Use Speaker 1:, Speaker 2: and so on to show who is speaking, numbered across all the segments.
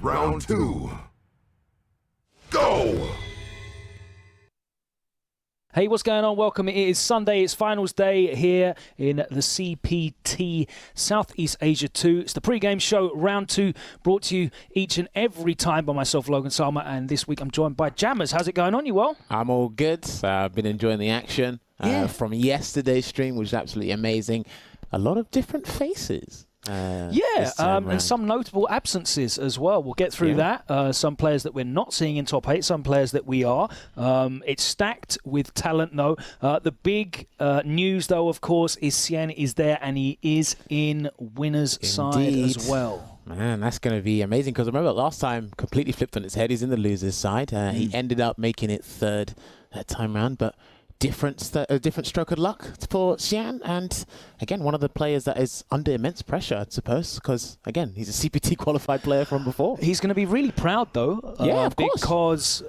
Speaker 1: Round 2. Go!
Speaker 2: Hey, what's going on? Welcome. It is Sunday. It's finals day here in the CPT Southeast Asia 2. It's the pre-game show, round 2, brought to you each and every time by myself, Logan Salma, and this week I'm joined by Jammers. How's it going on? You well?
Speaker 3: I'm all good. I've been enjoying the action from yesterday's stream, which was absolutely amazing. A lot of different faces.
Speaker 2: And some notable absences as well. We'll get through that. Some players that we're not seeing in top 8, some players that we are. It's stacked with talent, though. The big news, though, of course, is Cien is there, and he is in winner's side as well.
Speaker 3: Man, that's going to be amazing, because remember last time, completely flipped on its head. He's in the loser's side. He ended up making it third that time round, but different stroke of luck for Cien, and again, one of the players that is under immense pressure, I suppose, because again, he's a CPT qualified player from before.
Speaker 2: He's going to be really proud, though,
Speaker 3: of course,
Speaker 2: because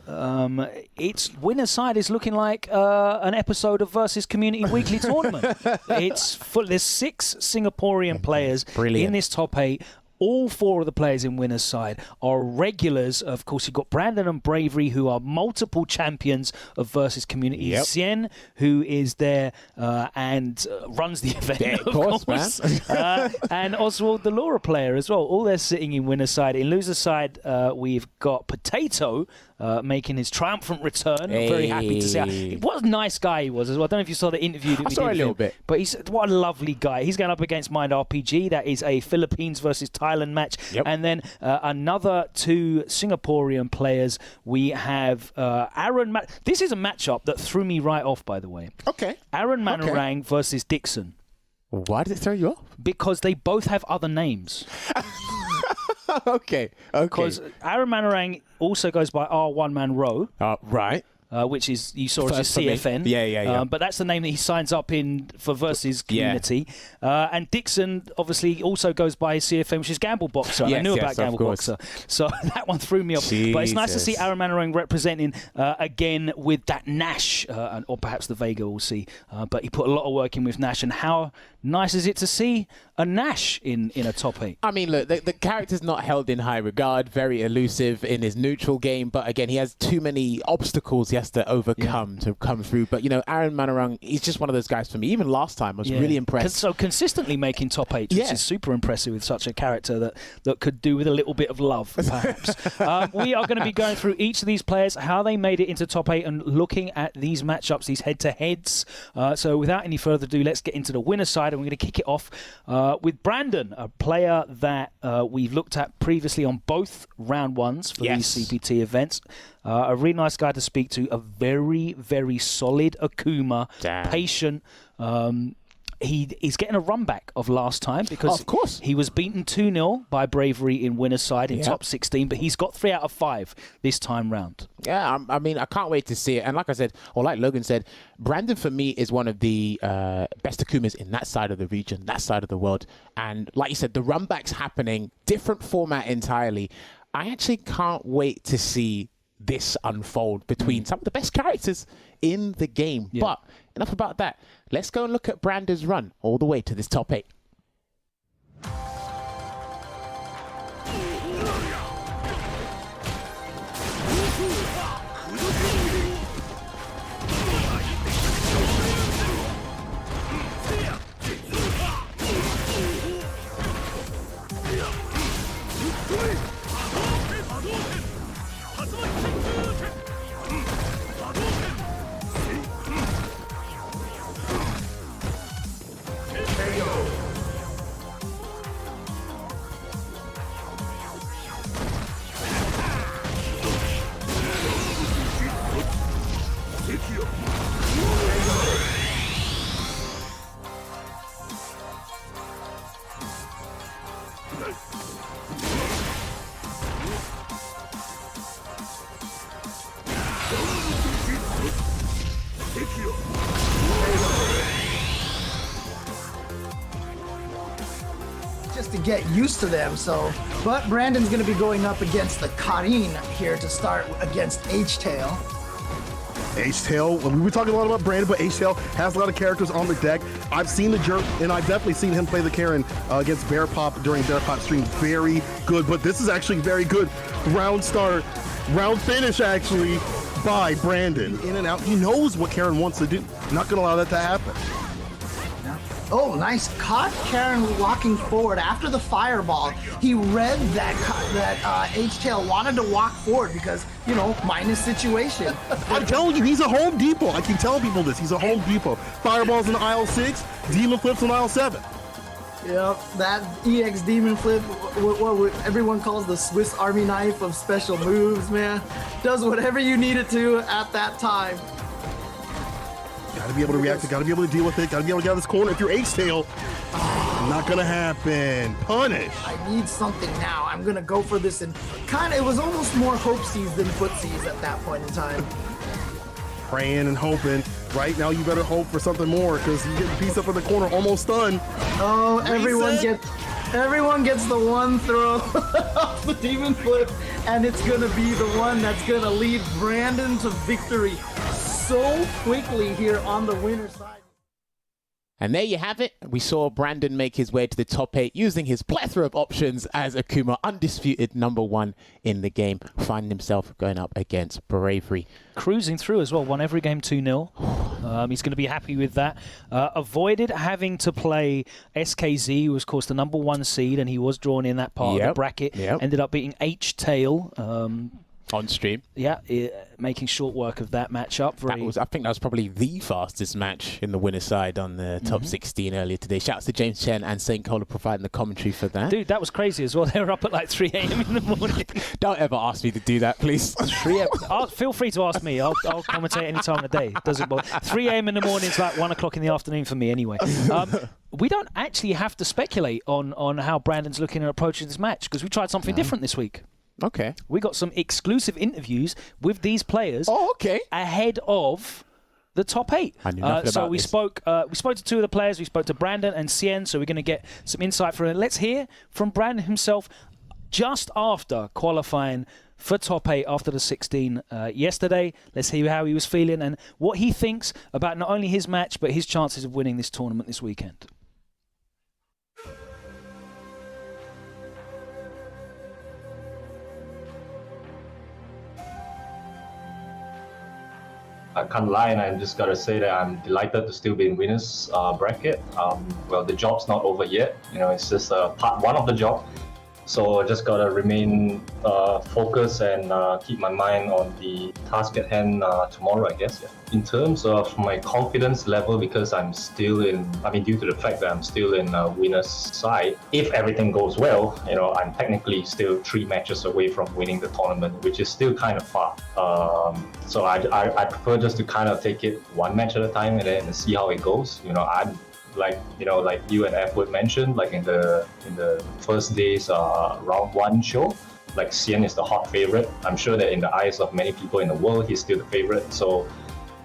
Speaker 2: its winner's side is looking like an episode of Versus Community Weekly Tournament. It's full. There's 6 Singaporean players in this top 8. All 4 of the players in winner's side are regulars. Of course, you've got Brandon and Bravery, who are multiple champions of Versus Community. Cien, who is there and runs the event, of course. Man. And Oswald, the Laura player, as well. All they're sitting in winner's side. In loser's side, we've got Potato making his triumphant return. I'm very happy to see. What a nice guy he was as well. I don't know if you saw the interview that we did.
Speaker 3: I saw a little bit.
Speaker 2: But what a lovely guy. He's going up against Mind RPG. That is a Philippines versus Thailand match. And then another 2 Singaporean players. We have Aaron. This is a matchup that threw me right off, by the way.
Speaker 3: Okay.
Speaker 2: Aaron Manarang versus Dixon.
Speaker 3: Why did it throw you off?
Speaker 2: Because they both have other names.
Speaker 3: Okay.
Speaker 2: Because Aaron Manarang also goes by R1 Man Row.
Speaker 3: Right.
Speaker 2: Which is, you saw as his CFN.
Speaker 3: Yeah.
Speaker 2: But that's the name that he signs up in for Versus Community. And Dixon obviously also goes by his CFN, which is Gamble Boxer. I knew about Gamble Boxer. So that one threw me off.
Speaker 3: Jesus.
Speaker 2: But it's nice to see Aaron Manarang representing again with that Nash, or perhaps the Vega, we'll see. But he put a lot of work in with Nash. And how nice is it to see a Nash in a top 8?
Speaker 3: I mean, look, the character's not held in high regard, very elusive in his neutral game, but again, he has too many obstacles he has to overcome to come through. But, you know, Aaron Manarang, he's just one of those guys for me. Even last time, I was really impressed.
Speaker 2: So consistently making top 8, which is super impressive with such a character that could do with a little bit of love, perhaps. We are going to be going through each of these players, how they made it into top 8, and looking at these matchups, these head-to-heads. So without any further ado, let's get into the winner's side, and we're going to kick it off with Brandon, a player that we've looked at previously on both round 1s for these CPT events. A really nice guy to speak to, a very, very solid Akuma, patient. He's getting a run back of last time because
Speaker 3: of course
Speaker 2: he was beaten 2-0 by Bravery in winner's side in top 16, but he's got 3 out of 5 this time round.
Speaker 3: Yeah, I mean, I can't wait to see it. And like I said, or like Logan said, Brandon for me is one of the best Akumas in that side of the region, that side of the world. And like you said, the run back's happening, different format entirely. I actually can't wait to see this unfold between some of the best characters in the game. But enough about that. Let's go and look at Brandon's run all the way to this top 8.
Speaker 4: Just to get used to them, but Brandon's going to be going up against the Karin here to start against H-Tail.
Speaker 1: H-Tail, we were talking a lot about Brandon, but H-Tail has a lot of characters on the deck. I've seen the Jerk, and I've definitely seen him play the Karen against Bear Pop during Bear Pop stream. Very good, but this is actually very good. Round start, round finish actually by Brandon. In and out, he knows what Karen wants to do. Not gonna allow that to happen.
Speaker 4: Oh, nice. Caught Karen walking forward after the fireball. He read that H-Tail wanted to walk forward because, you know, minus situation.
Speaker 1: I'm telling you, he's a Home Depot. I keep telling people this. He's a Home Depot. Fireball's in aisle 6, Demon Flip's in aisle 7.
Speaker 4: Yep, that EX Demon Flip, what everyone calls the Swiss Army knife of special moves, man. Does whatever you need it to at that time.
Speaker 1: Gotta be able to react, gotta be able to deal with it, gotta be able to get out of this corner. If you're H-Tail, not gonna happen. Punish.
Speaker 4: I need something now. I'm gonna go for this, and it was almost more hope-sees than footsies at that point in time.
Speaker 1: Praying and hoping. Right now, you better hope for something more because you get the piece up in the corner, almost stunned.
Speaker 4: Oh, everyone gets the one throw off the Demon Flip, and it's gonna be the one that's gonna lead Brandon to victory so quickly here on the winner's side.
Speaker 3: And there you have it. We saw Brandon make his way to the top 8 using his plethora of options as Akuma, undisputed #1 in the game, finding himself going up against Bravery.
Speaker 2: Cruising through as well, won every game 2-0. He's going to be happy with that. Avoided having to play SKZ, who was, of course, the #1 seed, and he was drawn in that part of the bracket. Ended up beating H-Tail.
Speaker 3: On stream.
Speaker 2: Yeah, making short work of that matchup.
Speaker 3: I think that was probably the fastest match in the winner's side on the top 16 earlier today. Shouts to James Chen and St. Cola providing the commentary for that.
Speaker 2: Dude, that was crazy as well. They were up at like 3 a.m. in the morning.
Speaker 3: Don't ever ask me to do that, please.
Speaker 2: 3 a.m. Feel free to ask me. I'll commentate any time of the day. Doesn't bother. 3 a.m. in the morning is like 1 o'clock in the afternoon for me anyway. We don't actually have to speculate on how Brandon's looking and approaching this match because we tried something different this week.
Speaker 3: Okay.
Speaker 2: We got some exclusive interviews with these players.
Speaker 3: Oh, okay.
Speaker 2: Ahead of the top 8.
Speaker 3: I knew nothing
Speaker 2: so
Speaker 3: about
Speaker 2: we
Speaker 3: this.
Speaker 2: spoke to 2 of the players. We spoke to Brandon and Cien. So we're going to get some insight from it. Let's hear from Brandon himself just after qualifying for top 8 after the 16 yesterday. Let's hear how he was feeling and what he thinks about not only his match but his chances of winning this tournament this weekend.
Speaker 5: I can't lie, and I just gotta say that I'm delighted to still be in winners bracket. Well, the job's not over yet. You know, it's just part 1 of the job. So I just gotta remain focused and keep my mind on the task at hand tomorrow, I guess. Yeah. In terms of my confidence level, because I'm still due to the fact that I'm still in winner's side, if everything goes well, you know, I'm technically still 3 matches away from winning the tournament, which is still kind of far. So I prefer just to kind of take it 1 match at a time and then see how it goes. You know, I'm like you and F would mention, like in the first day's round 1 show, like Cien is the hot favorite. I'm sure that in the eyes of many people in the world, he's still the favorite. So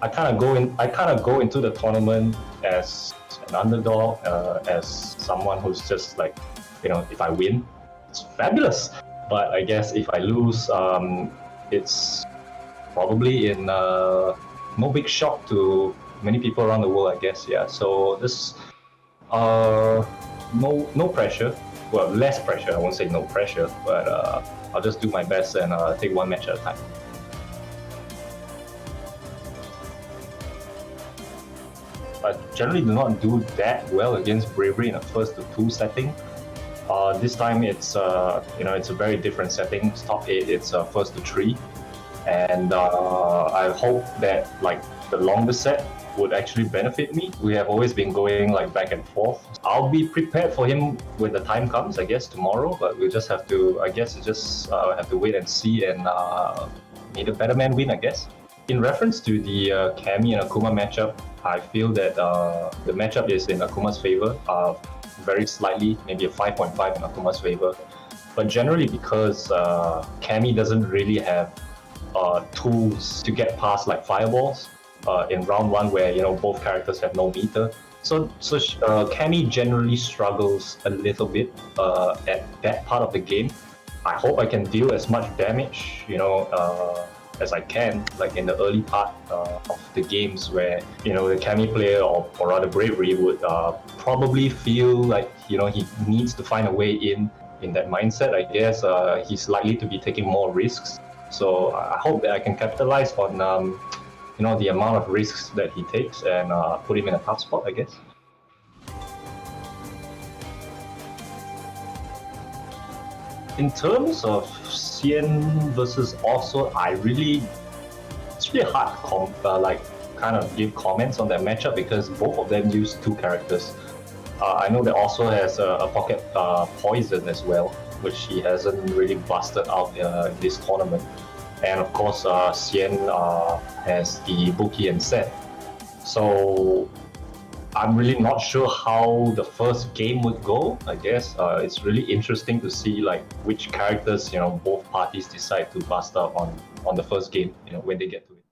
Speaker 5: I kind of go into the tournament as an underdog, as someone who's just like, you know, if I win, it's fabulous. But I guess if I lose, it's probably in no big shock to many people around the world, I guess. Yeah. So this, no pressure. Well, less pressure. I won't say no pressure, but I'll just do my best and take 1 match at a time. I generally do not do that well against Bravery in a 1st to 2 setting. This time it's it's a very different setting. It's top 8. It's 1st to 3, and I hope that like the longer set would actually benefit me. We have always been going like back and forth. I'll be prepared for him when the time comes, I guess tomorrow. But we just have to, have to wait and see, and may the better man win, I guess. In reference to the Cammy and Akuma matchup, I feel that the matchup is in Akuma's favor, very slightly, maybe a 5.5 in Akuma's favor. But generally because Cammy doesn't really have tools to get past like fireballs in round 1, where both characters have no meter. So Cammy generally struggles a little bit at that part of the game. I hope I can deal as much damage, as I can, like in the early part of the games where, the Cammy player or rather Bravery would probably feel like, he needs to find a way in that mindset. I guess he's likely to be taking more risks. So I hope that I can capitalize on, the amount of risks that he takes and put him in a tough spot, I guess. In terms of Xian versus Osso, it's really hard to kind of give comments on that matchup because both of them use two characters. I know that Osso has a pocket poison as well, which he hasn't really busted out in this tournament. And of course, Xian has the Buki and Set. So I'm really not sure how the first game would go. I guess it's really interesting to see which characters both parties decide to bust out on the first game when they get to it.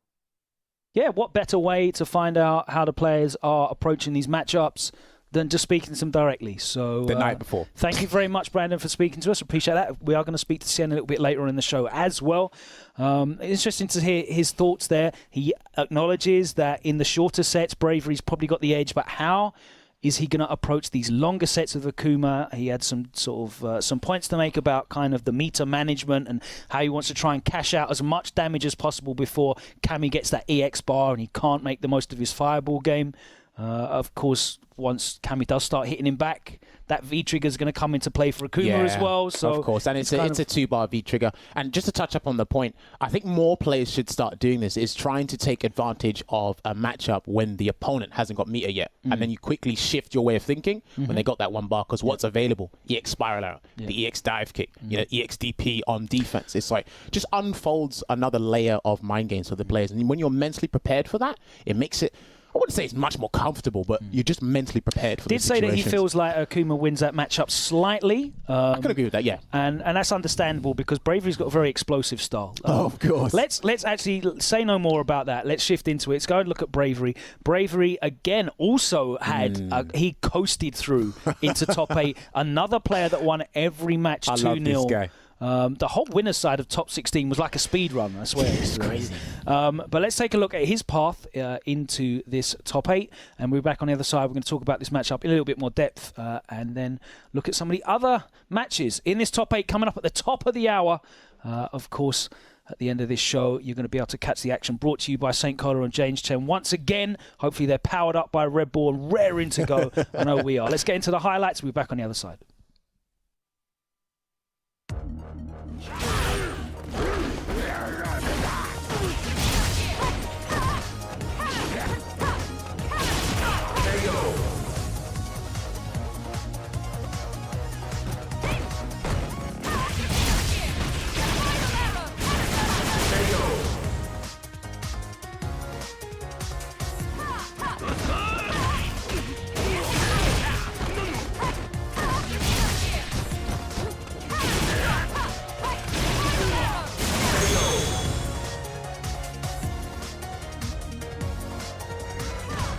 Speaker 2: Yeah, what better way to find out how the players are approaching these matchups than just speaking to them directly. So
Speaker 3: the night before.
Speaker 2: Thank you very much, Brandon, for speaking to us. Appreciate that. We are going to speak to Xian a little bit later on in the show as well. Interesting to hear his thoughts there. He acknowledges that in the shorter sets, Bravery's probably got the edge, but how is he going to approach these longer sets of Akuma? He had some sort of some points to make about kind of the meter management and how he wants to try and cash out as much damage as possible before Cammy gets that EX bar and he can't make the most of his fireball game. Of course, once Cammy does start hitting him back, that V-trigger is going to come into play for Akuma as well. So
Speaker 3: of course, and it's a 2-bar V-trigger. And just to touch up on the point, I think more players should start doing this, is trying to take advantage of a matchup when the opponent hasn't got meter yet. And then you quickly shift your way of thinking when they got that 1 bar, because what's available? EX Spiral Arrow, the EX Dive Kick, EX DP on defense. It's like, just unfolds another layer of mind games for the players. And when you're mentally prepared for that, it makes it, I wouldn't say it's much more comfortable, but you're just mentally prepared for the
Speaker 2: situation. Did say that he feels like Akuma wins that matchup slightly.
Speaker 3: I can agree with that, yeah.
Speaker 2: And that's understandable because Bravery's got a very explosive style.
Speaker 3: Of course.
Speaker 2: Let's actually say no more about that. Let's shift into it. Let's go and look at Bravery. Bravery, again, also had, he coasted through into top 8. Another player that won every match 2-0.
Speaker 3: I love this guy.
Speaker 2: The whole winner's side of top 16 was like a speed run, I swear.
Speaker 3: It's crazy.
Speaker 2: But let's take a look at his path into this top 8. And we're back on the other side. We're going to talk about this matchup in a little bit more depth and then look at some of the other matches in this top 8 coming up at the top of the hour. Of course, at the end of this show, you're going to be able to catch the action brought to you by St. Cola and James Chen. Once again, hopefully they're powered up by Red Bull and raring to go. I know we are. Let's get into the highlights. We'll be back on the other side.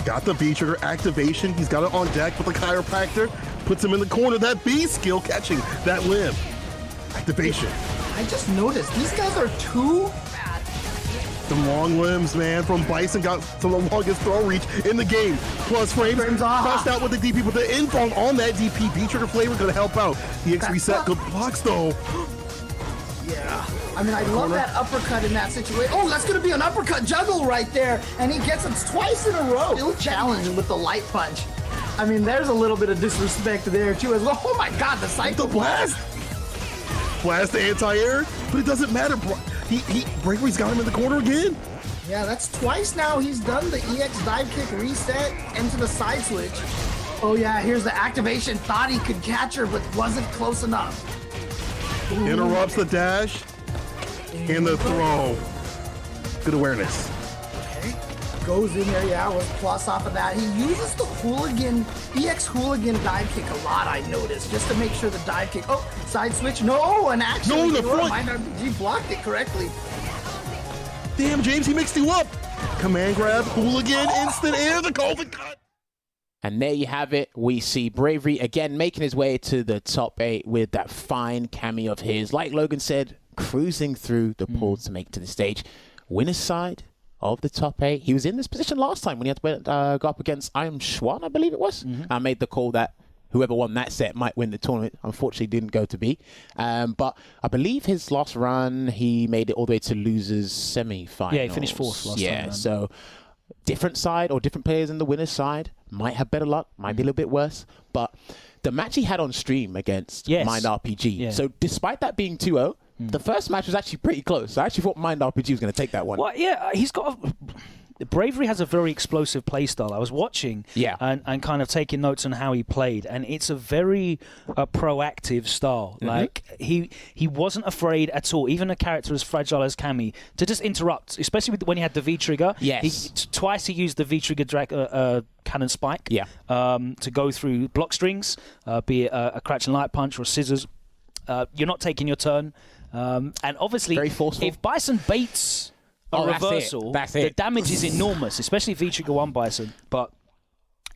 Speaker 1: Got the V-trigger activation. He's got it on deck with the chiropractor. Puts him in the corner. That B skill catching that limb. Activation.
Speaker 4: I just noticed these guys are too
Speaker 1: The long limbs, man, from Bison got some of the longest throw reach in the game. Plus frames crossed out with the DP, but the info on that DP V-trigger flavor gonna help out. EX reset, good blocks though.
Speaker 4: Yeah. I mean, I love that uppercut in that situation. Oh, that's going to be an uppercut juggle right there. And he gets it twice in a row. Still challenging with the light punch. I mean, there's a little bit of disrespect there, too, as well. Oh, my God, the cycle
Speaker 1: blast. Blast the anti-air, but it doesn't matter. Bravery's got him in the corner again.
Speaker 4: Yeah, that's twice now he's done the EX dive kick reset into the side switch. Oh, yeah, here's the activation. Thought he could catch her, but wasn't close enough. Ooh.
Speaker 1: Interrupts the dash and the throw. Good awareness.
Speaker 4: Okay. Goes in there, yeah, with plus off of that. He uses the hooligan, EX hooligan dive kick a lot, I noticed, just to make sure the dive kick. Oh, side switch. No, and actually,
Speaker 1: no, the front.
Speaker 4: He blocked it correctly.
Speaker 1: Damn, James, he mixed you up. Command grab, hooligan, instant air, the golden cut.
Speaker 3: And there you have it. We see Bravery again making his way to the top 8 with that fine cameo of his. Like Logan said, cruising through the pools to make it to the stage. winner's side of the top 8. He was in this position last time when he had to go up against I Am Schwan, I believe it was. I made the call that whoever won that set might win the tournament. Unfortunately, didn't go to be. But I believe his last run, he made it all the way to losers semi-finals.
Speaker 2: Yeah, he finished 4th last time.
Speaker 3: Yeah, so different side or different players in the winner's side might have better luck, might be a little bit worse. But the match he had on stream against Mind RPG. So despite that being 2-0, the first match was actually pretty close. I actually thought Mind RPG was going to take that one.
Speaker 2: Well, yeah, he's got Bravery has a very explosive play style. I was watching and kind of taking notes on how he played, and it's a very proactive style. Like, he wasn't afraid at all, even a character as fragile as Cammy, to just interrupt, especially when he had the V-trigger. Twice he used the V-trigger cannon spike to go through block strings, be it a crouch and light punch or scissors. You're not taking your turn. And obviously, if Bison baits a reversal, the damage is enormous, especially V-Trigger 1 Bison, but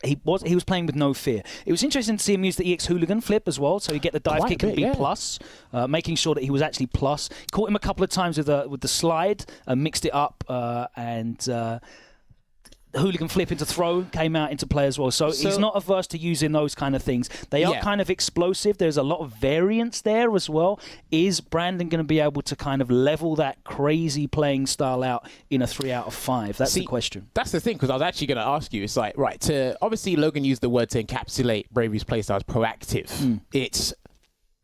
Speaker 2: he was playing with no fear. It was interesting to see him use the EX Hooligan flip as well, so he get the dive kick and B+, making sure that he was actually plus. Caught him a couple of times with the slide, mixed it up, and Hooligan flip into throw came out into play as well. So he's not averse to using those kind of things. They are kind of explosive. There's a lot of variance there as well. Is Brandon going to be able to kind of level that crazy playing style out in a 3 out of 5? That's the question.
Speaker 3: That's the thing, because I was actually going to ask you. It's like, right, obviously Logan used the word to encapsulate Bravery's playstyle as proactive.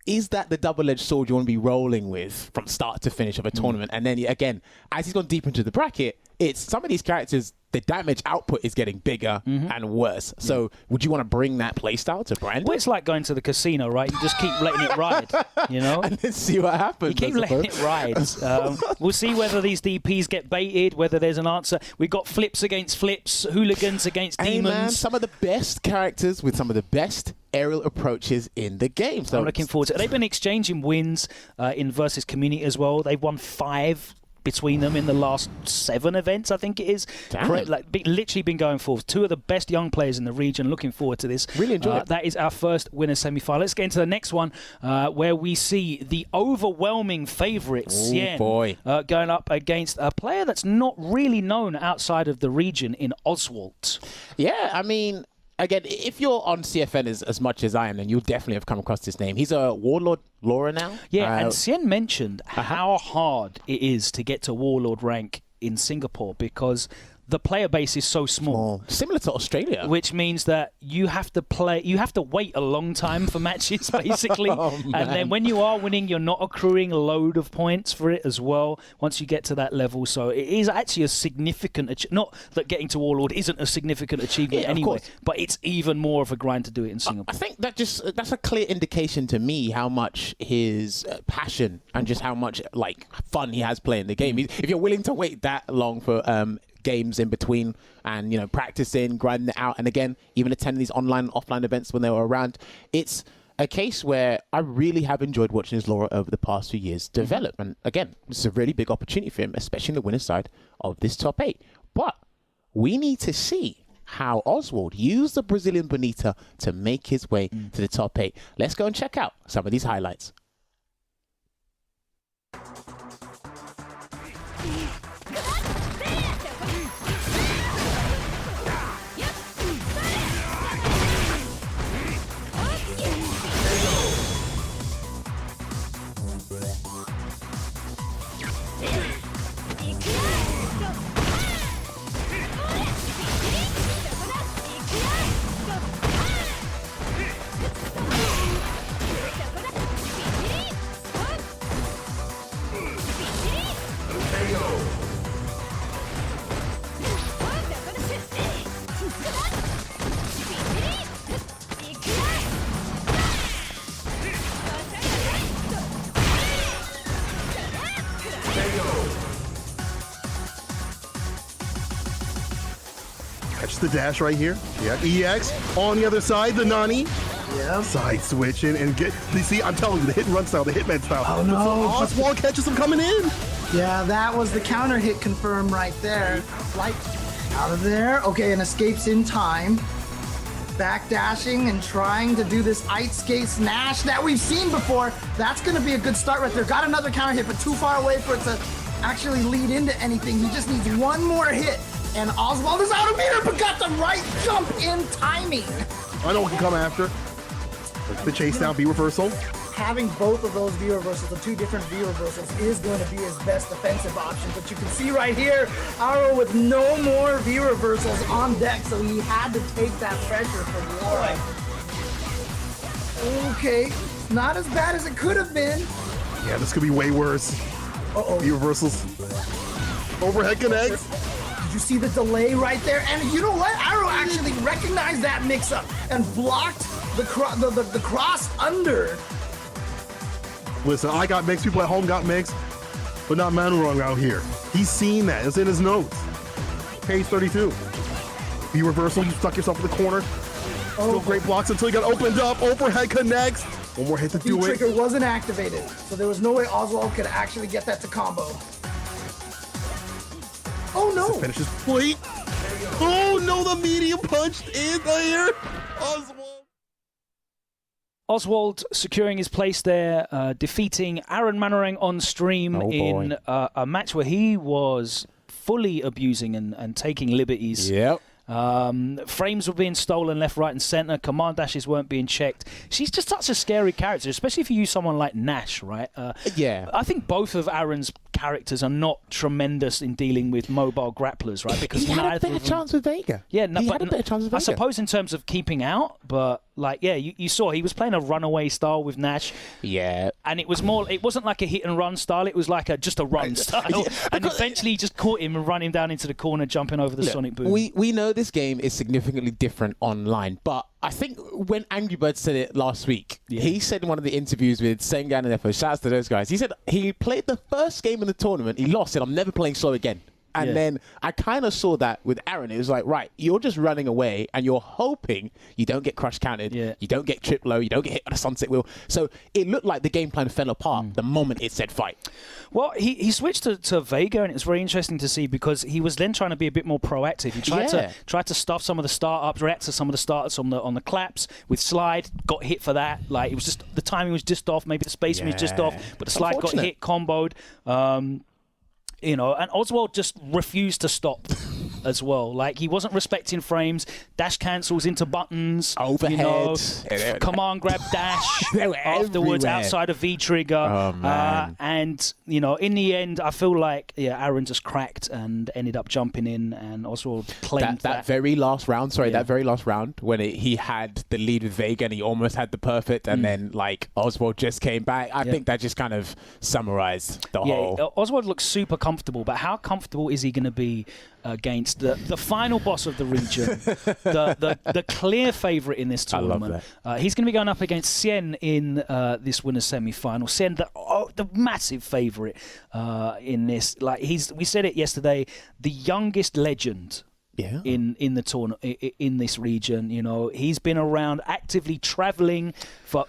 Speaker 3: Is that the double-edged sword you want to be rolling with from start to finish of a tournament? And then, again, as he's gone deep into the bracket, it's some of these characters, the damage output is getting bigger and worse. So would you want to bring that playstyle to Brandon?
Speaker 2: Well, it's like going to the casino, right? You just keep letting it ride, you know?
Speaker 3: And then see what happens.
Speaker 2: You keep letting it ride. We'll see whether these DPs get baited, whether there's an answer. We've got flips against flips, hooligans against demons.
Speaker 3: Man, some of the best characters with some of the best aerial approaches in the game. So
Speaker 2: I'm looking forward to it. They've been exchanging wins in versus community as well. They've won 5 between them in the last 7 events, I think it is. Literally been going forward. 2 of the best young players in the region. Looking forward to this.
Speaker 3: Really enjoy it.
Speaker 2: That is our first winner semi-final. Let's get into the next one, where we see the overwhelming favourite, Xian, going up against a player that's not really known outside of the region in Oswald.
Speaker 3: Yeah, I mean, again, if you're on CFN as much as I am, then you'll definitely have come across this name. He's a Warlord Laura now.
Speaker 2: Yeah, and Xian mentioned how hard it is to get to Warlord rank in Singapore because the player base is so small.
Speaker 3: Similar to Australia.
Speaker 2: Which means that you have to wait a long time for matches, basically. And then when you are winning, you're not accruing a load of points for it as well once you get to that level. So it is actually a significant, not that getting to Warlord isn't a significant achievement anyway, but it's even more of a grind to do it in Singapore.
Speaker 3: I think that's a clear indication to me how much his passion and just how much fun he has playing the game. If you're willing to wait that long for games in between and practicing, grinding it out, and again even attending these online and offline events when they were around, it's a case where I really have enjoyed watching his Laura over the past few years develop. And again, it's a really big opportunity for him, especially in the winner's side of this top 8. But we need to see how Oswald used the Brazilian Bonita to make his way to the top 8. Let's go and check out some of these highlights.
Speaker 1: Catch the dash right here. Yeah, EX on the other side, the Nani.
Speaker 4: Yeah.
Speaker 1: Side switching and you see, I'm telling you, the hit and run style, the hitman style.
Speaker 4: Oh no.
Speaker 1: Oswald catches him coming in.
Speaker 4: Yeah, that was the counter hit confirmed right there. Like, out of there. Okay, and escapes in time. Backdashing and trying to do this ice skate smash that we've seen before. That's going to be a good start right there. Got another counter hit, but too far away for it to actually lead into anything. He just needs one more hit. And Oswald is out of meter, but got the right jump in timing.
Speaker 1: I know what can come after. The chase down, V reversal.
Speaker 4: Having both of those V reversals, the two different V reversals, is going to be his best defensive option. But you can see right here, Aro with no more V reversals on deck, so he had to take that pressure from Laura. Okay, not as bad as it could have been.
Speaker 1: Yeah, this could be way worse. V reversals. Overhead connects.
Speaker 4: Did you see the delay right there? And you know what? Aro actually recognized that mix-up and blocked the cross under.
Speaker 1: Listen, I got mixed. People at home got mixed, but not Manurung out here. He's seen that. It's in his notes. Page 32. V reversal. You stuck yourself in the corner. Still great blocks until you got opened up. Overhead connects. One more hit to do it.
Speaker 4: The trigger wasn't activated, so there was no way Oswald could actually get that to combo. Oh no!
Speaker 1: Finishes plate. Oh no! The medium punched in there.
Speaker 2: Oswald securing his place there, defeating Aaron Mannerang on stream in a match where he was fully abusing and taking liberties.
Speaker 3: Yep.
Speaker 2: Frames were being stolen left, right, and center. Command dashes weren't being checked. She's just such a scary character, especially if you use someone like Nash, right?
Speaker 3: Yeah.
Speaker 2: I think both of Aaron's characters are not tremendous in dealing with mobile grapplers, right? Because
Speaker 3: he had a better chance with Vega.
Speaker 2: Yeah,
Speaker 3: he had a better chance with Vega.
Speaker 2: I suppose in terms of keeping out, but like, yeah, you saw he was playing a runaway style with Nash.
Speaker 3: Yeah.
Speaker 2: And it was more, it wasn't like a hit and run style, it was like just a run style. Yeah, and eventually he just caught him and run him down into the corner, jumping over the Sonic Boom.
Speaker 3: We know this game is significantly different online, but I think when Angry Bird said it last week, he said in one of the interviews with Sengan and Efo, shouts to those guys, he said he played the first game in the tournament, he lost it, I'm never playing slow again. And then I kind of saw that with Aaron. It was like, right, you're just running away and you're hoping you don't get crush counted, you don't get trip low, you don't get hit on a sunset wheel. So it looked like the game plan fell apart the moment it said fight.
Speaker 2: Well, he switched to Vega, and it was very interesting to see because he was then trying to be a bit more proactive. He tried to stuff some of the startups, react to some of the startups on the claps with slide, got hit for that. Like, it was just, the timing was just off, maybe the spacing was just off, but the slide got hit, comboed. You know, and Oswald just refused to stop as well. Like, he wasn't respecting frames, dash cancels into buttons,
Speaker 3: overhead,
Speaker 2: you know, command grab dash afterwards outside of V trigger.
Speaker 3: Oh, man.
Speaker 2: And, you know, in the end, I feel like, Aaron just cracked and ended up jumping in, and Oswald claimed
Speaker 3: that very last round, that very last round when he had the lead with Vega and he almost had the perfect, and then, like, Oswald just came back. I think that just kind of summarized the whole.
Speaker 2: Oswald looks super comfortable, but how comfortable is he going to be against the final boss of the region, the clear favorite in this tournament? He's going to be going up against Sien in this winner's semi-final. Sien, the massive favorite in this. Like, we said it yesterday, the youngest legend in the tournament in this region. You know, he's been around actively traveling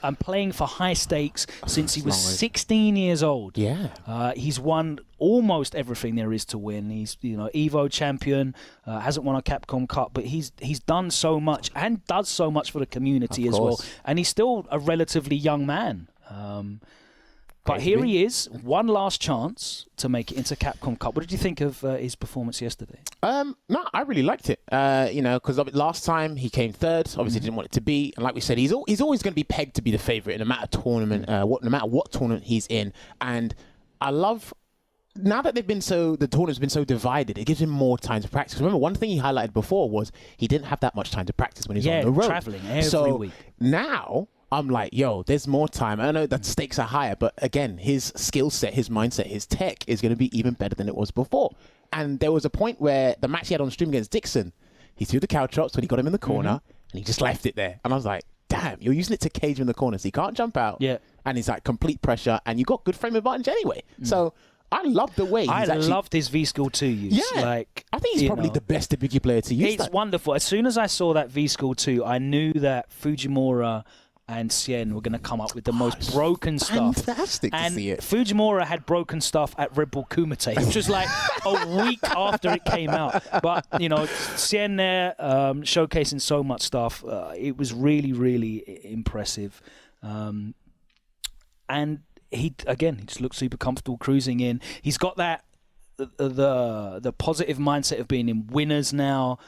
Speaker 2: and playing for high stakes since he was 16 years old. He's won almost everything there is to win. He's, you know, Evo champion, hasn't won a Capcom Cup, but he's done so much and does so much for the community as well. And he's still a relatively young man. But here he is, one last chance to make it into Capcom Cup. What did you think of his performance yesterday?
Speaker 3: No, I really liked it. You know, because last time he came third. Obviously, didn't want it to be. And like we said, he's always going to be pegged to be the favorite in no matter tournament, no matter what tournament he's in. And I love. Now that the tournament's been so divided, it gives him more time to practice. Remember, one thing he highlighted before was he didn't have that much time to practice when he's on the road.
Speaker 2: Traveling every week.
Speaker 3: Now I'm like, yo, there's more time. I know that stakes are higher, but again, his skill set, his mindset, his tech is going to be even better than it was before. And there was a point where the match he had on stream against Dixon, he threw the cow chops when he got him in the corner, and he just left it there. And I was like, damn, you're using it to cage him in the corner, so he can't jump out. And he's like complete pressure, and you got good frame advantage anyway. So I love the way
Speaker 2: I loved his V-Skill 2 use.
Speaker 3: Like, I think he's probably the best Ibuki player to use.
Speaker 2: It's wonderful. As soon as I saw that V-Skill 2, I knew that Fujimura and Sien were going to come up with the most broken stuff.
Speaker 3: Fantastic to see it.
Speaker 2: Fujimura had broken stuff at Red Bull Kumite, which was like a week after it came out. But, you know, Sien there showcasing so much stuff. It was really, really impressive. And he just looked super comfortable cruising in. He's got that the positive mindset of being in winners now.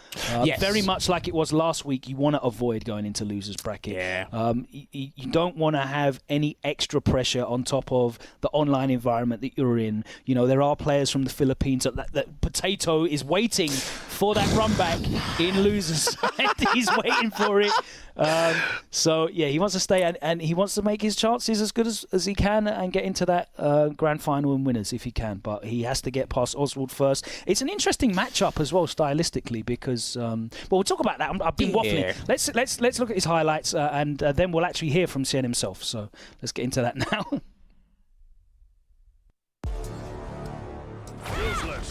Speaker 3: Yes.
Speaker 2: Very much like it was last week. You want to avoid going into losers bracket.
Speaker 3: Yeah.
Speaker 2: You don't want to have any extra pressure on top of the online environment that you're in. You know, there are players from the Philippines that Potato is waiting for that run back in losers side. He's waiting for it. So yeah, he wants to stay and he wants to make his chances as good as he can and get into that grand final and winners if he can. But he has to get past Oswald first. It's an interesting matchup as well stylistically because well, we'll talk about that. I've been waffling. Let's look at his highlights and then we'll actually hear from Cien himself. So let's get into that now.
Speaker 6: Useless.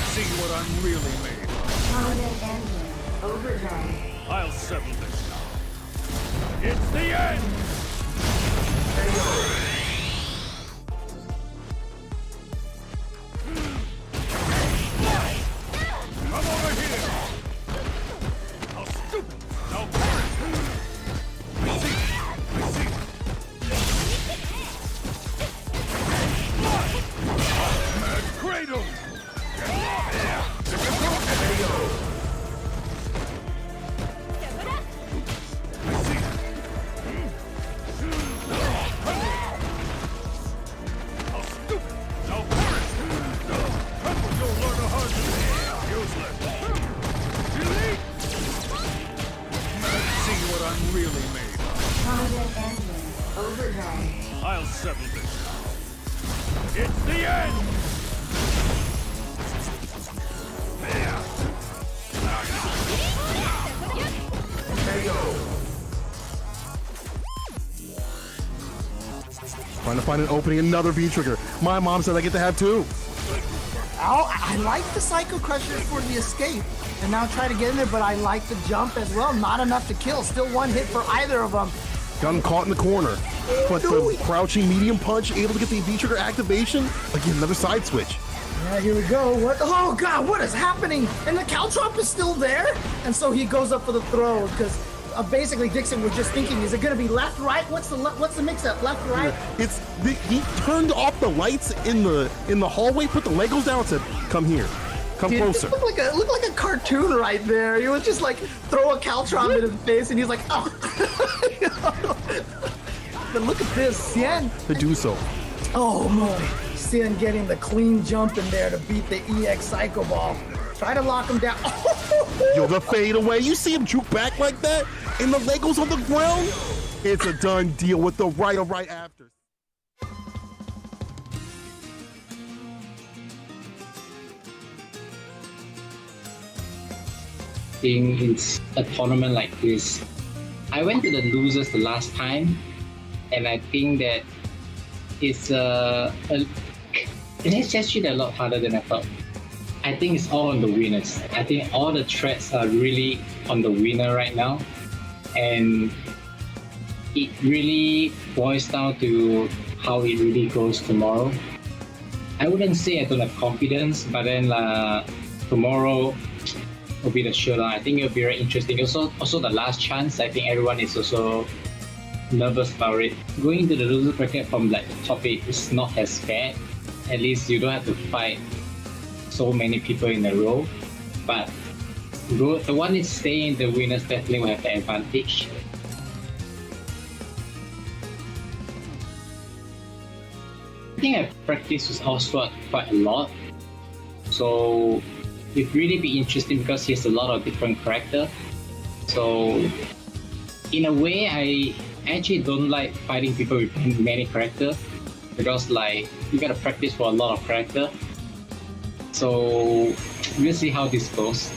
Speaker 6: See what I'm really made of.
Speaker 7: Combat engine overdrive.
Speaker 6: I'll settle this now. It's the end! Come over here! How stupid! Now perish! I see! I see! Mad Cradle! Get off here! There you go! I see! How stupid! Now perish! You'll learn a hard way. Useless! Delete! Let's see what I'm really made of.
Speaker 7: Combat engine overdrive.
Speaker 6: I'll settle this now. It's the end!
Speaker 1: Trying to find an opening, another V-trigger. My mom said I get to have two.
Speaker 4: Oh, I like the Psycho Crusher for the escape. And now try to get in there, but I like the jump as well. Not enough to kill. Still one hit for either of them.
Speaker 1: Got him caught in the corner. But the crouching medium punch, able to get the V-trigger activation. Again, another side switch.
Speaker 4: Yeah, here we go. What? Oh God, what is happening? And the Caltrop is still there, and so he goes up for the throw because basically Dixon was just thinking, is it going to be left, right? What's the mix-up? Left, right?
Speaker 1: He turned off the lights in the hallway, put the Legos down, and said, "Come here, come
Speaker 4: Dude,
Speaker 1: closer."
Speaker 4: It looked like a cartoon right there. He was just like throw a Caltrop in his face, and he's like, oh. But look at this, Cien.
Speaker 1: To do so.
Speaker 4: Oh boy, Cien getting the clean jump in there to beat the EX Psycho Ball. Try to lock him down.
Speaker 1: Yo, the fade away. You see him juke back like that, and the Legos on the ground. It's a done deal with the right after.
Speaker 8: It's a tournament like this. I went to the losers the last time, and I think that it's actually a lot harder than I thought. I think it's all on the winners. I think all the threats are really on the winner right now, and it really boils down to how it really goes tomorrow. I wouldn't say I don't have confidence, but then tomorrow will be the showdown. I think it'll be very interesting. Also the last chance. I think everyone is also nervous about it. Going into the loser bracket from like the top 8 is not as bad. At least you don't have to fight so many people in a row. But the one is staying, the winners definitely will have the advantage. I think I practiced with Oswald quite a lot. So it'd really be interesting because he has a lot of different characters. So in a way, I actually don't like fighting people with many characters because like you gotta practice for a lot of characters. So we'll see how this goes.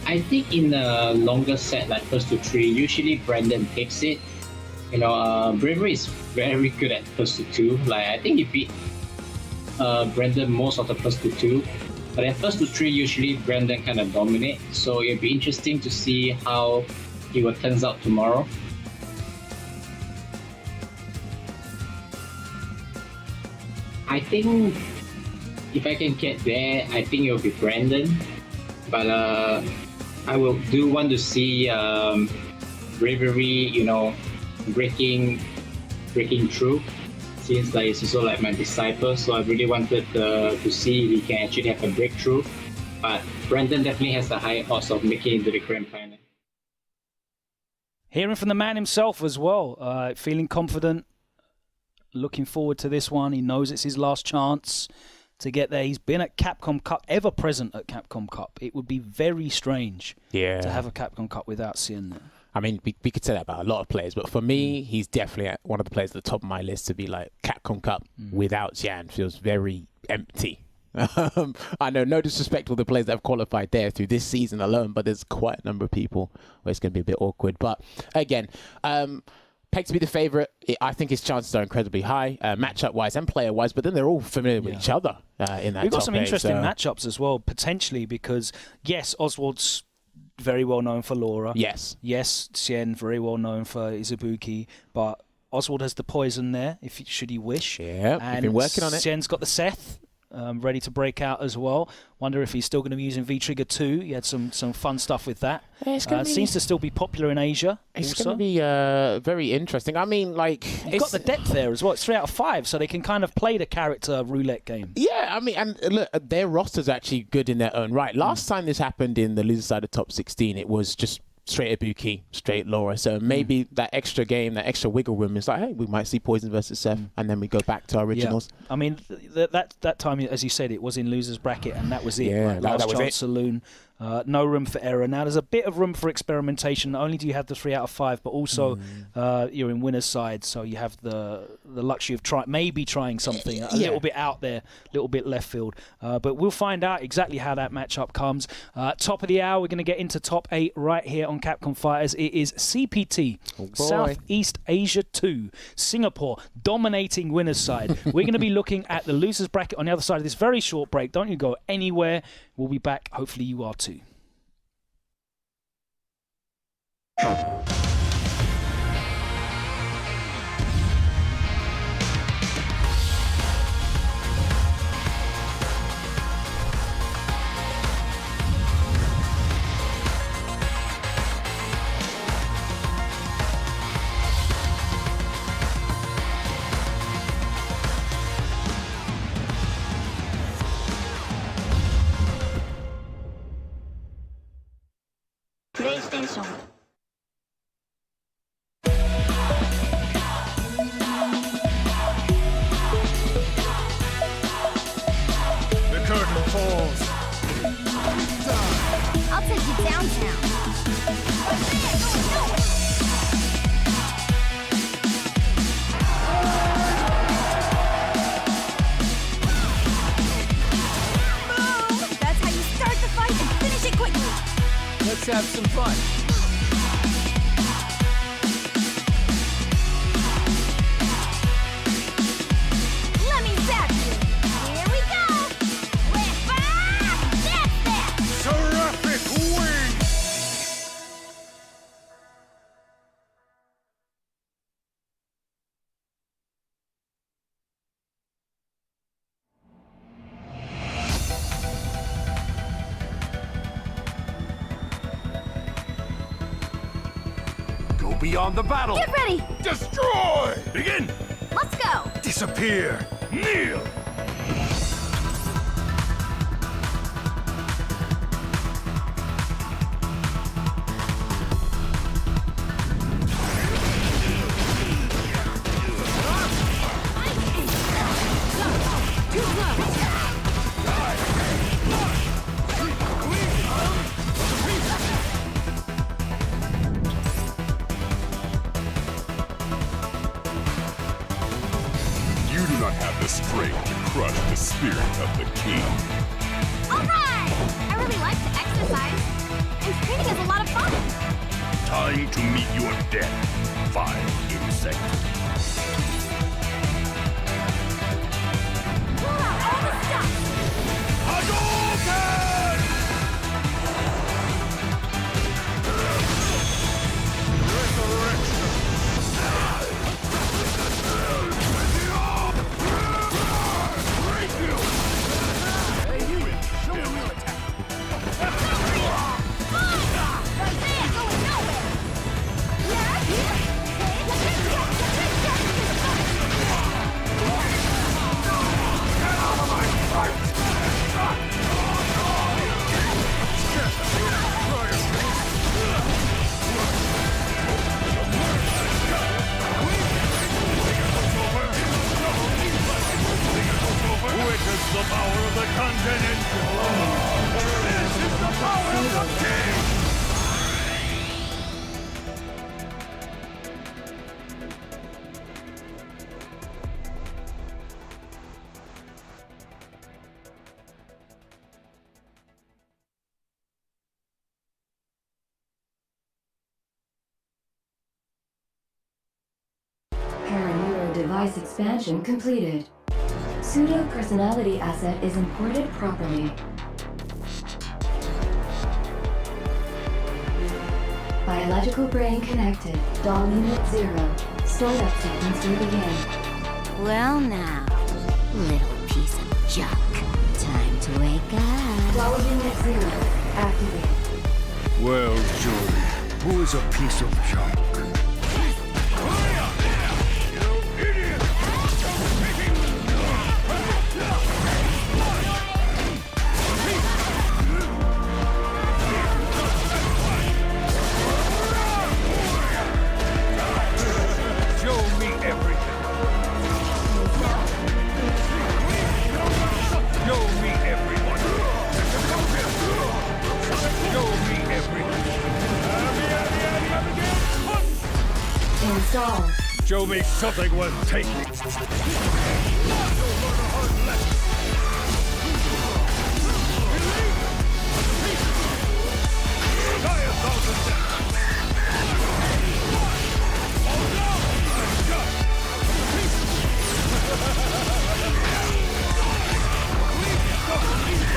Speaker 8: I think in a longer set like first to 3, usually Brandon takes it. You know, Bravery is very good at first to 2. Like I think he beat Brandon most of the first to 2. But then first to 3, usually Brandon kind of dominates. So it'll be interesting to see how it will turns out tomorrow. I think if I can get there, I think it'll be Brandon. But I will do want to see Bravery, you know, breaking breaking through. Since like it's also like my disciple, so I really wanted to see if he can actually have a breakthrough. But Brandon definitely has the high odds of making it into the grand final.
Speaker 2: Hearing from the man himself as well, feeling confident, looking forward to this one. He knows it's his last chance to get there. He's been at Capcom Cup, ever present at Capcom Cup. It would be very strange to have a Capcom Cup without seeing that. I
Speaker 3: mean, we could say that about a lot of players, but for me, he's definitely one of the players at the top of my list to be like Capcom Cup without Xian feels very empty. I know, no disrespect to all the players that have qualified there through this season alone, but there's quite a number of people where it's going to be a bit awkward. But again, pegged to be the favourite. I think his chances are incredibly high, matchup-wise and player-wise, but then they're all familiar with each other in that
Speaker 2: We've got some
Speaker 3: top eight,
Speaker 2: interesting matchups as well, potentially, because, yes, Oswald's very well known for Laura.
Speaker 3: Yes,
Speaker 2: Xian, very well known for Izubuki, but Oswald has the poison there, should he wish.
Speaker 3: Yeah,
Speaker 2: and
Speaker 3: we've been working on it.
Speaker 2: Xian's got the Seth. Ready to break out as well. Wonder if he's still going to be using V-Trigger 2. He had some fun stuff with that. Seems to still be popular in Asia.
Speaker 3: It's going to be very interesting. I mean, like...
Speaker 2: You've got the depth there as well. It's 3 out of 5, so they can kind of play the character roulette game.
Speaker 3: Yeah, I mean, and look, their roster's actually good in their own right. Last time this happened in the loser side of top 16, it was just straight Ibuki, straight Laura. So maybe that extra game, that extra wiggle room is like, hey, we might see Poison versus Seth, and then we go back to our originals.
Speaker 2: Yeah. I mean, that time, as you said, it was in losers bracket, and that was it.
Speaker 3: Yeah,
Speaker 2: right?
Speaker 3: that was
Speaker 2: Chance
Speaker 3: it.
Speaker 2: Saloon. No room for error. Now, there's a bit of room for experimentation. Not only do you have the 3 out of 5, but also you're in winner's side, so you have the luxury of maybe trying something a little bit out there, a little bit left field. But we'll find out exactly how that matchup comes. Top of the hour, we're going to get into top 8 right here on Capcom Fighters. It is CPT, Southeast Asia 2, Singapore, dominating winner's side. We're going to be looking at the losers bracket on the other side of this very short break. Don't you go anywhere. We'll be back. Hopefully you are too.
Speaker 7: PlayStation.
Speaker 6: The curtain falls.
Speaker 7: I'll take you downtown. What's there? Going nowhere. Boom! That's how you start the fight and finish it quickly.
Speaker 9: Let's have some fun.
Speaker 7: Let me zap you. Here we go. Lift up. That's that.
Speaker 6: Terrific wing! Go beyond the battle!
Speaker 7: Get ready.
Speaker 6: Destroy! Begin!
Speaker 7: Let's go.
Speaker 6: Disappear! Kneel! You do not have the strength to crush the spirit of the king.
Speaker 7: All right. I really like to exercise, and training is a lot of fun.
Speaker 6: Time to meet your death, vile insect.
Speaker 7: Pull out all the stuff.
Speaker 6: Hadouken!
Speaker 7: That's it. Going nowhere. Yeah, here.
Speaker 10: device expansion completed. Pseudo personality asset is imported properly. Biological brain connected. Dawn unit 0. Startup sequence will begin.
Speaker 7: Well now, little piece of junk. Time to wake up.
Speaker 10: Dawn unit 0. Activated.
Speaker 6: Well, Joey, who is a piece of junk?
Speaker 10: Installed.
Speaker 6: Show me something worth taking.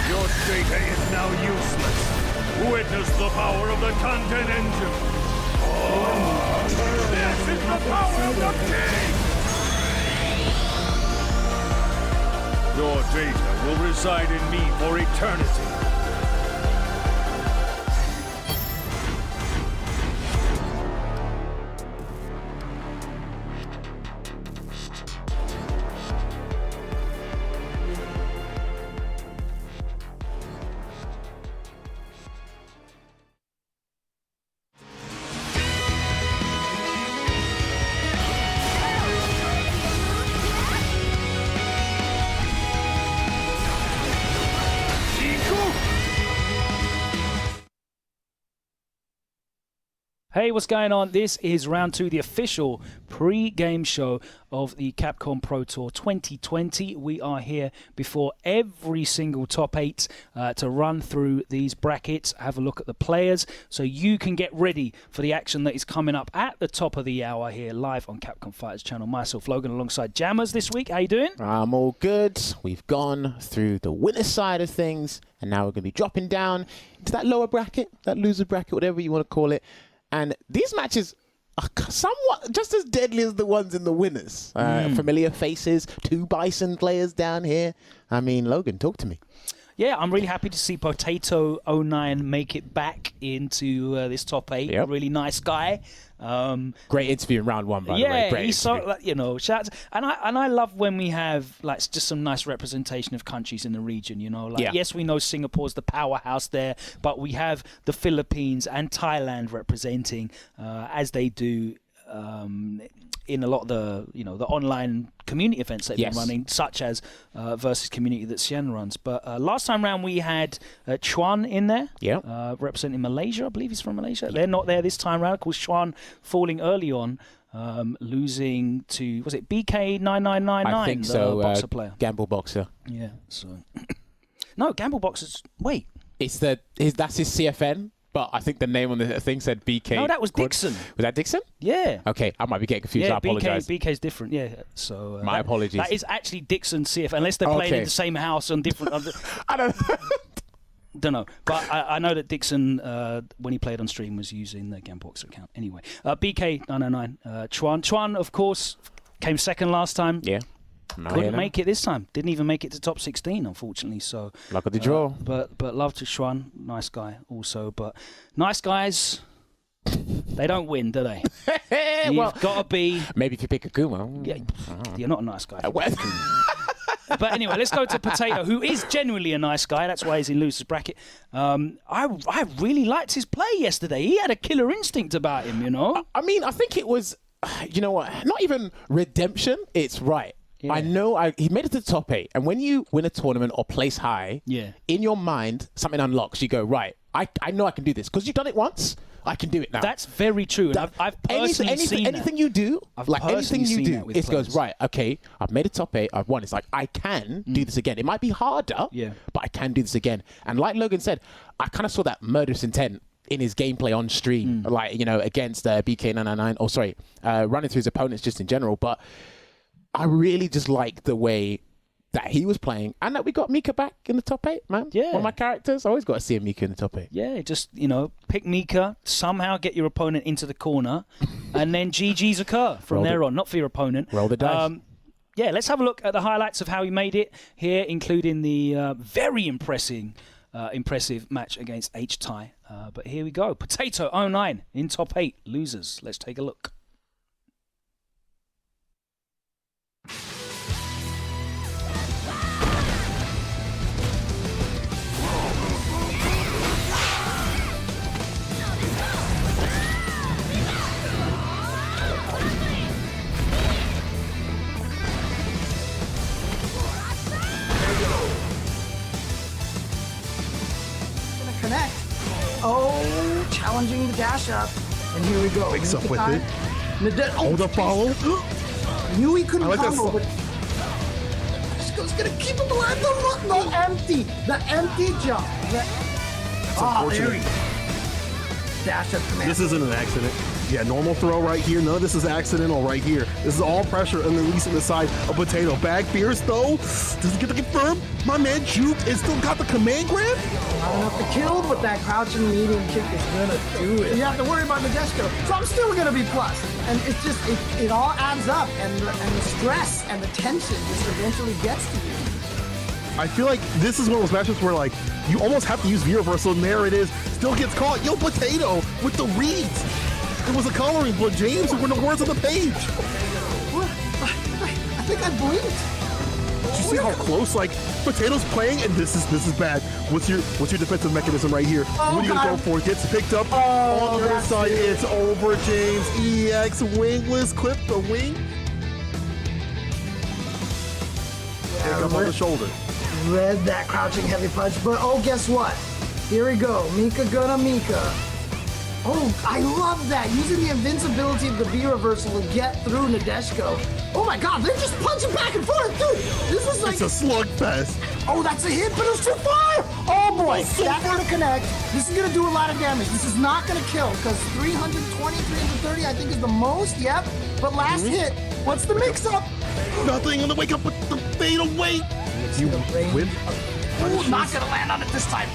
Speaker 6: Your data is now useless. Witness the power of the content engine. This is the power of the king! Your data will reside in me for eternity.
Speaker 2: Hey, what's going on? This is round 2, the official pre-game show of the Capcom Pro Tour 2020. We are here before every single top 8 to run through these brackets, have a look at the players, so you can get ready for the action that is coming up at the top of the hour here live on Capcom Fighters channel. Myself, Logan, alongside Jammers this week. How you doing?
Speaker 3: I'm all good. We've gone through the winner side of things, and now we're going to be dropping down into that lower bracket, that loser bracket, whatever you want to call it. And these matches are somewhat just as deadly as the ones in the winners. Familiar faces, 2 Bison players down here. I mean, Logan, talk to me.
Speaker 2: Yeah, I'm really happy to see Potato09 make it back into this top 8.
Speaker 3: Yep.
Speaker 2: Really nice guy.
Speaker 3: Great interview in round 1, by the way.
Speaker 2: Yeah,
Speaker 3: Great
Speaker 2: he's so,
Speaker 3: interview.
Speaker 2: like, you know, shouts. And I love when we have like just some nice representation of countries in the region. You know, like yes, we know Singapore's the powerhouse there, but we have the Philippines and Thailand representing as they do. In a lot of the the online community events that they've been running, such as versus community that Sian runs. But last time round we had Chuan in there, representing Malaysia. I believe he's from Malaysia. They're not there this time round. Of course, Chuan falling early on, losing to was it BK9999?
Speaker 3: I think so.
Speaker 2: Boxer player,
Speaker 3: Gamble Boxer.
Speaker 2: Yeah. So no, Gamble Boxers. Wait,
Speaker 3: that's his CFN. But I think the name on the thing said BK.
Speaker 2: No, that was Dixon.
Speaker 3: Was that Dixon?
Speaker 2: Yeah.
Speaker 3: Okay, I might be getting confused. I apologize.
Speaker 2: BK's different. Yeah. So
Speaker 3: my apologies.
Speaker 2: That is actually Dixon CF, unless they're playing in the same house on different.
Speaker 3: I
Speaker 2: don't know, but I know that Dixon, when he played on stream, was using the Gamboxer account. Anyway, BK999, Chuan, of course, came second last time.
Speaker 3: Yeah.
Speaker 2: Couldn't make it this time. Didn't even make it to top 16, unfortunately. So
Speaker 3: luck of the draw.
Speaker 2: But love to Chuan, nice guy also. But nice guys, they don't win, do they? You've got to be.
Speaker 3: Maybe if you pick a Kuma.
Speaker 2: Yeah, you're not a nice guy. But anyway, let's go to Potato, who is genuinely a nice guy. That's why he's in loser's bracket. I really liked his play yesterday. He had a killer instinct about him, you know.
Speaker 3: I mean, I think it was, you know what? Not even redemption. It's right. Yeah. I know he made it to the top 8, and when you win a tournament or place high, in your mind something unlocks. You go, right, I know I can do this because you've done it once. I can do it now.
Speaker 2: That's very true. I've personally seen
Speaker 3: anything you do, anything you do, it goes right. Okay, I've made a top 8. I've won. It's like I can do this again. It might be harder, but I can do this again. And like Logan said, I kind of saw that murderous intent in his gameplay on stream, like against BK999. Running through his opponents just in general, but. I really just like the way that he was playing and that we got Mika back in the top 8, man.
Speaker 2: Yeah.
Speaker 3: One of my characters, I always got to see a Mika in the top 8.
Speaker 2: Yeah, just, pick Mika, somehow get your opponent into the corner, and then GGs occur from there on. Not for your opponent.
Speaker 3: Roll the dice.
Speaker 2: Yeah, let's have a look at the highlights of how he made it here, including the very impressive match against H-Tai. But here we go. Potato 09 in top 8 losers. Let's take a look.
Speaker 4: Connect. Oh, challenging the dash up. And here we go.
Speaker 1: Wakes up with it.
Speaker 4: Oh,
Speaker 1: the follow.
Speaker 4: Knew he couldn't
Speaker 1: I like that
Speaker 4: combo, but Disco's gonna keep him alive. The empty jump. There he go. Dash up command.
Speaker 1: This isn't an accident. Yeah, normal throw right here. None of this is accidental right here. This is all pressure and releasing the side of Potato. Bag fierce though. Doesn't get to confirm. My man Juke is still got the command grab.
Speaker 4: Not enough to kill, but that crouching medium kick is gonna do it. You have to worry about Nadeshko, so I'm still gonna be plus. And it's just, it all adds up, and the stress and the tension just eventually gets to you.
Speaker 1: I feel like this is one of those matchups where like you almost have to use V-reversal, and there it is. Still gets caught. Yo, Potato with the reads. It was a coloring book, James. It were the words on the page.
Speaker 4: What? I think I blinked.
Speaker 1: Did you see how close like Potato's playing? And this is bad. What's your defensive mechanism right here?
Speaker 4: Oh,
Speaker 1: what are you gonna go for? Gets picked up on the other side. It's over, James. EX wingless, clip the wing. Pick up on the shoulder.
Speaker 4: Read that crouching heavy punch, but oh, guess what? Here we go. Mika gonna Mika. Oh, I love that. Using the invincibility of the V reversal to get through Nadeshko. Oh my god, they're just punching back and forth, dude. This is like...
Speaker 1: It's a slugfest.
Speaker 4: Oh, that's a hit, but it was too far. Oh boy, that's gonna connect. This is gonna do a lot of damage. This is not gonna kill, because 320, 330, I think is the most, yep. But last hit, what's the mix-up?
Speaker 1: Nothing on the wake up with the fatal weight. You win.
Speaker 4: Ooh, not gonna land on it this time.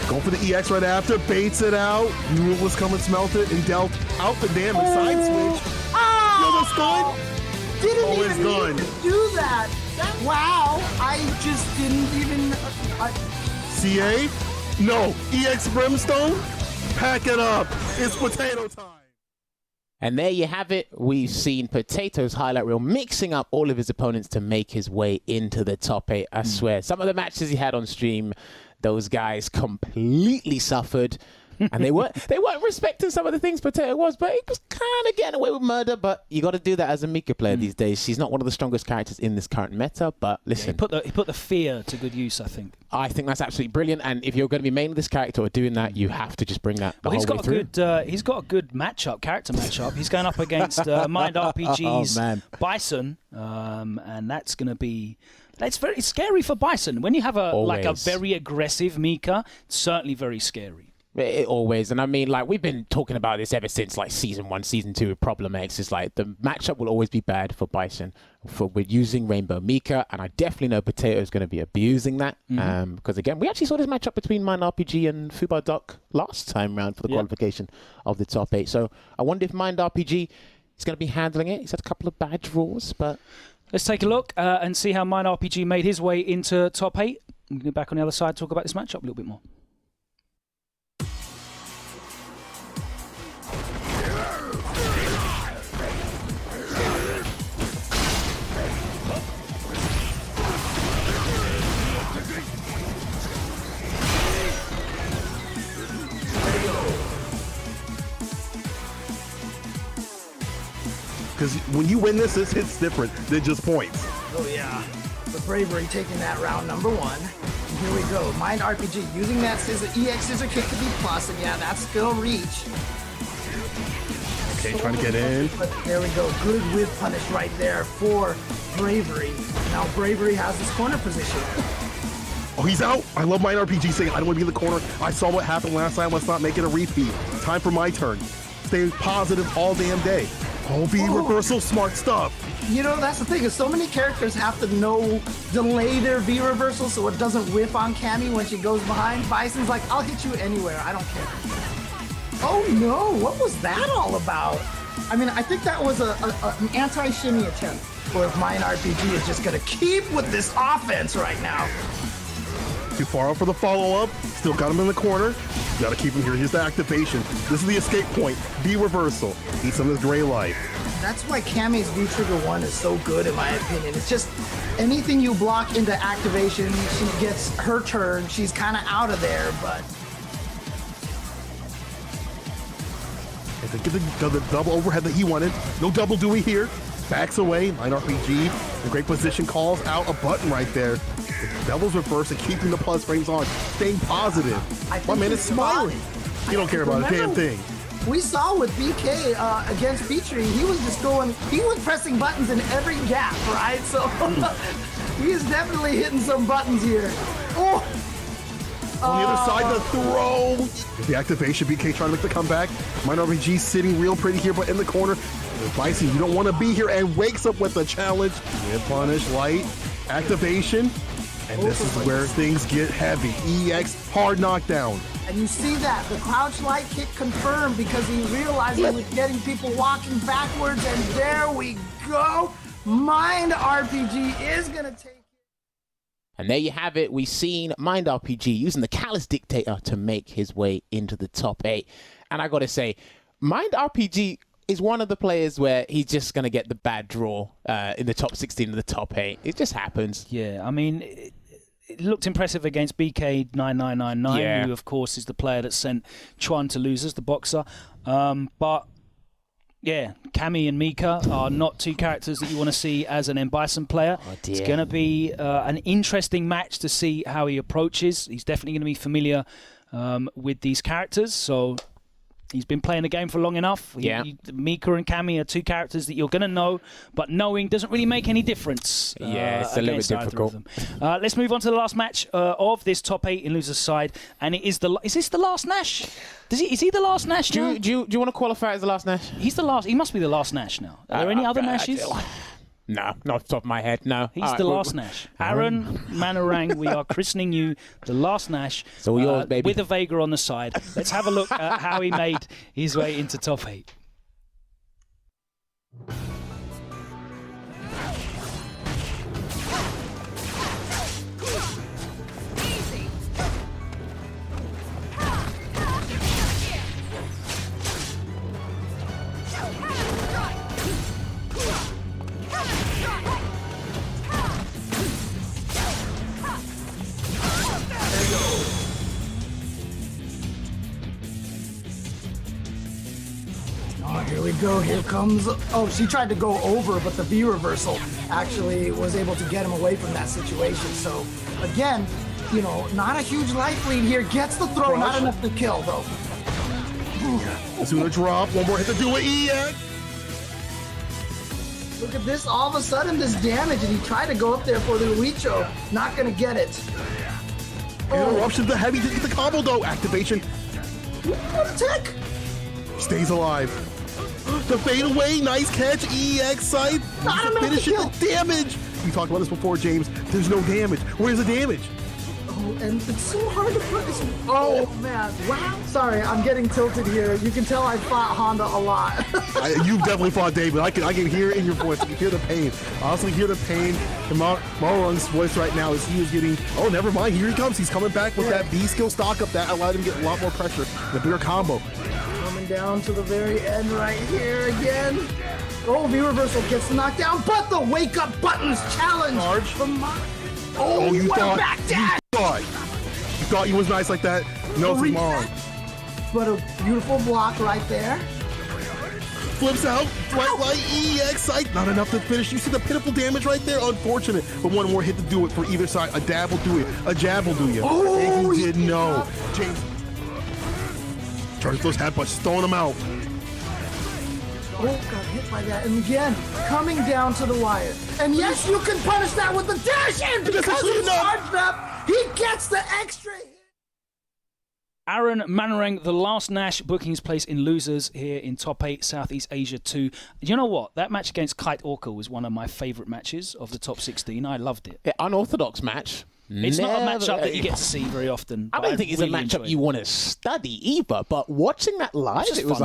Speaker 1: Going for the EX right after, baits it out. Knew it was coming, smelt it, and dealt out the damage. Side switch.
Speaker 4: Oh!
Speaker 1: Yo, that's done.
Speaker 4: Didn't
Speaker 1: it's
Speaker 4: even
Speaker 1: done.
Speaker 4: need to do that. Wow, I just didn't even...
Speaker 1: CA? No. EX Brimstone? Pack it up. It's Potato time.
Speaker 3: And there you have it. We've seen Potato's highlight reel mixing up all of his opponents to make his way into the top 8. I swear, some of the matches he had on stream, those guys completely suffered. And they weren't respecting some of the things Potato was, but he was kind of getting away with murder. But you got to do that as a Mika player these days. She's not one of the strongest characters in this current meta, but listen.
Speaker 2: Yeah, he put the fear to good use, I think.
Speaker 3: I think that's absolutely brilliant. And if you're going to be maining this character or doing that, you have to just bring that the whole way through.
Speaker 2: He's got a good character matchup. He's going up against Mind RPG's Bison, and that's going to be... It's very scary for Bison. When you have a very aggressive Mika, it's certainly very scary.
Speaker 3: It always, and I mean, like, we've been talking about this ever since like season 1, season 2 with Problem X. It's like the matchup will always be bad for Bison with using Rainbow Mika, and I definitely know Potato is going to be abusing that because again, we actually saw this matchup between Mind RPG and Fubar Doc last time round for the qualification of the top 8. So I wonder if Mind RPG is going to be handling it. He's had a couple of bad draws, but
Speaker 2: let's take a look and see how Mind RPG made his way into top 8. I'm going to go back on the other side, talk about this matchup a little bit more.
Speaker 1: Because when you win this hits different than just points.
Speaker 4: Oh yeah, the Bravery taking that round number 1. And here we go, Mind RPG using that EX scissor kick to be plus, and yeah, that's still reach.
Speaker 1: Okay, trying to get in.
Speaker 4: But there we go, good whip punish right there for Bravery. Now Bravery has his corner position.
Speaker 1: Oh, he's out. I love Mind RPG saying, I don't want to be in the corner. I saw what happened last time. Let's not make it a repeat. Time for my turn. Stay positive all damn day. Oh, V reversal, smart stuff.
Speaker 4: You know, that's the thing, is so many characters have to delay their V reversal so it doesn't whiff on Cammy when she goes behind. Bison's like, I'll hit you anywhere, I don't care. Oh no, what was that all about? I mean, I think that was an anti-shimmy attempt, or if Mind RPG is just gonna keep with this offense right now.
Speaker 1: Too far out for the follow-up. Still got him in the corner. Got to keep him here. Here's the activation. This is the escape point. V reversal. Eat some of this gray life.
Speaker 4: That's why Cammy's V-Trigger 1 is so good, in my opinion. It's just anything you block into activation, she gets her turn. She's kind of out of there, but...
Speaker 1: Get the double overhead that he wanted. No double Dewey here. Backs away. Mind RPG. In great position. Calls out a button right there. The Devil's reverse and keeping the plus frames on. Staying positive. My man is smiling. He don't care about a damn thing.
Speaker 4: We saw with BK against Featuring, he was pressing buttons in every gap, right? So he is definitely hitting some buttons here. Oh!
Speaker 1: On the other side, the throw. The activation, BK trying to make the comeback. Mind RPG sitting real pretty here, but in the corner. Bison, you don't want to be here, and wakes up with a challenge. Get punished, light, activation. And this is where things get heavy. EX, hard knockdown.
Speaker 4: And you see that, the crouch light kick confirmed because he realized he was getting people walking backwards, and there we go. Mind RPG is gonna take it.
Speaker 3: And there you have it. We've seen Mind RPG using the Callous Dictator to make his way into the top 8. And I gotta say, Mind RPG is one of the players where he's just gonna get the bad draw in the top 16 of the top 8. It just happens.
Speaker 2: Yeah, I mean, it looked impressive against BK9999, who of course is the player that sent Chuan to losers, the boxer. But yeah, Cammy and Mika are not two characters that you want to see as an M. Bison player.
Speaker 3: Oh dear.
Speaker 2: It's going to be an interesting match to see how he approaches. He's definitely going to be familiar with these characters, so he's been playing the game for long enough. Mika and Cammy are two characters that you're going to know, but knowing doesn't really make any difference.
Speaker 3: Yeah, it's a little bit difficult.
Speaker 2: Let's move on to the last match of this top 8 in losers side, and it is is this the last Nash? Is he the last Nash now?
Speaker 3: Do you want to qualify as the last Nash?
Speaker 2: He's the last. He must be the last Nash now. Are there any other Nashes?
Speaker 3: No, not off the top of my head, no.
Speaker 2: He's the last Nash. Aaron Manarang, we are christening you the last Nash.
Speaker 3: So yours, baby.
Speaker 2: With a Vega on the side. Let's have a look at how he made his way into top 8.
Speaker 4: Here we go, here comes... Oh, she tried to go over, but the V reversal actually was able to get him away from that situation. So, again, you know, not a huge life lead here. Gets the throw, not enough to kill, though.
Speaker 1: It's gonna drop. One more hit to do it. EX!
Speaker 4: Look at this, all of a sudden, this damage, and he tried to go up there for the Luicho. Not gonna get it.
Speaker 1: Interruption, the heavy to get the combo, though. Activation.
Speaker 4: What a tech!
Speaker 1: Stays alive. The fade away, nice catch, EX side. Finish it, the damage. We talked about this before, James. There's no damage. Where's the damage?
Speaker 4: Oh, and it's so hard to put this. Oh, man. Wow. Sorry, I'm getting tilted here. You can tell I fought Honda a lot.
Speaker 1: You've definitely fought David. I can hear it in your voice. I can hear the pain. I also hear the pain in Marlon's voice right now as he is getting... Oh, never mind. Here he comes. He's coming back with that B skill stock up that allowed him to get a lot more pressure. The bigger combo.
Speaker 4: Coming down to the very end right here again. Oh, V reversal gets knocked down, but the wake up buttons challenge from my... Oh,
Speaker 1: you
Speaker 4: what
Speaker 1: thought,
Speaker 4: a back dash!
Speaker 1: You thought he was nice like that? No, it's wrong.
Speaker 4: But a beautiful block right there.
Speaker 1: Flips out, flat light, EX sight. Not enough to finish. You see the pitiful damage right there? Unfortunate. But one more hit to do it for either side. A dab will do it. A jab will do you.
Speaker 4: Oh,
Speaker 1: he didn't know. James. Charges those headbutts, throwing them out.
Speaker 4: Oh, got hit by that. And again, coming down to the wire. And yes, you can punish that with the dash in because it's charged up. He gets the extra hit.
Speaker 2: Aaron Manarang, the last Nash booking his place in losers here in Top 8 Southeast Asia 2. You know what? That match against Kite Orca was one of my favourite matches of the top 16. I loved it.
Speaker 3: Unorthodox match.
Speaker 2: It's not a matchup that you get to see very often.
Speaker 3: I don't think it's
Speaker 2: really
Speaker 3: a matchup you want to study either, but watching that live, it was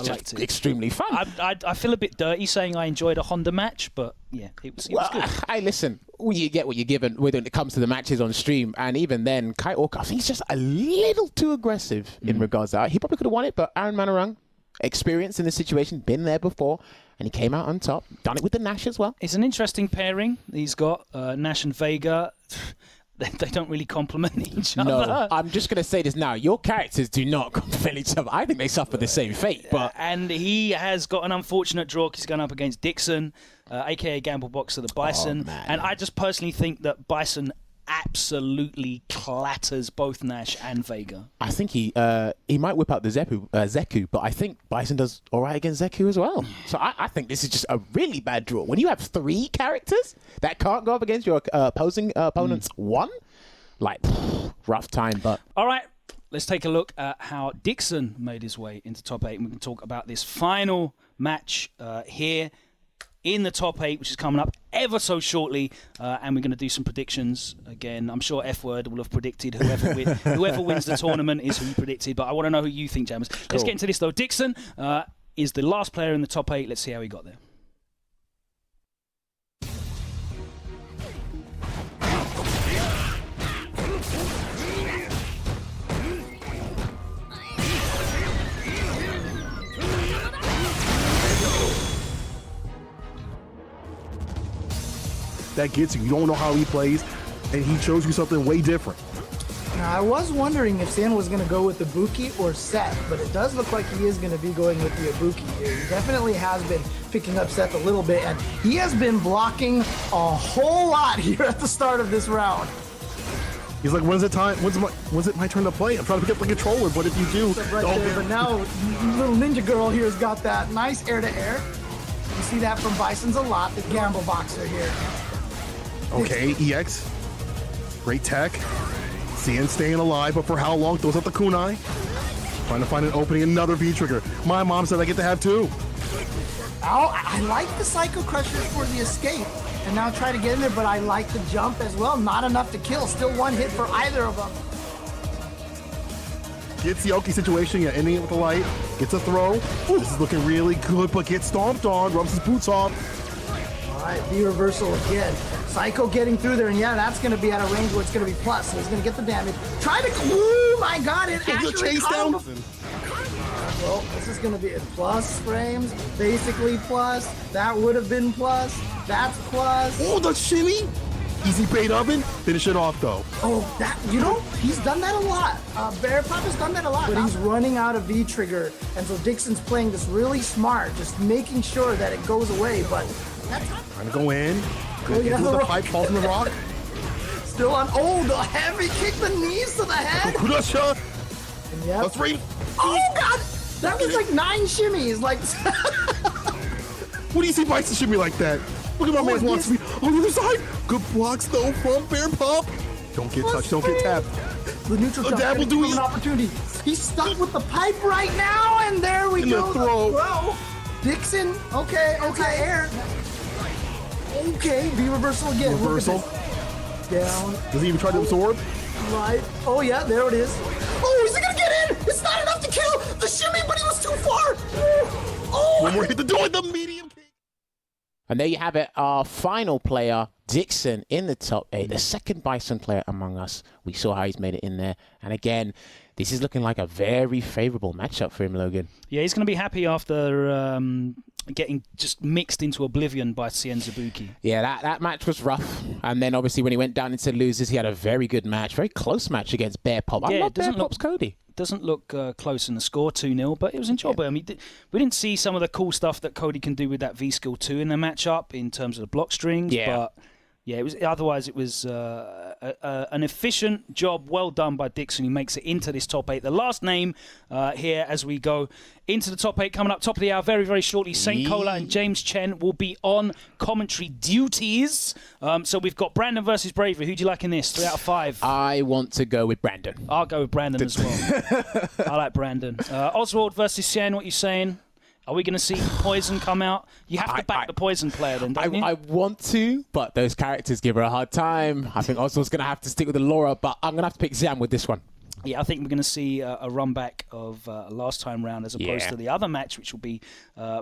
Speaker 3: just extremely fun.
Speaker 2: I feel a bit dirty saying I enjoyed a Honda match, but yeah, it was good.
Speaker 3: Hey, listen, you get what you're given when it comes to the matches on stream, and even then, Kite Orca, I think he's just a little too aggressive in regards to that. He probably could have won it, but Aaron Manarang, experience in this situation, been there before, and he came out on top. Done it with the Nash as well.
Speaker 2: It's an interesting pairing he's got, Nash and Vega. They don't really complement each other.
Speaker 3: No, I'm just going to say this now. Your characters do not complement each other. I think they suffer the same fate. But
Speaker 2: and he has got an unfortunate draw because he's going up against Dixon, a.k.a. Gamble Boxer, the Bison. And I just personally think that Bison absolutely clatters both Nash and Vega.
Speaker 3: I think he might whip out the Zeku, but I think Bison does all right against Zeku as well. So I think this is just a really bad draw. When you have 3 characters that can't go up against your opposing opponent's one, like, rough time. But
Speaker 2: all right, let's take a look at how Dixon made his way into top 8, and we can talk about this final match here in the top 8, which is coming up ever so shortly, and we're going to do some predictions again. I'm sure F-Word will have predicted whoever wins the tournament is who he predicted, but I want to know who you think, Jammers. Cool. Let's get into this, though. Dixon is the last player in the top 8. Let's see how he got there.
Speaker 1: That gets you. You don't know how he plays, and he shows you something way different.
Speaker 4: Now, I was wondering if Sin was going to go with the Ibuki or Seth, but it does look like he is going to be going with the Ibuki here. He definitely has been picking up Seth a little bit, and he has been blocking a whole lot here at the start of this round.
Speaker 1: He's like, when's it my turn to play? I'm trying to pick up the controller, but if you do...
Speaker 4: But now, little ninja girl here has got that nice air-to-air. You see that from Bison's a lot, the Gamble Boxer here.
Speaker 1: Okay, EX. Great tech. CN staying alive, but for how long? Throws out the kunai. Trying to find an opening, another V-trigger. My mom said I get to have 2.
Speaker 4: I like the Psycho Crushers for the escape. And now try to get in there, but I like the jump as well. Not enough to kill. Still 1 hit for either of them.
Speaker 1: Gets the Oki situation, yeah, ending it with the light. Gets a throw. Ooh, this is looking really good, but gets stomped on. Rubs his boots off.
Speaker 4: All right, V-reversal again. Psycho getting through there, and yeah, that's going to be at a range where it's going to be plus, so he's going to get the damage. Try to... Oh, my God, it actually
Speaker 1: chase down.
Speaker 4: Well, this is going to be a plus frames, basically plus. That would have been plus. That's plus.
Speaker 1: Oh, the shimmy. Easy bait oven. Finish it off, though.
Speaker 4: Oh, that, he's done that a lot. Bear Pop has done that a lot. But he's running out of V-trigger, and so Dixon's playing this really smart, just making sure that it goes away, but that's not...
Speaker 1: Trying to go in.
Speaker 4: Oh, yeah,
Speaker 1: the pipe falls in the rock.
Speaker 4: Still on. Oh, the heavy kick, the knees to the head. Yep.
Speaker 1: That's right.
Speaker 4: Oh, God. That was like 9 shimmies. Like,
Speaker 1: what do you see Bison shimmy like that? Look at my man's blocks on the other side. Good blocks, though, from Bear Pop. Don't get touched. Don't get tapped.
Speaker 4: The neutral jump will do an opportunity. He's stuck with the pipe right now, and there we go.
Speaker 1: The throw.
Speaker 4: Dixon. Okay, air. Okay, V-reversal again.
Speaker 1: Reversal.
Speaker 4: Down.
Speaker 1: Does he even try to absorb?
Speaker 4: Right. Oh, yeah, there it is. Oh, is he going to get in? It's not enough to kill the shimmy, but he was too far. Oh.
Speaker 1: One more hit to do it, the medium kick.
Speaker 3: And there you have it, our final player, Dixon, in the top 8, the second Bison player among us. We saw how he's made it in there. And again, this is looking like a very favorable matchup for him, Logan.
Speaker 2: Yeah, he's going to be happy after getting just mixed into oblivion by Cien Zabuki.
Speaker 3: Yeah, that match was rough. And then obviously when he went down into losers, he had a very good match, very close match against Bear Pop. I love Bear Pop's Cody.
Speaker 2: Doesn't look close in the score, 2-0, but it was enjoyable. Yeah. I mean, we didn't see some of the cool stuff that Cody can do with that V-Skill 2 in the matchup in terms of the block strings, but Yeah, it was. Otherwise, it was an efficient job, well done by Dixon, who makes it into this top 8. The last name here as we go into the top 8, coming up top of the hour very, very shortly. St. Cola and James Chen will be on commentary duties. So we've got Brandon versus Bravery. Who do you like in this? 3 out of 5.
Speaker 3: I want to go with Brandon.
Speaker 2: I'll go with Brandon as well. I like Brandon. Oswald versus Xian. What you saying? Are we going to see Poison come out? You have to back the Poison player then, don't you?
Speaker 3: I want to, but those characters give her a hard time. I think Oswald's going to have to stick with the Laura, but I'm going to have to pick Xian with this one.
Speaker 2: Yeah, I think we're going to see a run back of last time round as opposed to the other match, which will be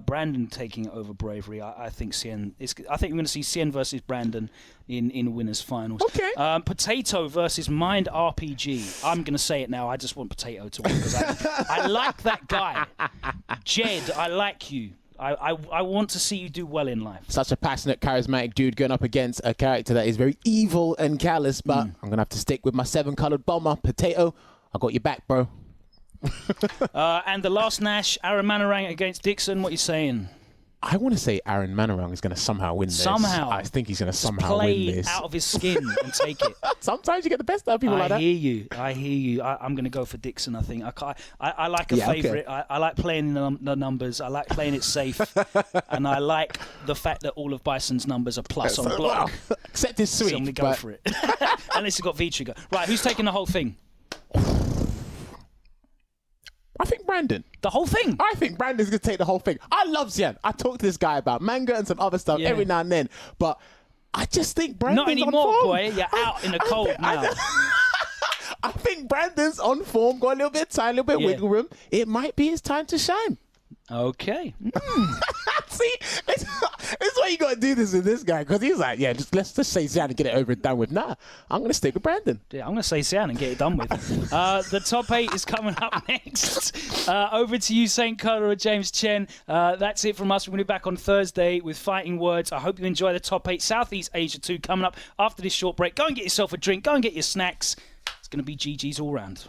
Speaker 2: Brandon taking over Bravery. I think Xian. I think we're going to see Xian versus Brandon in winners finals.
Speaker 3: Okay.
Speaker 2: Potato versus Mind RPG. I'm going to say it now. I just want Potato to win because I like that guy. Jed, I like you. I want to see you do well in life.
Speaker 3: Such a passionate, charismatic dude going up against a character that is very evil and callous, but I'm going to have to stick with my 7-colored bomber, Potato. I got your back, bro.
Speaker 2: And the last Nash, Aaron Manarang against Dixon. What are you saying?
Speaker 3: I want to say Aaron Manarang is going to somehow win this.
Speaker 2: Somehow.
Speaker 3: I think he's going to somehow win this.
Speaker 2: Play out of his skin and take it.
Speaker 3: Sometimes you get the best out of people like that.
Speaker 2: I hear you. I'm going to go for Dixon, I think. I like a favourite. Okay. I like playing the numbers. I like playing it safe. And I like the fact that all of Bison's numbers are plus on block.
Speaker 3: Well, except his sweet.
Speaker 2: So I'm going to go for it. Unless you've got V-Trigger. Right, who's taking the whole thing?
Speaker 3: I think Brandon.
Speaker 2: The whole thing?
Speaker 3: I think Brandon's going to take the whole thing. I love Xian. I talk to this guy about manga and some other stuff every now and then. But I just think Brandon's
Speaker 2: Not anymore, boy. You're out in the cold now.
Speaker 3: I think Brandon's on form. Got a little bit of time, a little bit of wiggle room. It might be his time to shine.
Speaker 2: Okay.
Speaker 3: See, it's why you got to do this with this guy, because he's like, let's say Xian and get it over and done with. Nah, I'm going to stick with Brandon.
Speaker 2: Yeah, I'm going to say Xian and get it done with. The top 8 is coming up next. Over to you, St. Color or James Chen. That's it from us. We're going to be back on Thursday with Fighting Words. I hope you enjoy the top 8. Southeast Asia 2 coming up after this short break. Go and get yourself a drink. Go and get your snacks. It's going to be GG's all round.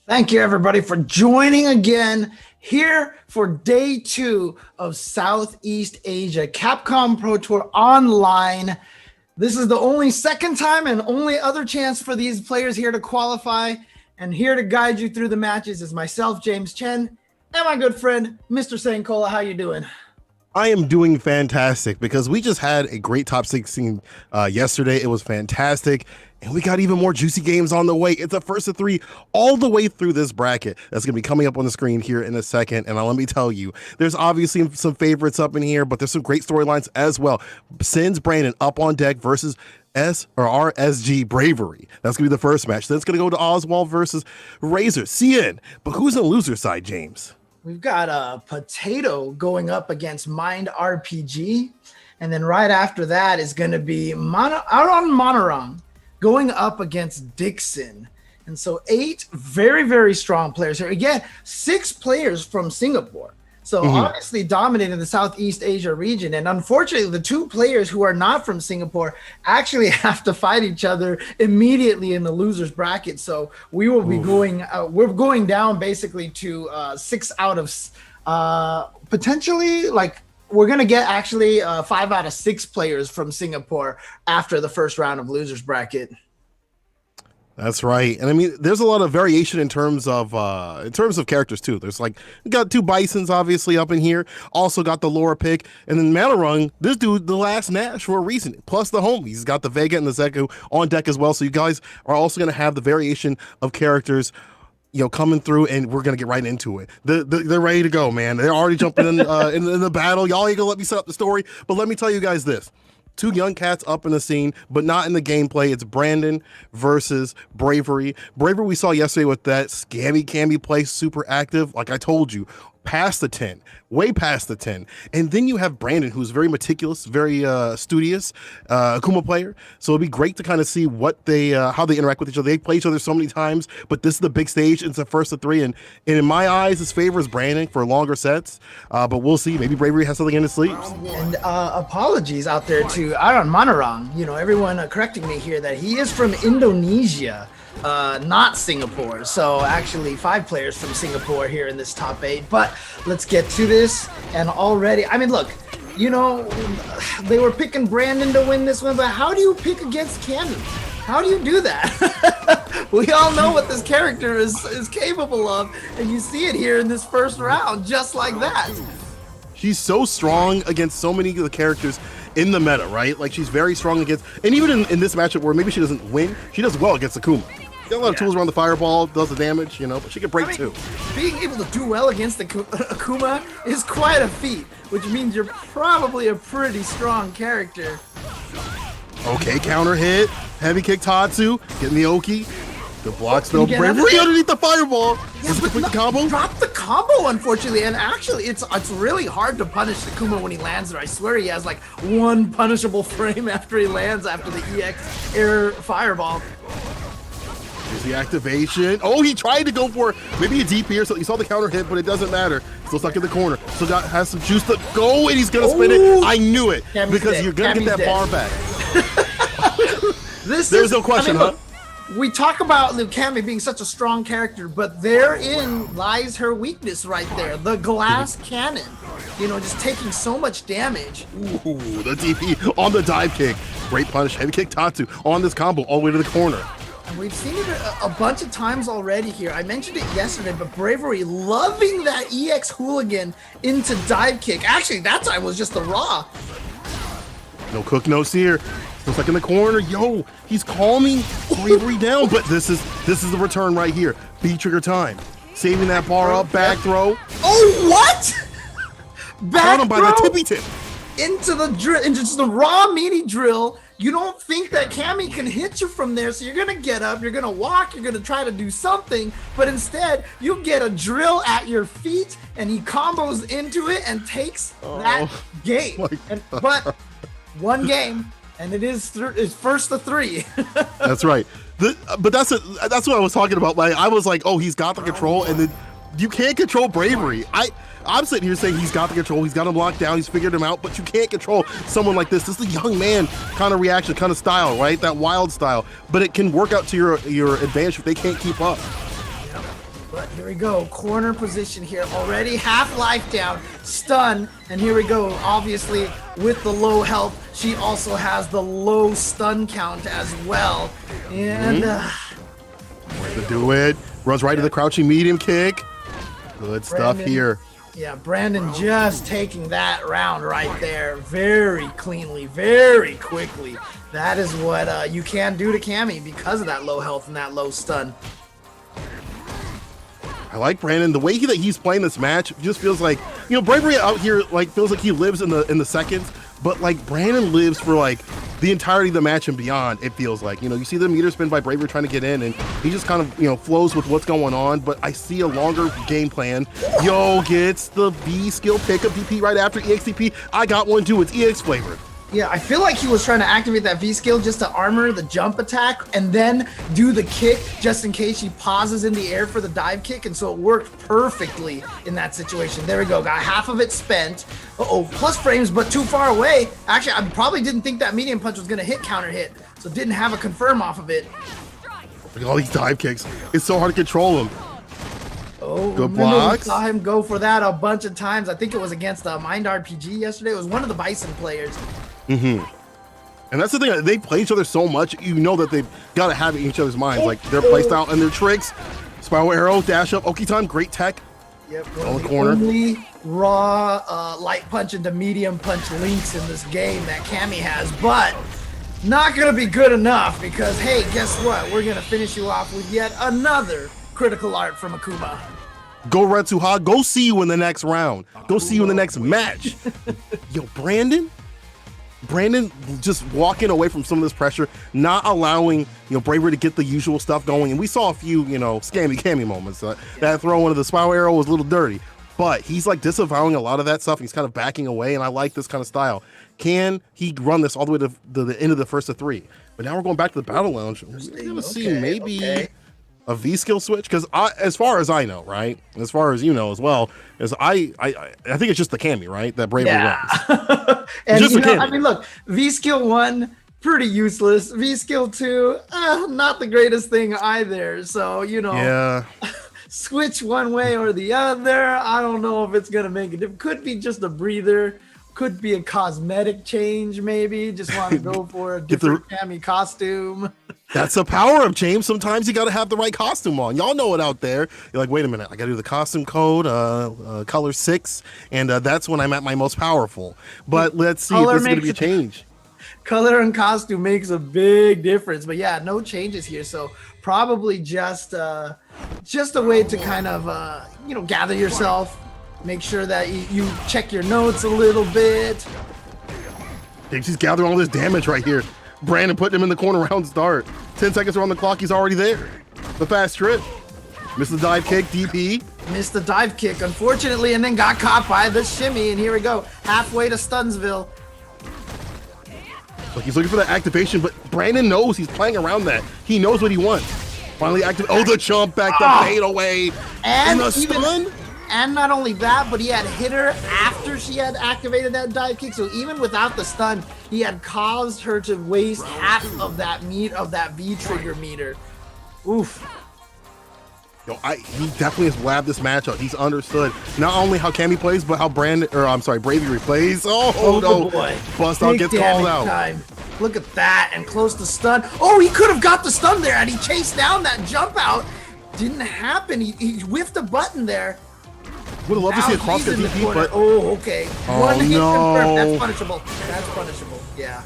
Speaker 4: Thank you, everybody, for joining again here for day 2 of Southeast Asia Capcom Pro Tour Online. This is the only second time and only other chance for these players here to qualify. And here to guide you through the matches is myself, James Chen, and my good friend, Mr. Sankola. How you doing?
Speaker 1: I am doing fantastic because we just had a great top 16 yesterday. It was fantastic. And we got even more juicy games on the way. It's a first of 3 all the way through this bracket. That's going to be coming up on the screen here in a second. And let me tell you, there's obviously some favorites up in here, but there's some great storylines as well. Sins Brandon up on deck versus RSG Bravery. That's going to be the first match. Then it's going to go to Oswald versus Razor. CN. But who's on the loser side, James?
Speaker 4: We've got Potato going up against Mind RPG. And then right after that is going to be Aaron Monarang going up against Dixon. And so 8 very, very strong players here. Again, 6 players from Singapore. So obviously dominating the Southeast Asia region. And unfortunately, the 2 players who are not from Singapore actually have to fight each other immediately in the losers bracket. So we will be we're going down basically to 6 out of potentially we're going to get actually 5 out of 6 players from Singapore after the first round of losers bracket.
Speaker 1: That's right. And I mean, there's a lot of variation in terms of characters too. There's we got 2 Bisons obviously up in here. Also got the Laura pick. And then Manarung, this dude, the last Nash for a reason. Plus the homies. He's got the Vega and the Zeku on deck as well. So you guys are also going to have the variation of characters coming through, and we're gonna get right into it. They're ready to go, man. They're already jumping in the battle. Y'all ain't gonna let me set up the story, but let me tell you guys this. 2 young cats up in the scene, but not in the gameplay. It's Brandon versus Bravery. Bravery we saw yesterday with that scammy cammy play, super active. Like I told you, past the 10, way past the 10. And then you have Brandon, who's very meticulous, very studious, Akuma player. So it'd be great to kind of see what they, how they interact with each other. They play each other so many times, but this is the big stage. It's the first of 3. And in my eyes, this favors Brandon for longer sets. But we'll see. Maybe Bravery has something in his sleeves.
Speaker 4: And apologies out there to Aaron Manarang. Everyone correcting me here that he is from Indonesia. Not Singapore. So actually 5 players from Singapore here in this top 8, but let's get to this. And already, I mean, look, they were picking Brandon to win this one, but how do you pick against Cammy? How do you do that? We all know what this character is capable of, and you see it here in this first round, just like that.
Speaker 1: She's so strong against so many of the characters in the meta, right? She's very strong against, and even in this matchup where maybe she doesn't win, she does well against Akuma. She got a lot of tools around the fireball, does the damage, but she can break too.
Speaker 4: Being able to do well against the Akuma is quite a feat, which means you're probably a pretty strong character.
Speaker 1: Okay, counter hit, heavy kick Tatsu, getting the Oki. The blocks though, Bravery underneath the fireball. Does it complete the combo?
Speaker 4: Drop the combo, unfortunately, and actually it's really hard to punish Akuma when he lands there. I swear he has 1 punishable frame after he lands after the EX air fireball.
Speaker 1: Here's the activation. Oh, he tried to go for maybe a DP or something. He saw the counter hit, but it doesn't matter. Still stuck in the corner. Still has some juice to go, and he's gonna spin it. I knew it because you're gonna get that bar back. There's no question, huh?
Speaker 4: We talk about Cammy being such a strong character, but therein lies her weakness right there. The glass cannon. Just taking so much damage.
Speaker 1: Ooh, the DP on the dive kick. Great punish, heavy kick Tatsu on this combo all the way to the corner.
Speaker 4: And we've seen it a bunch of times already here. I mentioned it yesterday, but Bravery loving that EX hooligan into dive kick. Actually, that time was just the raw.
Speaker 1: No cook, no sear. Still stuck in the corner. Yo, he's calming Bravery down. But this is the return right here. B trigger time. Saving that bar up, back throw.
Speaker 4: Oh, what? Back
Speaker 1: him by the tippy tip.
Speaker 4: Into the drill, into just the raw meaty drill. You don't think that Cammy can hit you from there, so you're gonna get up, you're gonna walk, you're gonna try to do something, but instead you get a drill at your feet, and he combos into it and takes that game. But 1 game, and it's first of 3.
Speaker 1: That's right. But that's what I was talking about. I was like, oh, he's got the control, and then you can't control Bravery. I'm sitting here saying he's got the control, he's got him locked down, he's figured him out, but you can't control someone like this. This is a young man kind of reaction, kind of style, right? That wild style. But it can work out to your advantage if they can't keep up.
Speaker 4: But here we go, corner position here, already half life down, stun, and here we go, obviously with the low health, she also has the low stun count as well. And
Speaker 1: to do it, runs right to the crouching medium kick. Good stuff here.
Speaker 4: Yeah, Brandon just taking that round right there very cleanly, very quickly. That is what you can do to Cammy because of that low health and that low stun.
Speaker 1: I like Brandon. The way that he's playing this match just feels like, you know, Bravery out here like feels like he lives in the seconds, but like Brandon lives for like the entirety of the match and beyond. It feels like, you know, you see the meter spin by Bravery trying to get in, and he just kind of, you know, flows with what's going on. But I see a longer game plan. Yo gets the V skill pickup DP right after EXDP. I got one too. It's EX flavored.
Speaker 4: Yeah, I feel like he was trying to activate that V skill just to armor the jump attack and then do the kick just in case she pauses in the air for the dive kick, and so it worked perfectly in that situation. There we go, got half of it spent. Uh-oh, plus frames, but too far away. Actually, I probably didn't think that medium punch was gonna hit counter hit, so didn't have a confirm off of it.
Speaker 1: Look at all these dive kicks. It's so hard to control them.
Speaker 4: Oh,
Speaker 1: good blocks.
Speaker 4: We saw him go for that a bunch of times. I think it was against Mind RPG yesterday. It was one of the Bison players.
Speaker 1: And that's the thing, they play each other so much, you know that they've got to have it in each other's minds, like their playstyle and their tricks. Spiral arrow, dash up, Oki time, great tech.
Speaker 4: Yep,
Speaker 1: on the corner.
Speaker 4: Only raw light punch into medium punch links in this game that Cammy has, but not gonna be good enough because, hey, guess what? We're gonna finish you off with yet another critical art from Akuma.
Speaker 1: Go Retsuha, go see you in the next round. Go see you in the next match. Yo, Brandon just walking away from some of this pressure, not allowing, you know, Bravery to get the usual stuff going. And we saw a few, you know, scammy moments. That throw into the spiral arrow was a little dirty, but he's like disavowing a lot of that stuff. He's kind of backing away, and I like this kind of style. Can he run this all the way to the end of the first of three? But now we're going back to the battle lounge. We're gonna see maybe a V skill switch, because as far as I know, right, as far as you know as well, as I think it's just the Cammy, right, that Bravery runs.
Speaker 4: And just, you know, I mean, look, V skill 1, pretty useless. V skill 2, not the greatest thing either. So, you know, switch one way or the other. I don't know if it's gonna make a difference. Could be just a breather. Could be a cosmetic change, maybe. Just want to go for a different Cammy costume.
Speaker 1: That's the power of James. Sometimes you got to have the right costume on. Y'all know it out there. You're like, wait a minute, I got to do the costume code, color 6, and that's when I'm at my most powerful. But let's see if there's going to be a change.
Speaker 4: Color and costume makes a big difference. But yeah, no changes here. So probably just a way to kind of, you know, gather yourself. Make sure that you check your notes a little bit.
Speaker 1: He's gathering all this damage right here. Brandon putting him in the corner round start. 10 seconds are on the clock. He's already there. The fast trip. Missed the dive kick, DP.
Speaker 4: Missed the dive kick, unfortunately, and then got caught by the shimmy. And here we go, halfway to Stunsville.
Speaker 1: Look, he's looking for that activation, but Brandon knows he's playing around that. He knows what he wants. Finally activate. Oh, the jump back, the fade away.
Speaker 4: And
Speaker 1: the stun.
Speaker 4: And not only that, but he had hit her after she had activated that dive kick. So even without the stun, he had caused her to waste half of that V trigger meter. Oof.
Speaker 1: Yo, he definitely has labbed this matchup. He's understood not only how Cammy plays, but how Bravery plays. Oh no,
Speaker 4: boy.
Speaker 1: Bust out gets called out.
Speaker 4: Time. Look at that, and close to stun. Oh, he could have got the stun there, and he chased down that jump out. Didn't happen. He whiffed a button there.
Speaker 1: Would have loved to see a crosscut DP, but
Speaker 4: okay. One hit confirmed. That's punishable. That's punishable. Yeah.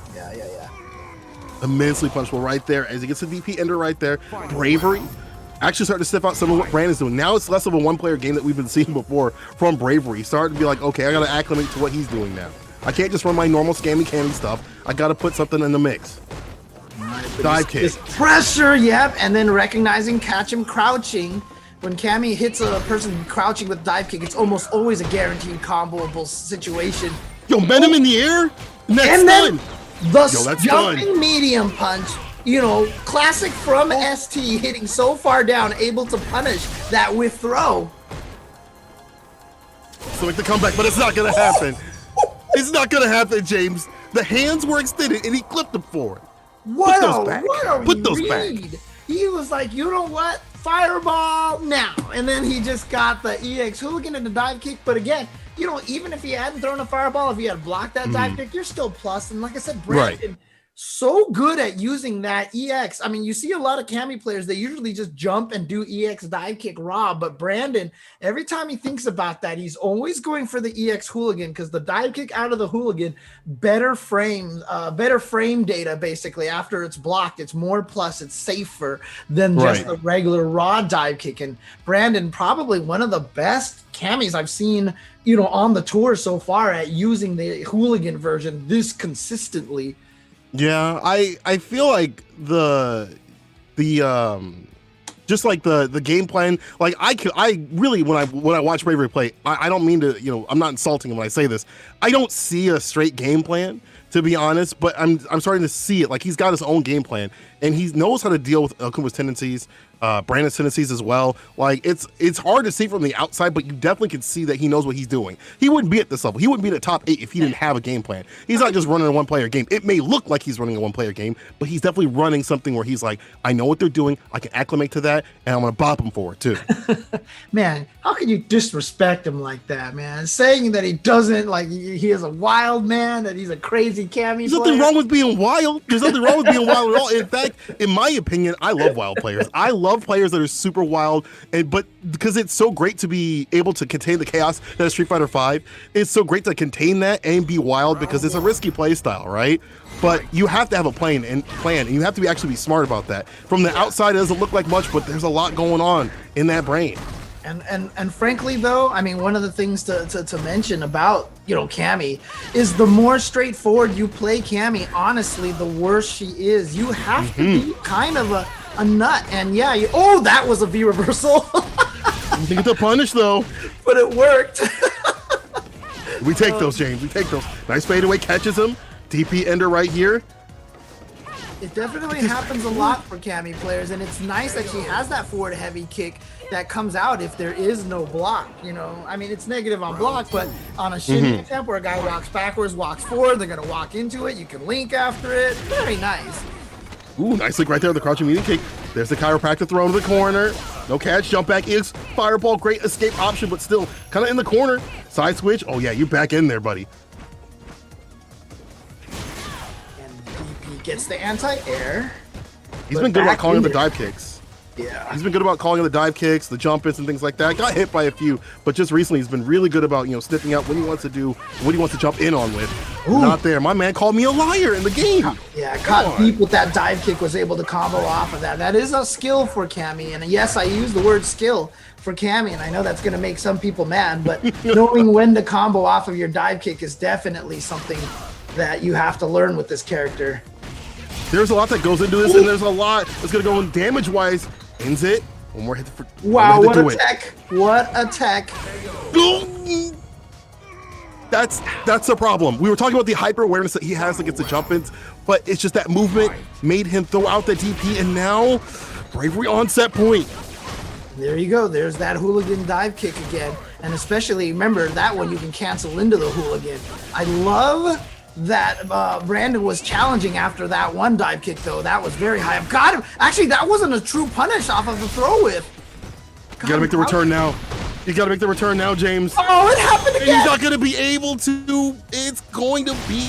Speaker 1: Immensely punishable right there as he gets the DP ender right there. Bravery actually starting to step out some of what Brandon's doing. Now it's less of a one-player game that we've been seeing before from Bravery. Starting to be like, okay, I got to acclimate to what he's doing now. I can't just run my normal scammy candy stuff. I got to put something in the mix. Dive kick.
Speaker 4: Pressure, yep, and then recognizing catch him crouching. When Cammy hits a person crouching with dive kick, it's almost always a guaranteed comboable situation.
Speaker 1: Yo, met him in the air. Next
Speaker 4: then the jumping medium punch, you know, classic from ST, hitting so far down, able to punish that with throw.
Speaker 1: So make the comeback, but it's not gonna happen. It's not gonna happen, James. The hands were extended and he clipped them forward.
Speaker 4: What
Speaker 1: Put those back.
Speaker 4: What a
Speaker 1: Put those
Speaker 4: read.
Speaker 1: back.
Speaker 4: He was like, you know what? fireball now. And then he just got the EX hooligan and the dive kick. But again, even if he hadn't thrown a fireball, if he had blocked that dive kick, you're still plus. And like I said, Brandon, so good at using that EX. I mean, you see a lot of Cammy players, they usually just jump and do EX dive kick raw, but Brandon, every time he thinks about that, he's always going for the EX hooligan, because the dive kick out of the hooligan, better frame data, basically, after it's blocked, it's more plus, it's safer than just the regular raw dive kick. And Brandon, probably one of the best Cammys I've seen, on the tour so far at using the hooligan version this consistently.
Speaker 1: Yeah, I feel like the just like the game plan, like I really, when I watch Bravery play, I don't mean to, I'm not insulting him when I say this. I don't see a straight game plan, to be honest, but I'm starting to see it. Like, he's got his own game plan, and he knows how to deal with Akuma's tendencies, Brandon's tendencies as well. Like, it's hard to see from the outside, but you definitely can see that he knows what he's doing. He wouldn't be at this level. He wouldn't be in the top 8 if he didn't have a game plan. He's not just running a one-player game. It may look like he's running a one-player game, but he's definitely running something where he's like, I know what they're doing, I can acclimate to that, and I'm gonna bop him for it too.
Speaker 4: Man, how can you disrespect him like that, man? Saying that he doesn't, like, he is a wild man, that he's a crazy Cammy
Speaker 1: There's nothing wrong with being wild. There's nothing wrong with being wild at all. In fact, in my opinion, I love wild players. I love players that are super wild, but because it's so great to be able to contain the chaos that is Street Fighter V, it's so great to contain that and be wild, because it's a risky play style, right? But you have to have a plan, and you have to actually be smart about that. From the outside, it doesn't look like much, but there's a lot going on in that brain.
Speaker 4: And frankly, though, I mean, one of the things to mention about, Cammy is the more straightforward you play Cammy, honestly, the worse she is. You have to be kind of a nut. And yeah, that was a V reversal.
Speaker 1: You get the punish, though.
Speaker 4: But it worked.
Speaker 1: We take those, James. We take those. Nice fadeaway, catches him. DP ender right here.
Speaker 4: It definitely happens a lot for Cammy players, and it's nice that she has that forward heavy kick that comes out if there is no block. I mean, it's negative on block, but on a shimmy attempt where a guy walks backwards, walks forward, they're gonna walk into it. You can link after it. Very nice.
Speaker 1: Ooh, nice link right there with the crouching medium kick. There's the chiropractor throw into the corner. No catch, jump back is fireball, great escape option, but still kind of in the corner. Side switch. Oh yeah, you back in there, buddy.
Speaker 4: And DP gets the anti-air.
Speaker 1: He's been good about calling the dive kicks.
Speaker 4: Yeah.
Speaker 1: He's been good about calling the dive kicks, the jump ins, and things like that. Got hit by a few, but just recently he's been really good about, sniffing out what he wants to do, what he wants to jump in on with. Ooh. Not there. My man called me a liar in the game.
Speaker 4: Yeah, caught deep with that dive kick, was able to combo off of that. That is a skill for Cammy, and yes, I use the word skill for Cammy, and I know that's going to make some people mad, but knowing when to combo off of your dive kick is definitely something that you have to learn with this character.
Speaker 1: There's a lot that goes into this, and there's a lot that's going to go in damage-wise. Ends it. One more hit.
Speaker 4: Wow, what a tech. What a tech.
Speaker 1: That's the problem. We were talking about the hyper awareness that he has against the jump-ins, but it's just that movement made him throw out the DP, and now Bravery on set point.
Speaker 4: There you go. There's that hooligan dive kick again. And especially, remember, that one you can cancel into the hooligan. I love that Brandon was challenging after that one dive kick, though. That was very high. I've got him. Actually, that wasn't a true punish off of the throw whip.
Speaker 1: You gotta make the return now. You gotta make the return now, James.
Speaker 4: Oh, it happened again.
Speaker 1: He's not gonna be able to. It's going to be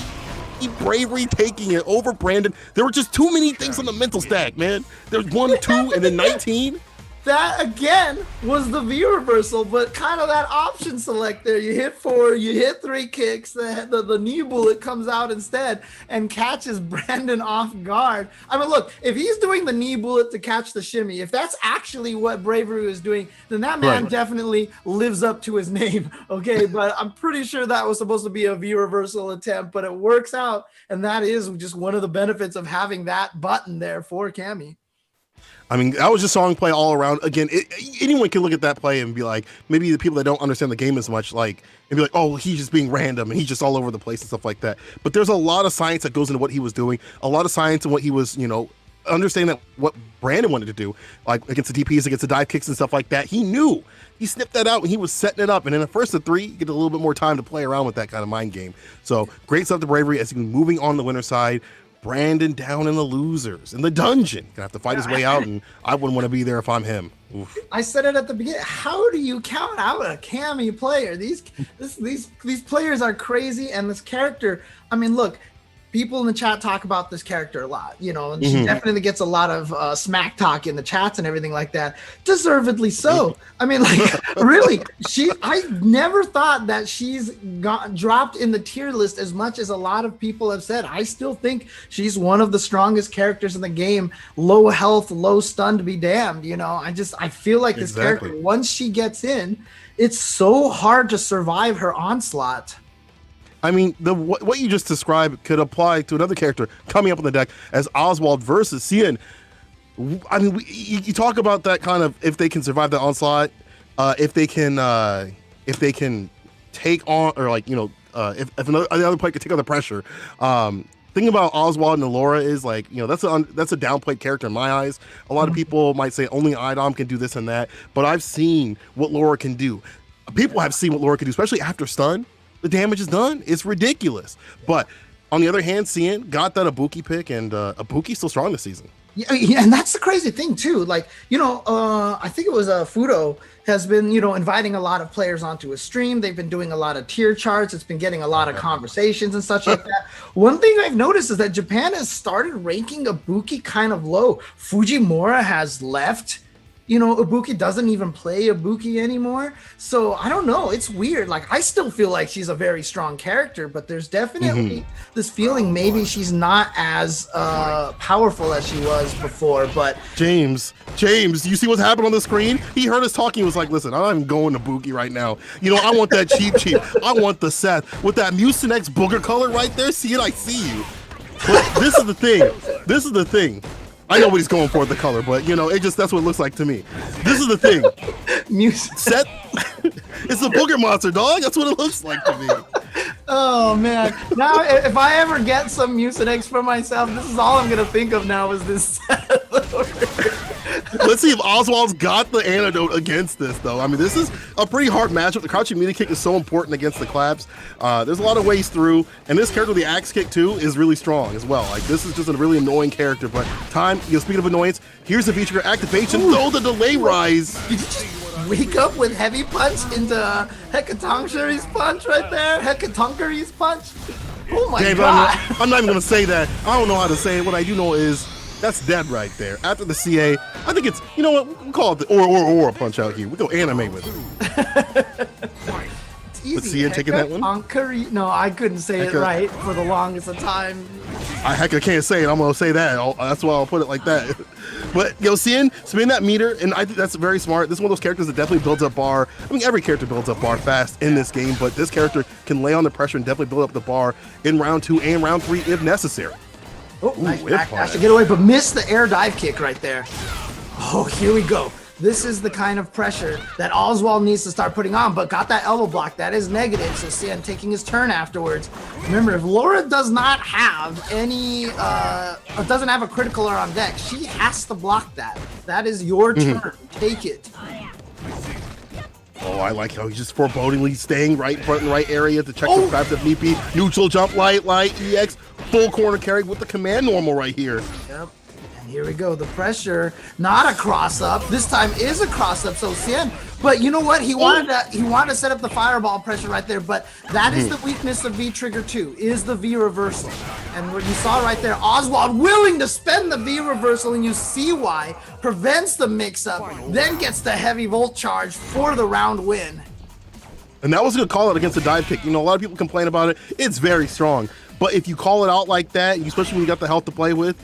Speaker 1: Bravery taking it over Brandon. There were just too many things on the mental stack, man. There's 1, 2, and then 19.
Speaker 4: That again was the V reversal, but kind of that option select there. You hit 4, you hit 3 kicks, the knee bullet comes out instead and catches Brandon off guard. I mean, look, if he's doing the knee bullet to catch the shimmy, if that's actually what Bravery is doing, then that man definitely lives up to his name. Okay, but I'm pretty sure that was supposed to be a V reversal attempt, but it works out, and that is just one of the benefits of having that button there for Cammy.
Speaker 1: I mean, that was just song play all around. Again, anyone can look at that play and be like, maybe the people that don't understand the game as much, and be like, oh, he's just being random and he's just all over the place and stuff like that. But there's a lot of science that goes into what he was doing, a lot of science in what he was, understanding that what Brandon wanted to do, like against the DPs, against the dive kicks and stuff like that. He knew. He snipped that out and he was setting it up. And in the first of 3, you get a little bit more time to play around with that kind of mind game. So great stuff to Bravery as he's moving on the winner side. Brandon down in the losers in the dungeon. Gonna have to fight his way out, and I wouldn't want to be there if I'm him. Oof.
Speaker 4: I said it at the beginning. How do you count out a Cammy player? These players are crazy, and this character. I mean, look. People in the chat talk about this character a lot, you know, and she definitely gets a lot of smack talk in the chats and everything like that. Deservedly so. I mean, like, really, I never thought that she's got dropped in the tier list as much as a lot of people have said. I still think she's one of the strongest characters in the game. Low health, low stun to be damned. You know, I feel like this character, once she gets in, it's so hard to survive her onslaught.
Speaker 1: I mean, what you just described could apply to another character coming up on the deck as Oswald versus Cian. I mean, you talk about that kind of if they can survive the onslaught, if they can take on, or like, you know, if another player can take on the pressure. Thing about Oswald and Laura is, like, you know, that's a downplayed character in my eyes. A lot of people might say only IDOM can do this and that, but I've seen what Laura can do. People have seen what Laura can do, especially after stun. The damage is done. It's ridiculous. But on the other hand, Cian got that Ibuki pick, and Ibuki's still strong this season.
Speaker 4: Yeah, and that's the crazy thing too. Like, you know, I think it was Fudo has been, you know, inviting a lot of players onto his stream. They've been doing a lot of tier charts. It's been getting a lot of conversations and such like that. One thing I've noticed is that Japan has started ranking Ibuki kind of low. Fujimura has left. You know, Ibuki doesn't even play Ibuki anymore. So I don't know. It's weird. Like, I still feel like she's a very strong character, but there's definitely this feeling maybe she's not as powerful as she was before. But
Speaker 1: James, you see what's happened on the screen? He heard us talking. He was like, listen, I'm not even going to Ibuki right now. You know, I want that cheap. I want the Seth with that Mucinex booger color right there. See it? I see you. But this is the thing. I know what he's going for with the color, but, you know, that's what it looks like to me. This is the thing. Seth, it's a booger monster, dog. That's what it looks like to me.
Speaker 4: Oh, man. Now, if I ever get some Mucinex for myself, this is all I'm going to think of now is this.
Speaker 1: Let's see if Oswald's got the antidote against this, though. I mean, this is a pretty hard matchup. The crouching melee kick is so important against the claps. There's a lot of ways through, and this character, the axe kick, too, is really strong as well. Like, this is just a really annoying character, but speaking of annoyance, here's the feature activation. Though the delay rise.
Speaker 4: Did you just wake up with heavy punch into Hekatonkari's punch right there? Hekatonkari's punch? Oh my God.
Speaker 1: I'm not even going to say that. I don't know how to say it. What I do know is that's dead right there. After the CA, I think it's, you know what, we'll call it the or punch out here. We go anime with it.
Speaker 4: It's easy.
Speaker 1: But Cian taking that one?
Speaker 4: No, I couldn't say it right for the longest of time.
Speaker 1: I can't say it. I'm going to say that. That's why I'll put it like that. But, yo, Cian, spin that meter, and I think that's very smart. This is one of those characters that definitely builds up bar. I mean, every character builds up bar fast in this game, but this character can lay on the pressure and definitely build up the bar in round 2 and round 3 if necessary.
Speaker 4: Oh, nice backdash to get away, but missed the air dive kick right there. Oh, here we go. This is the kind of pressure that Oswald needs to start putting on, but got that elbow block. That is negative, so Cian taking his turn afterwards. Remember, if Laura does not have any, or doesn't have a critical or on deck, she has to block that. That is your turn. Take it.
Speaker 1: Oh, I like how he's just forebodingly staying right front and right area to check the traps if need be. Neutral jump, light, EX, full corner carry with the command normal right here.
Speaker 4: Yep. And here we go. The pressure, not a cross up. This time is a cross up. So Cian, but you know what? He wanted to set up the fireball pressure right there. But that is the weakness of V Trigger 2, is the V reversal. And what you saw right there, Oswald willing to spend the V reversal, and you see why. Prevents the mix up, then gets the heavy volt charge for the round win.
Speaker 1: And that was a good call out against the dive kick. You know, a lot of people complain about it. It's very strong. But if you call it out like that, especially when you got the health to play with,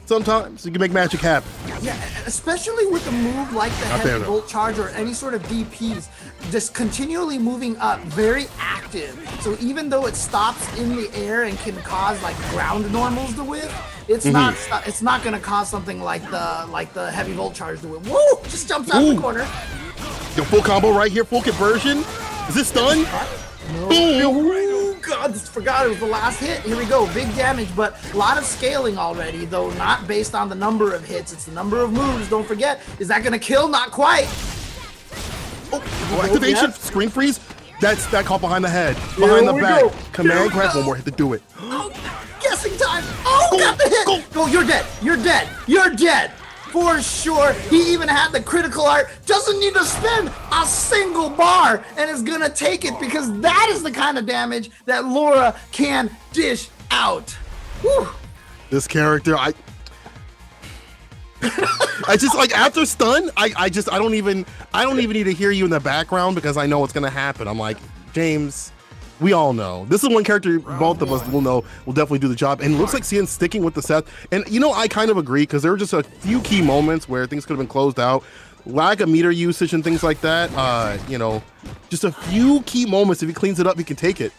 Speaker 1: sometimes you can make magic happen.
Speaker 4: Yeah, especially with a move like the heavy volt charge or any sort of DPs, just continually moving up, very active. So even though it stops in the air and can cause like ground normals to whiff, it's not going to cause something like the heavy volt charge to whiff. Woo! Just jumps out the corner.
Speaker 1: Yo, full combo right here, full conversion. Is this done?
Speaker 4: No. Boom! God, I forgot it was the last hit. Here we go, big damage, but a lot of scaling already, though not based on the number of hits. It's the number of moves. Don't forget, is that gonna kill? Not quite.
Speaker 1: Oh, activation, screen freeze. That's that caught behind the head, behind the back. Command grab, one more hit to do it.
Speaker 4: Guess passing time. Oh, got the hit. Go, you're dead. You're dead. You're dead. For sure. He even had the critical art. Doesn't need to spend a single bar and is gonna take it because that is the kind of damage that Laura can dish out. Whew.
Speaker 1: This character, I just like after stun, I don't even need to hear you in the background because I know what's gonna happen. I'm like, James, we all know. This is one character both of us will know will definitely do the job. And it looks like Cian's sticking with the Seth. And you know, I kind of agree because there were just a few key moments where things could have been closed out. Lack of meter usage and things like that. You know, just a few key moments. If he cleans it up, he can take it.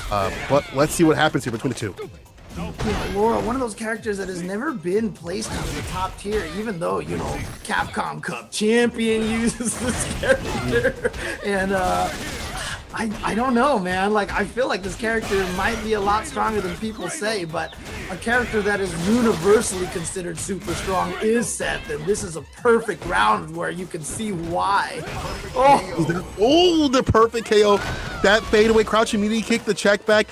Speaker 1: But let's see what happens here between the two.
Speaker 4: Yeah, Laura, one of those characters that has never been placed in the top tier, even though, you know, Capcom Cup champion uses this character. And I don't know, man. Like, I feel like this character might be a lot stronger than people say, but a character that is universally considered super strong is Seth, and this is a perfect round where you can see why.
Speaker 1: Oh, the perfect KO. That fadeaway crouch immediately kick, the check back.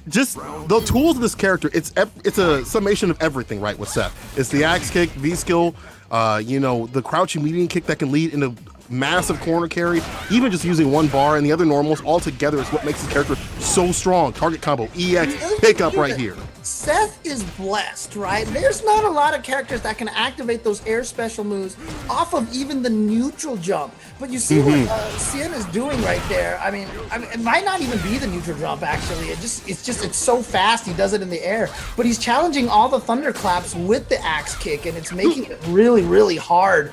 Speaker 1: Just the tools of this character, it's a summation of everything, right, with Seth. It's the axe kick, V-skill, you know, the crouch immediate kick that can lead into massive corner carry, even just using one bar and the other normals all together is what makes this character so strong. Target combo, EX, pickup right here.
Speaker 4: Seth is blessed, right? There's not a lot of characters that can activate those air special moves off of even the neutral jump. But you see what Cian is doing right there. I mean, it might not even be the neutral jump, actually. It's so fast, he does it in the air. But he's challenging all the thunderclaps with the axe kick, and it's making it really, really hard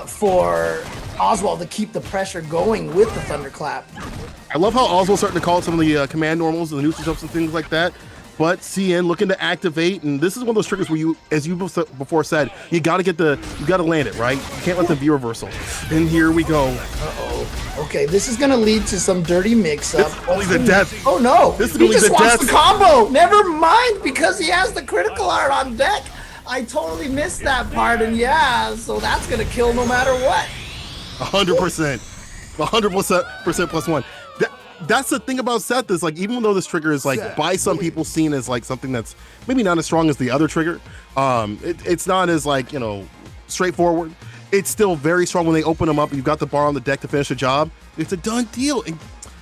Speaker 4: for Oswald to keep the pressure going with the thunderclap.
Speaker 1: I love how Oswald's starting to call some of the command normals and the neutral jumps and things like that. But Cian looking to activate, and this is one of those triggers where you, as you before said, you got to land it, right? You can't let the V reversal. And here we go.
Speaker 4: Uh-oh. Okay, this is gonna lead to some dirty mix-up.
Speaker 1: This is only the death.
Speaker 4: Oh no!
Speaker 1: This is
Speaker 4: He
Speaker 1: only
Speaker 4: just
Speaker 1: the
Speaker 4: wants
Speaker 1: death.
Speaker 4: the combo. Never mind, because he has the critical art on deck. I totally missed that part, and yeah, so that's gonna kill no matter what.
Speaker 1: 100%. 100% plus one. That's the thing about Seth is like, even though this trigger is like by some people seen as like something that's maybe not as strong as the other trigger, it's not as like, you know, straightforward. It's still very strong when they open them up. You've got the bar on the deck to finish the job. It's a done deal. And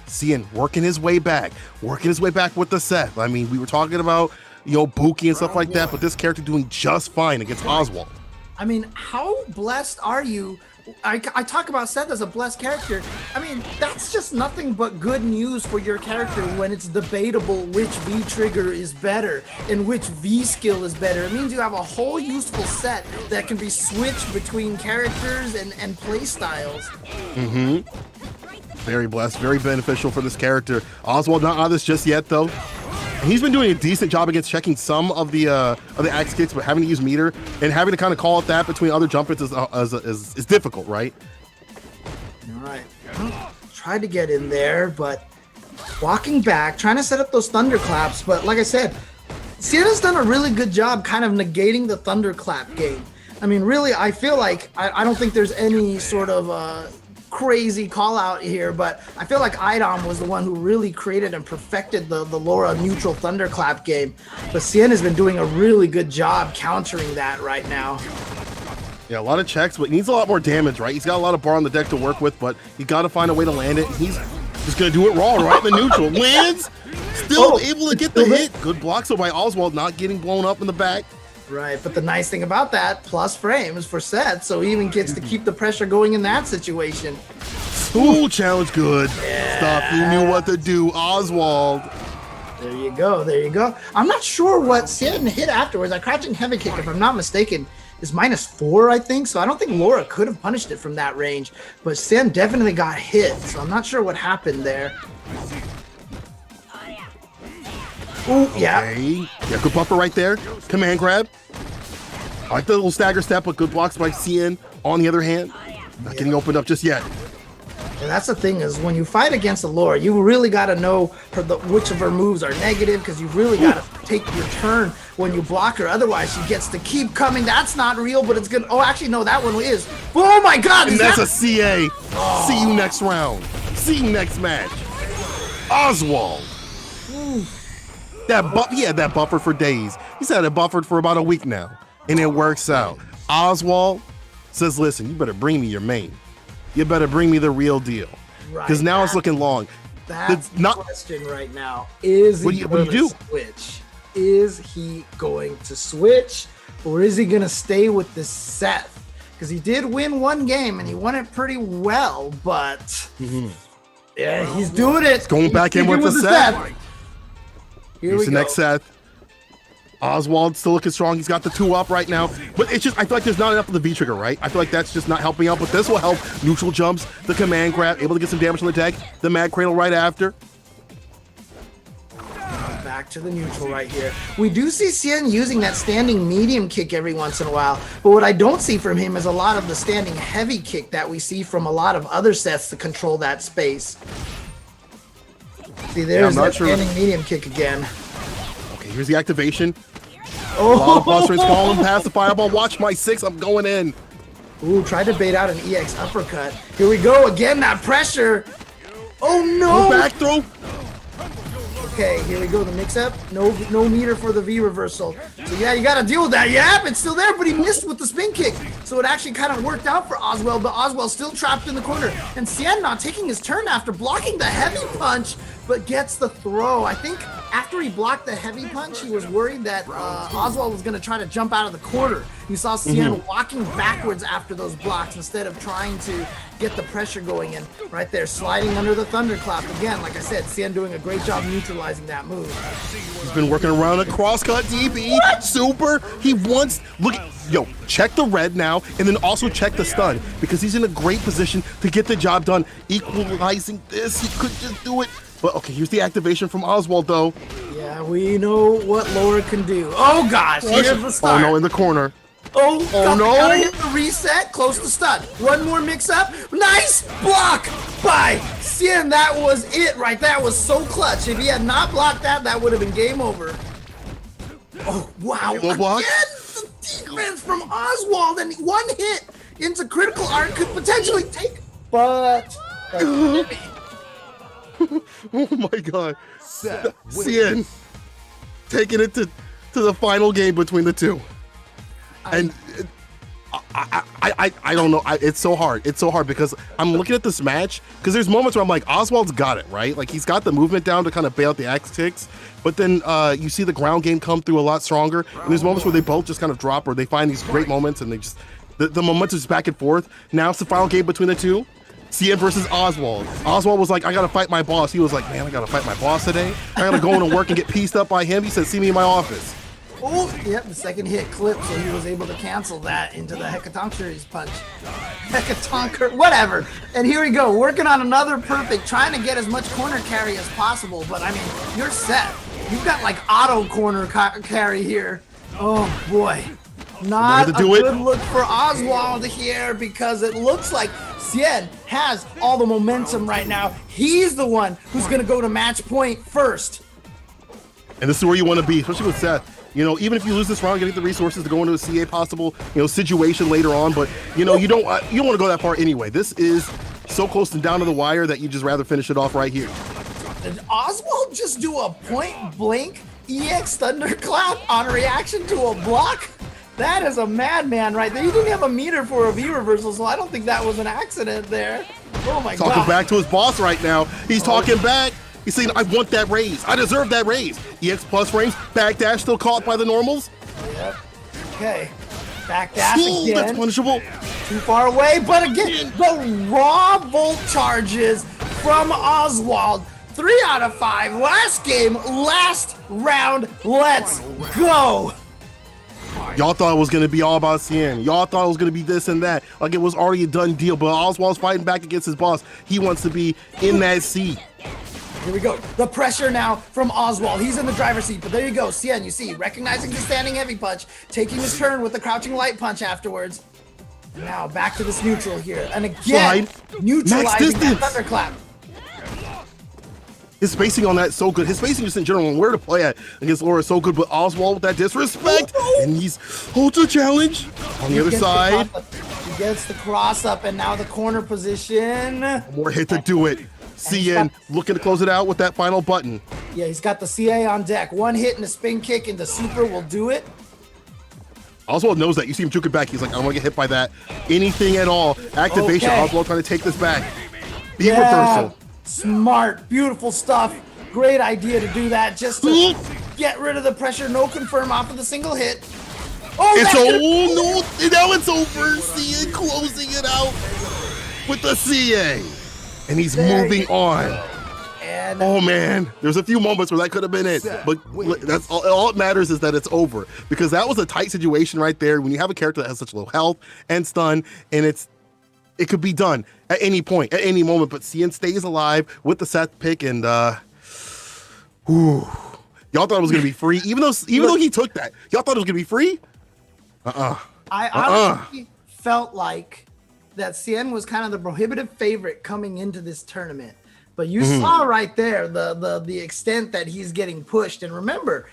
Speaker 1: Cian working his way back with the Seth. I mean, we were talking about, you know, Buki and stuff like that, but this character doing just fine against Oswald.
Speaker 4: I mean, how blessed are you? I talk about Seth as a blessed character. I mean, that's just nothing but good news for your character when it's debatable which V trigger is better and which V skill is better. It means you have a whole useful set that can be switched between characters and play styles.
Speaker 1: Very blessed, very beneficial for this character. Oswald not out of this just yet, though. He's been doing a decent job against checking some of the axe kicks, but having to use meter and having to kind of call it that between other jump hits is difficult, right?
Speaker 4: All right. Tried to get in there, but walking back, trying to set up those thunderclaps. But like I said, Cian's done a really good job kind of negating the thunderclap game. I mean, really, I feel like I don't think there's any sort of crazy call out here, but I feel like Idom was the one who really created and perfected the Laura neutral thunderclap game. But Cian has been doing a really good job countering that right now.
Speaker 1: Yeah, a lot of checks, but he needs a lot more damage, right? He's got a lot of bar on the deck to work with, but you got to find a way to land it. He's just going to do it raw right in the neutral. Lands, still able to get the hit. Good block, so by Oswald not getting blown up in the back.
Speaker 4: Right, but the nice thing about that, plus frames for Seth, so he even gets to keep the pressure going in that situation.
Speaker 1: Ooh, challenge good. Stuff, he knew what to do, Oswald.
Speaker 4: There you go, there you go. I'm not sure what Cian hit afterwards. A crouching heavy kick, if I'm not mistaken, is -4, I think, so I don't think Laura could have punished it from that range, but Cian definitely got hit, so I'm not sure what happened there. Ooh, yeah.
Speaker 1: Okay. Yeah, good buffer right there. Command grab. I like the little stagger step, but good blocks by Cian. On the other hand, not getting opened up just yet.
Speaker 4: And that's the thing is when you fight against a Laura, you really got to know which of her moves are negative because you really got to take your turn when you block her. Otherwise, she gets to keep coming. That's not real, but it's good. Oh, actually, no, that one is. Oh, my God.
Speaker 1: And that's a CA. Oh. See you next round. See you next match. Oswald. He had that buffer for days. He's had it buffered for about a week now, and it works out. Oswald says, listen, you better bring me your main. You better bring me the real deal. Because now it's looking long.
Speaker 4: That's the question right now. Is he going to switch? Is he going to switch? Or is he going to stay with this Seth? Because he did win one game, and he won it pretty well, but yeah, he's doing it.
Speaker 1: He's going back in with the Seth.
Speaker 4: Here's
Speaker 1: the next Seth. Oswald still looking strong. He's got the 2-up right now. But it's just, I feel like there's not enough of the V-trigger, right? I feel like that's just not helping out. But this will help. Neutral jumps, the command grab, able to get some damage on the deck. The Mad Cradle right after.
Speaker 4: Back to the neutral right here. We do see Cien using that standing medium kick every once in a while. But what I don't see from him is a lot of the standing heavy kick that we see from a lot of other sets to control that space. See, there's that standing medium kick again.
Speaker 1: Okay, here's the activation. A lot of busters calling past the fireball. Watch my 6. I'm going in.
Speaker 4: Ooh, tried to bait out an EX uppercut. Here we go again. That pressure. Oh no!
Speaker 1: Back throw.
Speaker 4: Okay, here we go. The mix-up. No meter for the V reversal. So yeah, you got to deal with that. Yep, it's still there, but he missed with the spin kick. So it actually kind of worked out for Oswald, but Oswald still trapped in the corner. And Cien not taking his turn after blocking the heavy punch, but gets the throw. I think after he blocked the heavy punch, he was worried that Oswald was going to try to jump out of the corner. You saw Cien walking backwards after those blocks instead of trying to get the pressure going in. Right there, sliding under the thunderclap. Again, like I said, Cien doing a great job neutralizing that move.
Speaker 1: He's been working around a crosscut DB. Super. He wants, check the red now, and then also check the stun, because he's in a great position to get the job done. Equalizing this, he could just do it. But okay, here's the activation from Oswald, though.
Speaker 4: Yeah, we know what Laura can do. Oh gosh, here's the start.
Speaker 1: Oh no, in the corner.
Speaker 4: Oh no! Gotta hit the reset, close to stun. One more mix-up. Nice block by Cien. That was it, right? That was so clutch. If he had not blocked that, that would have been game over. Oh wow! Again, the defense from Oswald, and one hit into critical art could potentially take. But
Speaker 1: oh my God, Cien taking it to the final game between the two. And I don't know. It's so hard. It's so hard because I'm looking at this match, because there's moments where I'm like, Oswald's got it, right? Like, he's got the movement down to kind of bail out the axe kicks. But then you see the ground game come through a lot stronger. And there's moments where they both just kind of drop, or they find these great moments, and they just, the momentum is back and forth. Now it's the final game between the two. Cien versus Oswald. Oswald was like, I gotta fight my boss. He was like, man, I gotta fight my boss today. I gotta go into work and get pieced up by him. He said, see me in my office.
Speaker 4: Oh, yep, the second hit clipped, so he was able to cancel that into the Hecatoncheries punch. Hecatonker, whatever. And here we go, working on another perfect, trying to get as much corner carry as possible, but I mean, you're set. You've got like auto corner carry here. Oh boy. Not a good look for Oswald here, because it looks like Cien has all the momentum right now. He's the one who's gonna go to match point first.
Speaker 1: And this is where you want to be, especially with Seth. You know, even if you lose this round, getting the resources to go into a CA possible, situation later on. But you don't want to go that far anyway. This is so close and down to the wire that you just rather finish it off right here.
Speaker 4: Did Oswald just do a point blank EX thunderclap on reaction to a block? That is a madman right there. He didn't have a meter for a V reversal, so I don't think that was an accident there. Oh my God.
Speaker 1: Talking back to his boss right now. He's talking back. He's saying, I want that raise. I deserve that raise. EX plus frames, backdash still caught by the normals.
Speaker 4: Yep. Okay. Backdash again.
Speaker 1: That's punishable.
Speaker 4: Too far away, but again, the raw volt charges from Oswald. 3 out of 5. Last game, last round. Let's go.
Speaker 1: Y'all thought it was going to be all about Cien. Y'all thought it was going to be this and that. Like it was already a done deal, but Oswald's fighting back against his boss. He wants to be in that seat.
Speaker 4: Here we go. The pressure now from Oswald. He's in the driver's seat, but there you go. Cien, you see, recognizing the standing heavy punch, taking his turn with the crouching light punch afterwards. And now back to this neutral here. And again, neutralizing that thunderclap.
Speaker 1: His spacing on that is so good. His spacing just in general on where to play at against Laura is so good, but Oswald with that disrespect, and he's holds a challenge on the other side.
Speaker 4: He gets the cross up, and now the corner position.
Speaker 1: More hit to do it. CN looking to close it out with that final button.
Speaker 4: Yeah, he's got the CA on deck. One hit and a spin kick into super will do it.
Speaker 1: Oswald knows that. You see him juking back. He's like, I don't want to get hit by that. Anything at all. Activation.
Speaker 4: Okay.
Speaker 1: Oswald trying to take this back. Beam
Speaker 4: Yeah,
Speaker 1: reversal.
Speaker 4: smart, beautiful stuff. Great idea to do that just to get rid of the pressure. No confirm off of the single hit. Oh,
Speaker 1: It's
Speaker 4: that's
Speaker 1: no, now it's over. CN closing it out with the CA. And he's moving on.
Speaker 4: And
Speaker 1: Oh man, there's a few moments where that could have been it, but that's all it matters is that it's over, because that was a tight situation right there. When you have a character that has such low health and stun, and it could be done at any point, at any moment. But CN stays alive with the set pick, and y'all thought it was gonna be free, even though he took that. Y'all thought it was gonna be free.
Speaker 4: I honestly felt like that CN was kind of the prohibitive favorite coming into this tournament. But you saw right there the extent that he's getting pushed. And remember,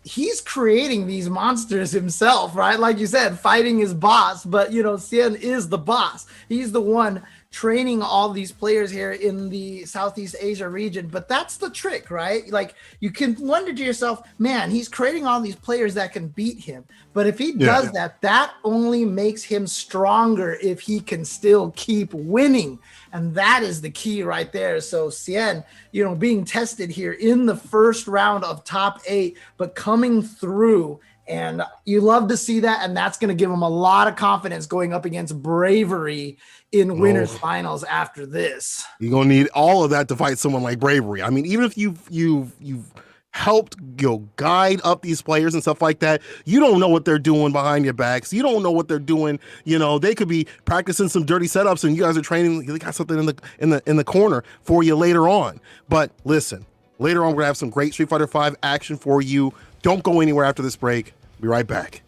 Speaker 4: he's creating these monsters himself, right? Like you said, fighting his boss. But, you know, Cien is the boss. He's the one training all these players here in the Southeast Asia region. But that's the trick, right? Like, you can wonder to yourself, man, he's creating all these players that can beat him. But if he does that, that only makes him stronger if he can still keep winning. And that is the key right there. So Cien, you know, being tested here in the first round of top 8, but coming through. And you love to see that. And that's going to give him a lot of confidence going up against Bravery in winners finals after this.
Speaker 1: You're gonna need all of that to fight someone like Bravery. I mean, even if you've helped guide up these players and stuff like that, you don't know what they're doing behind your backs. You don't know what they're doing. You know, they could be practicing some dirty setups, and you guys are training. They got something in the corner for you later on. But listen, later on we're gonna have some great Street Fighter V action for you. Don't go anywhere after this break. Be right back.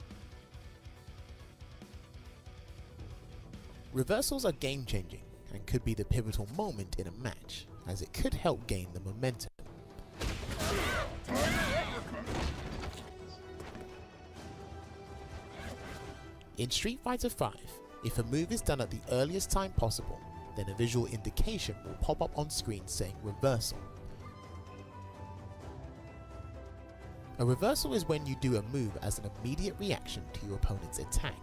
Speaker 3: Reversals are game-changing and could be the pivotal moment in a match, as it could help gain the momentum. In Street Fighter V, if a move is done at the earliest time possible, then a visual indication will pop up on screen saying reversal. A reversal is when you do a move as an immediate reaction to your opponent's attack.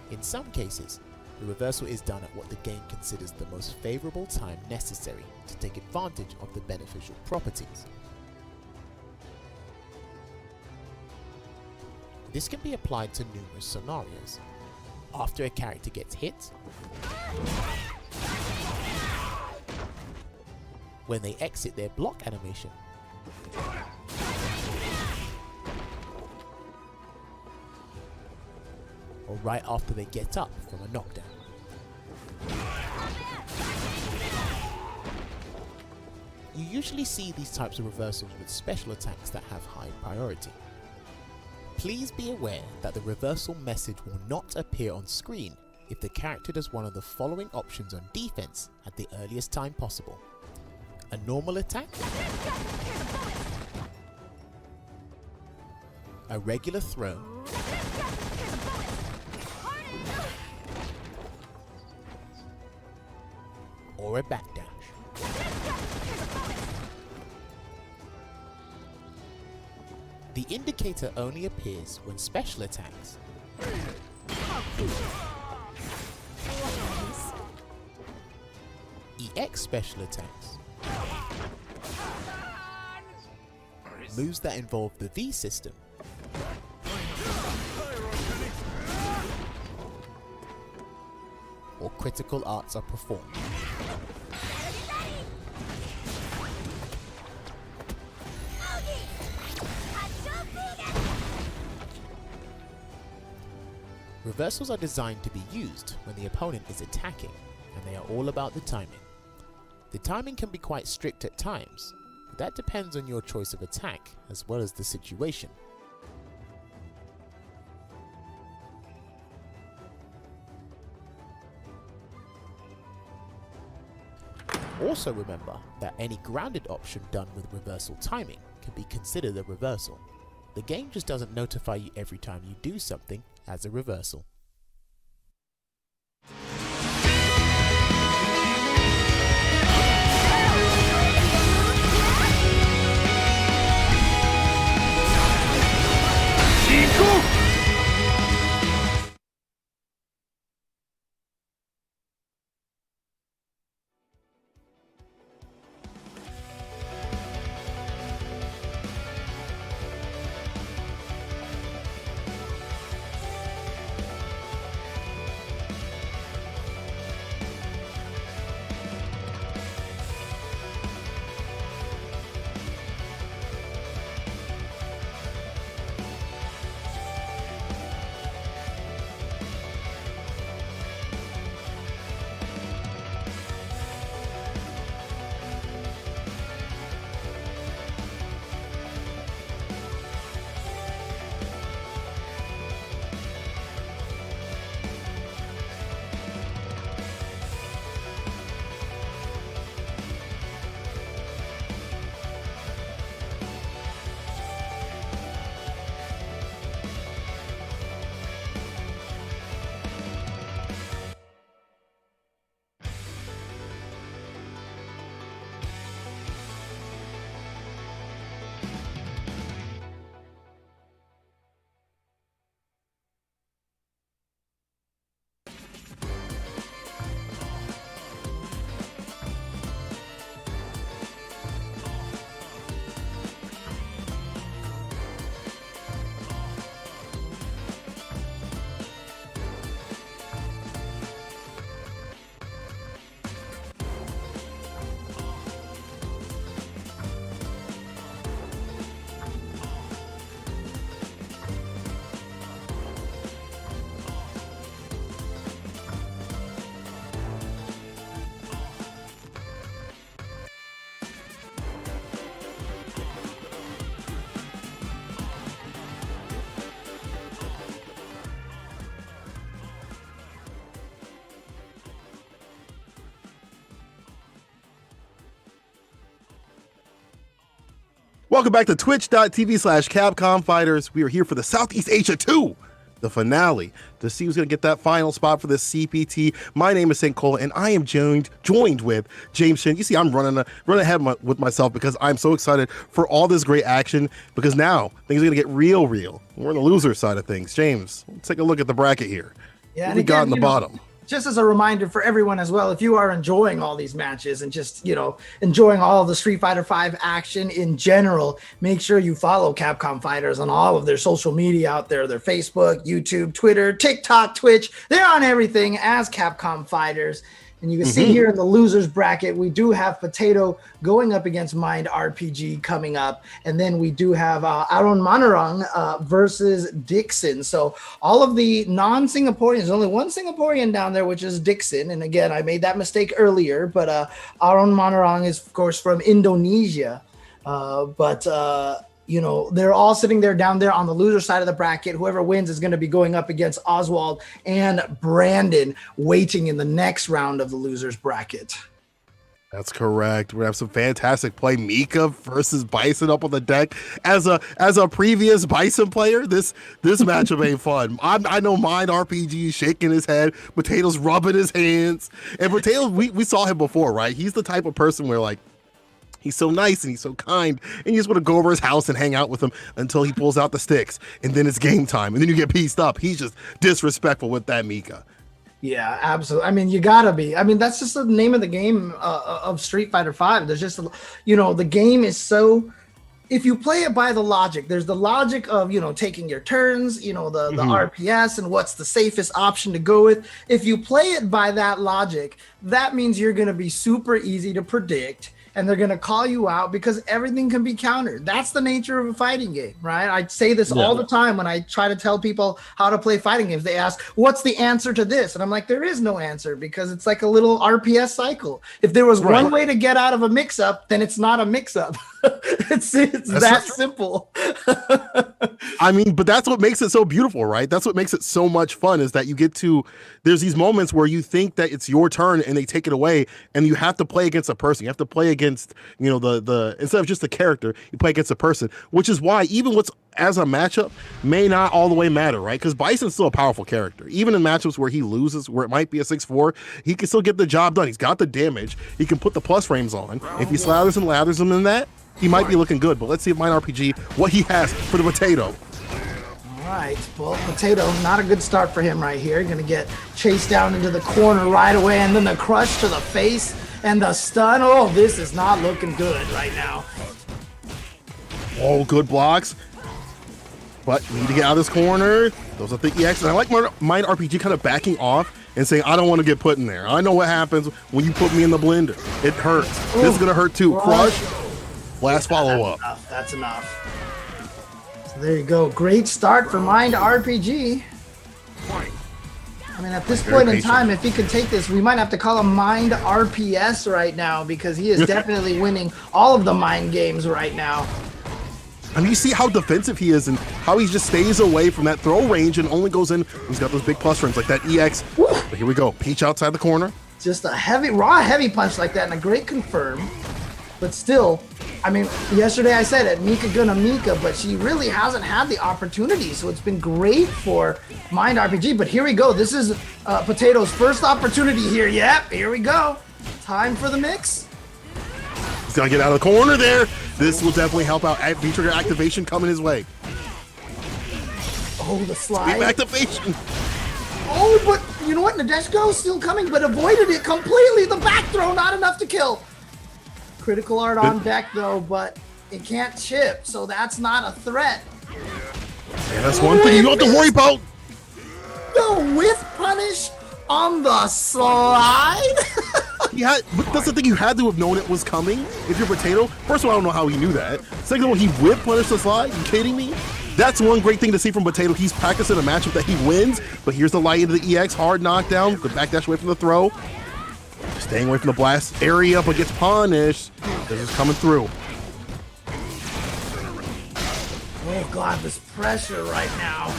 Speaker 3: In some cases, the reversal is done at what the game considers the most favorable time necessary to take advantage of the beneficial properties. This can be applied to numerous scenarios. After a character gets hit, when they exit their block animation, or right after they get up from a knockdown. You usually see these types of reversals with special attacks that have high priority. Please be aware that the reversal message will not appear on screen if the character does one of the following options on defense at the earliest time possible. A normal attack, a regular throw, or a backdash. The indicator only appears when special attacks EX special attacks, moves that involve the V system, or critical arts are performed. Reversals are designed to be used when the opponent is attacking, and they are all about the timing. The timing can be quite strict at times, but that depends on your choice of attack as well as the situation. Also remember that any grounded option done with reversal timing can be considered a reversal. The game just doesn't notify you every time you do something as a reversal.
Speaker 1: Welcome back to twitch.tv/Capcom Fighters. We are here for the Southeast Asia 2, the finale, to see who's going to get that final spot for this CPT. My name is St. Cole, and I am joined with James Shin. You see, I'm running ahead with myself because I'm so excited for all this great action, because now things are going to get real. We're on the loser side of things. James, let's take a look at the bracket here.
Speaker 4: Yeah,
Speaker 1: what we got in the bottom?
Speaker 4: Just as a reminder for everyone as well, if you are enjoying all these matches and just, enjoying all of the Street Fighter V action in general, make sure you follow Capcom Fighters on all of their social media out there, their Facebook, YouTube, Twitter, TikTok, Twitch. They're on everything as Capcom Fighters. And you can see here in the losers bracket, we do have Potato going up against Mind RPG coming up. And then we do have Aaron Manarang versus Dixon. So all of the non-Singaporeans, only one Singaporean down there, which is Dixon. And again, I made that mistake earlier, but Aaron Manarang is, of course, from Indonesia. They're all sitting there down there on the loser side of the bracket. Whoever wins is going to be going up against Oswald and Brandon, waiting in the next round of the losers bracket.
Speaker 1: That's correct. We're gonna have some fantastic play. Mika versus Bison up on the deck. As a previous Bison player, this matchup ain't fun. I know Mind RPG shaking his head, Potato's rubbing his hands, and Potato, we saw him before, right? He's the type of person where, like, he's so nice and he's so kind, and you just want to go over his house and hang out with him until he pulls out the sticks, and then it's game time, and then you get pieced up. He's just disrespectful with that Mika.
Speaker 4: Yeah, absolutely. I mean, you gotta be. I mean, that's just the name of the game of Street Fighter V. There's just, the game is so. If you play it by the logic, there's the logic of, taking your turns, the RPS and what's the safest option to go with. If you play it by that logic, that means you're going to be super easy to predict, and they're going to call you out because everything can be countered. That's the nature of a fighting game, right? I say this all the time when I try to tell people how to play fighting games. They ask, what's the answer to this? And I'm like, there is no answer, because it's like a little RPS cycle. If there was one way to get out of a mix-up, then it's not a mix-up. it's that simple.
Speaker 1: I mean, but that's what makes it so beautiful, right? That's what makes it so much fun, is that you get to, there's these moments where you think that it's your turn and they take it away, and you have to play against a person. You have to play against, the instead of just the character, you play against a person, which is why even what's as a matchup may not all the way matter, right? Because Bison's still a powerful character. Even in matchups where he loses, where it might be a 6-4, he can still get the job done. He's got the damage. He can put the plus frames on. If he slathers and lathers him in that, he might be looking good. But let's see if Mind RPG, what he has for the Potato.
Speaker 4: All right, well, Potato, not a good start for him right here. Going to get chased down into the corner right away, and then the crush to the face and the stun. Oh, this is not looking good right now.
Speaker 1: Oh, good blocks. But you need to get out of this corner. Those are the EX. And I like Mind RPG kind of backing off and saying, I don't want to get put in there. I know what happens when you put me in the blender. It hurts. Ooh, this is going to hurt too. Crush. Last follow-up.
Speaker 4: That's enough. So there you go. Great start for Mind RPG. I mean, at this point in time, if he could take this, we might have to call him Mind RPS right now, because he is definitely winning all of the Mind games right now.
Speaker 1: I mean, you see how defensive he is and how he just stays away from that throw range and only goes in. He's got those big plus frames like that EX. But here we go. Peach outside the corner.
Speaker 4: Just a heavy punch like that, and a great confirm. But still, I mean, yesterday I said it, Mika gonna Mika, but she really hasn't had the opportunity. So it's been great for Mind RPG. But here we go. This is Potato's first opportunity here. Yep, here we go. Time for the mix.
Speaker 1: He's gonna get out of the corner there. This will definitely help out. V-trigger activation coming his way.
Speaker 4: Oh, the slide.
Speaker 1: Sweep activation.
Speaker 4: Oh, but you know what? Nadeshko's still coming, but avoided it completely. The back throw, not enough to kill. Critical art on deck, though, but it can't chip, so that's not a threat.
Speaker 1: Yeah, that's one thing you don't have to worry about.
Speaker 4: The whiff punish on the slide?
Speaker 1: Yeah, but that's the thing. You had to have known it was coming if you're Potato. First of all, I don't know how he knew that. Second of all, he whip punished the slide. You kidding me? That's one great thing to see from Potato. He's practicing a matchup that he wins, but here's the light into the EX. Hard knockdown. Good backdash away from the throw. Staying away from the blast area, but gets punished. This is coming through.
Speaker 4: Oh, God, this pressure right now.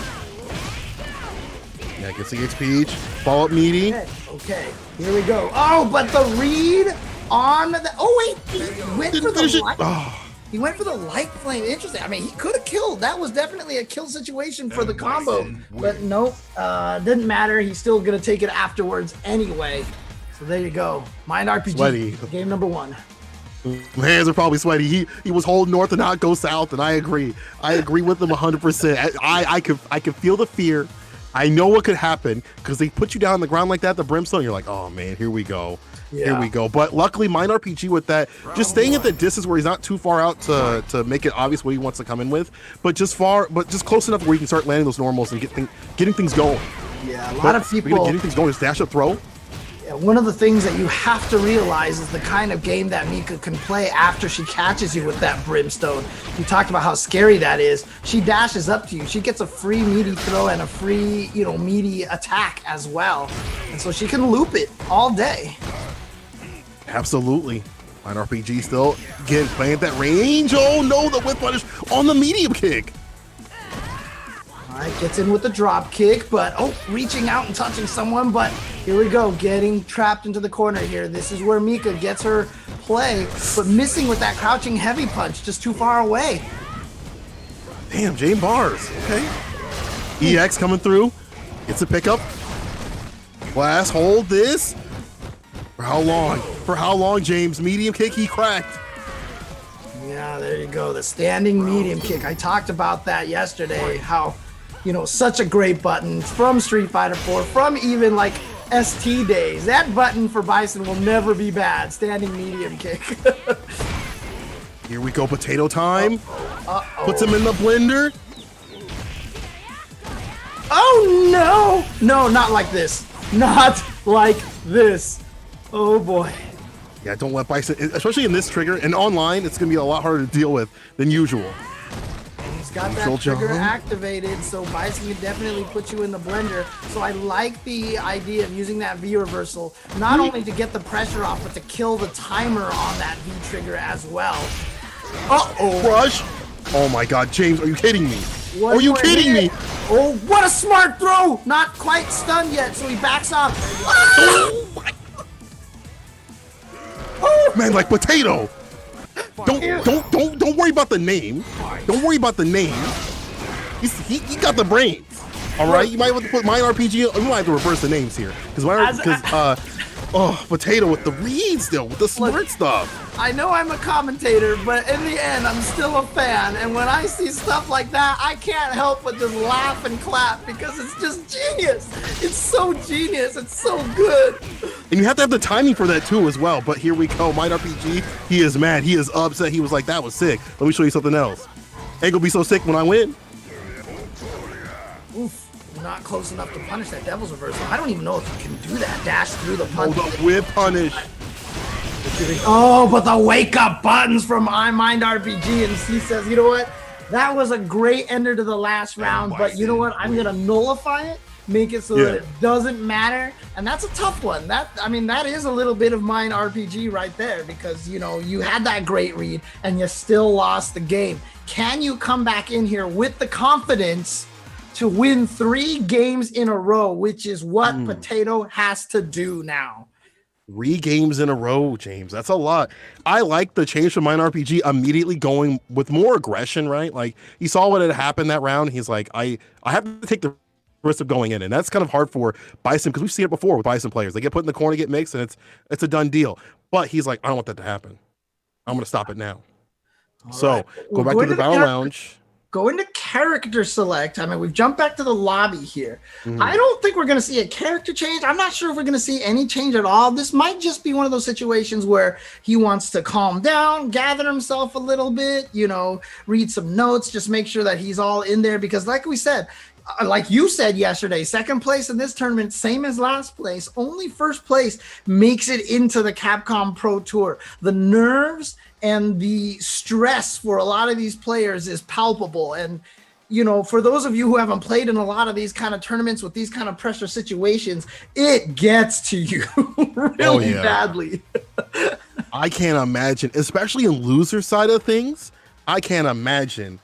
Speaker 1: Yeah, gets the XP each. Follow up meaty.
Speaker 4: Okay, here we go. Oh, but the read on the... Oh, wait, he went for the light.
Speaker 1: Oh.
Speaker 4: He went for the light flame. Interesting. I mean, he could have killed. That was definitely a kill situation for the combo. But nope, didn't matter. He's still going to take it afterwards anyway. So there you go. Mind RPG.
Speaker 1: Sweaty.
Speaker 4: Game number 1.
Speaker 1: My hands are probably sweaty. He was hold north and not go south, and I agree. I agree with him 100%. I could feel the fear. I know what could happen because they put you down on the ground like that, the brimstone. You're like, oh man, here we go.
Speaker 4: Yeah.
Speaker 1: Here we go. But luckily, Mind RPG with that, just staying at the distance where he's not too far out to make it obvious what he wants to come in with, but just close enough where he can start landing those normals and getting things going.
Speaker 4: Yeah, a lot of people
Speaker 1: getting things going. Just dash up, throw.
Speaker 4: One of the things that you have to realize is the kind of game that Mika can play after she catches you with that brimstone. You talked about how scary that is. She dashes up to you. She gets a free meaty throw and a free, meaty attack as well. And so she can loop it all day.
Speaker 1: Absolutely. Mind RPG still again playing at that range. Oh no, the whip punish on the medium kick.
Speaker 4: All right, gets in with the drop kick, but reaching out and touching someone, but here we go, getting trapped into the corner here. This is where Mika gets her play, but missing with that crouching heavy punch, just too far away.
Speaker 1: Damn, Jane bars. Okay. EX coming through. Gets a pickup. Blast, hold this. For how long? For how long, James? Medium kick, he cracked.
Speaker 4: Yeah, there you go. The standing medium kick. I talked about that yesterday, how, such a great button from Street Fighter 4, from even like ST days. That button for Bison will never be bad. Standing medium kick.
Speaker 1: Here we go, potato time. Puts him in the blender.
Speaker 4: Oh no! No, not like this. Not like this. Oh boy.
Speaker 1: Yeah, don't let Bison, especially in this trigger, and online, it's going to be a lot harder to deal with than usual.
Speaker 4: He's got that trigger activated, so Bison can definitely put you in the blender. So I like the idea of using that V reversal, not only to get the pressure off, but to kill the timer on that V trigger as well. Uh-oh.
Speaker 1: Crush. Oh my god, James, are you kidding me?
Speaker 4: Are
Speaker 1: you kidding me?
Speaker 4: Oh, what a smart throw! Not quite stunned yet, so he backs off.
Speaker 1: Oh man, like potato. Don't worry about the name. Don't worry about the name. He got the brains. All right, you might have to put Mind RPG. You might have to reverse the names here because potato with the reads still with the smart stuff.
Speaker 4: I know I'm a commentator, but in the end, I'm still a fan. And when I see stuff like that, I can't help but just laugh and clap because it's just genius. It's so genius. It's so good.
Speaker 1: And you have to have the timing for that too as well. But here we go. Mind RPG, he is mad. He is upset. He was like, that was sick. Let me show you something else. Ain't gonna be so sick when I win.
Speaker 4: Oof. Not close enough to punish that devil's reversal. I don't even know if you can do that. Dash through the punch.
Speaker 1: Oh, the whip punish.
Speaker 4: Oh, but the wake up buttons from Mind RPG, and he says, you know what? That was a great ender to the last round, but you know what? I'm gonna nullify it, make it so that it doesn't matter, and that's a tough one. That is a little bit of Mind RPG right there because you had that great read and you still lost the game. Can you come back in here with the confidence to win 3 games in a row, which is what Potato has to do now?
Speaker 1: 3 games in a row, James. That's a lot. I like the change from Mind RPG immediately going with more aggression, right? Like he saw what had happened that round. He's like, I have to take the risk of going in. And that's kind of hard for Bison because we've seen it before with Bison players. They get put in the corner, get mixed, and it's a done deal. But he's like, I don't want that to happen. I'm going to stop it now. Go back to the Battle Lounge.
Speaker 4: Go into character select. I mean, we've jumped back to the lobby here. I don't think we're going to see a character change. I'm not sure if we're going to see any change at all. This might just be one of those situations where he wants to calm down, gather himself a little bit, read some notes, just make sure that he's all in there. Because like we said, like you said yesterday, second place in this tournament, same as last place. Only first place makes it into the Capcom Pro Tour. The nerves and the stress for a lot of these players is palpable. And, for those of you who haven't played in a lot of these kind of tournaments with these kind of pressure situations, it gets to you really badly.
Speaker 1: I can't imagine, especially in loser side of things. I can't imagine.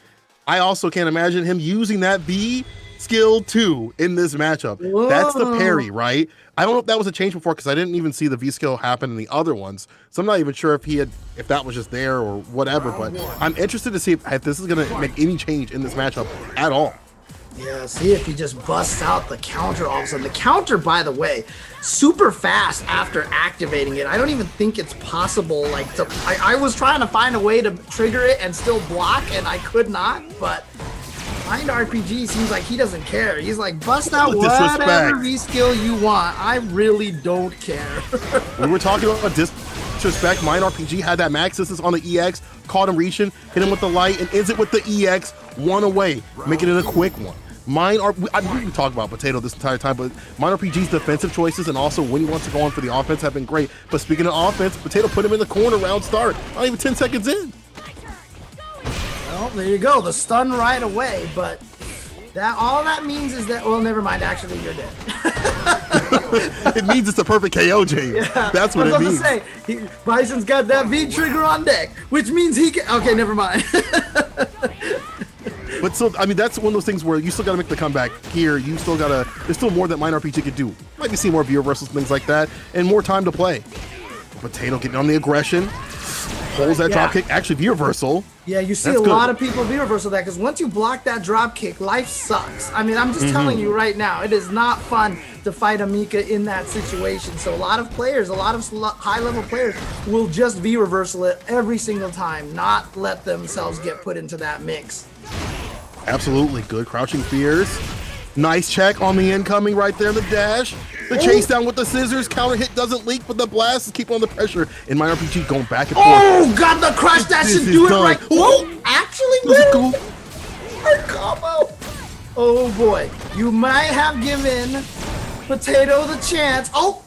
Speaker 1: I also can't imagine him using that V skill 2 in this matchup.
Speaker 4: Whoa.
Speaker 1: That's the parry, right? I don't know if that was a change before because I didn't even see the V skill happen in the other ones. So I'm not even sure if that was just there or whatever, but I'm interested to see if this is going to make any change in this matchup at all.
Speaker 4: Yeah, see if he just busts out the counter all of a sudden. The counter, by the way, super fast after activating it. I don't even think it's possible. Like, I was trying to find a way to trigger it and still block, and I could not. But Mind RPG seems like he doesn't care. He's like, bust out whatever V skill you want. I really don't care.
Speaker 1: We were talking about disrespect. Mind RPG had that max distance on the EX, caught him reaching, hit him with the light, and ends it with the EX, one away, making it a quick one. We talked about Potato this entire time, but Mind RPG's defensive choices and also when he wants to go on for the offense have been great. But speaking of offense, Potato put him in the corner round start, not even 10 seconds in.
Speaker 4: Well, there you go, the stun right away, but all that means is that, well, never mind, actually, you're dead.
Speaker 1: It means it's a perfect KO, James. Yeah, that's what it means.
Speaker 4: Say, Bison's got that V trigger on deck, which means he can, okay, never mind.
Speaker 1: But still, I mean, that's one of those things where you still got to make the comeback here. You still got to, there's still more that Mind RPG could do. Might be seeing more viewer versus things like that and more time to play. Potato getting on the aggression, holds that drop kick, actually V-reversal.
Speaker 4: Yeah, you see a lot of people V-reversal that because once you block that drop kick, life sucks. I mean, I'm just telling you right now, it is not fun to fight Amika in that situation. So a lot of players, a lot of high-level players will just V-reversal it every single time, not let themselves get put into that mix.
Speaker 1: Absolutely good crouching fears. Nice check on the incoming right there in the dash. The chase down with the scissors. Counter hit doesn't leak, but the blast is keeping on the pressure. And Mind RPG going back and forth.
Speaker 4: Oh, got the crush. That should do it right. Oh, actually,
Speaker 1: cool.
Speaker 4: Hard combo. Oh, boy. You might have given Potato the chance. Oh.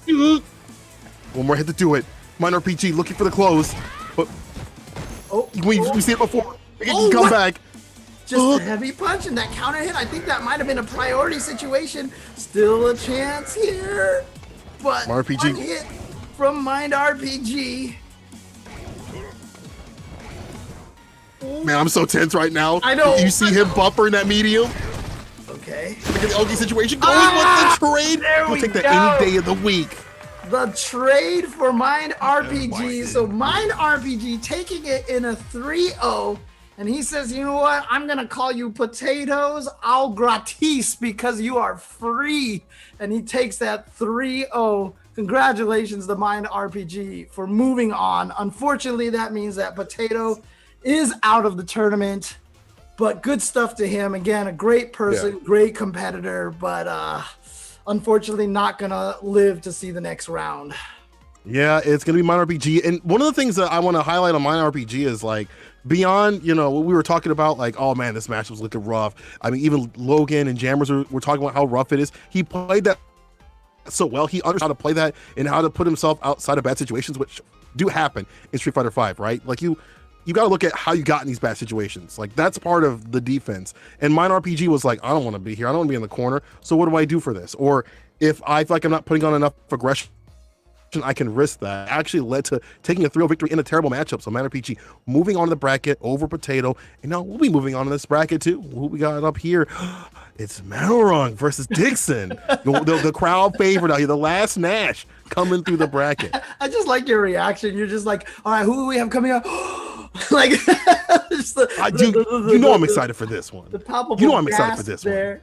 Speaker 1: One more hit to do it. Mind RPG looking for the close. But we see it before. It can come back.
Speaker 4: Just a heavy punch and that counter hit. I think that might have been a priority situation. Still a chance here. But one hit from Mind RPG.
Speaker 1: Man, I'm so tense right now.
Speaker 4: I know.
Speaker 1: You see him buffer in that medium.
Speaker 4: Okay.
Speaker 1: Look at the OG situation. Going with the trade. We'll take that any day of the week.
Speaker 4: The trade for Mind RPG. So Mind RPG taking it in a 3-0. And he says, you know what? I'm going to call you Potatoes au gratis because you are free. And he takes that 3-0. Congratulations to Mind RPG for moving on. Unfortunately, that means that Potato is out of the tournament. But good stuff to him. Again, a great person, great competitor, but unfortunately not going to live to see the next round.
Speaker 1: Yeah, it's going to be Mind RPG. And one of the things that I want to highlight on Mind RPG is like, beyond, you know, what we were talking about, like, oh man, this match was looking rough. I mean, even Logan and Jammers were talking about how rough it is. He played that so well. He understood how to play that and how to put himself outside of bad situations, which do happen in Street Fighter V, right? Like you got to look at how you got in these bad situations. Like that's part of the defense. And Mind RPG was like, I don't want to be here. I don't want to be in the corner. So what do I do for this? Or if I feel like I'm not putting on enough aggression, I can risk that. Actually led to taking a 3-0 victory in a terrible matchup. So Mind RPG moving on to the bracket over Potato. And now we'll be moving on to this bracket too. Who we got up here? It's Manorung versus Dixon. the crowd favorite out here. The last Nash coming through the bracket.
Speaker 4: I just like your reaction. You're just like, all right, who do we have coming up? Like,
Speaker 1: you know I'm excited for this one.
Speaker 4: The palpable
Speaker 1: you know I'm excited for this one.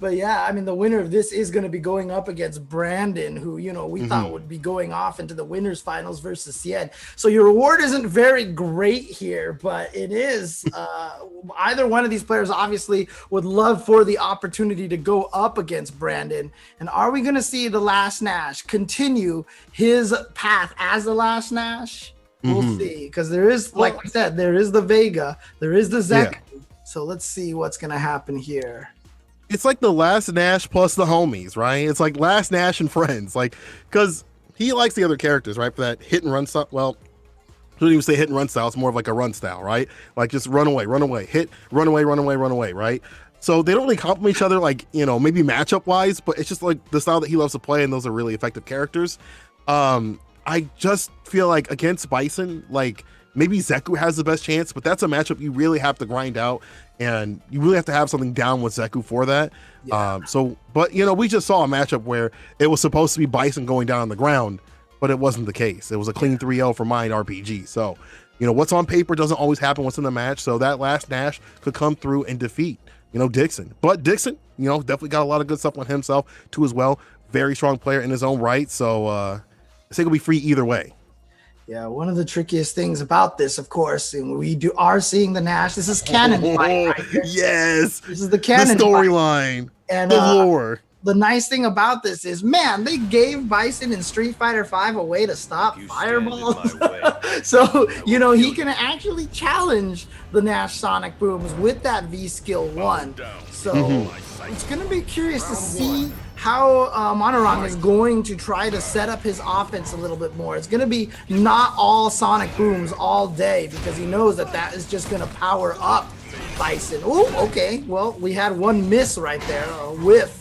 Speaker 4: But yeah, I mean, the winner of this is going to be going up against Brandon, who, you know, we thought would be going off into the winners finals versus Cien. So your reward isn't very great here, but it is. Either one of these players obviously would love for the opportunity to go up against Brandon. And are we going to see the last Nash continue his path as the last Nash? We'll see. Because there is, like I said, there is the Vega, there is the Zeku. Yeah. So let's see what's going to happen here.
Speaker 1: It's like the last Nash plus the homies, right? It's like last Nash and friends, like, because he likes the other characters, right? For that hit and run style. Well, I shouldn't even say hit and run style. It's more of like a run style, right? Like just run away, hit, run away, right? So they don't really complement each other, like, you know, maybe matchup wise, but it's just like the style that he loves to play, and those are really effective characters. I just feel like against Bison, like maybe Zeku has the best chance, but that's a matchup you really have to grind out, and you really have to have something down with Zeku for that.
Speaker 4: Yeah.
Speaker 1: But we just saw a matchup where it was supposed to be Bison going down on the ground, but it wasn't the case. It was a clean 3-0 for Mind RPG. So, what's on paper doesn't always happen what's in the match. So that last Nash could come through and defeat, Dixon. But Dixon, definitely got a lot of good stuff on himself too as well. Very strong player in his own right. So I think it'll be free either way.
Speaker 4: Yeah, one of the trickiest things about this, of course, and we are seeing the Nash. This is canon fight, right here.
Speaker 1: Yes.
Speaker 4: This is the canon
Speaker 1: storyline.
Speaker 4: And
Speaker 1: the lore.
Speaker 4: The nice thing about this is, man, they gave Bison in Street Fighter V a way to stop fireballs. So, he can actually challenge the Nash Sonic Booms with that V Skill 1. So it's going to be curious to see how Monorang is going to try to set up his offense a little bit more. It's going to be not all Sonic Booms all day, because he knows that is just going to power up Bison. Oh, okay. Well, we had one miss right there, a whiff.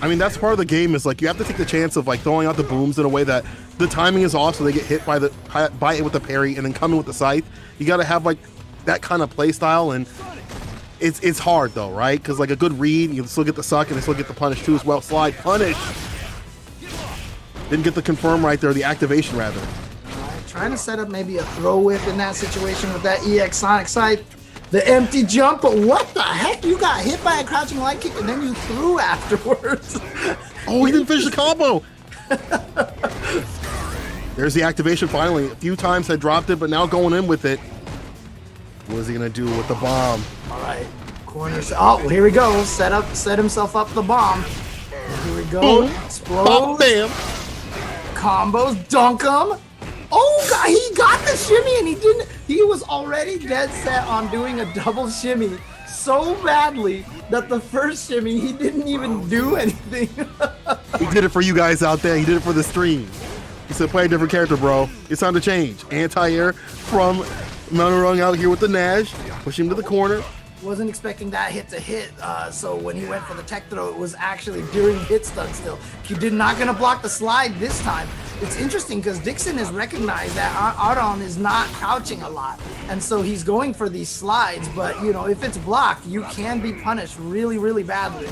Speaker 1: I mean, that's part of the game, is you have to take the chance of throwing out the booms in a way that the timing is off, so they get hit by it with the parry and then coming with the scythe. You got to have that kind of play style, and it's hard though, right? Because a good read, you still get the suck and they still get the punish too as well. Slide, punish. Didn't get the confirm right there, the activation rather.
Speaker 4: Trying to set up maybe a throw whip in that situation with that EX Sonic Scythe. The empty jump, but what the heck? You got hit by a crouching light kick and then you threw afterwards.
Speaker 1: Oh, he didn't finish the combo. There's the activation finally. A few times had dropped it, but now going in with it. What is he gonna do with the bomb?
Speaker 4: All right, corners. Oh, well, here we go. Set himself up the bomb. And here we go.
Speaker 1: Boom.
Speaker 4: Explode.
Speaker 1: Pop, bam.
Speaker 4: Combos, dunk him. Oh, God, he got the shimmy and he didn't. He was already dead set on doing a double shimmy so badly that the first shimmy, he didn't even do anything.
Speaker 1: He did it for you guys out there. He did it for the stream. He said, play a different character, bro. It's time to change. Anti-air from Monorang out here with the Nash. Push him to the corner.
Speaker 4: Wasn't expecting that hit to hit, so when he went for the tech throw, it was actually during hit stun still. He did not gonna block the slide this time. It's interesting because Dixon has recognized that Aron is not crouching a lot, and so he's going for these slides, but if it's blocked, you can be punished really, really badly.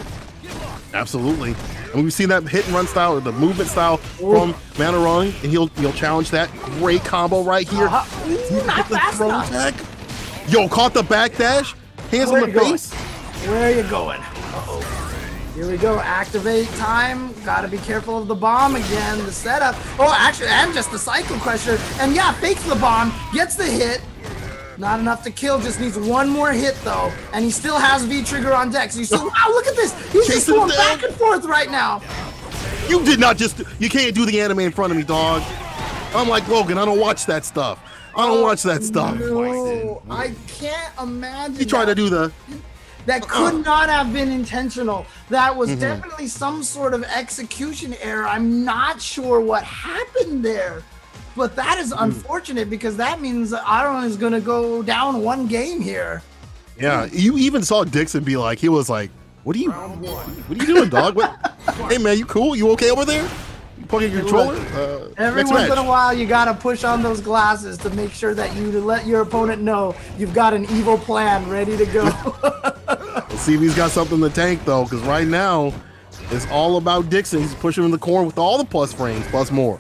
Speaker 1: Absolutely. And we've seen that hit and run style, or the movement style from Monorang, and he'll challenge that. Great combo right here.
Speaker 4: Not fast enough.
Speaker 1: Tech. Yo, caught the backdash. Hands on the face.
Speaker 4: Where are you going? Uh-oh. Here we go. Activate time. Got to be careful of the bomb again. The setup. Oh, actually, and just the cycle crusher. And yeah, fakes the bomb. Gets the hit. Not enough to kill. Just needs one more hit, though. And he still has V-Trigger on deck. So you still... Wow, look at this. He's just going back and forth right now.
Speaker 1: You did not just... You can't do the anime in front of me, dog. I'm like Logan. I don't watch that stuff. I don't watch that stuff.
Speaker 4: No, I can't imagine.
Speaker 1: He tried to do the...
Speaker 4: That could not have been intentional. That was definitely some sort of execution error. I'm not sure what happened there. But that is unfortunate because that means Aron is going to go down one game here.
Speaker 1: Yeah, you even saw Dixon be like, he was like, what are you doing, dog? What? Hey, man, you cool? You okay over there? You plugging your controller?
Speaker 4: Every once in a while, you got to push on those glasses to make sure that you let your opponent know you've got an evil plan ready to go.
Speaker 1: Let's see if he's got something in the tank, though, because right now, it's all about Dixon. He's pushing in the corner with all the plus frames, plus more.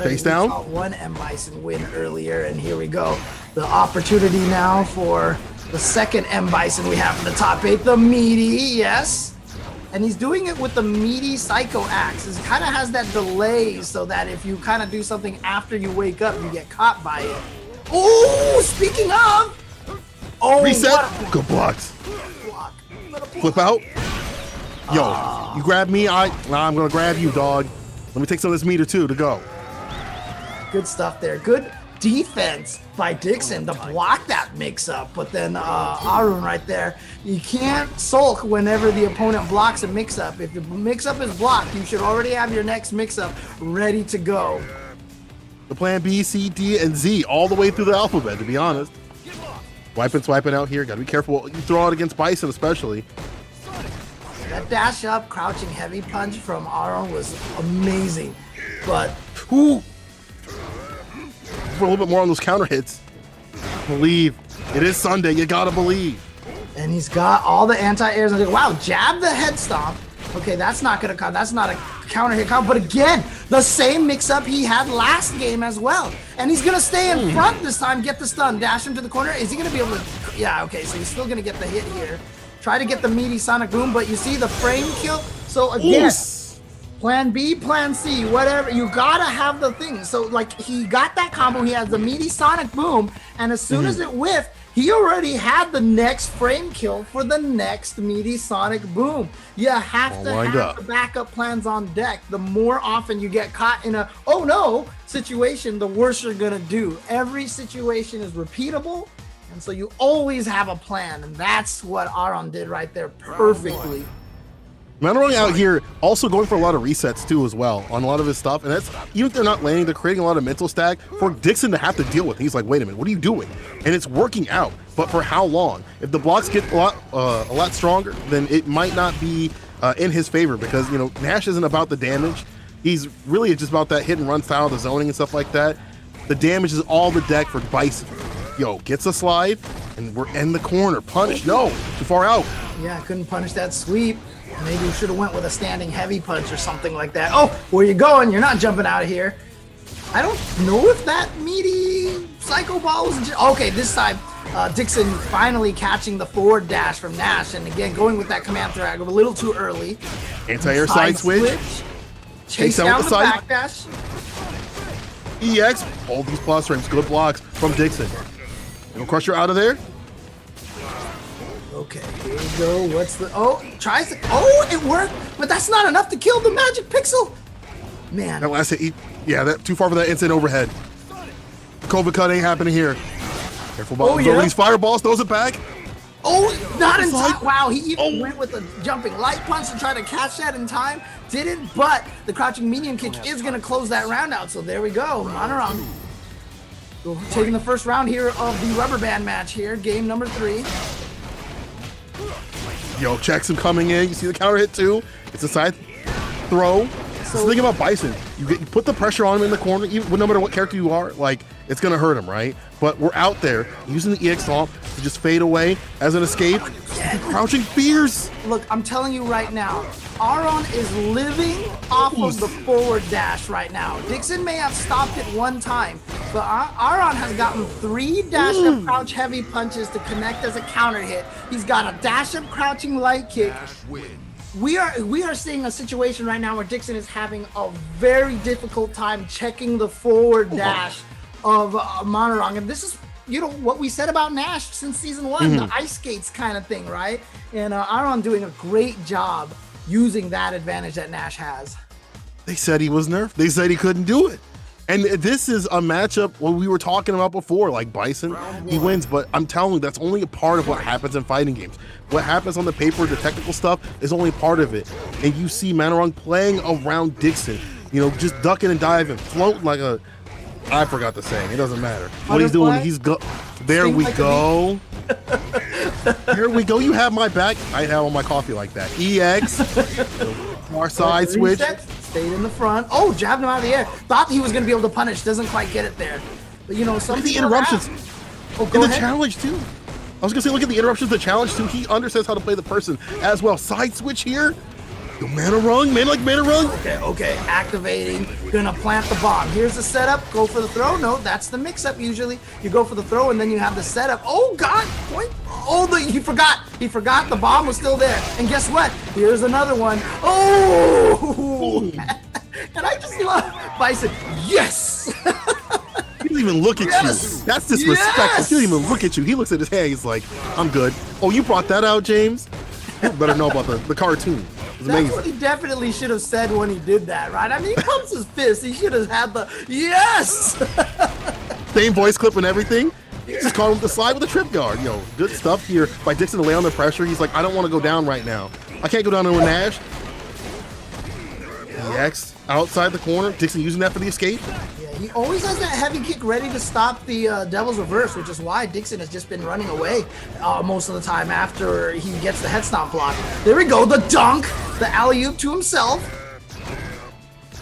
Speaker 1: Face down.
Speaker 4: One M Bison win earlier, and here we go. The opportunity now for the second M Bison we have in the top 8, the meaty, yes. And he's doing it with the meaty Psycho Axe. It kind of has that delay so that if you kind of do something after you wake up, you get caught by it. Oh, speaking of. Oh,
Speaker 1: reset. Good blocks. Flip out. Yo, you grab me, I'm going to grab you, dog. Let me take some of this meter, too, to go.
Speaker 4: Good stuff there. Good defense by Dixon to block that mix-up. But then Arun right there, you can't sulk whenever the opponent blocks a mix-up. If the mix-up is blocked, you should already have your next mix-up ready to go.
Speaker 1: The plan B, C, D, and Z all the way through the alphabet, to be honest. Swiping out here. Got to be careful. You throw it against Bison, especially.
Speaker 4: That dash up, crouching heavy punch from Arun was amazing. But...
Speaker 1: Ooh. for a little bit more on those counter hits. Believe. It is Sunday. You gotta believe.
Speaker 4: And he's got all the anti-airs. Wow, jab the head stomp. Okay, that's not gonna count. That's not a counter hit count. But again, the same mix-up he had last game as well. And he's gonna stay in front this time, get the stun, dash him to the corner. Is he gonna be able to? Yeah, okay, so he's still gonna get the hit here. Try to get the meaty sonic boom, but you see the frame kill. So again, plan B, plan C, whatever. You gotta have the thing. So like he got that combo. He has the meaty sonic boom, and as soon as it whiffed, he already had the next frame kill for the next meaty sonic boom. You have to have the backup plans on deck. The more often you get caught in a oh no situation, the worse you're gonna do. Every situation is repeatable, and so you always have a plan, and that's what Aaron did right there perfectly.
Speaker 1: Manarong out here also going for a lot of resets too as well on a lot of his stuff, and that's even if they're not landing, they're creating a lot of mental stack for Dixon to have to deal with. He's like, wait a minute, what are you doing? And it's working out, but for how long? If the blocks get a lot stronger, then it might not be in his favor, because you know Nash isn't about the damage. He's really just about that hit and run style, the zoning and stuff like that. The damage is all the deck for Bison. Yo, gets a slide, and we're in the corner. Punish, no, too far out.
Speaker 4: Yeah, couldn't punish that sweep. Maybe you should have went with a standing heavy punch or something like that. Oh, where you going? You're not jumping out of here. I don't know if that meaty Psycho Ball was... Okay, this time, Dixon finally catching the forward dash from Nash. And again, going with that command drag a little too early.
Speaker 1: Anti-air side switch.
Speaker 4: Chase down the back dash.
Speaker 1: EX, all these plus frames, good blocks from Dixon. No Crusher out of there.
Speaker 4: Okay, here we go. What's the... Oh, tries to... Oh, it worked, but that's not enough to kill the magic pixel. Man.
Speaker 1: That last hit, yeah, that too far for that instant overhead. COVID cut ain't happening here. Careful about these fireballs, throws it back.
Speaker 4: Oh, not in time. Wow, he even went with a jumping light punch to try to catch that in time. Didn't, but the crouching medium kick is going to close that round out. So there we go. Manarong taking the first round here of the rubber band match here. Game number 3.
Speaker 1: Yo, Jackson coming in. You see the counter hit too. It's a side throw. So, the thing about Bison, you put the pressure on him in the corner, even no matter what character you are, like it's gonna hurt him, right? But we're out there using the EX stomp to just fade away as an escape. Crouching fierce.
Speaker 4: Look, I'm telling you right now, Aaron is living off of the forward dash right now. Dixon may have stopped it one time, but Aaron has gotten 3 dash up crouch heavy punches to connect as a counter hit. He's got a dash up crouching light kick. We are seeing a situation right now where Dixon is having a very difficult time checking the forward dash of Manarong, and this is, you know, what we said about Nash since season 1, the ice skates kind of thing, right? And Aaron doing a great job using that advantage that Nash has.
Speaker 1: They said he was nerfed. They said he couldn't do it. And this is a matchup what we were talking about before, like Bison, he wins, but I'm telling you, that's only a part of what happens in fighting games. What happens on the paper, the technical stuff, is only part of it. And you see Manarong playing around Dixon, you know, just ducking and diving, floating like a, I forgot the saying, it doesn't matter. What he's doing, there we go. Here we go, you have my back. I have on my coffee like that. EX, far side switch.
Speaker 4: Stayed in the front. Oh, jabbed him out of the air. Thought he was going to be able to punish. Doesn't quite get it there. But, you know, some
Speaker 1: the interruptions. In the challenge, too. I was going to say, look at the interruptions, the challenge, too. He understands how to play the person as well. Side switch here. Yo, Manarong, man like Manarong.
Speaker 4: Okay. Activating. Gonna plant the bomb. Here's the setup. Go for the throw. No, that's the mix-up usually. You go for the throw, and then you have the setup. Oh, God. Point. Oh, he forgot. He forgot the bomb was still there. And guess what? Here's another one. Oh! And I just love Bison. Yes!
Speaker 1: He doesn't even look at you. That's disrespectful. He doesn't even look at you. He looks at his hand. He's like, I'm good. Oh, you brought that out, James? You better know about the cartoon.
Speaker 4: That's what he definitely should have said when he did that, right? I mean, he pumps his fist. He should have had the yes!
Speaker 1: Same voice clip and everything. He just called him to slide with a trip guard. Yo, good stuff here by Dixon to lay on the pressure. He's like, I don't want to go down right now. I can't go down with Nash. EX outside the corner. Dixon using that for the escape.
Speaker 4: Yeah, he always has that heavy kick ready to stop the Devil's Reverse, which is why Dixon has just been running away most of the time after he gets the head stomp block. There we go, the dunk, the alley-oop to himself.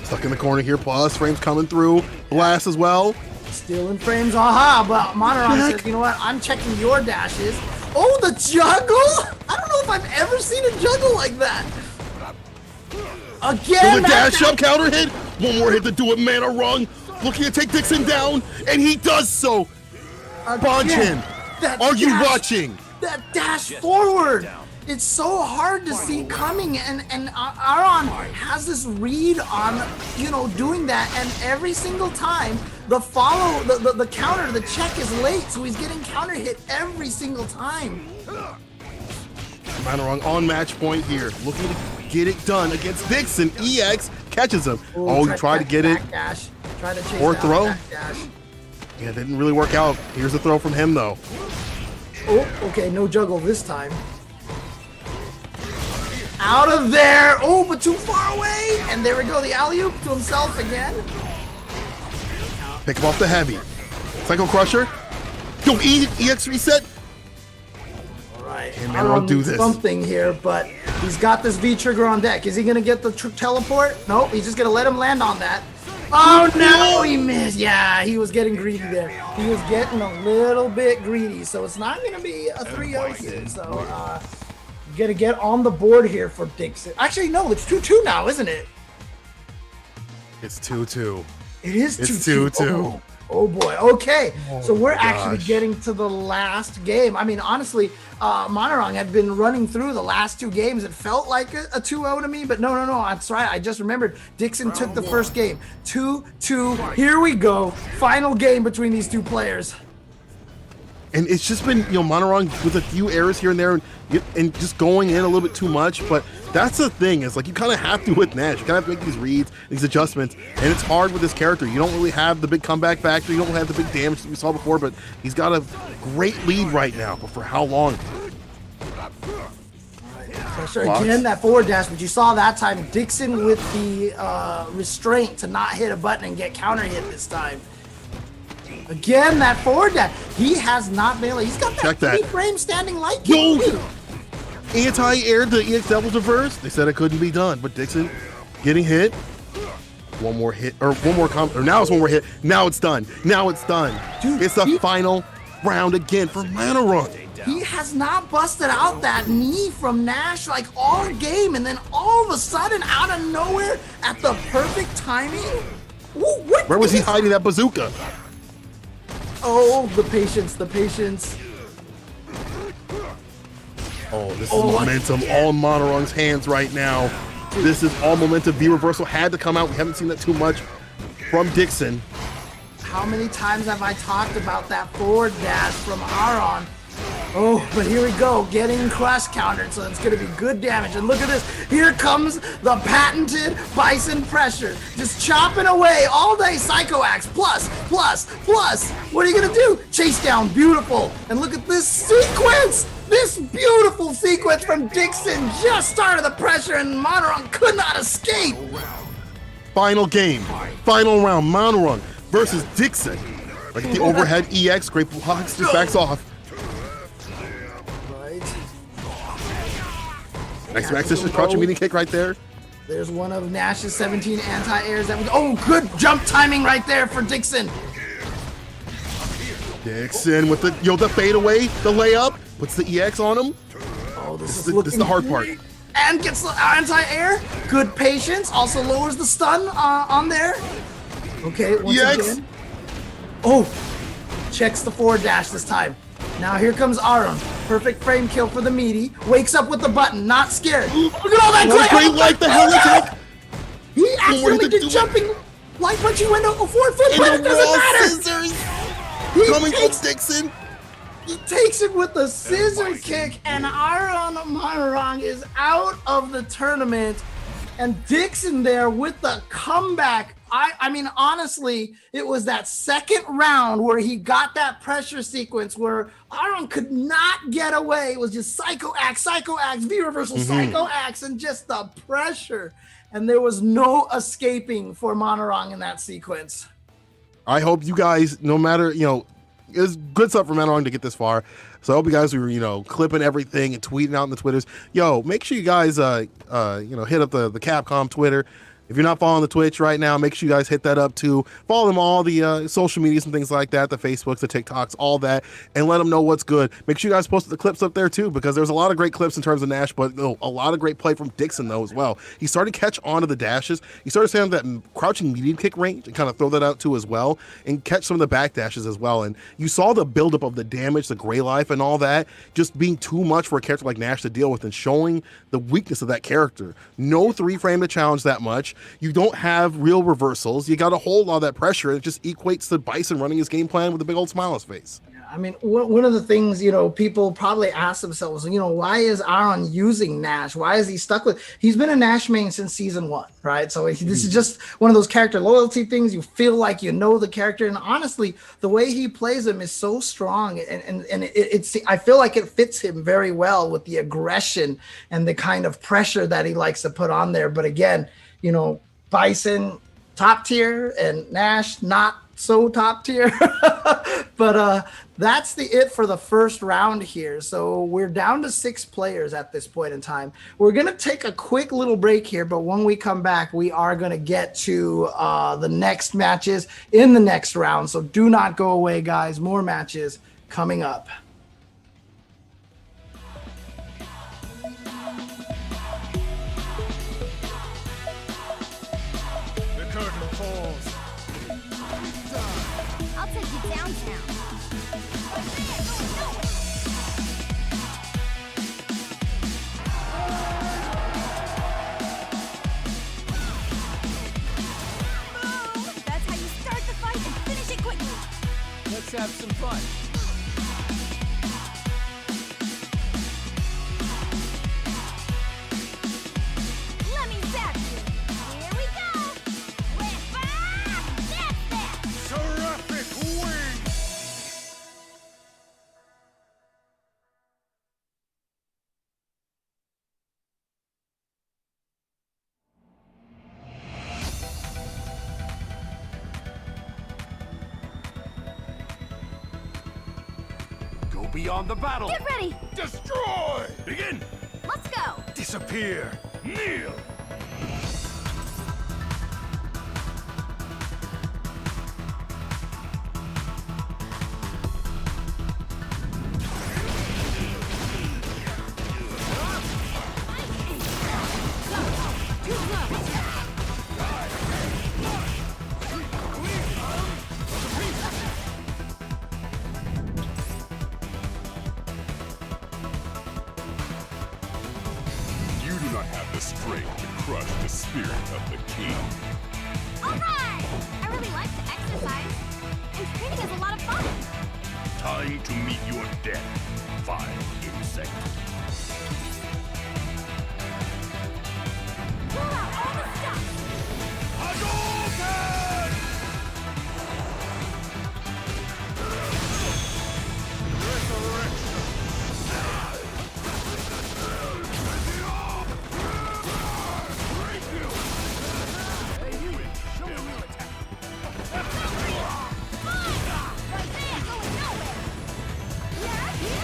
Speaker 1: Stuck in the corner here, plus frames coming through. Blast as well.
Speaker 4: Still in frames, aha, but Monoron says, you know what, I'm checking your dashes. Oh, the juggle? I don't know if I've ever seen a juggle like that. Again,
Speaker 1: So the dash up counter hit. One more hit to do it, Mana Rung. Looking to take Dixon down, and he does so. Bonchin, are you watching?
Speaker 4: That dash forward. It's so hard to see coming, and Aaron has this read on, you know, doing that, and every single time the follow, the counter, the check is late, so he's getting counter hit every single time.
Speaker 1: Mana Rung on match point here, looking to get it done against Dixon. EX catches him. Oh, he tried to get it.
Speaker 4: Dash. Try to chase
Speaker 1: Or
Speaker 4: down
Speaker 1: throw.
Speaker 4: back dash.
Speaker 1: Yeah, it didn't really work out. Here's a throw from him, though.
Speaker 4: Oh, okay, no juggle this time. Out of there! Oh, but too far away! And there we go, the alley-oop to himself again.
Speaker 1: Pick him off the heavy. Psycho Crusher. Yo, EX reset.
Speaker 4: Alright,
Speaker 1: Can Mana Rung do this?
Speaker 4: Something here, but he's got this V-trigger on deck. Is he gonna get the teleport? Nope, he's just gonna let him land on that. Oh no, he missed. Yeah, he was getting greedy there. He was getting a little bit greedy, so it's not gonna be a 3-0 here. So, you gotta get on the board here for Dixon. Actually, no, it's 2-2 now, isn't it?
Speaker 1: It's 2-2.
Speaker 4: It is 2-2.
Speaker 1: It's 2-2.
Speaker 4: Oh boy. Okay. So we're actually
Speaker 1: gosh.
Speaker 4: getting to the last game. I mean, honestly, Monorong had been running through the last two games. It felt like a 2-0 to me, but no. That's right. I just remembered Dixon took the first game. 2-2. Here we go. Final game between these two players.
Speaker 1: And it's just been, you know, Monorong with a few errors here and there and just going in a little bit too much. But that's the thing, is like you kind of have to with Nash. You kind of have to make these reads, these adjustments. And it's hard with this character. You don't really have the big comeback factor. You don't have the big damage that we saw before. But he's got a great lead right now. But for how long?
Speaker 4: Pressure again, that forward dash, but you saw that time Dixon with the restraint to not hit a button and get counter hit this time. Again, that forward dash. He has not been able. He's got that 3-frame standing light kick.
Speaker 1: Yo! Anti-air the EX double reverse. They said it couldn't be done, but Dixon getting hit. One more hit, or one more or now it's one more hit. Now it's done. Now it's done.
Speaker 4: Dude,
Speaker 1: it's the final round again for Mana Rung.
Speaker 4: He has not busted out that knee from Nash like all game, and then all of a sudden, out of nowhere, at the perfect timing.
Speaker 1: Where was he hiding that bazooka?
Speaker 4: Oh, the patience, the patience.
Speaker 1: Oh, this is momentum all in Mana Rung's hands right now. This is all momentum. V-reversal had to come out. We haven't seen that too much from Dixon.
Speaker 4: How many times have I talked about that forward dash from Aaron? Oh, but here we go, getting crush countered, so it's gonna be good damage. And look at this, here comes the patented Bison pressure. Just chopping away all day, Psycho Axe, plus. What are you gonna do? Chase down, beautiful. And look at this sequence, this beautiful sequence from Dixon. Just started the pressure and Mana Rung could not escape.
Speaker 1: Final game, final round, Mana Rung versus Dixon. Like the overhead EX, great blocks, just backs off. Nice Max just crouching meeting kick right there.
Speaker 4: There's one of Nash's 17 anti-airs that we, oh, good jump timing right there for Dixon.
Speaker 1: Dixon with the the fadeaway, the layup, puts the EX on him.
Speaker 4: Oh, this
Speaker 1: is the hard part.
Speaker 4: And gets the anti-air. Good patience. Also lowers the stun on there. Okay, once again. Oh, checks the forward dash this time. Now here comes Aaron. Perfect frame kill for the meaty. Wakes up with the button, not scared. Look at all that
Speaker 1: great light, the hell attack.
Speaker 4: He accidentally did jumping light punch. He went over 4 foot, but it doesn't matter.
Speaker 1: Scissors coming from Dixon.
Speaker 4: He takes it with a scissor kick, and Aaron Mana Rung is out of the tournament. And Dixon there with the comeback. I mean, honestly, it was that second round where he got that pressure sequence where Aaron could not get away. It was just Psycho Axe, V-reversal, Psycho Axe, and just the pressure. And there was no escaping for Mana Rung in that sequence.
Speaker 1: I hope you guys, no matter, it was good stuff for Mana Rung to get this far. So I hope you guys were, clipping everything and tweeting out in the Twitters. Make sure you guys, hit up the Capcom Twitter. If you're not following the Twitch right now, make sure you guys hit that up too. Follow them all the social medias and things like that, the Facebooks, the TikToks, all that, and let them know what's good. Make sure you guys post the clips up there too, because there's a lot of great clips in terms of Nash, but a lot of great play from Dixon though as well. He started to catch onto the dashes. He started to stay on that crouching medium kick range and kind of throw that out too as well, and catch some of the back dashes as well. And you saw the buildup of the damage, the gray life, and all that just being too much for a character like Nash to deal with, and showing the weakness of that character. No 3-frame to challenge that much. You don't have real reversals. You got to hold all that pressure. It just equates to Bison running his game plan with a big old smile on his face.
Speaker 4: I mean, one of the things, people probably ask themselves, why is Aaron using Nash? Why is he stuck with? He's been a Nash main since season 1, right? So this is just one of those character loyalty things. You feel like you know the character, and honestly, the way he plays him is so strong, and it's I feel like it fits him very well with the aggression and the kind of pressure that he likes to put on there. But again, Bison top tier and Nash not so top tier. But that's it for the first round here. So we're down to 6 players at this point in time. We're going to take a quick little break here, but when we come back, we are going to get to the next matches in the next round. So do not go away, guys. More matches coming up.
Speaker 7: I'll take you downtown. That's how you start the fight and finish it quickly.
Speaker 9: Let's have some fun.
Speaker 7: Let me zap you. Here we go. Whip up! That's that!
Speaker 6: Terrific wing! Go beyond the battle!
Speaker 7: Get ready!
Speaker 6: Destroy! Begin!
Speaker 7: Let's go!
Speaker 6: Disappear! Kneel! You do not have the strength to crush the spirit of the king.
Speaker 7: Alright! I really like to exercise. And training is a lot of fun.
Speaker 6: Time to meet your death, vile insect.
Speaker 7: Pull out all the stuff!
Speaker 6: Hadouken!
Speaker 7: Right there, going nowhere! Yeah!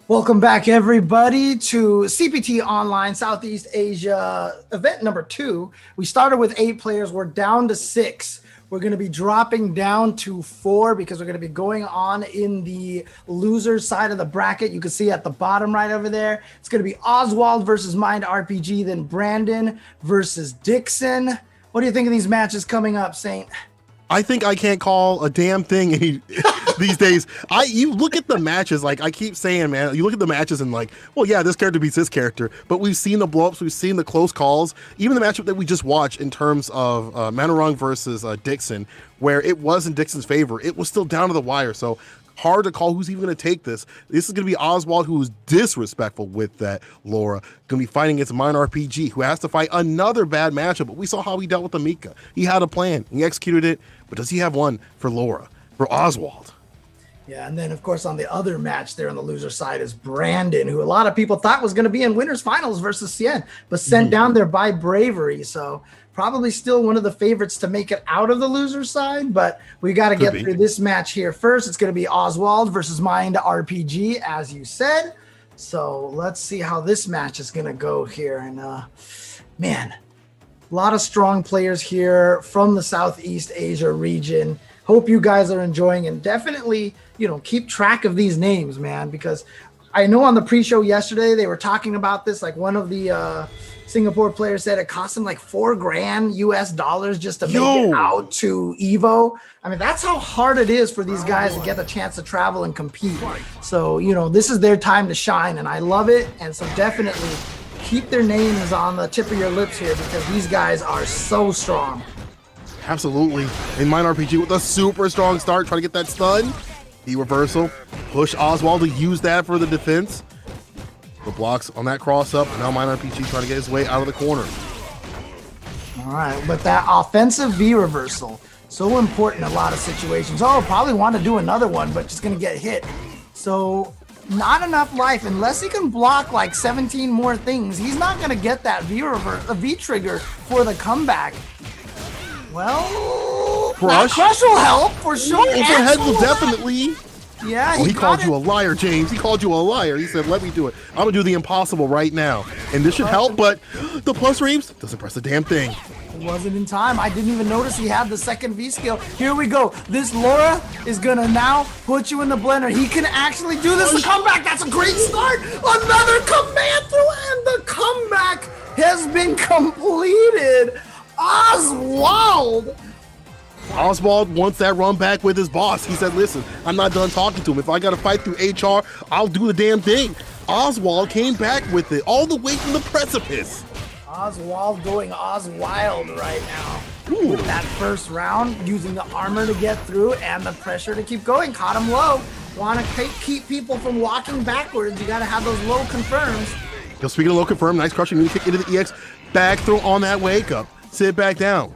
Speaker 4: Welcome back, everybody, to CPT Online Southeast Asia event number 2. We started with 8 players. We're down to 6. We're going to be dropping down to 4 because we're going to be going on in the losers side of the bracket. You can see at the bottom right over there. It's going to be Oswald versus Mind RPG, then Brandon versus Dixon. What do you think of these matches coming up, Saint?
Speaker 1: I think I can't call a damn thing these days. You look at the matches, like I keep saying, man, you look at the matches and like, well, yeah, this character beats this character, but we've seen the blow-ups, we've seen the close calls, even the matchup that we just watched in terms of Manarung versus Dixon, where it was in Dixon's favor, it was still down to the wire. So hard to call who's even going to take this. This is going to be Oswald, who is disrespectful with that Laura. Going to be fighting against Mine RPG, who has to fight another bad matchup. But we saw how he dealt with Amika. He had a plan. He executed it. But does he have one for Laura, for Oswald?
Speaker 4: Yeah, and then, of course, on the other match there on the loser side is Brandon, who a lot of people thought was going to be in winners finals versus Cien, but sent down there by Bravery. So probably still one of the favorites to make it out of the loser side, but we got to get through this match here first. It's going to be Oswald versus Mind RPG, as you said. So let's see how this match is going to go here. And man, a lot of strong players here from the Southeast Asia region. Hope you guys are enjoying, and definitely, keep track of these names, man, because I know on the pre-show yesterday, they were talking about this. Like one of the Singapore players said it cost him like $4,000 US just to make it out to Evo. I mean, that's how hard it is for these guys to get the chance to travel and compete. So, this is their time to shine, and I love it. And so definitely keep their names on the tip of your lips here, because these guys are so strong.
Speaker 1: Absolutely. And Mine RPG with a super strong start, trying to get that stun. The reversal. Push Oswald to use that for the defense. The blocks on that cross up. Now Mine RPG trying to get his way out of the corner.
Speaker 4: All right, but that offensive V reversal, so important in a lot of situations. Oh, probably want to do another one, but just going to get hit. So not enough life. Unless he can block like 17 more things, he's not going to get that V trigger for the comeback. Well, Crush will help for sure.
Speaker 1: Overhead will definitely.
Speaker 4: Yeah,
Speaker 1: he called you a liar, James. He called you a liar. He said, let me do it. I'm going to do the impossible right now. And this should help, but the plus frames doesn't press a damn thing.
Speaker 4: It wasn't in time. I didn't even notice he had the second V skill. Here we go. This Laura is going to now put you in the blender. He can actually do this and come back. That's a great start. Another command through, and the comeback has been completed. Oswald
Speaker 1: wants that run back with his boss. He said, listen, I'm not done talking to him. If I got to fight through HR, I'll do the damn thing. Oswald came back with it all the way from the precipice.
Speaker 4: Oswald going Oswild right now. Ooh. That first round, using the armor to get through and the pressure to keep going. Caught him low. Want to keep people from walking backwards. You got to have those low confirms.
Speaker 1: Speaking of low confirm, nice crushing move kick into the EX. Back throw on that wake up. Sit back down.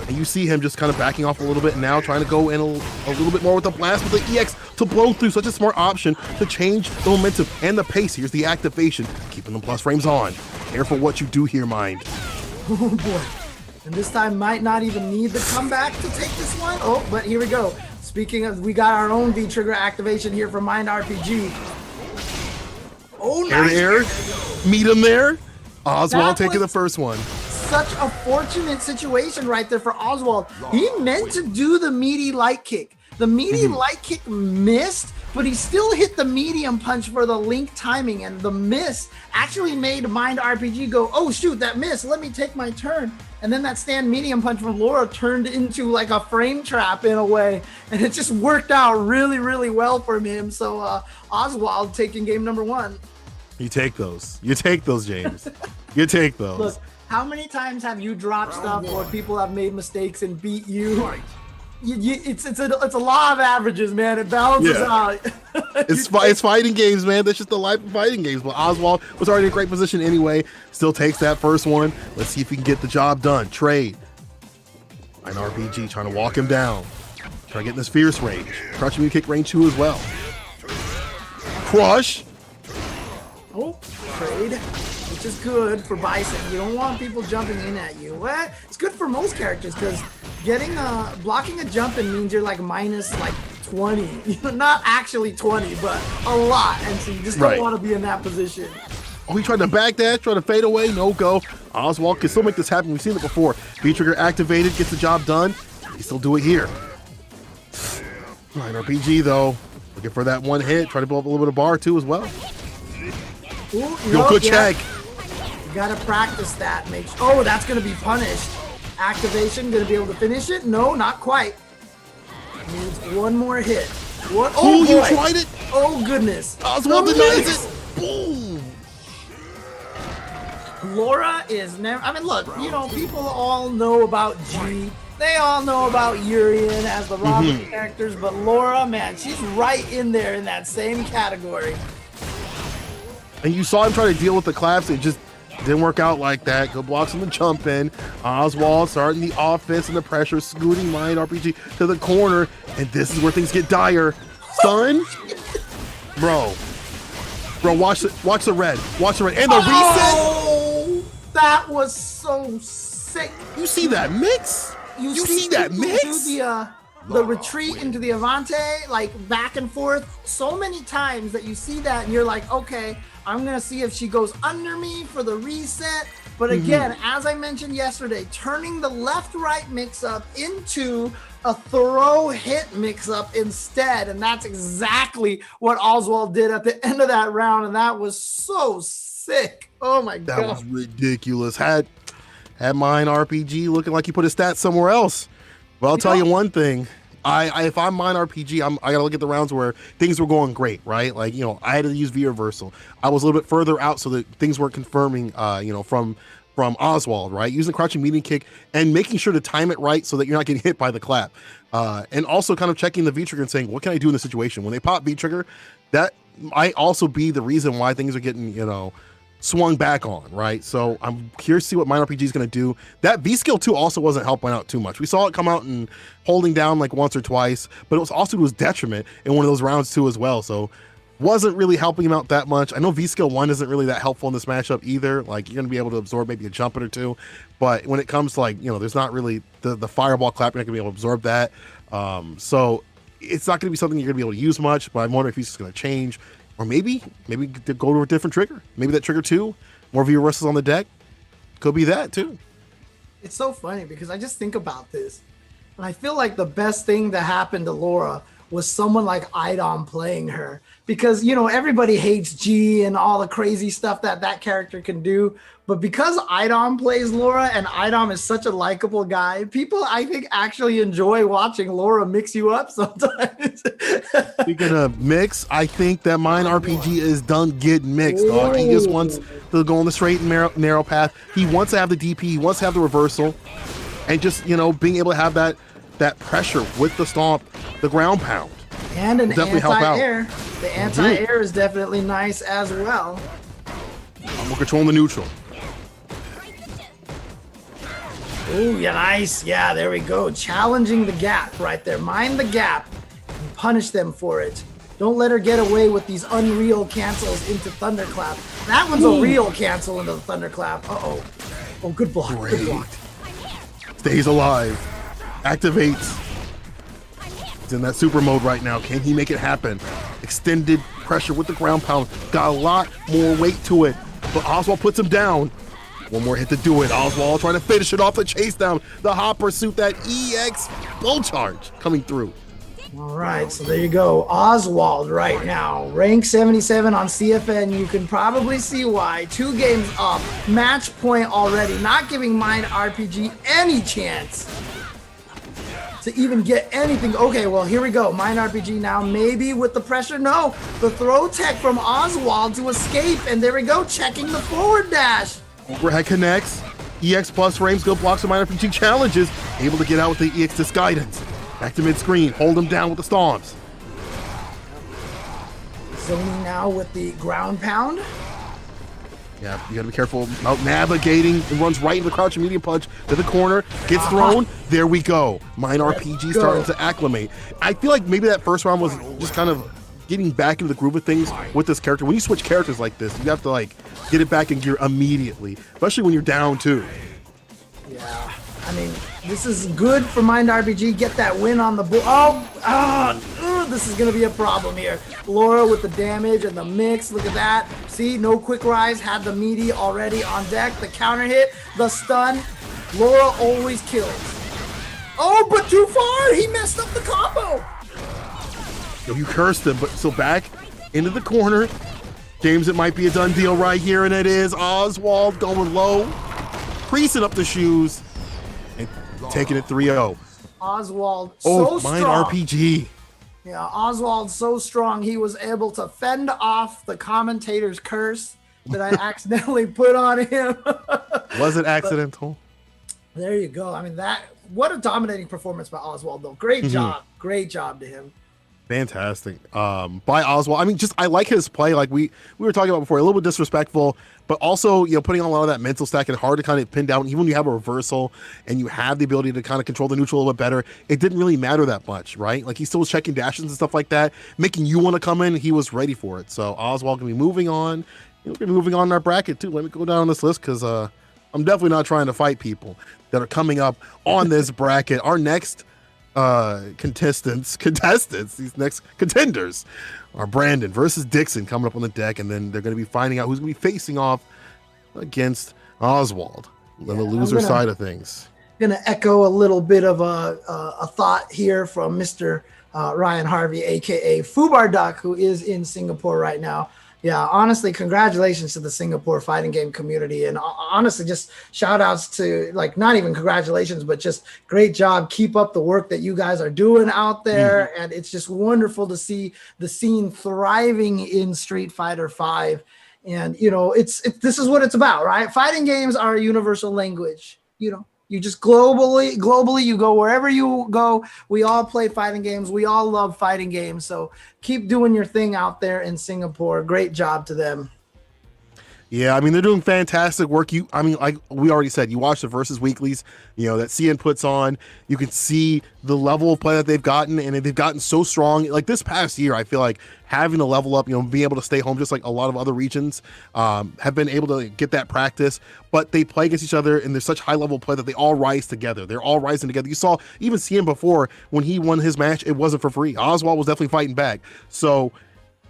Speaker 1: And you see him just kind of backing off a little bit now, trying to go in a little bit more with the blast with the EX to blow through. Such a smart option to change the momentum and the pace. Here's the activation, keeping the plus frames on. Careful what you do here, Mind.
Speaker 4: Oh boy. And this time might not even need the comeback to take this one. Oh, but here we go. Speaking of, we got our own V-trigger activation here for Mind RPG. Oh, nice.
Speaker 1: Air. Meet him there. Oswald taking the first one.
Speaker 4: Such a fortunate situation right there for Oswald. He meant to do the meaty light kick. The meaty light kick missed, but he still hit the medium punch for the link timing, and the miss actually made Mind RPG go, oh shoot, that missed, let me take my turn. And then that stand medium punch from Laura turned into like a frame trap in a way, and it just worked out really, really well for him. So Oswald taking game number 1.
Speaker 1: You take those. You take those, James. You take those.
Speaker 4: Look, how many times have you dropped stuff where people have made mistakes and beat you? It's a law of averages, man. It balances out.
Speaker 1: It's fighting games, man. That's just the life of fighting games. But Oswald was already in a great position anyway. Still takes that first one. Let's see if he can get the job done. Trade. An RPG trying to walk him down. Trying to get in this fierce range. Crushing me kick range 2 as well. Crush.
Speaker 4: Oh, trade, which is good for Bison. You don't want people jumping in at you. Well, it's good for most characters because getting blocking a jump in means you're like minus like 20. Not actually 20, but a lot. And so you just don't want to be in that position.
Speaker 1: Oh, he tried to backdash, tried to fade away, no go. Oswald can still make this happen. We've seen it before. V-trigger activated, gets the job done. He still do it here. Right, RPG though, looking for that one hit. Try to blow up a little bit of bar too as well.
Speaker 4: Ooh,
Speaker 1: Good check.
Speaker 4: You gotta practice that. Oh, that's gonna be punished. Activation, gonna be able to finish it? No, not quite. Needs one more hit. What? Oh,
Speaker 1: you tried it.
Speaker 4: Oh goodness.
Speaker 1: Oswald denies it. Boom.
Speaker 4: Laura is never. I mean, look, people all know about G. They all know about Urian as the Robin characters, but Laura, man, she's right in there in that same category.
Speaker 1: And you saw him try to deal with the collapse. It just didn't work out like that. Good blocks on the jump in. Oswald starting the offense and the pressure, scooting Mind RPG to the corner, and this is where things get dire. Son, bro, watch the red, and the reset.
Speaker 4: That was so sick.
Speaker 1: You see that mix? You see that mix?
Speaker 4: The retreat into the Avante, like back and forth so many times that you see that and you're like, okay, I'm gonna see if she goes under me for the reset. But again, as I mentioned yesterday, turning the left-right mix-up into a throw hit mix-up instead, and that's exactly what Oswald did at the end of that round, and that was so sick. Oh my god.
Speaker 1: That was ridiculous. Had Mind RPG looking like he put his stats somewhere else. But I'll tell you one thing. If I'm Mind RPG, I gotta look at the rounds where things were going great, right? Like, I had to use V reversal. I was a little bit further out so that things weren't confirming, from Oswald, right? Using crouching medium kick and making sure to time it right so that you're not getting hit by the clap. And also kind of checking the V trigger and saying, what can I do in this situation? When they pop V trigger, that might also be the reason why things are getting, swung back on, right? So I'm curious to see what Mind RPG is going to do. That V skill too also wasn't helping out too much. We saw it come out and holding down like once or twice, but it was also to his detriment in one of those rounds too as well. So wasn't really helping him out that much. I know V skill 1 isn't really that helpful in this matchup either. Like, you're going to be able to absorb maybe a jump or two, but when it comes to like, there's not really the fireball clap, you're not going to be able to absorb that. So it's not going to be something you're going to be able to use much, but I'm wondering if he's just going to change. Or maybe go to a different trigger. Maybe that trigger 2, more V reversals on the deck. Could be that too.
Speaker 4: It's so funny because I just think about this. And I feel like the best thing that happened to Laura was someone like Idom playing her. Because, everybody hates G and all the crazy stuff that character can do. But because Idom plays Laura and Idom is such a likable guy, people, I think, actually enjoy watching Laura mix you up sometimes.
Speaker 1: Speaking of mix, I think that Mind RPG is done getting mixed, dog. He just wants to go on the straight and narrow path. He wants to have the DP. He wants to have the reversal. And just, being able to have that pressure with the stomp, the ground pound.
Speaker 4: And an anti-air. The anti-air is definitely nice as well.
Speaker 1: We're controlling the neutral.
Speaker 4: Ooh, yeah, nice. Yeah, there we go. Challenging the gap right there. Mind the gap and punish them for it. Don't let her get away with these unreal cancels into Thunderclap. That one's a real cancel into the Thunderclap. Uh-oh. Oh, good block.
Speaker 1: Great.
Speaker 4: Good block.
Speaker 1: Stays alive. Activates. He's in that super mode right now. Can he make it happen? Extended pressure with the ground pound. Got a lot more weight to it. But Oswald puts him down. One more hit to do it. Oswald trying to finish it off the chase down. The hot pursuit, that EX bull charge coming through.
Speaker 4: All right, so there you go. Oswald right now, rank 77 on CFN. You can probably see why. 2 games up, match point already, not giving Mind RPG any chance to even get anything. Okay, well, here we go. Mind RPG now, maybe with the pressure. No, the throw tech from Oswald to escape, and there we go, checking the forward dash.
Speaker 1: Overhead connects. EX plus frames, good blocks of Mind RPG challenges. Able to get out with the EX disc guidance. Back to mid-screen, hold him down with the stomps.
Speaker 4: Zoning now with the ground pound.
Speaker 1: Yeah, you gotta be careful about navigating. It runs right into the crouching medium punch to the corner, gets thrown. There we go. Mind RPG starting to acclimate. I feel like maybe that first round was just kind of getting back into the groove of things with this character. When you switch characters like this, you have to like get it back in gear immediately, especially when you're down too.
Speaker 4: Yeah, I mean, this is good for Mind RPG. Get that win on the board. this is going to be a problem here. Laura with the damage and the mix. Look at that. See, no quick rise. Had the meaty already on deck. The counter hit, the stun. Laura always kills. Oh, but too far. He messed up the combo.
Speaker 1: Yo, you cursed him, but so back into the corner. James, it might be a done deal right here, and it is. Oswald going low, creasing up the shoes, and taking it 3-0.
Speaker 4: Oswald,
Speaker 1: Oh,
Speaker 4: so
Speaker 1: mine
Speaker 4: strong.
Speaker 1: RPG.
Speaker 4: Yeah, Oswald so strong, he was able to fend off the commentator's curse that I accidentally put on him.
Speaker 1: Was it accidental?
Speaker 4: There you go. I mean, what a dominating performance by Oswald, though. Great job. Great job to him.
Speaker 1: Fantastic. By Oswald. I mean, I like his play. Like we were talking about before, a little bit disrespectful, but also, putting on a lot of that mental stack and hard to kind of pin down. Even when you have a reversal and you have the ability to kind of control the neutral a little bit better, it didn't really matter that much, right? Like he still was checking dashes and stuff like that, making you want to come in. He was ready for it. So Oswald can be moving on. We're gonna be moving on in our bracket too. Let me go down this list because I'm definitely not trying to fight people that are coming up on this bracket. Our next contestants, these next contenders are Brandon versus Dixon coming up on the deck, and then they're going to be finding out who's going to be facing off against Oswald on the loser side of things.
Speaker 4: Gonna echo a little bit of a thought here from Mr. Ryan Harvey, aka Fubar Duck, who is in Singapore right now. Yeah, honestly, congratulations to the Singapore fighting game community. And honestly, just shout outs to, like, not even congratulations, but just great job. Keep up the work that you guys are doing out there. And it's just wonderful to see the scene thriving in Street Fighter V. And, this is what it's about, right? Fighting games are a universal language. You just globally, you go wherever you go. We all play fighting games. We all love fighting games. So keep doing your thing out there in Singapore. Great job to them.
Speaker 1: Yeah, I mean, they're doing fantastic work. Like we already said, you watch the Versus Weeklies, that CN puts on. You can see the level of play that they've gotten, and they've gotten so strong. Like this past year, I feel like having to level up, being able to stay home, just like a lot of other regions have been able to get that practice. But they play against each other, and there's such high level play that they all rise together. They're all rising together. You saw even CN before when he won his match, it wasn't for free. Oswald was definitely fighting back. So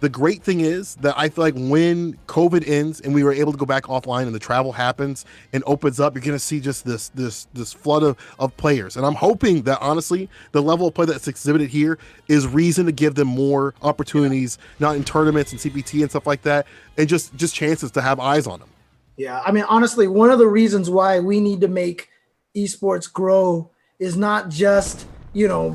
Speaker 1: the great thing is that I feel like when COVID ends and we were able to go back offline and the travel happens and opens up, you're going to see just this flood of players. And I'm hoping that, honestly, the level of play that's exhibited here is reason to give them more opportunities, not in tournaments and CPT and stuff like that, and just chances to have eyes on them.
Speaker 4: Yeah, I mean, honestly, one of the reasons why we need to make esports grow is not just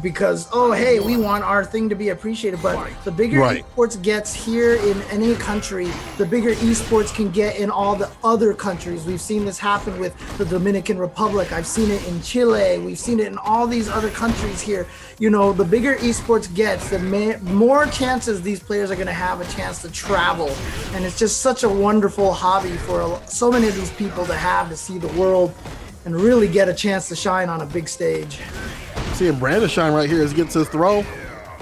Speaker 4: because, oh, hey, we want our thing to be appreciated. But the bigger esports gets here in any country, the bigger esports can get in all the other countries. We've seen this happen with the Dominican Republic. I've seen it in Chile. We've seen it in all these other countries here. The bigger esports gets, the more chances these players are going to have a chance to travel. And it's just such a wonderful hobby for so many of these people to see the world and really get a chance to shine on a big stage.
Speaker 1: Seeing Brandon shine right here as he gets his throw.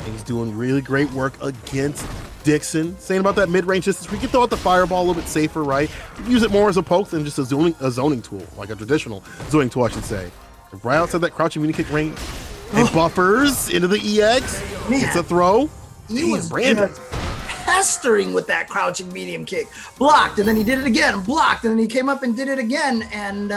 Speaker 1: He's doing really great work against Dixon. Saying about that mid-range distance, we can throw out the fireball a little bit safer, right? Use it more as a poke than just a zoning tool, like a traditional zoning tool, I should say. And right outside that crouching mini kick range, and buffers into the EX. It's a throw.
Speaker 4: He was Brandon pestering with that crouching medium kick. Blocked, and then he did it again. Blocked, and then he came up and did it again, and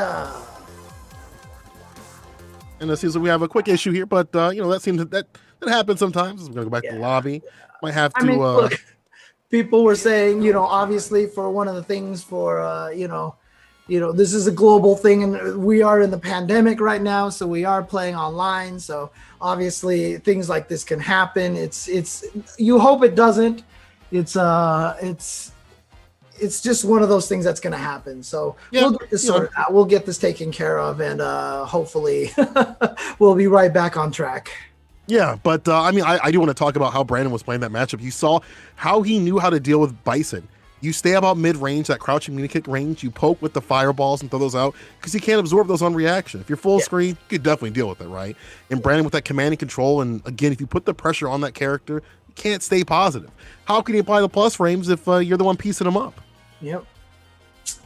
Speaker 1: it seems like we have a quick issue here, but that seems that happens sometimes. I'm gonna go back to the lobby. Might have to.
Speaker 4: Look, people were saying, obviously for one of the things for this is a global thing, and we are in the pandemic right now, so we are playing online. So obviously things like this can happen. It's you hope it doesn't. It's just one of those things that's going to happen. So we'll get this sorted out. We'll get this taken care of, and hopefully we'll be right back on track.
Speaker 1: Yeah, but I do want to talk about how Brandon was playing that matchup. You saw how he knew how to deal with Bison. You stay about mid-range, that crouching mini kick range. You poke with the fireballs and throw those out because he can't absorb those on reaction. If you're full screen, you could definitely deal with it, right? And Brandon with that command and control, and again, if you put the pressure on that character, you can't stay positive. How can you apply the plus frames if you're the one piecing them up?
Speaker 4: Yep.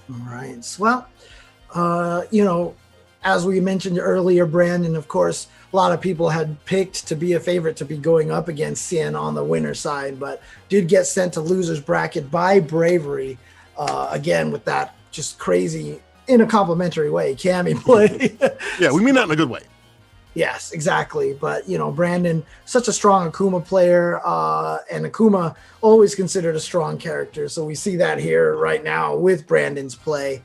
Speaker 4: All right. Well, as we mentioned earlier, Brandon, of course, a lot of people had picked to be a favorite to be going up against Cien on the winner side, but did get sent to losers bracket by Bravery. Again, with that just crazy, in a complimentary way, Cammy play.
Speaker 1: Yeah, we mean that in a good way.
Speaker 4: Yes, exactly. But, you know, Brandon, such a strong Akuma player, and Akuma always considered a strong character. So we see that here right now with Brandon's play,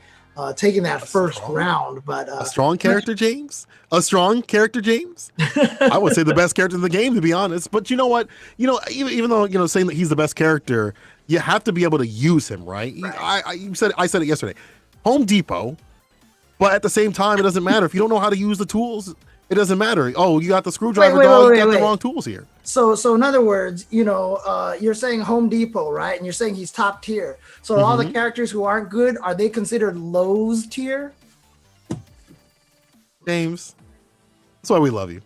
Speaker 4: taking that first round. But
Speaker 1: a strong character, James? A strong character, James? I would say the best character in the game, to be honest. But you know what? You know, even though, you know, saying that he's the best character, you have to be able to use him, right? I said it yesterday. Home Depot, but at the same time, it doesn't matter. If you don't know how to use the tools, it doesn't matter. Oh, you got the screwdriver, dog. You got the wrong tools here.
Speaker 4: So in other words, you know, you're saying Home Depot, right? And you're saying he's top tier. So all the characters who aren't good, are they considered Lowe's tier?
Speaker 1: James, that's why we love you.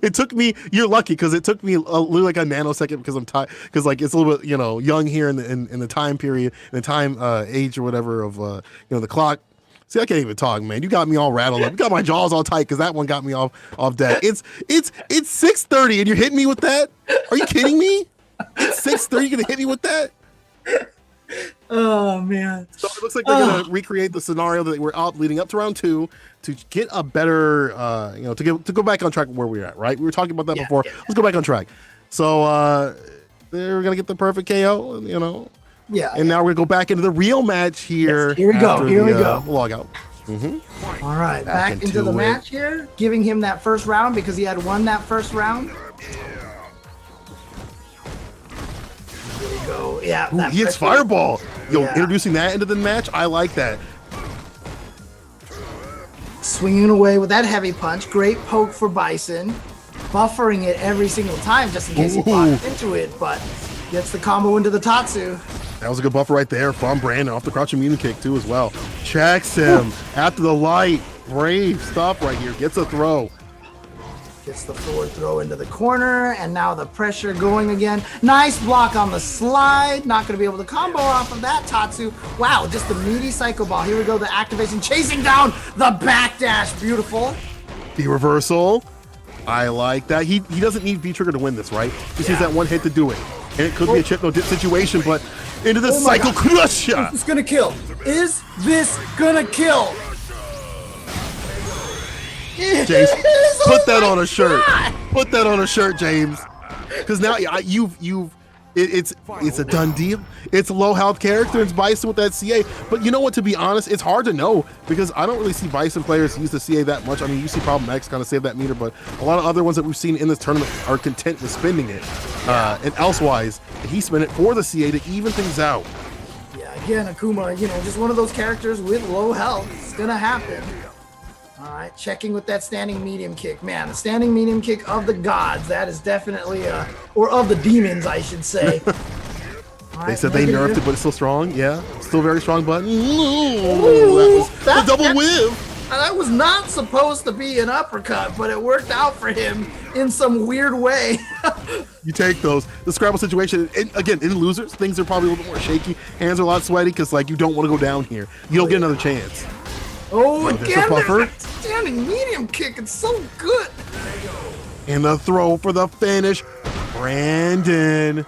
Speaker 1: It took me, you're lucky, because it took me literally like a nanosecond, because I'm tired, because like it's a little bit, you know, young here in the time period, in the time age or whatever of you know, the clock. See, I can't even talk, man. You got me all rattled up. You got my jaws all tight because that one got me off deck. It's 6:30 and you're hitting me with that? Are you kidding me? It's 6:30. You're gonna hit me with that?
Speaker 4: Oh man!
Speaker 1: So it looks like they're gonna recreate the scenario that we're out leading up to round 2 to get a better, you know, to go back on track where we're at. Right? We were talking about that before. Let's go back on track. So they're gonna get the perfect KO. You know.
Speaker 4: Yeah.
Speaker 1: And now we're gonna go back into the real match here.
Speaker 4: Yes, here we go. Here we go.
Speaker 1: Log out.
Speaker 4: All right, back into the match here, giving him that first round because he had won that first round. Here we go. Yeah.
Speaker 1: Ooh, he hits Fireball. Yo, introducing that into the match, I like that.
Speaker 4: Swinging away with that heavy punch. Great poke for Bison. Buffering it every single time just in case he blocks into it, but gets the combo into the Tatsu.
Speaker 1: That was a good buffer right there from Brandon, off the crouching Munin kick too as well. Checks him after the light. Brave stuff right here. Gets a throw.
Speaker 4: Gets the forward throw into the corner, and now the pressure going again. Nice block on the slide. Not going to be able to combo off of that Tatsu. Wow, just the meaty Psycho Ball. Here we go, the activation, chasing down the backdash. Beautiful.
Speaker 1: The reversal. I like that. He doesn't need V-Trigger to win this, right? He just needs that one hit to do it. And it could be a chip no dip situation, but into the Psycho Crusher.
Speaker 4: Is this gonna kill? Is this gonna kill?
Speaker 1: James, put that on a shirt. Put that on a shirt, James. Because now it's a done deal. It's a low health character. It's Bison with that CA. But you know what? To be honest, it's hard to know because I don't really see Bison players use the CA that much. I mean, you see Problem X kind of save that meter, but a lot of other ones that we've seen in this tournament are content with spending it. And elsewise, he spent it for the CA to even things out.
Speaker 4: Yeah, again, Akuma, you know, just one of those characters with low health. It's gonna happen. All right, checking with that standing medium kick. Man, the standing medium kick of the gods. That is definitely, or of the demons, I should say. Right,
Speaker 1: they said they nerfed it, but it's still strong. Yeah, still very strong button.
Speaker 4: Ooh,
Speaker 1: that was a double whiff.
Speaker 4: That was not supposed to be an uppercut, but it worked out for him in some weird way.
Speaker 1: You take those. The Scrabble situation, again, in losers, things are probably a little bit more shaky. Hands are a lot sweaty because, like, you don't want to go down here. You don't get another chance.
Speaker 4: Oh, again, that standing medium kick. It's so good.
Speaker 1: And the throw for the finish. Brandon.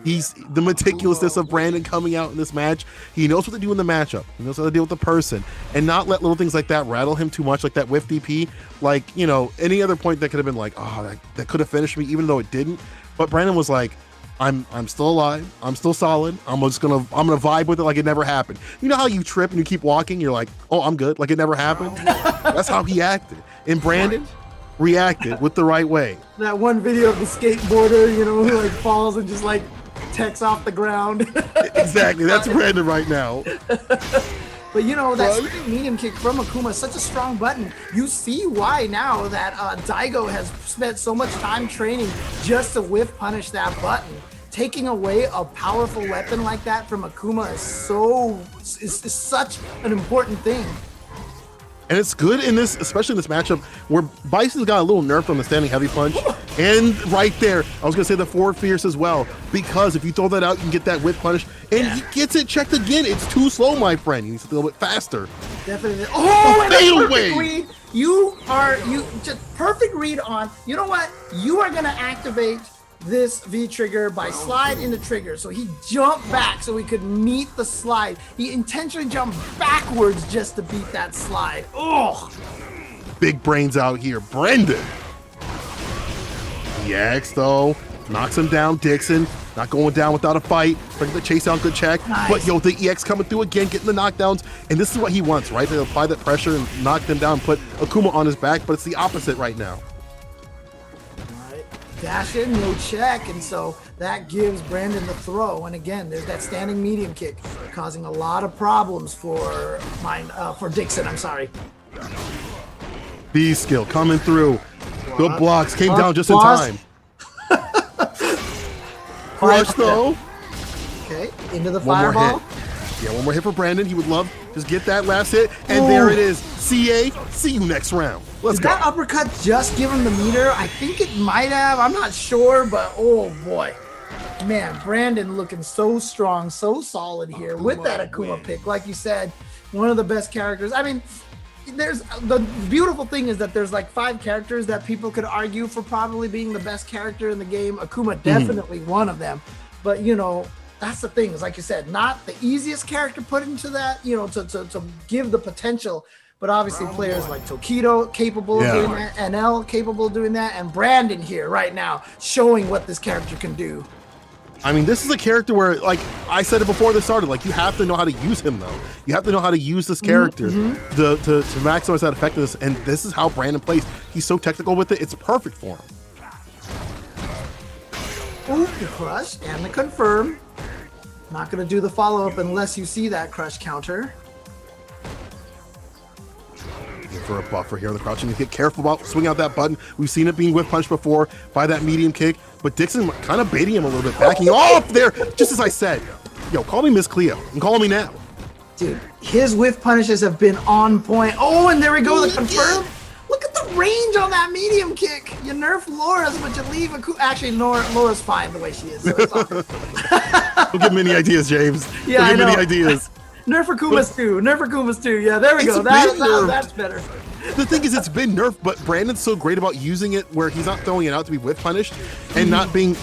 Speaker 1: He's the meticulousness of Brandon coming out in this match. He knows what to do in the matchup. He knows how to deal with the person and not let little things like that rattle him too much, like that whiff DP. Like, you know, any other point that could have been like, oh, that could have finished me, even though it didn't. But Brandon was like, I'm still alive. I'm still solid. I'm gonna vibe with it like it never happened. You know how you trip and you keep walking? You're like, oh, I'm good, like it never happened. That's how he acted. And Brandon reacted with the right way.
Speaker 4: That one video of the skateboarder, you know, who like falls and just like techs off the ground.
Speaker 1: Exactly. That's Brandon right now.
Speaker 4: But you know, that medium kick from Akuma is such a strong button. You see why now that Daigo has spent so much time training just to whiff punish that button. Taking away a powerful weapon like that from Akuma is such an important thing.
Speaker 1: And it's good in this, especially in this matchup where Bison's got a little nerfed on the standing heavy punch. And right there, I was gonna say the forward fierce as well, because if you throw that out, you can get that whip punish. And he gets it checked again. It's too slow, my friend. He needs to be a little bit faster.
Speaker 4: Definitely. Oh, and a
Speaker 1: fadeaway.
Speaker 4: perfect read. You just perfect read on. You know what? You are gonna activate this V trigger by slide into trigger. So he jumped back so he could meet the slide. He intentionally jumped backwards just to beat that slide. Oh,
Speaker 1: Big brains out here. Brendan. EX though knocks him down. Dixon not going down without a fight. Bring the chase down, good check.
Speaker 4: Nice.
Speaker 1: But yo, the EX coming through again, getting the knockdowns. And this is what he wants, right? To apply that pressure and knock them down, put Akuma on his back. But it's the opposite right now.
Speaker 4: dash in, no check, and so that gives Brandon the throw. And again, there's that standing medium kick, causing a lot of problems for Dixon. I'm sorry.
Speaker 1: B skill coming through. Good blocks, came down just in time. Crush though.
Speaker 4: Okay, into the
Speaker 1: One more
Speaker 4: fireball.
Speaker 1: hit. Yeah, one more hit for Brandon. He would love just get that last hit, and there it is. CA, see you next round. Let's
Speaker 4: Did
Speaker 1: go.
Speaker 4: that uppercut just give him the meter? I think it might have. I'm not sure, but oh boy. Man, Brandon looking so strong, so solid here with that Akuma pick. Like you said, one of the best characters. I mean, there's the beautiful thing is that there's like 5 characters that people could argue for probably being the best character in the game. Akuma definitely one of them. But you know, that's the thing, is like you said, not the easiest character put into that, you know, to give the potential. But obviously players like Tokido capable of doing that, NL capable of doing that, and Brandon here right now showing what this character can do.
Speaker 1: I mean, this is a character where, like I said it before this started, like you have to know how to use him though. You have to know how to use this character to maximize that effectiveness, and this is how Brandon plays. He's so technical with it, it's perfect for him.
Speaker 4: Ooh, the crush and the confirm. Not gonna do the follow-up unless you see that crush counter.
Speaker 1: For a buffer here on the crouching, you get careful about swinging out that button. We've seen it being whip punched before by that medium kick, but Dixon kind of baiting him a little bit, backing off there, just as I said. Yo, call me Miss Cleo, and call me now.
Speaker 4: Dude, his whiff punishes have been on point. Oh, and there we go, the confirm. Look at the range on that medium kick. You nerf Laura's, but you leave Actually, Laura's fine the way she is. So it's all good.
Speaker 1: Don't give me any ideas, James.
Speaker 4: Yeah,
Speaker 1: Don't
Speaker 4: I
Speaker 1: give me
Speaker 4: know.
Speaker 1: any ideas.
Speaker 4: Nerf Akuma's too. Nerf Akuma's too. Yeah, there we go. That's better.
Speaker 1: The thing is, it's been nerfed, but Brandon's so great about using it where he's not throwing it out to be whip punished and not being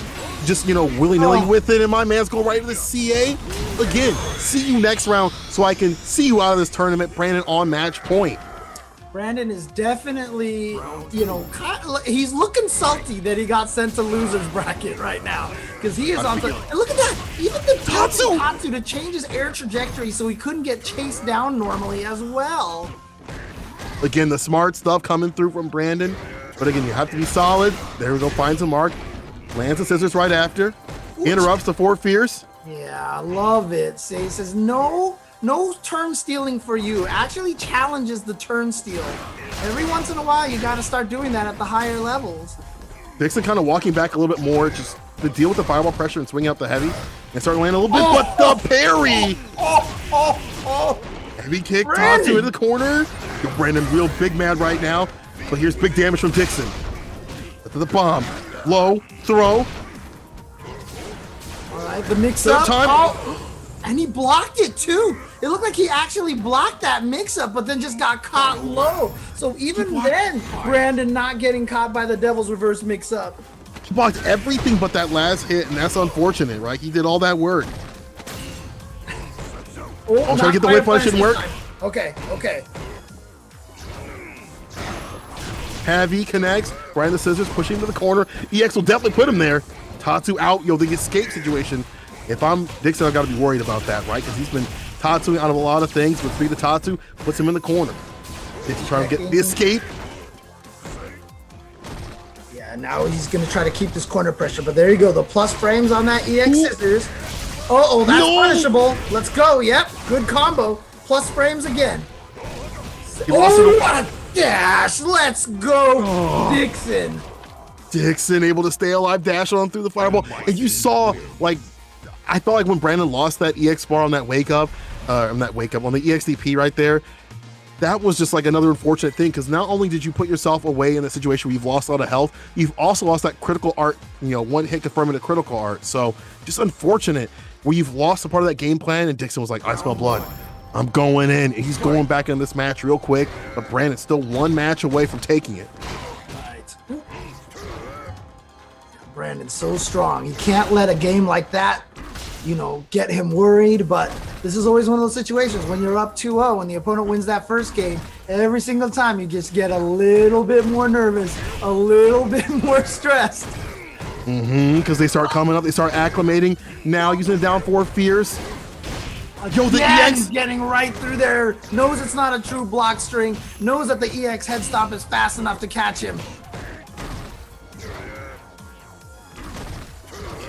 Speaker 1: just, you know, willy-nilly with it. And my man's going right to the CA. Again, see you next round so I can see you out of this tournament, Brandon, on match point.
Speaker 4: Brandon is definitely, you know, he's looking salty that he got sent to loser's bracket right now, because he is on. And look at that, even the Tatsu to change his air trajectory so he couldn't get chased down normally as well.
Speaker 1: Again, the smart stuff coming through from Brandon, but again, you have to be solid. There we go, finds a mark, lands the scissors right after, interrupts the 4 fierce.
Speaker 4: Yeah, I love it. He says no turn stealing for you. Actually challenges the turn steal. Every once in a while, you got to start doing that at the higher levels.
Speaker 1: Dixon kind of walking back a little bit more, just to deal with the fireball pressure and swing out the heavy, and start landing a little bit. But the parry! Heavy kick, Tatsu into the corner. Yo, Brandon real big mad right now, but here's big damage from Dixon. To the bomb. Low, throw.
Speaker 4: All right, the mix-up.
Speaker 1: Time.
Speaker 4: And he blocked it too. It looked like he actually blocked that mix-up, but then just got caught low. So even then, Brandon not getting caught by the Devil's Reverse mix-up.
Speaker 1: He blocked everything but that last hit, and that's unfortunate, right? He did all that work. I'll try to get the whip punch and work.
Speaker 4: Okay.
Speaker 1: Heavy connects. Brian the scissors pushing him to the corner. EX will definitely put him there. Tatsu out. Yo, the escape situation. If I'm Dixon, I've got to be worried about that, right? Because he's been Tatsuing out of a lot of things, but 3 to Tatsu puts him in the corner. Dixon trying to get the escape.
Speaker 4: Yeah, now he's going to try to keep this corner pressure, but there you go. The plus frames on that EX scissors. Uh-oh, that's punishable. Let's go. Yep, good combo. Plus frames again. What a dash. Let's go, Dixon.
Speaker 1: Dixon able to stay alive, dash on through the fireball. And you saw, like, I felt like when Brandon lost that EX bar on that on the EXDP right there, that was just like another unfortunate thing, because not only did you put yourself away in a situation where you've lost a lot of health, you've also lost that critical art, you know, one hit confirming a critical art. So just unfortunate where you've lost a part of that game plan, and Dixon was like, I smell blood. I'm going in. He's going back in this match real quick, but Brandon's still one match away from taking it.
Speaker 4: Right. Brandon's so strong. He can't let a game like that, get him worried, but this is always one of those situations when you're up 2-0, when the opponent wins that first game, every single time you just get a little bit more nervous, a little bit more stressed.
Speaker 1: Because they start coming up, they start acclimating. Now using the down 4 fierce. Yo, the EX
Speaker 4: getting right through there. Knows it's not a true block string. Knows that the EX head stomp is fast enough to catch him.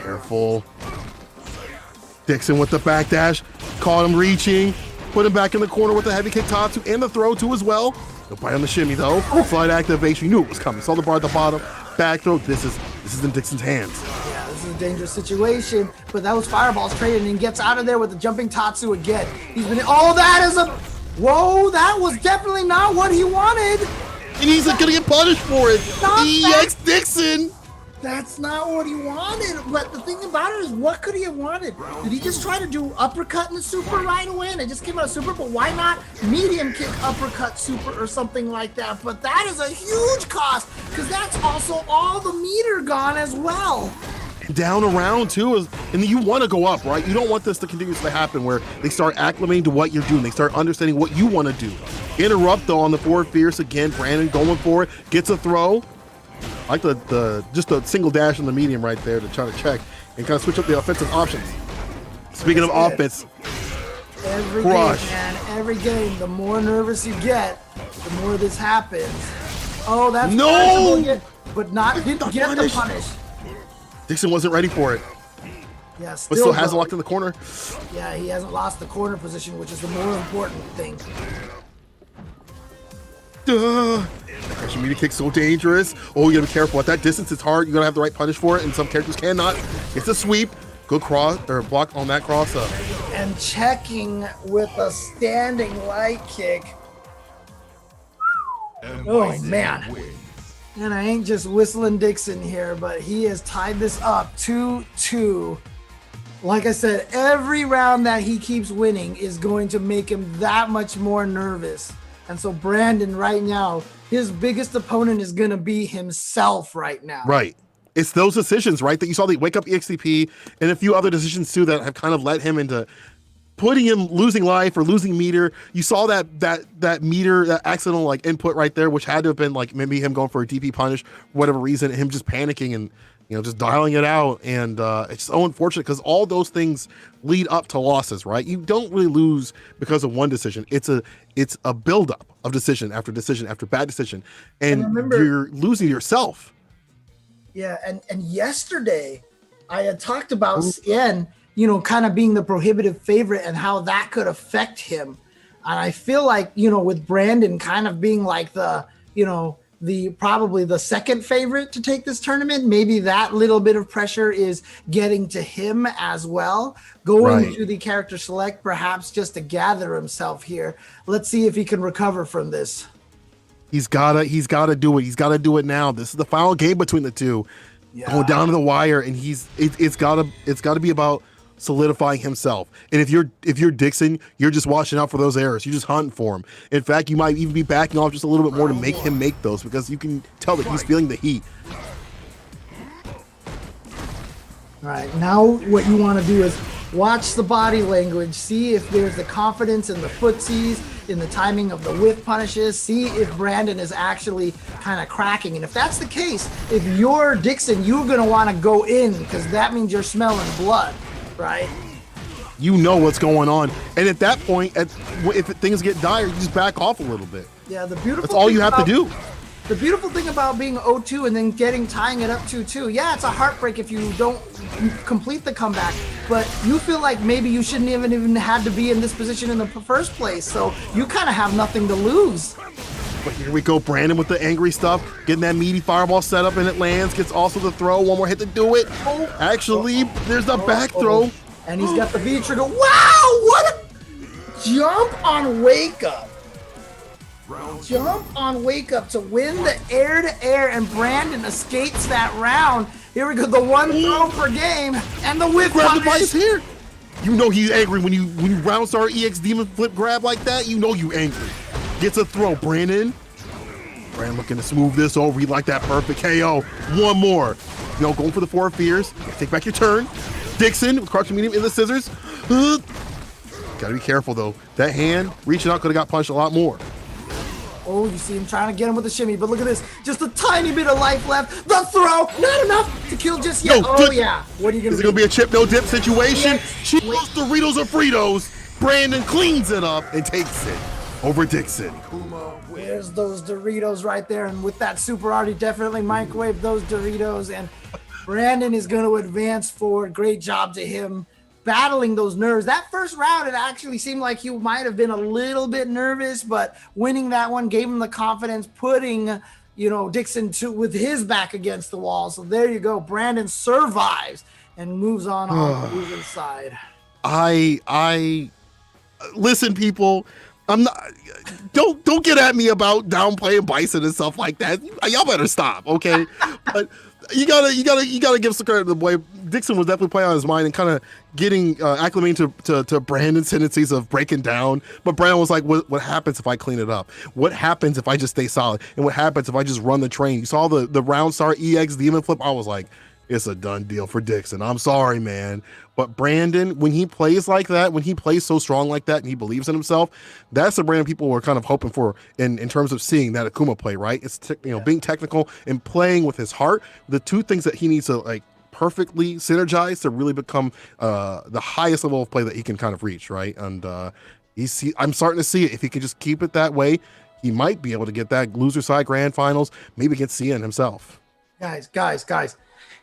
Speaker 1: Careful. Dixon with the backdash. Caught him reaching. Put him back in the corner with the heavy kick Tatsu and the throw too as well. No bite on the shimmy though. Slide activation. You knew it was coming. Saw the bar at the bottom. Back throw. This is in Dixon's hands.
Speaker 4: Yeah, this is a dangerous situation, but those fireballs traded and gets out of there with the jumping Tatsu again. He's been, whoa, that was definitely not what he wanted.
Speaker 1: And he's gonna get punished for it. EX Dixon.
Speaker 4: That's not what he wanted. But the thing about it is, what could he have wanted? Did he just try to do uppercut in the super right away and it just came out super? But why not medium kick uppercut super or something like that? But that is a huge cost because that's also all the meter gone as well.
Speaker 1: Down around too, and you want to go up, right? You don't want this to continuously happen where they start acclimating to what you're doing. They start understanding what you want to do. Interrupt though on the forward fierce again. Brandon going for it, gets a throw. I like just the single dash on the medium right there to try to check and kind of switch up the offensive options. Speaking of offense,
Speaker 4: every game, man, every game, the more nervous you get, the more this happens. Oh, that's
Speaker 1: no,
Speaker 4: but didn't get the punish.
Speaker 1: Dixon wasn't ready for it.
Speaker 4: Yeah,
Speaker 1: but still hasn't locked in the corner.
Speaker 4: Yeah, he hasn't lost the corner position, which is the more important thing.
Speaker 1: Pressure meter kick's so dangerous. Oh, you gotta be careful. At that distance, it's hard. You gotta have the right punish for it, and some characters cannot. It's a sweep. Good cross or block on that cross up.
Speaker 4: And checking with a standing light kick. Oh man. And I ain't just whistling Dixon here, but he has tied this up 2-2. Like I said, every round that he keeps winning is going to make him that much more nervous. And so Brandon right now, his biggest opponent is going to be himself right now.
Speaker 1: Right. It's those decisions, right? That you saw the Wake Up EXCP and a few other decisions too that have kind of led him into putting him losing life or losing meter. You saw that meter, that accidental like input right there, which had to have been like maybe him going for a DP punish for whatever reason, him just panicking and just dialing it out. And it's so unfortunate because all those things lead up to losses, right? You don't really lose because of one decision. It's a buildup of decision after decision after bad decision, and you're losing yourself.
Speaker 4: Yeah, and yesterday I had talked about Cien, kind of being the prohibitive favorite and how that could affect him. And I feel like, with Brandon kind of being like the probably the second favorite to take this tournament, maybe that little bit of pressure is getting to him as well. Going to the character select, perhaps just to gather himself here. Let's see if he can recover from this.
Speaker 1: He's gotta do it. He's gotta do it now. This is the final game between the two. Yeah. Going down to the wire, and it's gotta be about solidifying himself. And if you're Dixon, you're just watching out for those errors. You're just hunting for him. In fact, you might even be backing off just a little bit more to make him make those, because you can tell that he's feeling the heat.
Speaker 4: All right, now what you want to do is watch the body language, see if there's the confidence in the footsies, in the timing of the whiff punishes, see if Brandon is actually kind of cracking. And if that's the case, if you're Dixon, you're going to want to go in, because that means you're smelling blood, right?
Speaker 1: You know what's going on. And at that point, if things get dire, you just back off a little bit.
Speaker 4: Yeah, that's
Speaker 1: all you have to do.
Speaker 4: The beautiful thing about being 0-2 and then tying it up 2-2, yeah, it's a heartbreak if you don't complete the comeback, but you feel like maybe you shouldn't even had to be in this position in the first place, so you kind of have nothing to lose.
Speaker 1: But here we go, Brandon with the angry stuff, getting that meaty fireball set up, and it lands, gets also the throw, one more hit to do it. Actually, there's the back throw.
Speaker 4: And he's got the V trigger. Wow, what a jump on Wake Up. Jump on Wake Up to win the air-to-air, and Brandon escapes that round. Here we go, the one throw per game, and the whip
Speaker 1: grab
Speaker 4: punish.
Speaker 1: the device here. You know he's angry when you round star EX demon flip grab like that. You know you angry. Gets a throw. Brandon looking to smooth this over. He like that perfect KO. One more. You know, going for the 4 fears. Take back your turn. Dixon, crouching medium in the scissors. Gotta be careful though. That hand reaching out could have got punched a lot more.
Speaker 4: Oh, you see him trying to get him with a shimmy, but look at this. Just a tiny bit of life left. The throw, not enough to kill just yet. Yeah. What are you gonna do?
Speaker 1: Is it gonna be a chip no dip situation?
Speaker 4: Yes.
Speaker 1: Cheetos, Doritos, or Fritos? Brandon cleans it up and takes it over Dixon.
Speaker 4: There's those Doritos right there, and with that super art, he definitely microwaved those Doritos, and Brandon is going to advance forward. Great job to him battling those nerves. That first round, it actually seemed like he might have been a little bit nervous, but winning that one gave him the confidence, putting, you know, Dixon with his back against the wall. So there you go. Brandon survives and moves on the losing side.
Speaker 1: I listen, people. I'm not. Don't get at me about downplaying Bison and stuff like that. Y'all better stop, okay? But you gotta give some credit to the boy. Dixon was definitely playing on his mind and kind of getting acclimated to Brandon's tendencies of breaking down. But Brandon was like, "What happens if I clean it up? What happens if I just stay solid? And what happens if I just run the train?" You saw the round star EX demon flip. I was like, it's a done deal for Dixon. I'm sorry, man. But Brandon, when he plays like that, when he plays so strong like that and he believes in himself, that's the Brandon people were kind of hoping for in terms of seeing that Akuma play, right? It's being technical and playing with his heart. The two things that he needs to like perfectly synergize to really become the highest level of play that he can kind of reach, right? And I'm starting to see it. If he can just keep it that way, he might be able to get that loser side grand finals, maybe against Cien himself.
Speaker 4: Guys.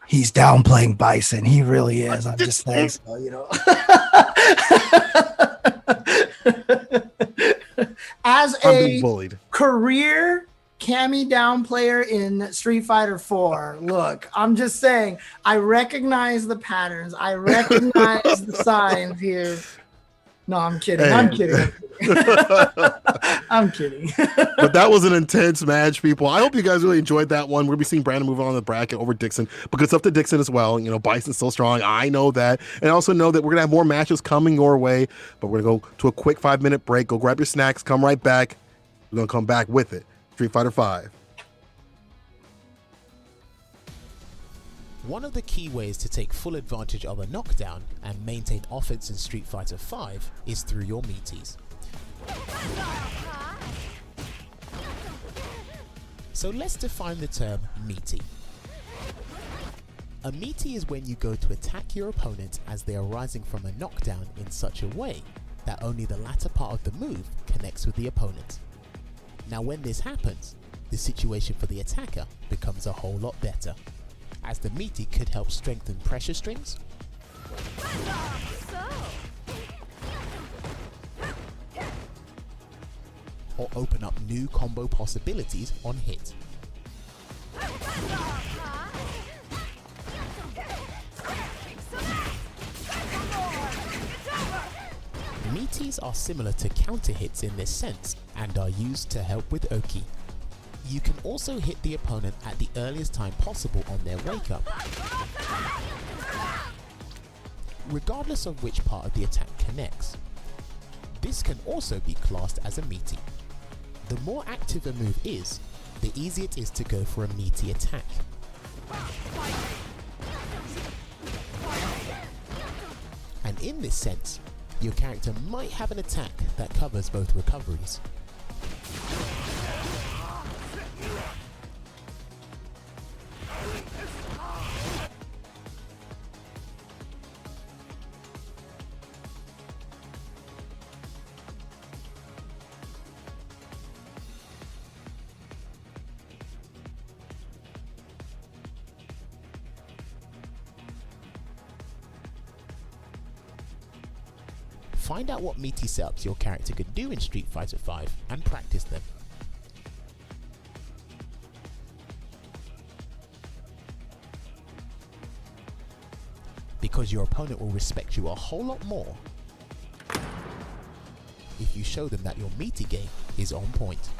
Speaker 4: He's downplaying Bison. He really is. I'm just saying so, you know. As a career Cammy down player in Street Fighter 4, look, I'm just saying, I recognize the patterns. I recognize the signs here. No, I'm kidding. Hey. I'm kidding. I'm kidding.
Speaker 1: But that was an intense match, people. I hope you guys really enjoyed that one. We're going to be seeing Brandon move on the bracket over Dixon, but it's up to Dixon as well. You know, Bison's still strong. I know that. And I also know that we're going to have more matches coming your way, but we're going to go to a quick 5-minute break. Go grab your snacks. Come right back. We're going to come back with it. Street Fighter 5.
Speaker 3: One of the key ways to take full advantage of a knockdown and maintain offense in Street Fighter 5 is through your meaties. So let's define the term meaty. A meaty is when you go to attack your opponent as they are rising from a knockdown in such a way that only the latter part of the move connects with the opponent. Now when this happens, the situation for the attacker becomes a whole lot better, as the meaty could help strengthen pressure strings, or open up new combo possibilities on hit. Meaties are similar to counter hits in this sense and are used to help with Oki. You can also hit the opponent at the earliest time possible on their wake up, regardless of which part of the attack connects. This can also be classed as a meaty. The more active a move is, the easier it is to go for a meaty attack. And in this sense, your character might have an attack that covers both recoveries. Find out what meaty setups your character could do in Street Fighter 5 and practice them. Because your opponent will respect you a whole lot more if you show them that your meaty game is on point.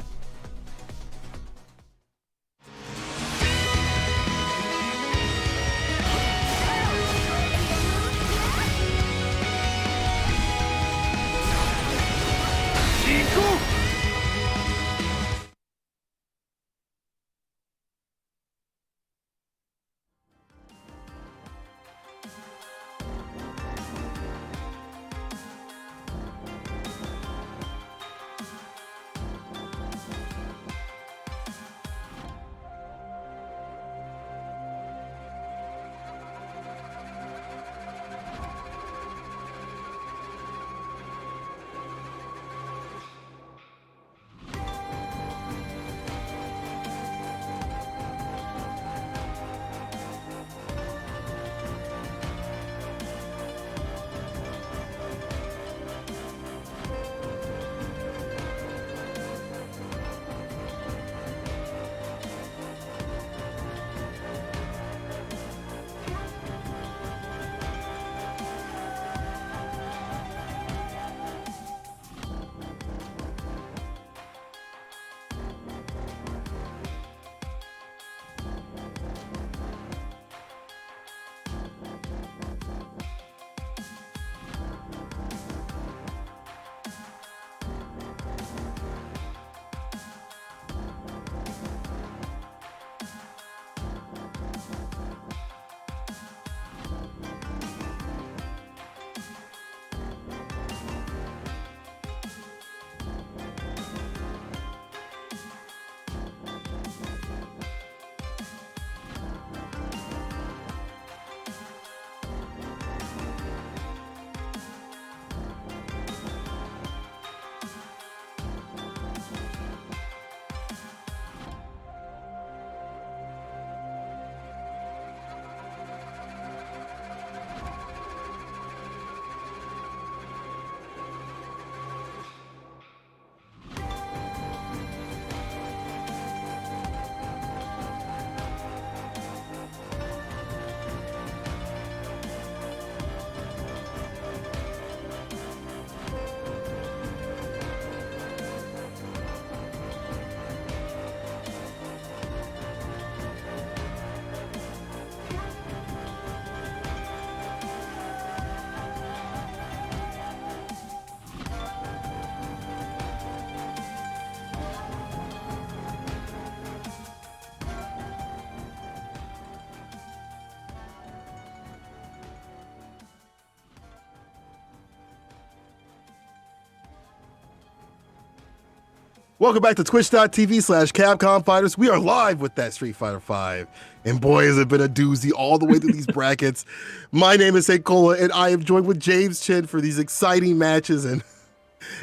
Speaker 1: Welcome back to twitch.tv/Capcom Fighters. We are live with that Street Fighter V. And boy, has it been a doozy all the way through these brackets. My name is Seikola, and I am joined with James Chin for these exciting matches. And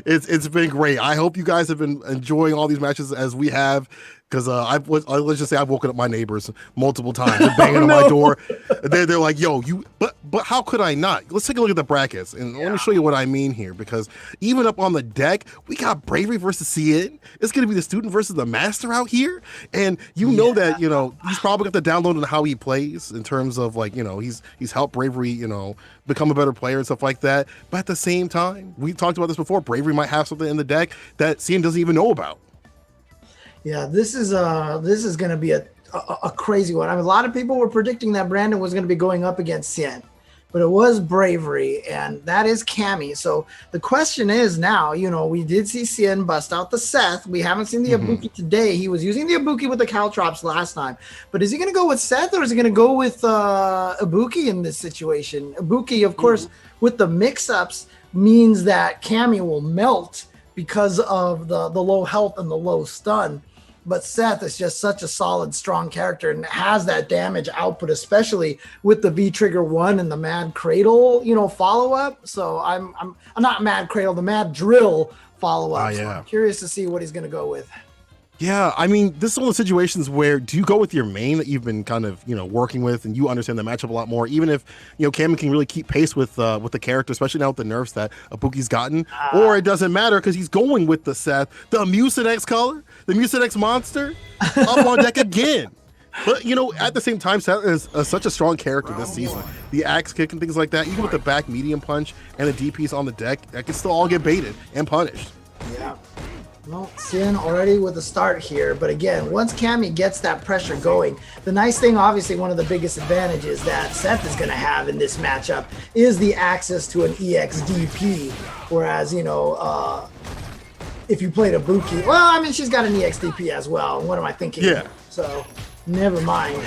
Speaker 1: it's been great. I hope you guys have been enjoying all these matches as we have. Because let's just say I've woken up my neighbors multiple times. They're banging on my door. They're like, yo, but how could I not? Let's take a look at the brackets. And let me show you what I mean here. Because even up on the deck, we got Bravery versus CN. It's going to be the student versus the master out here. And you know that, he's probably got the download on how he plays in terms of he's helped Bravery, become a better player and stuff like that. But at the same time, we talked about this before, Bravery might have something in the deck that CN doesn't even know about.
Speaker 4: Yeah, this is going to be a crazy one. I mean, a lot of people were predicting that Brandon was going to be going up against Cien, but it was Bravery, and that is Cammy. So the question is now, we did see Cien bust out the Seth. We haven't seen the Ibuki today. He was using the Ibuki with the Caltrops last time, but is he going to go with Seth or is he going to go with Ibuki in this situation? Ibuki, of course, with the mix-ups means that Cammy will melt because of the low health and the low stun. But Seth is just such a solid, strong character and has that damage output, especially with the V Trigger 1 and the Mad Cradle, follow up. So I'm not Mad Cradle, the Mad Drill follow up.
Speaker 1: Yeah.
Speaker 4: So I'm curious to see what he's going to go with.
Speaker 1: Yeah, I mean, this is one of the situations where do you go with your main that you've been kind of, working with and you understand the matchup a lot more, even if, Cammy can really keep pace with the character, especially now with the nerfs that Ibuki's gotten, or it doesn't matter because he's going with the Seth, the Mucinex color, the Mucinex monster, up on deck again. But, at the same time, Seth is such a strong character this season. The axe kick and things like that, even with the back medium punch and the DPs on the deck, that can still all get baited and punished.
Speaker 4: Yeah. Well, Cien already with a start here, but again, once Cammy gets that pressure going, the nice thing, obviously one of the biggest advantages that Seth is going to have in this matchup is the access to an EXDP, whereas, if you played Ibuki, well, I mean, she's got an EXDP as well. What am I thinking?
Speaker 1: Yeah.
Speaker 4: So, never mind.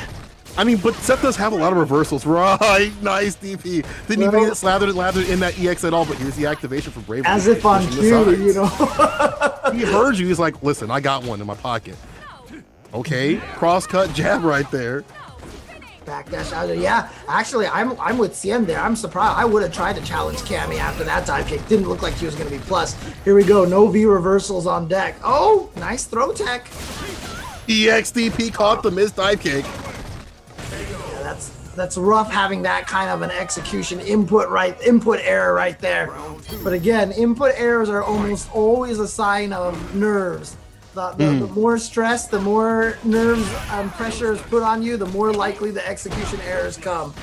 Speaker 1: I mean, but Seth does have a lot of reversals, right? Nice DP. Didn't even get slathered in that EX at all, but here's the activation for Bravery.
Speaker 4: As if on cue,
Speaker 1: He heard you. He's like, listen, I got one in my pocket. Okay, cross-cut jab right there.
Speaker 4: Backdash out there. Yeah, actually, I'm with Cien there. I'm surprised. I would have tried to challenge Cammy after that dive kick. Didn't look like she was going to be plus. Here we go. No V reversals on deck. Oh, nice throw tech.
Speaker 1: EXDP caught the missed dive kick.
Speaker 4: That's rough having that kind of an execution input error right there. But again, input errors are almost always a sign of nerves. The more stress, the more nerves and pressure is put on you, the more likely the execution errors come.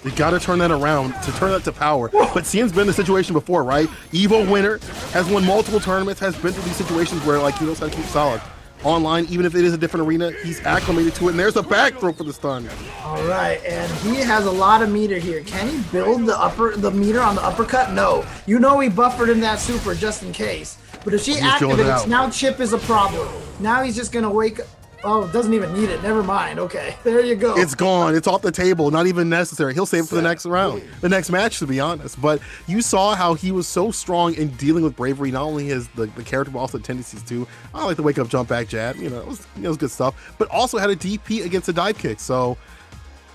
Speaker 1: You got to turn that around to turn that to power. But Cien's been in the situation before, right? Evo winner, has won multiple tournaments, has been through these situations where he knows how to keep solid. Online, even if it is a different arena, he's acclimated to it, and there's a back throw for the stun.
Speaker 4: All right, and he has a lot of meter here. Can he build the meter on the uppercut? No. He buffered in that super just in case. But if she activates, now Chip is a problem. Now he's just gonna wake up. Oh, doesn't even need it. Never mind. Okay, there you go.
Speaker 1: It's gone. It's off the table. Not even necessary. He'll save it for the next round, the next match, to be honest. But you saw how he was so strong in dealing with Bravery. Not only his the character, but also the tendencies too. I like the wake up, jump back jab. It was good stuff. But also had a DP against a dive kick. So,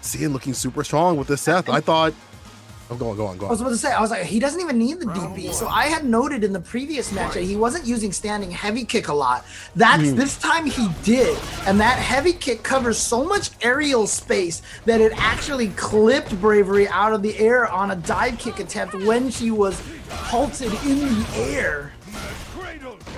Speaker 1: Cien looking super strong with this Seth. I thought. Oh, go on.
Speaker 4: I was about to say, he doesn't even need the DP. So I had noted in the previous match that he wasn't using standing heavy kick a lot. This time he did. And that heavy kick covers so much aerial space that it actually clipped Bravery out of the air on a dive kick attempt when she was halted in the air.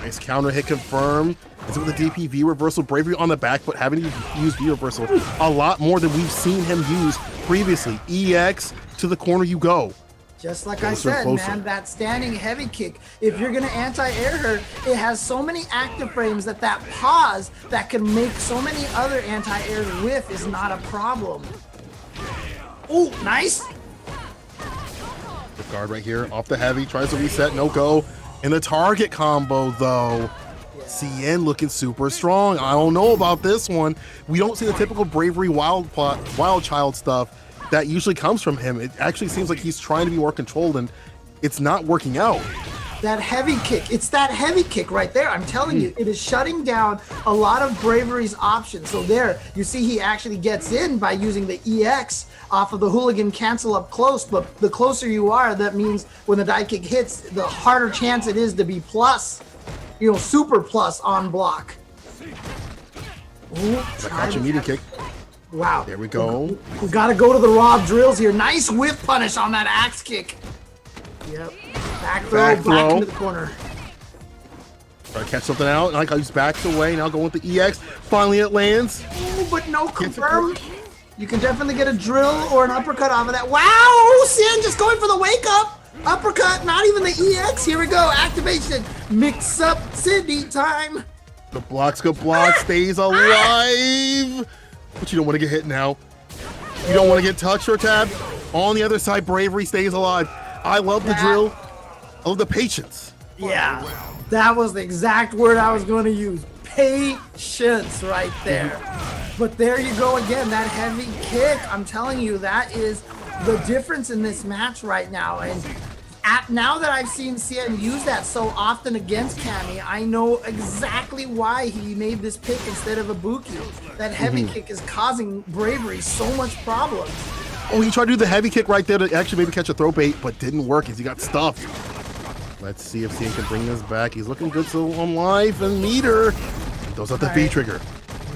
Speaker 1: Nice counter hit confirmed. Is it with the DP V reversal? Bravery on the back foot, having to use V reversal a lot more than we've seen him use previously. EX to the corner you go.
Speaker 4: Just like I said, man, that standing heavy kick, if you're going to anti-air her, it has so many active frames that pause that can make so many other anti-airs whiff is not a problem. Oh, nice.
Speaker 1: The guard right here, off the heavy, tries to reset, no go. In the target combo, though, Cien looking super strong. I don't know about this one. We don't see the typical Bravery wild child stuff that usually comes from him. It actually seems like he's trying to be more controlled, and it's not working out.
Speaker 4: that heavy kick. It's that heavy kick right there. I'm telling you, it is shutting down a lot of Bravery's options. So there, you see he actually gets in by using the EX off of the hooligan cancel up close, but the closer you are, that means when the dive kick hits, the harder chance it is to be plus, you know, super plus on block. Ooh,
Speaker 1: Catch a meaty kick.
Speaker 4: wow.
Speaker 1: There we go.
Speaker 4: We gotta go to the raw drills here. Nice whip punish on that axe kick. Yep. Back throw, back into the corner.
Speaker 1: Try to catch something out. I like how he's backed away. Now going with the EX. Finally it lands.
Speaker 4: Ooh, but no confirm. You can definitely get a drill or an uppercut off of that. Wow! Sin just going for the wake up. Uppercut, not even the EX. Here we go. Activation. Mix up Sydney time.
Speaker 1: The block's good block. Stays alive. But you don't want to get hit now. You don't want to get touched or tabbed. On the other side, Bravery stays alive. I love the drill. I love the patience.
Speaker 4: Yeah. That was the exact word I was going to use. Patience right there. But there you go again, that heavy kick. I'm telling you, that is the difference in this match right now. And now that I've seen CN use that so often against Cammy, I know exactly why he made this pick instead of a Buki. That heavy kick is causing Bravery so much problems.
Speaker 1: Oh, he tried to do the heavy kick right there to actually maybe catch a throw bait, but didn't work as he got stuffed. Let's see if CN can bring this back. He's looking good so on life and meter. Those are the V trigger.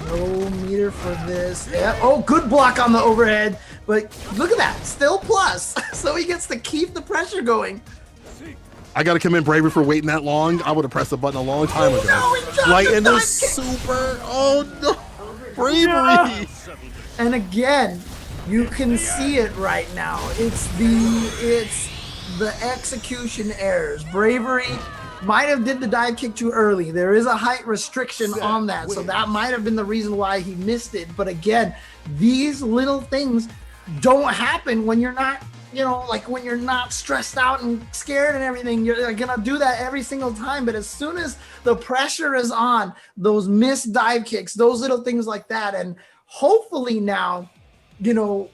Speaker 4: No meter for this. Yeah. Oh, good block on the overhead. But look at that. Still plus. So he gets to keep the pressure going.
Speaker 1: I got to commend Bravery for waiting that long. I would have pressed the button a long time ago.
Speaker 4: No,
Speaker 1: right in the super. Oh, no. Bravery.
Speaker 4: Yeah. And again, you can see it right now. It's the execution errors. Bravery might have did the dive kick too early. There is a height restriction on that, so that might have been the reason why he missed it. But again, these little things don't happen when you're not, you know, like when you're not stressed out and scared and everything. You're gonna do that every single time. But as soon as the pressure is on, those missed dive kicks, those little things like that, and hopefully now, you know,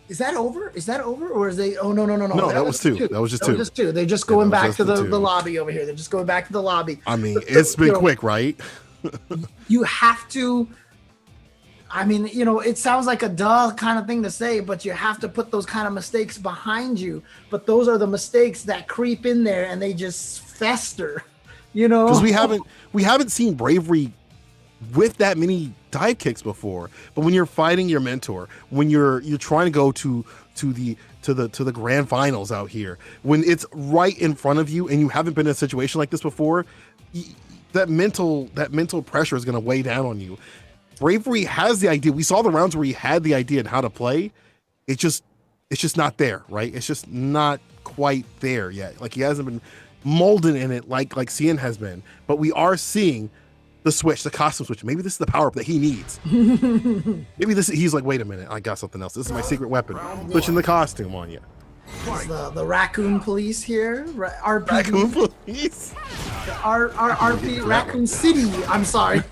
Speaker 4: is that over? Is that over? Or is they, oh, no.
Speaker 1: No, that was two. That was just two.
Speaker 4: They're just going back to the lobby over here. They're just going back to the lobby.
Speaker 1: I mean, it's been quick, right?
Speaker 4: You have to, I mean, you know, it sounds like a duh kind of thing to say, but you have to put those kind of mistakes behind you. But those are the mistakes that creep in there and they just fester, you know?
Speaker 1: Because we haven't seen Bravery with that many dive kicks before. But when you're fighting your mentor, when you're trying to go to the grand finals out here, when it's right in front of you and you haven't been in a situation like this before, that mental pressure is going to weigh down on you. Bravery has the idea. We saw the rounds where he had the idea and how to play. It's just not there, right? It's just not quite there yet. Like he hasn't been molded in it like CN has been. But we are seeing the switch, the costume switch. Maybe this is the power up that he needs. Maybe he's like, wait a minute, I got something else. This is my secret weapon. Switching the costume on you.
Speaker 4: The raccoon police here. RP.
Speaker 1: Raccoon police.
Speaker 4: RP Raccoon City. I'm sorry.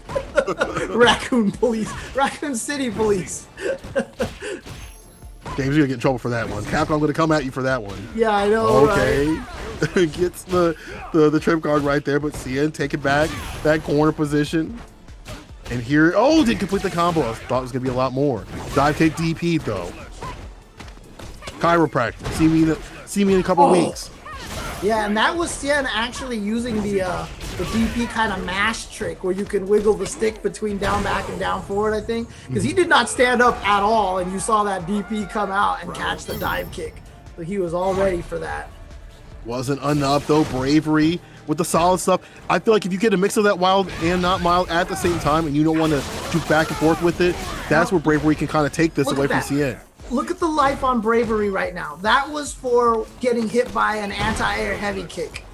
Speaker 4: Raccoon police. Raccoon City police.
Speaker 1: James, you're gonna get in trouble for that one. Capcom gonna come at you for that one.
Speaker 4: Yeah, I know.
Speaker 1: Okay. Right? Gets the trip card right there, but CN take it back, that corner position. And here, oh, didn't complete the combo. I thought it was gonna be a lot more. Dive kick DP though. Chiropractic. See me in a couple weeks.
Speaker 4: Yeah, and that was CN actually using the DP kind of mash trick where you can wiggle the stick between down back and down forward, I think. Because he did not stand up at all, and you saw that DP come out and catch the dive kick. So he was all ready for that.
Speaker 1: Wasn't enough though. Bravery with the solid stuff. I feel like if you get a mix of that wild and not mild at the same time and you don't want to shoot back and forth with it, that's where Bravery can kind of take this away from CN.
Speaker 4: Look at the life on Bravery right now. That was for getting hit by an anti-air heavy kick.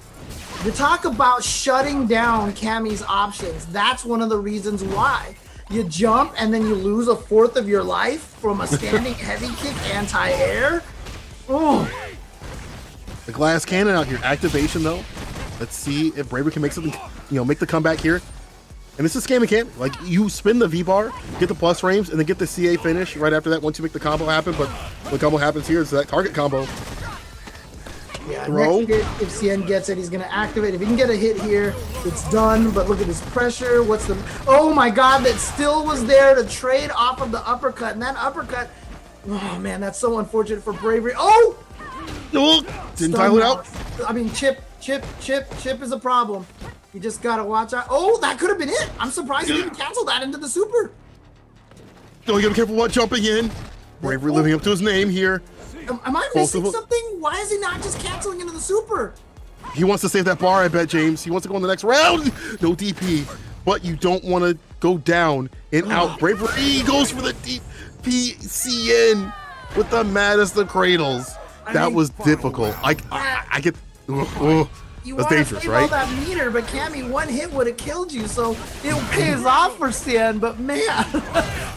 Speaker 4: You talk about shutting down Cammy's options. That's one of the reasons why. You jump and then you lose a fourth of your life from a standing heavy kick anti-air. Oh.
Speaker 1: The glass cannon out here. Activation though. Let's see if Bravery can make something, make the comeback here. And this is scam mechanic. Like you spin the V bar, get the plus frames, and then get the CA finish right after that once you make the combo happen. But the combo happens here is that target combo.
Speaker 4: Yeah,
Speaker 1: Throw.
Speaker 4: next hit, if Cien gets it, he's going to activate. If he can get a hit here, it's done. But look at his pressure. What's the... Oh, my God, that still was there to trade off of the uppercut. And that uppercut... Oh, man, that's so unfortunate for Bravery. Oh!
Speaker 1: Oh, didn't
Speaker 4: Stun
Speaker 1: tile it
Speaker 4: now.
Speaker 1: out.
Speaker 4: I mean, Chip is a problem. You just got to watch out. Oh, that could have been it. I'm surprised he didn't cancel that into the super.
Speaker 1: Oh, you gotta be careful what jumping in. Bravery living up to his name here.
Speaker 4: Am I missing something? Why is he not just canceling into the super?
Speaker 1: He wants to save that bar, I bet, James. He wants to go in the next round. No DP, but you don't want to go down and out. Bravery goes for the DP CN with the maddest of cradles. That was difficult. I get. That's dangerous,
Speaker 4: all
Speaker 1: right?
Speaker 4: that meter, but Cammy, one hit would have killed you, so it pays off for Cien. But man,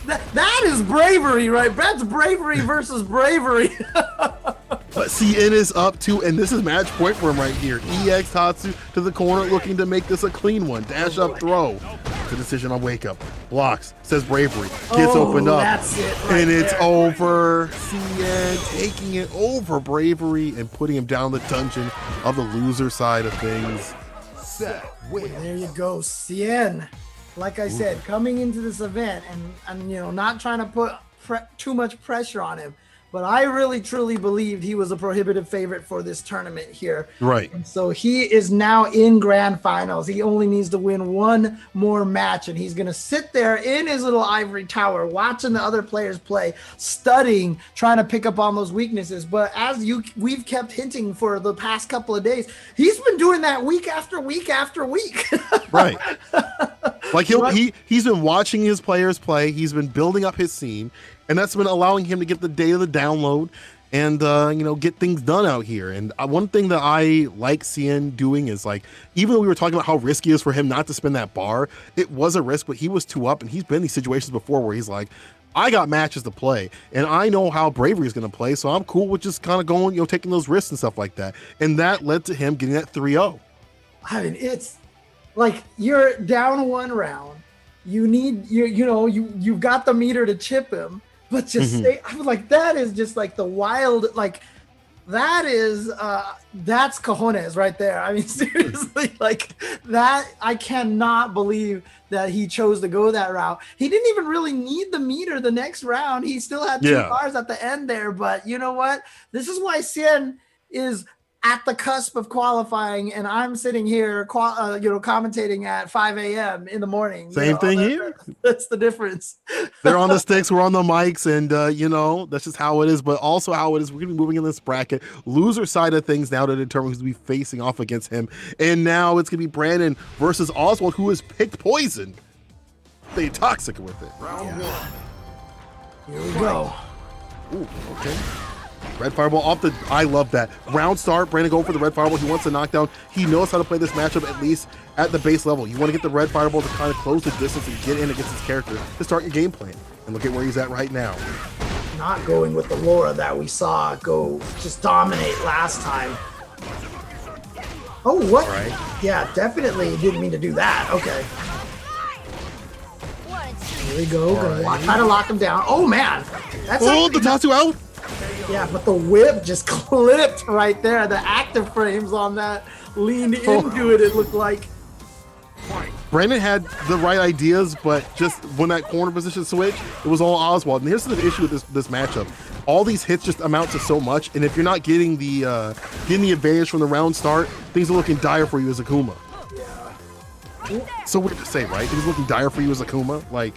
Speaker 4: that is bravery, right? That's bravery versus bravery.
Speaker 1: But CN is up too, and this is match point for him right here. EX Tatsu to the corner, looking to make this a clean one. Dash up, throw. The decision on wake up. Blocks, says Bravery. Gets opened up.
Speaker 4: That's it right
Speaker 1: and it's
Speaker 4: there.
Speaker 1: over. CN taking it over Bravery and putting him down the dungeon of the loser side of things.
Speaker 4: There you go, Cien. Like I said, coming into this event and you know, not trying to put too much pressure on him, but I really truly believed he was a prohibitive favorite for this tournament here.
Speaker 1: Right.
Speaker 4: And so he is now in grand finals. He only needs to win one more match, and he's going to sit there in his little ivory tower watching the other players play, studying, trying to pick up on those weaknesses. But as we've kept hinting for the past couple of days, he's been doing that week after week after week.
Speaker 1: Right. Like he's been watching his players play. He's been building up his scene, and that's been allowing him to get the day of the download and get things done out here. And one thing that I like Cien doing is, like, even though we were talking about how risky it is for him not to spin that bar, it was a risk, but he was 2 up, and he's been in these situations before where he's like, I got matches to play, and I know how Bravery is going to play, so I'm cool with just kind of going, taking those risks and stuff like that. And that led to him getting that 3-0.
Speaker 4: I mean, it's like you're down 1 round. You need you've got the meter to chip him, but just say, I'm like, that is just like the wild, like that is that's cojones right there. I mean, seriously, like that, I cannot believe that he chose to go that route. He didn't even really need the meter the next round. He still had 2 bars at the end there, but you know what? This is why Cien is at the cusp of qualifying, and I'm sitting here, commentating at 5 a.m. in the morning.
Speaker 1: Same thing here.
Speaker 4: That's the difference.
Speaker 1: They're on the sticks, we're on the mics, and that's just how it is. But also how it is, we're gonna be moving in this bracket. Loser side of things now to determine who's gonna be facing off against him. And now it's gonna be Brandon versus Oswald, who has picked poison. They toxic with it.
Speaker 4: Here we go.
Speaker 1: Ooh, okay. Red Fireball off the... I love that. Round start, Brandon going for the Red Fireball. He wants to knock down. He knows how to play this matchup, at least at the base level. You want to get the Red Fireball to kind of close the distance and get in against his character to start your game plan. And look at where he's at right now.
Speaker 4: Not going with the Laura that we saw go just dominate last time. Oh, what?
Speaker 1: Right.
Speaker 4: Yeah, definitely didn't mean to do that. Okay. Here we go. Gonna try to lock him down. Oh, man. That's
Speaker 1: the Tatsu out.
Speaker 4: Yeah, but the whip just clipped right there. The active frames on that leaned into it, it looked like.
Speaker 1: Brandon had the right ideas, but just when that corner position switch, it was all Oswald. And here's the issue with this matchup. All these hits just amount to so much, and if you're not getting the advantage from the round start, things are looking dire for you as Akuma. So weird to say, right? It was looking dire for you as Akuma, but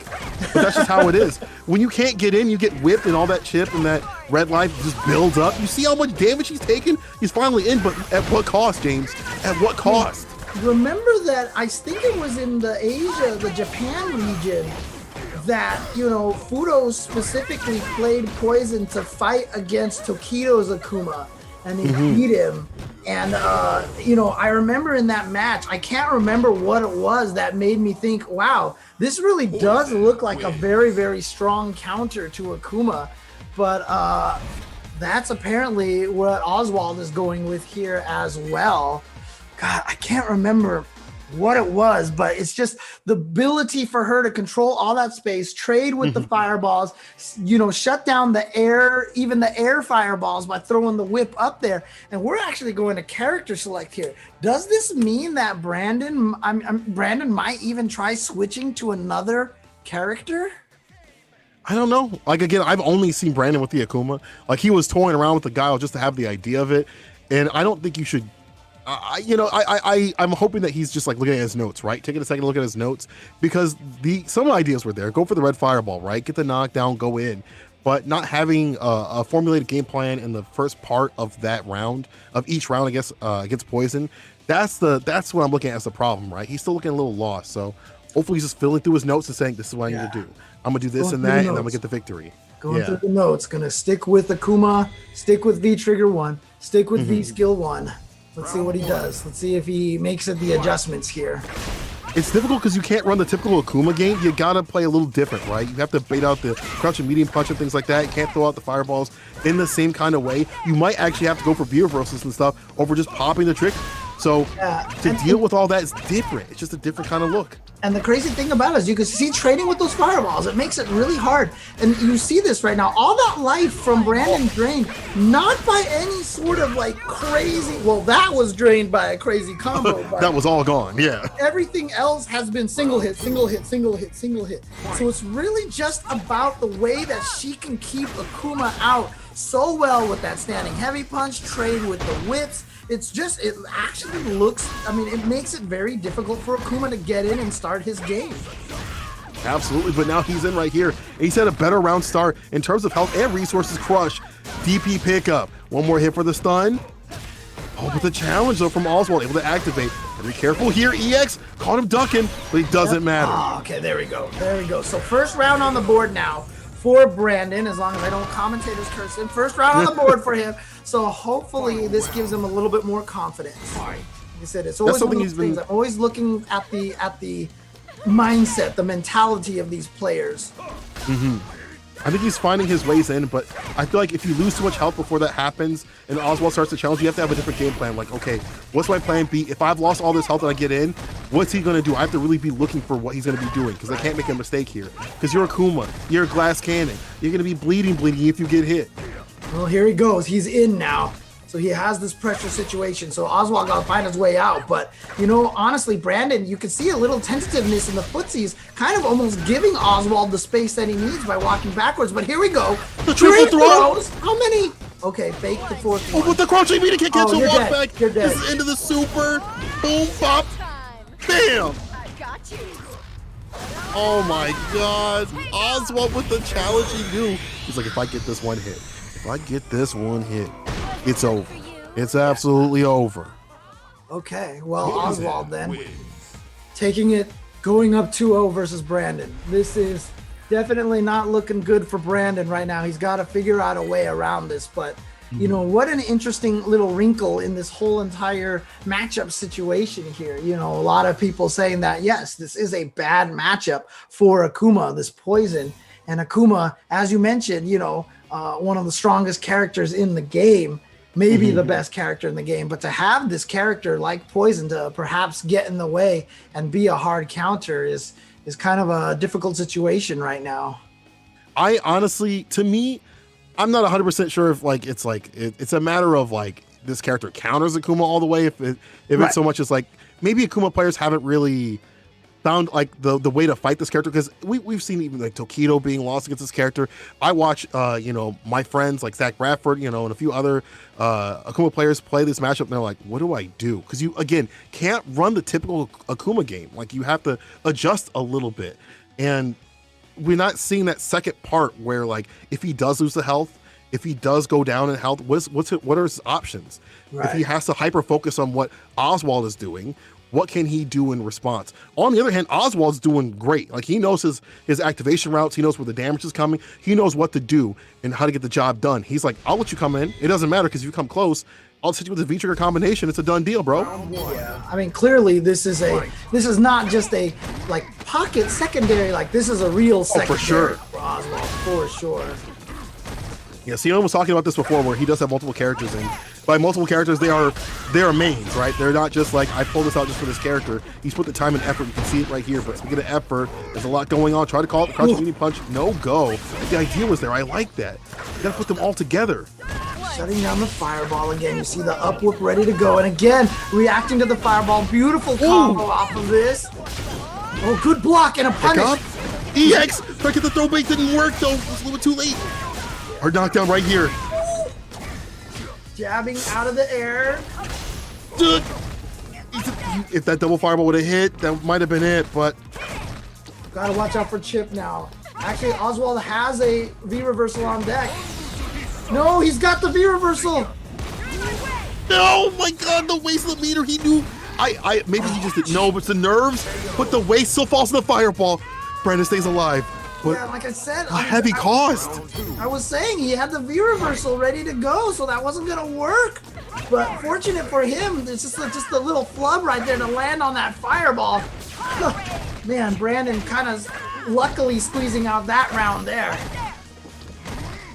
Speaker 1: that's just how it is. When you can't get in, you get whipped, and all that chip and that red life just builds up. You see how much damage he's taken? He's finally in, but at what cost, James? At what cost?
Speaker 4: Remember that, I think it was in the Japan region, that, Fudo specifically played poison to fight against Tokido's Akuma, and he beat him. And, I remember in that match, I can't remember what it was that made me think, wow, this really does look like a very, very strong counter to Akuma. But that's apparently what Oswald is going with here as well. God, I can't remember what it was, but it's just the ability for her to control all that space, trade with the fireballs, shut down the air, even the air fireballs by throwing the whip up there. And we're actually going to character select here. Does this mean that Brandon might even try switching to another character?
Speaker 1: I don't know. Like, again, I've only seen Brandon with the Akuma. Like, he was toying around with the Guile just to have the idea of it. And I don't think you should, I'm hoping that he's just like looking at his notes, right? Taking a second to look at his notes, because some ideas were there. Go for the red fireball, right? Get the knockdown, go in. But not having a formulated game plan in the first part of that round, of each round, I guess, against Poison, that's what I'm looking at as the problem, right? He's still looking a little lost. So hopefully he's just filling through his notes and saying, this is what I need to do. I'm gonna do this and that, and I'm gonna get the victory.
Speaker 4: Going through the notes, gonna stick with Akuma, stick with V trigger 1, stick with V skill 1. Let's see what he does. Let's see if he makes it the adjustments here.
Speaker 1: It's difficult because you can't run the typical Akuma game. You gotta play a little different, right? You have to bait out the crouch and medium punch and things like that. You can't throw out the fireballs in the same kind of way. You might actually have to go for view reversals and stuff over just popping the trick. So to deal with all that is different. It's just a different kind of look.
Speaker 4: And the crazy thing about it is you can see trading with those fireballs. It makes it really hard. And you see this right now. All that life from Brandon drained, not by any sort of like crazy, well, that was drained by a crazy combo.
Speaker 1: That was all gone, yeah.
Speaker 4: Everything else has been single hit, single hit, single hit, single hit. So it's really just about the way that she can keep Akuma out so well with that standing heavy punch, trade with the whips. It actually looks, it makes it very difficult for Akuma to get in and start his game.
Speaker 1: Absolutely, but now he's in right here. He's had a better round start in terms of health and resources. Crush, DP pickup. One more hit for the stun. Oh, but the challenge though from Oswald, able to activate. Be careful here, EX. Caught him ducking, but it doesn't matter.
Speaker 4: Oh, okay, there we go. There we go. So first round on the board now for Brandon, as long as I don't commentators curse him. First round on the board for him. So hopefully this gives him a little bit more confidence. Like I said, it's always one of those things. I'm always looking at the mindset, the mentality of these players.
Speaker 1: I think he's finding his ways in, but I feel like if you lose too much health before that happens and Oswald starts to challenge, you have to have a different game plan. Like, okay, what's my plan B? If I've lost all this health and I get in, what's he going to do? I have to really be looking for what he's going to be doing, because I can't make a mistake here. Because you're Akuma, you're a glass cannon. You're going to be bleeding if you get hit.
Speaker 4: Well, here he goes. He's in now. So he has this pressure situation. So Oswald got to find his way out. But, honestly, Brandon, you can see a little tentativeness in the footsies, kind of almost giving Oswald the space that he needs by walking backwards. But here we go.
Speaker 1: The triple throw.
Speaker 4: How many? Okay, fake the fourth one.
Speaker 1: Oh, but the crouching meter can't cancel walk
Speaker 4: dead.
Speaker 1: back.
Speaker 4: You're dead.
Speaker 1: This is into the super. Boom, pop. Bam.
Speaker 7: I got you.
Speaker 1: Oh, my God. Oswald with the challenge he knew. He's like, if I get this one hit, it's over. It's absolutely over.
Speaker 4: Okay, well, Oswald then taking it, going up 2-0 versus Brandon. This is definitely not looking good for Brandon right now. He's got to figure out a way around this, but what an interesting little wrinkle in this whole entire matchup situation here. A lot of people saying that, yes, this is a bad matchup for Akuma, this Poison. And Akuma, as you mentioned, one of the strongest characters in the game, maybe the best character in the game, but to have this character like Poison to perhaps get in the way and be a hard counter is kind of a difficult situation right now.
Speaker 1: I honestly, to me, I'm not 100% sure if it's a matter of this character counters Akuma all the way. If it's so much as maybe Akuma players haven't really found the way to fight this character, because we've seen even Tokido being lost against this character. I watch my friends like Zach Bradford and a few other Akuma players play this matchup, and they're like, what do I do? Because you again can't run the typical Akuma game. You have to adjust a little bit, and we're not seeing that second part where if he does lose the health, if he does go down in health, what are his options? If he has to hyper focus on what Oswald is doing, what can he do in response? On the other hand, Oswald's doing great. He knows his activation routes. He knows where the damage is coming. He knows what to do and how to get the job done. He's like, I'll let you come in. It doesn't matter, because if you come close, I'll just hit you with a V-trigger combination. It's a done deal, bro.
Speaker 4: Yeah. Clearly this is not just a pocket secondary. This is a real secondary.
Speaker 1: For sure.
Speaker 4: For Oswald, for sure.
Speaker 1: Yeah, Sion was talking about this before, where he does have multiple characters, and by multiple characters, they are mains, right? They're not just like, I pulled this out just for this character. He's put the time and effort. You can see it right here. But speaking of effort, there's a lot going on. Try to call it the crouching weenie punch. No go. The idea was there. I like that. You gotta put them all together.
Speaker 4: Shutting down the fireball again. You see the up whip ready to go. And again, reacting to the fireball. Beautiful combo off of this. Oh, good block and a punish.
Speaker 1: EX! Try to get the throw bait, didn't work though. It was a little bit too late. Hard knockdown right here.
Speaker 4: Jabbing out of the air.
Speaker 1: If that double fireball would have hit, that might have been it, but...
Speaker 4: Gotta watch out for Chip now. Actually, Oswald has a V reversal on deck. No, he's got the V reversal.
Speaker 1: No, my God, the waste of the meter. He knew. Maybe he just didn't know, but it's the nerves. But the waste still falls in the fireball. Brandon stays alive. But
Speaker 4: yeah, like I said,
Speaker 1: a heavy cost.
Speaker 4: I was saying he had the V reversal ready to go, so that wasn't gonna work. But fortunate for him, it's just a little flub right there to land on that fireball. Man, Brandon kind of luckily squeezing out that round there.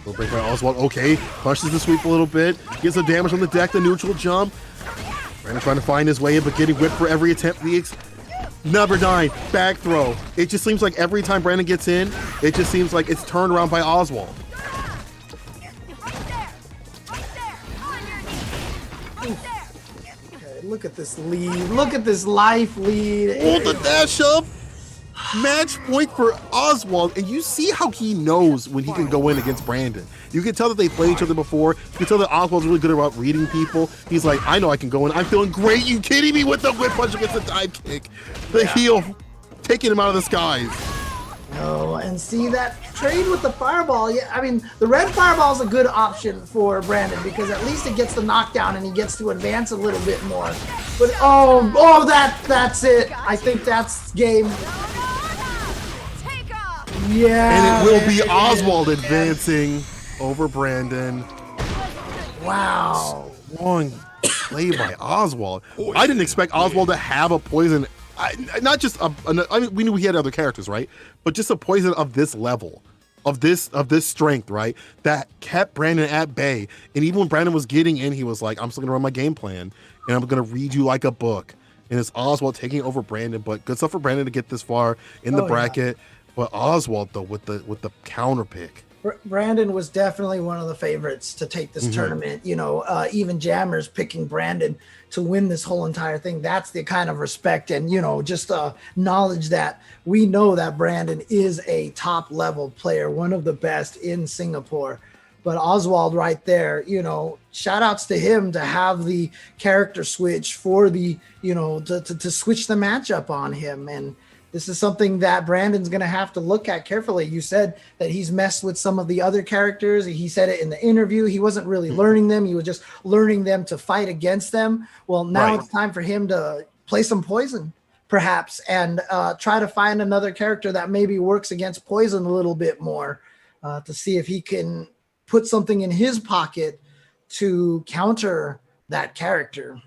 Speaker 1: Little break by Oswald. Okay, pushes the sweep a little bit. Gets some damage on the deck, the neutral jump. Brandon trying to find his way in, but getting whipped for every attempt. Never dying. Back throw. It just seems like every time Brandon gets in, it just seems like it's turned around by Oswald.
Speaker 4: Okay, look at this lead. Look at this life lead.
Speaker 1: Oh, the dash up. Match point for Oswald, and you see how he knows when he can go in against Brandon. You can tell that they played each other before. You can tell that Oswald's really good about reading people. He's like, I know I can go in. I'm feeling great. You kidding me with the whip punch against the dive kick? The heel taking him out of the skies.
Speaker 4: Oh, and see that trade with the fireball. Yeah, I mean, the red fireball is a good option for Brandon because at least it gets the knockdown and he gets to advance a little bit more. But that's it. I think that's game. Yeah.
Speaker 1: And it will be Oswald advancing over Brandon.
Speaker 4: Wow.
Speaker 1: Strong play by Oswald. I didn't expect Oswald to have a poison. Not just I mean, we knew he had other characters, right? But just a poison of this level, of this strength, right? That kept Brandon at bay. And even when Brandon was getting in, he was like, I'm still gonna run my game plan, and I'm gonna read you like a book. And it's Oswald taking over Brandon, but good stuff for Brandon to get this far in the bracket. Yeah. But Oswald though with the counter pick.
Speaker 4: Brandon was definitely one of the favorites to take this tournament. You know, even Jammers picking Brandon to win this whole entire thing. That's the kind of respect and, you know, just knowledge that we know that Brandon is a top level player, one of the best in Singapore. But Oswald right there, you know, shout outs to him to have the character switch for the, you know, to switch the matchup on him. And this is something that Brandon's going to have to look at carefully. You said that he's messed with some of the other characters. He said it in the interview. He wasn't really learning them. He was just learning them to fight against them. Well, now it's time for him to play some poison, perhaps, and try to find another character that maybe works against poison a little bit more to see if he can put something in his pocket to counter that character.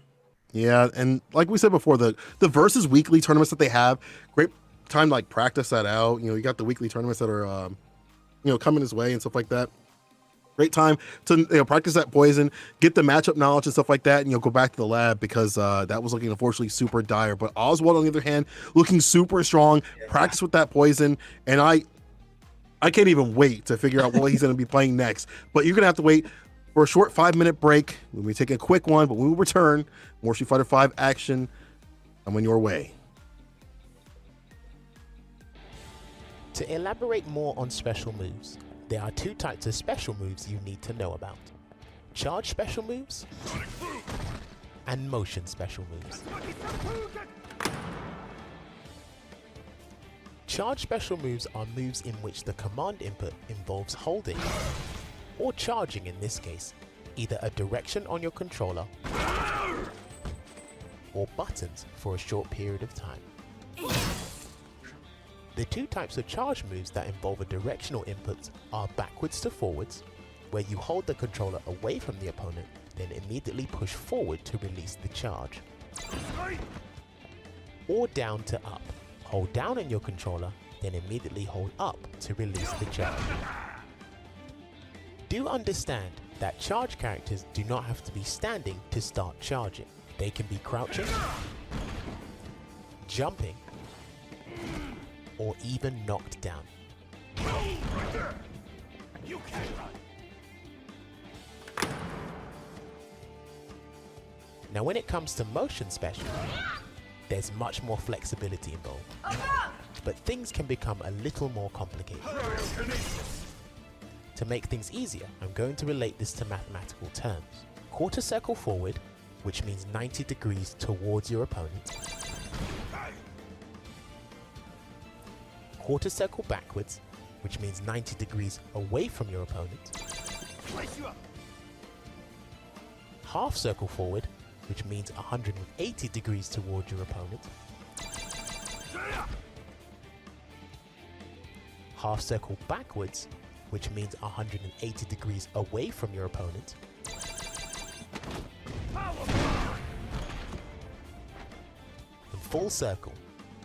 Speaker 1: Yeah, and like we said before, the versus weekly tournaments that they have, great time to like practice that out. You know, you got the weekly tournaments that are, you know, coming his way and stuff like that. Great time to practice that poison, get the matchup knowledge and stuff like that, and go back to the lab because that was looking unfortunately super dire. But Oswald on the other hand, looking super strong. Practice with that poison, and I can't even wait to figure out what he's going to be playing next. But you're going to have to wait for a short 5-minute break. We'll be taking a quick one, but we will return. More Street Fighter V action coming your way.
Speaker 3: To elaborate more on special moves, there are 2 types of special moves you need to know about. Charge special moves and motion special moves. Charge special moves are moves in which the command input involves holding, or charging in this case, either a direction on your controller or buttons for a short period of time. The 2 types of charge moves that involve a directional input are backwards to forwards, where you hold the controller away from the opponent, then immediately push forward to release the charge. Or down to up. Hold down on your controller, then immediately hold up to release the charge. Do understand that charge characters do not have to be standing to start charging. They can be crouching, jumping, or even knocked down.
Speaker 6: Right there. You can't run.
Speaker 3: Now when it comes to motion special, there's much more flexibility involved. But things can become a little more complicated. To make things easier, I'm going to relate this to mathematical terms. Quarter circle forward, which means 90 degrees towards your opponent. Quarter circle backwards, which means 90 degrees away from your opponent. Half circle forward, which means 180 degrees towards your opponent. Half circle backwards, which means 180 degrees away from your opponent. And full circle,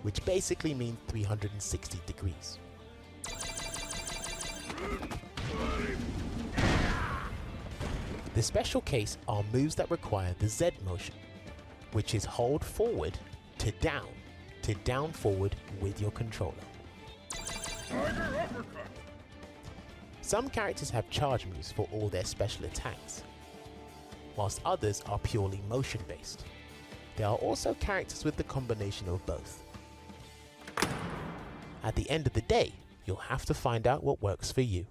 Speaker 3: which basically means 360 degrees. The special case are moves that require the Z motion, which is hold forward to down forward with your controller. Some characters have charge moves for all their special attacks, whilst others are purely motion based. There are also characters with the combination of both. At the end of the day, you'll have to find out what works for you.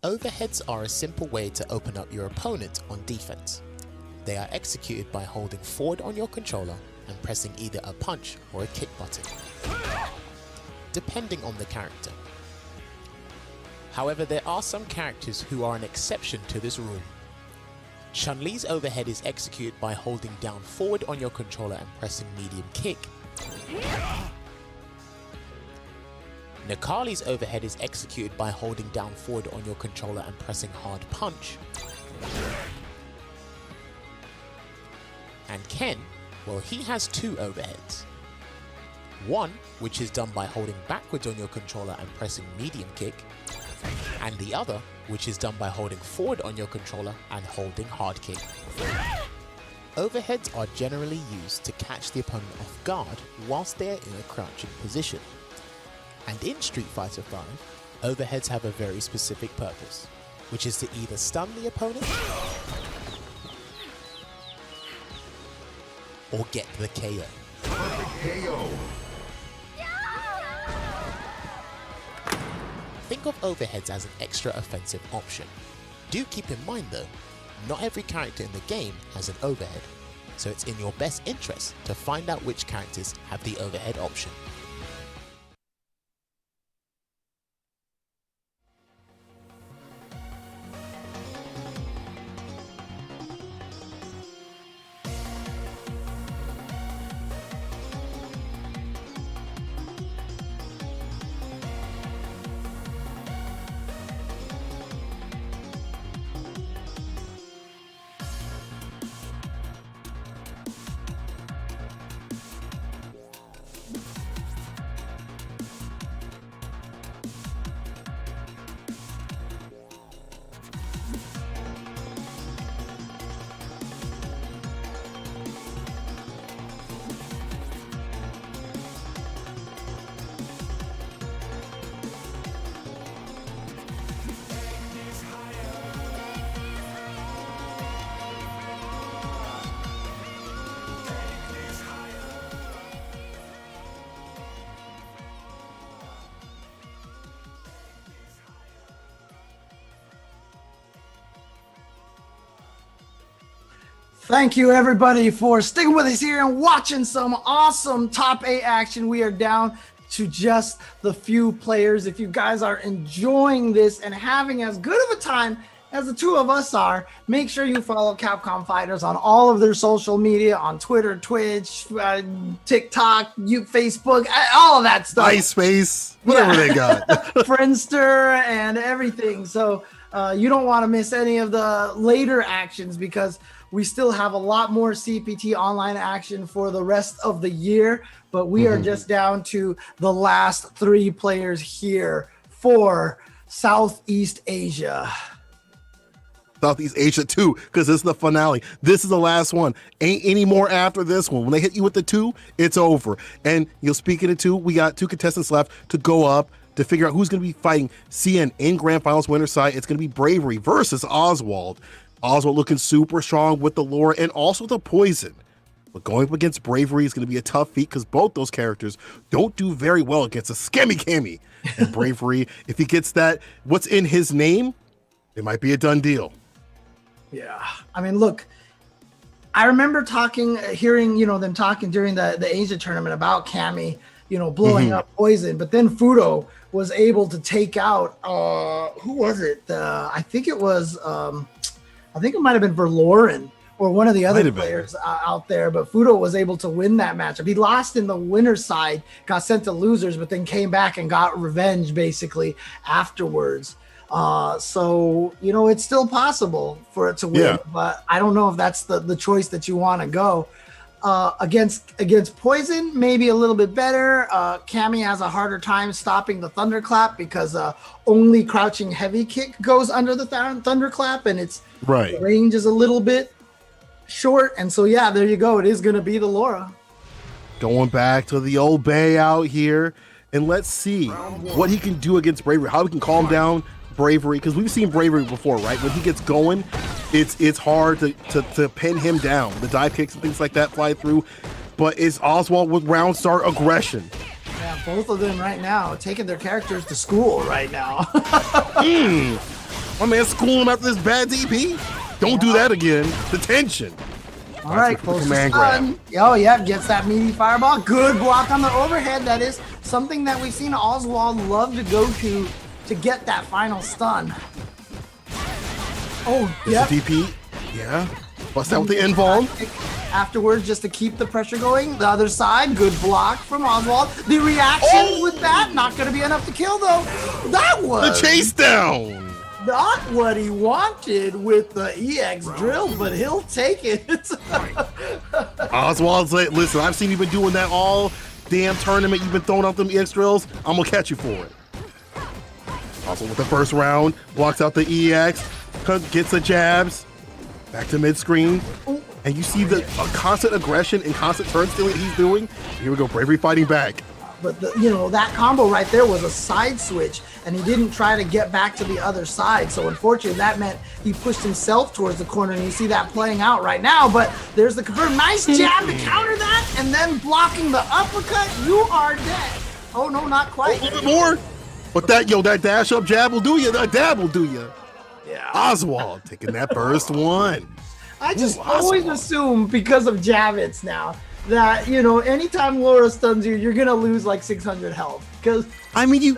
Speaker 3: Overheads are a simple way to open up your opponent on defense. They are executed by holding forward on your controller and pressing either a punch or a kick button, depending on the character. However, there are some characters who are an exception to this rule. Chun-Li's overhead is executed by holding down forward on your controller and pressing medium kick. Nakali's overhead is executed by holding down forward on your controller and pressing hard punch. And Ken, well, he has two overheads. One, which is done by holding backwards on your controller and pressing medium kick, and the other, which is done by holding forward on your controller and holding hard kick. Overheads are generally used to catch the opponent off guard whilst they are in a crouching position. And in Street Fighter V, overheads have a very specific purpose, which is to either stun the opponent or get the KO.
Speaker 6: KO.
Speaker 3: Think of overheads as an extra offensive option. Do keep in mind though, not every character in the game has an overhead, so it's in your best interest to find out which characters have the overhead option.
Speaker 4: Thank you, everybody, for sticking with us here and watching some awesome top 8 action. We are down to just the few players. If you guys are enjoying this and having as good of a time as the two of us are, make sure you follow Capcom Fighters on all of their social media, on Twitter, Twitch, TikTok, Facebook, all of that stuff.
Speaker 1: MySpace, whatever they got.
Speaker 4: Friendster and everything. So you don't want to miss any of the later actions, because we still have a lot more CPT online action for the rest of the year, but we are just down to the last 3 players here for Southeast Asia.
Speaker 1: Southeast Asia 2, because this is the finale. This is the last one. Ain't any more after this one. When they hit you with the 2, it's over. And you'll speak in the 2. We got 2 contestants left to go up to figure out who's going to be fighting CN in Grand Finals winner side. It's going to be Bravery versus Oswald. Oswald looking super strong with the Laura and also the Poison. But going up against Bravery is going to be a tough feat because both those characters don't do very well against a Scammy Cammy. And Bravery, if he gets that, what's in his name, it might be a done deal.
Speaker 4: Yeah, I mean, look, I remember hearing, them talking during the Asia tournament about Cammy, blowing up Poison, but then Fudo was able to take out, who was it? I think it might have been Verloren or one of the other players out there, but Fudo was able to win that matchup. He lost in the winner's side, got sent to losers, but then came back and got revenge basically afterwards. So it's still possible for it to win, but I don't know if that's the choice that you want to go. Against Poison, maybe a little bit better. Cammy has a harder time stopping the thunderclap because only crouching heavy kick goes under the thunderclap, and its range is a little bit short. And so there you go. It is going to be the Laura.
Speaker 1: Going back to the old Bay out here, and let's see what he can do against Bravery. How we can calm down Bravery, because we've seen Bravery before, right? When he gets going, it's hard to pin him down. The dive kicks and things like that fly through, but it's Oswald with round start aggression.
Speaker 4: Yeah, both of them right now taking their characters to school right now.
Speaker 1: My man schooling him after this bad DP. Don't do that again. Detention.
Speaker 4: All right, close to stun. Oh, yeah, gets that meaty fireball. Good block on the overhead. That is something that we've seen Oswald love to go to get that final stun. Oh, yeah.
Speaker 1: DP. Yeah. Bust out with the invuln.
Speaker 4: Afterwards, just to keep the pressure going. The other side, good block from Oswald. The reaction with that, not going to be enough to kill, though. That was
Speaker 1: the chase down.
Speaker 4: Not what he wanted with the EX drill, but he'll take it.
Speaker 1: Oswald's like, listen, I've seen you been doing that all damn tournament. You've been throwing out them EX drills. I'm going to catch you for it. Oswald with the first round, blocks out the EX, gets the jabs, back to mid-screen. And you see the constant aggression and constant turn stealing that he's doing. Here we go, Bravery fighting back.
Speaker 4: But that combo right there was a side switch, and he didn't try to get back to the other side. So unfortunately, that meant he pushed himself towards the corner, and you see that playing out right now. But there's the confirm. Nice jab to counter that, and then blocking the uppercut. You are dead. Oh no, not quite.
Speaker 1: A little bit more. But that dash up jab will do you. That dab will do you.
Speaker 4: Yeah.
Speaker 1: Oswald taking that first one.
Speaker 4: I just always assume because of Javits now that, anytime Laura stuns you, you're going to lose like 600 health. Because
Speaker 1: I mean,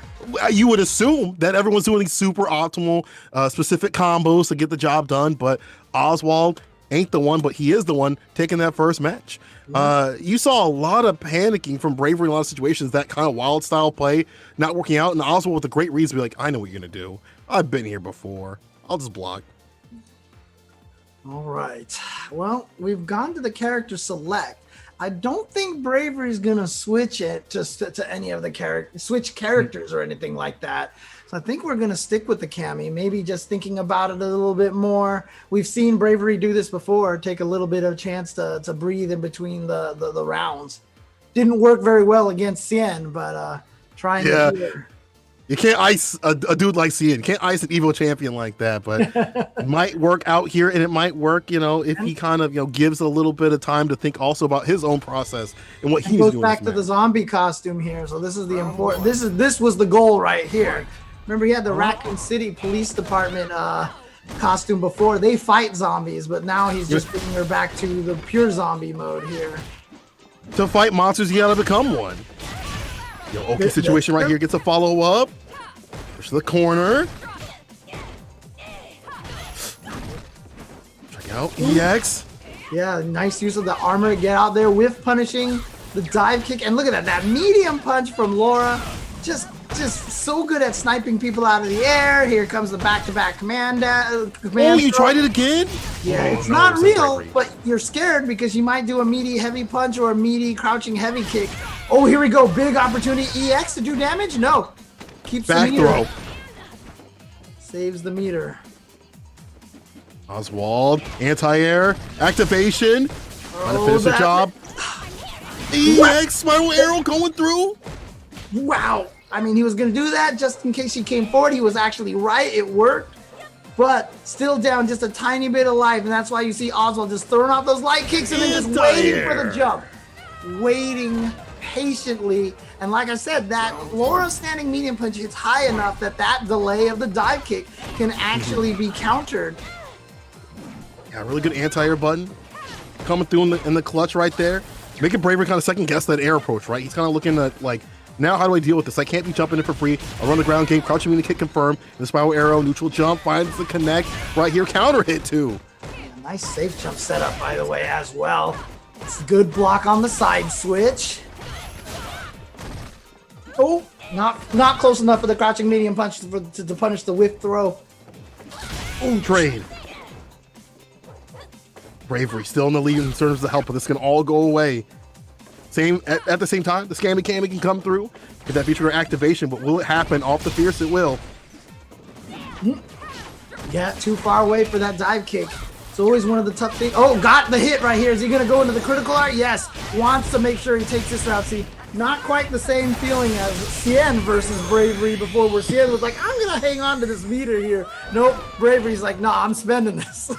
Speaker 1: you would assume that everyone's doing super optimal, specific combos to get the job done, but Oswald ain't the one, but he is the one taking that first match. You saw a lot of panicking from Bravery in a lot of situations, that kind of wild style play not working out, and Oswald with a great reason to be like, I know what you're going to do. I've been here before. I'll just block.
Speaker 4: All right. Well, we've gone to the character select. I don't think Bravery is gonna switch it to any of the characters or anything like that. So I think we're gonna stick with the Cammy. Maybe just thinking about it a little bit more. We've seen Bravery do this before. Take a little bit of chance to breathe in between the rounds. Didn't work very well against Cien, but trying to do it.
Speaker 1: You can't ice a dude like Cien. You can't ice an evil champion like that, but it might work out here, and it might work, if he kind of, gives a little bit of time to think also about his own process and what he's doing.
Speaker 4: Goes back to the zombie costume here. So this is the important. This was the goal right here. Remember, he had the Raccoon City Police Department costume before. They fight zombies, but now he's just bringing her back to the pure zombie mode here.
Speaker 1: To fight monsters, you gotta become one. Okay, situation right here gets a follow up. Push to the corner. Check out EX.
Speaker 4: Yeah, nice use of the armor to get out there with punishing the dive kick. And look at that medium punch from Laura. Just so good at sniping people out of the air. Here comes the back-to-back command.
Speaker 1: Oh, you tried it again?
Speaker 4: Yeah, it's not real, but you're scared because you might do a meaty heavy punch or a meaty crouching heavy kick. Oh, here we go. Big opportunity. EX to do damage? No. Keeps
Speaker 1: back throw.
Speaker 4: Saves the meter.
Speaker 1: Oswald, anti-air, activation. Trying to finish the
Speaker 4: that-
Speaker 1: job. EX, spiral arrow going through.
Speaker 4: Wow. I mean, he was going to do that just in case she came forward. He was actually right. It worked. But still down just a tiny bit of life. And that's why you see Oswald just throwing off those light kicks and then just waiting for the jump. Waiting patiently. And like I said, that Laura standing medium punch hits high enough that that delay of the dive kick can actually be countered.
Speaker 1: Yeah, really good anti-air button. Coming through in the clutch right there. Making Bravery kind of second guess that air approach, right? He's kind of looking at like, now how do I deal with this? I can't be jumping in for free. I'll run the ground game, crouching me to kick confirm. And the spiral arrow, neutral jump, finds the connect. Right here, counter hit too.
Speaker 4: Nice safe jump setup, by the way, as well. It's a good block on the side switch. Oh, not close enough for the crouching medium punch to punish the whip throw.
Speaker 1: Ooh, trade. Bravery still in the lead in terms of the help, but this can all go away. At the same time, the Scammy Cammy can come through, get that feature activation, but will it happen off the Fierce? It will.
Speaker 4: Yeah, too far away for that dive kick. It's always one of the tough things. Oh, got the hit right here. Is he going to go into the critical art? Yes. Wants to make sure he takes this route. See, not quite the same feeling as Cien versus Bravery before, where Cien was like, I'm going to hang on to this meter here. Nope. Bravery's like, no, I'm spending this.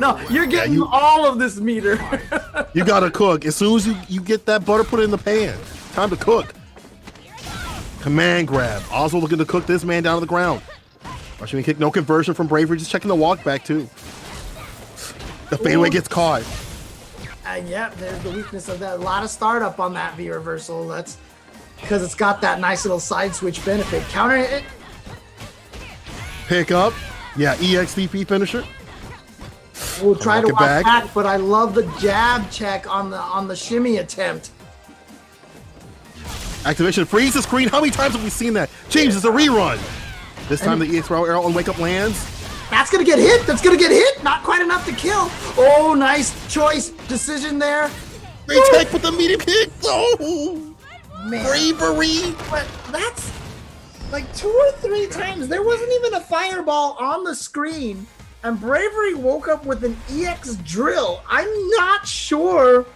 Speaker 4: No, you're getting all of this meter.
Speaker 1: You got to cook. As soon as you get that butter, put it in the pan. Time to cook. Command grab. Oswald looking to cook this man down to the ground. Rushing kick, no conversion from Bravery. Just checking the walk back, too. The fadeaway gets caught.
Speaker 4: And yeah, there's the weakness of that. A lot of startup on that V reversal. That's because it's got that nice little side switch benefit. Counter it.
Speaker 1: Pick up. Yeah, EXDP finisher.
Speaker 4: We'll try to
Speaker 1: walk
Speaker 4: walk
Speaker 1: it back.
Speaker 4: back, but I love the jab check on the shimmy attempt.
Speaker 1: Activation freeze the screen. How many times have we seen that? James, it's a rerun. This time the EX Spiral Arrow on wake up lands.
Speaker 4: That's gonna get hit. That's gonna get hit. Not quite enough to kill. Oh, nice choice decision there.
Speaker 1: Retake with the medium kick. Oh,
Speaker 4: man.
Speaker 1: Bravery.
Speaker 4: But that's like 2 or 3 times. There wasn't even a fireball on the screen, and Bravery woke up with an EX drill. I'm not sure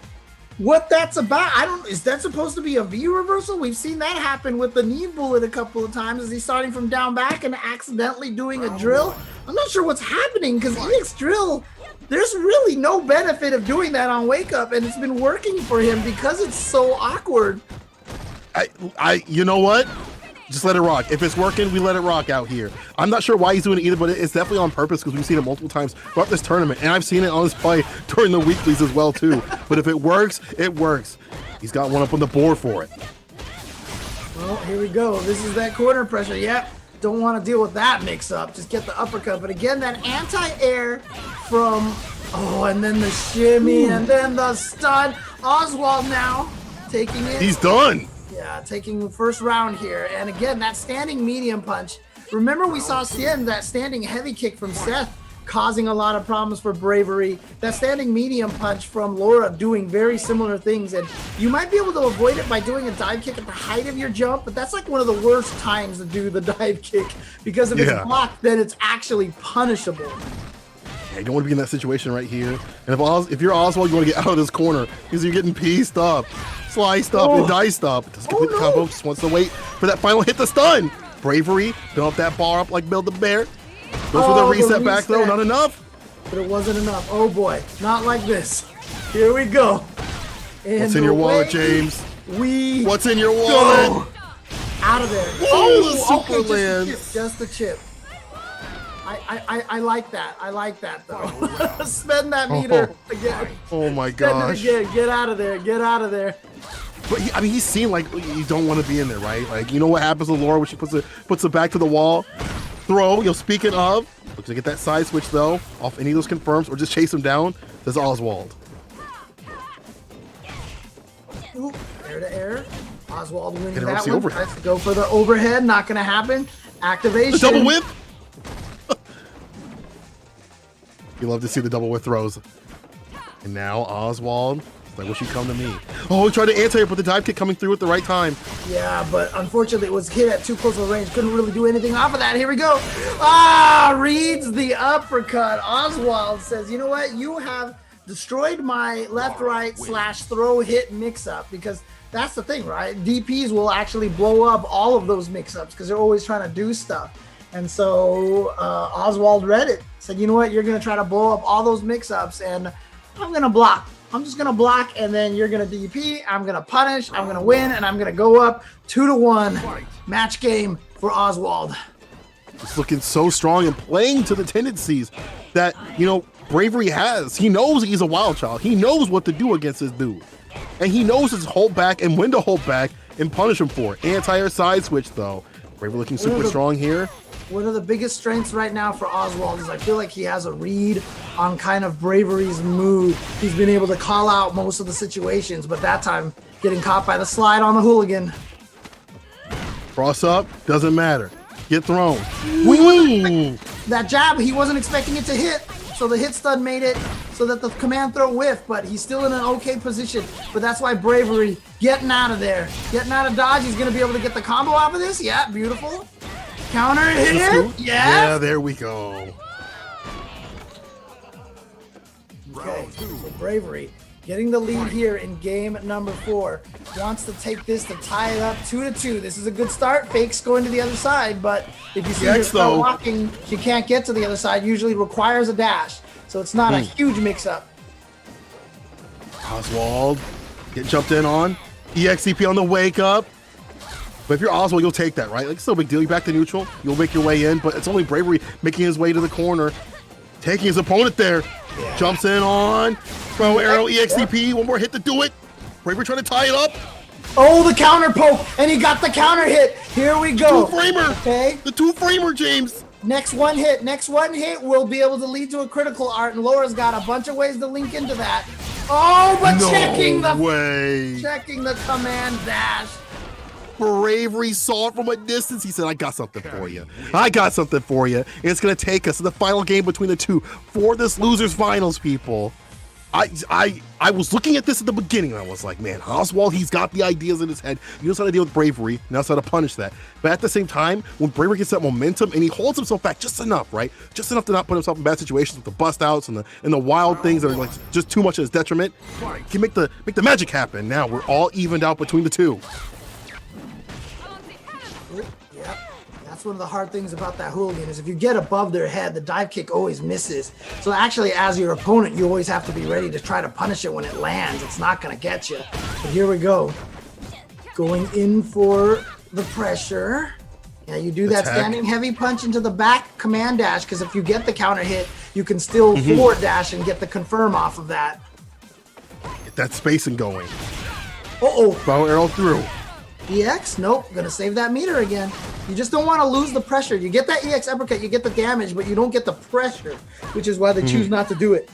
Speaker 4: what that's about. Is that supposed to be a V reversal? We've seen that happen with the knee bullet a couple of times. Is he starting from down back and accidentally doing a drill? I'm not sure what's happening because EX drill, there's really no benefit of doing that on wake up, and it's been working for him because it's so awkward.
Speaker 1: You know what? Just let it rock. If it's working, we let it rock out here. I'm not sure why he's doing it either, but it's definitely on purpose because we've seen it multiple times throughout this tournament, and I've seen it on his play during the weeklies as well too. But if it works, it works. He's got one up on the board for it.
Speaker 4: Well, here we go. This is that corner pressure. Yep. Don't want to deal with that mix-up. Just get the uppercut. But again, that anti-air from... Oh, and then the shimmy, and then the stun. Oswald now taking it.
Speaker 1: He's done.
Speaker 4: Yeah, taking the first round here. And again, that standing medium punch. Remember we saw Cien, that standing heavy kick from Seth, causing a lot of problems for Bravery. That standing medium punch from Laura doing very similar things. And you might be able to avoid it by doing a dive kick at the height of your jump, but that's like one of the worst times to do the dive kick because if it's blocked, then it's actually punishable.
Speaker 1: Yeah, you don't want to be in that situation right here. And if you're Oswald, you want to get out of this corner because you're getting pieced up, sliced up, and diced up. Doesn't complete the combo, just wants to wait for that final hit to stun. Bravery, dump that bar up like Build the Bear. Goes for the reset back though, not enough.
Speaker 4: But it wasn't enough. Oh boy, not like this. Here we go. And
Speaker 1: what's in your wallet, James? What's in your wallet?
Speaker 4: Go. Out of there.
Speaker 1: Whoa, the super lands.
Speaker 4: Just the chip. I like that. I like that though. Spend that meter again.
Speaker 1: Oh my gosh.
Speaker 4: Spend it again. Get out of there. Get out of there.
Speaker 1: But I mean, he's seen like you don't want to be in there, right? Like you know what happens to Laura when she puts it back to the wall. Throw. Speaking of, looks to get that side switch though. Off any of those confirms, or just chase him down. There's Oswald.
Speaker 4: Ooh, air to air. Oswald winning
Speaker 1: Get
Speaker 4: that
Speaker 1: the
Speaker 4: one.
Speaker 1: overhead.
Speaker 4: Tries to go for the overhead. Not going to happen. Activation.
Speaker 1: The double whip. You love to see the double whip throws. And now Oswald I wish you'd come to me. Oh, he tried to anti-air, but the dive kick coming through at the right time.
Speaker 4: Yeah, but unfortunately it was hit at too close of a range. Couldn't really do anything off of that. Here we go. Ah, reads the uppercut. Oswald says, you know what? You have destroyed my left-right / throw hit mix-up, because that's the thing, right? DPs will actually blow up all of those mix-ups because they're always trying to do stuff. And so Oswald read it, said, you know what? You're going to try to blow up all those mix-ups, and I'm going to block. I'm just going to block, and then you're going to DP. I'm going to punish. I'm going to win, and I'm going to go up 2-1. Match game for Oswald.
Speaker 1: It's looking so strong and playing to the tendencies that, you know, Bravery has. He knows he's a wild child. He knows what to do against this dude. And he knows his hold back and when to hold back and punish him for it. Anti-air side switch, though. Bravery looking super strong here.
Speaker 4: One of the biggest strengths right now for Oswald is I feel like he has a read on kind of Bravery's mood. He's been able to call out most of the situations, but that time getting caught by the slide on the hooligan.
Speaker 1: Cross up, doesn't matter. Get thrown.
Speaker 4: That jab, he wasn't expecting it to hit, so the hit stun made it so that the command throw whiffed, but he's still in an okay position. But that's why Bravery getting out of there, getting out of dodge. He's going to be able to get the combo off of this. Yeah, beautiful. Counter hit. Yes.
Speaker 1: Yeah, there we go.
Speaker 4: Okay, so Bravery getting the lead here in game number 4. Wants to take this to tie it up 2-2. This is a good start. Fake's going to the other side, but if you see her start walking, she can't get to the other side. Usually requires a dash, so it's not a huge mix-up.
Speaker 1: Oswald get jumped in on. EXCP on the wake up. But if you're Oswald, you'll take that, right? Like, it's no big deal. You're back to neutral. You'll make your way in, but it's only Bravery making his way to the corner, taking his opponent there. Yeah. Jumps in on. Throw arrow, EXCP. One more hit to do it. Bravery trying to tie it up.
Speaker 4: Oh, the counter poke, and he got the counter hit. Here we go.
Speaker 1: Two-framer.
Speaker 4: Okay.
Speaker 1: The two-framer, James.
Speaker 4: Next one hit will be able to lead to a critical art, and Laura's got a bunch of ways to link into that. Oh, but checking the command dash.
Speaker 1: Bravery saw it from a distance. He said, I got something for you. I got something for you. And it's going to take us to the final game between the two for this losers finals, people. I was looking at this at the beginning, and I was like, man, Oswald, he's got the ideas in his head. He knows how to deal with Bravery, knows how to punish that. But at the same time, when Bravery gets that momentum and he holds himself back just enough, right? Just enough to not put himself in bad situations with the bust outs and the wild things that are like just too much at his detriment, he can make the magic happen. Now we're all evened out between the two.
Speaker 4: That's one of the hard things about that hooligan is if you get above their head, the dive kick always misses. So actually, as your opponent, you always have to be ready to try to punish it when it lands. It's not going to get you. But here we go. Going in for the pressure. Yeah, you do that standing heavy punch into the back command dash, because if you get the counter hit, you can still forward dash and get the confirm off of that.
Speaker 1: Get that spacing going.
Speaker 4: Uh-oh.
Speaker 1: Bow arrow through.
Speaker 4: EX? Nope. Gonna save that meter again. You just don't want to lose the pressure. You get that EX uppercut, you get the damage, but you don't get the pressure, which is why they choose not to do it.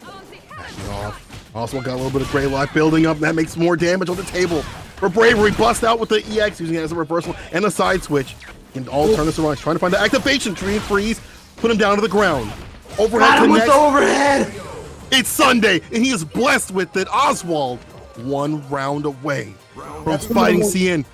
Speaker 1: Backing off. Also got a little bit of gray life building up, and that makes more damage on the table. For Bravery, bust out with the EX, using it as a reversal and a side switch. And all turn this around. He's trying to find the activation tree and freeze. Put him down to the ground.
Speaker 4: Got him with the overhead.
Speaker 1: It's Sunday, and he is blessed with it. Oswald, one round away from fighting CN.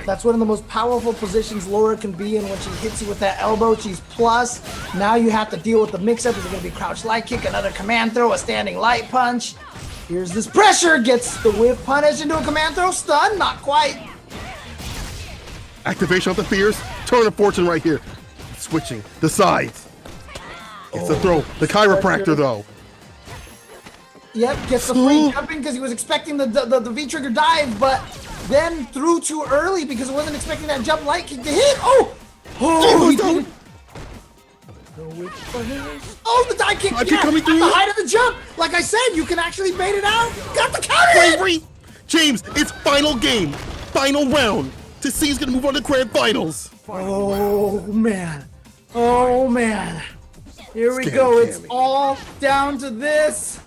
Speaker 4: That's one of the most powerful positions Laura can be in when she hits you with that elbow. She's plus. Now you have to deal with the mix-up. Is it going to be crouch light kick, another command throw, a standing light punch? Here's this pressure. Gets the whiff punish into a command throw. Stun. Not quite.
Speaker 1: Activation of the fears. Turn of fortune right here. Switching the sides. Gets the throw. The chiropractor, though.
Speaker 4: Yep, gets the free jumping because he was expecting the V-trigger dive, but then threw too early because he wasn't expecting that jump light kick to hit. Oh, he did it. Oh, the dive kick
Speaker 1: coming through.
Speaker 4: At the height of the jump. Like I said, you can actually bait it out. Got the counter hit.
Speaker 1: James, it's final game, final round to see who's going to move on to grand finals.
Speaker 4: Oh, man. Oh, man. Here we go. It's all down to this.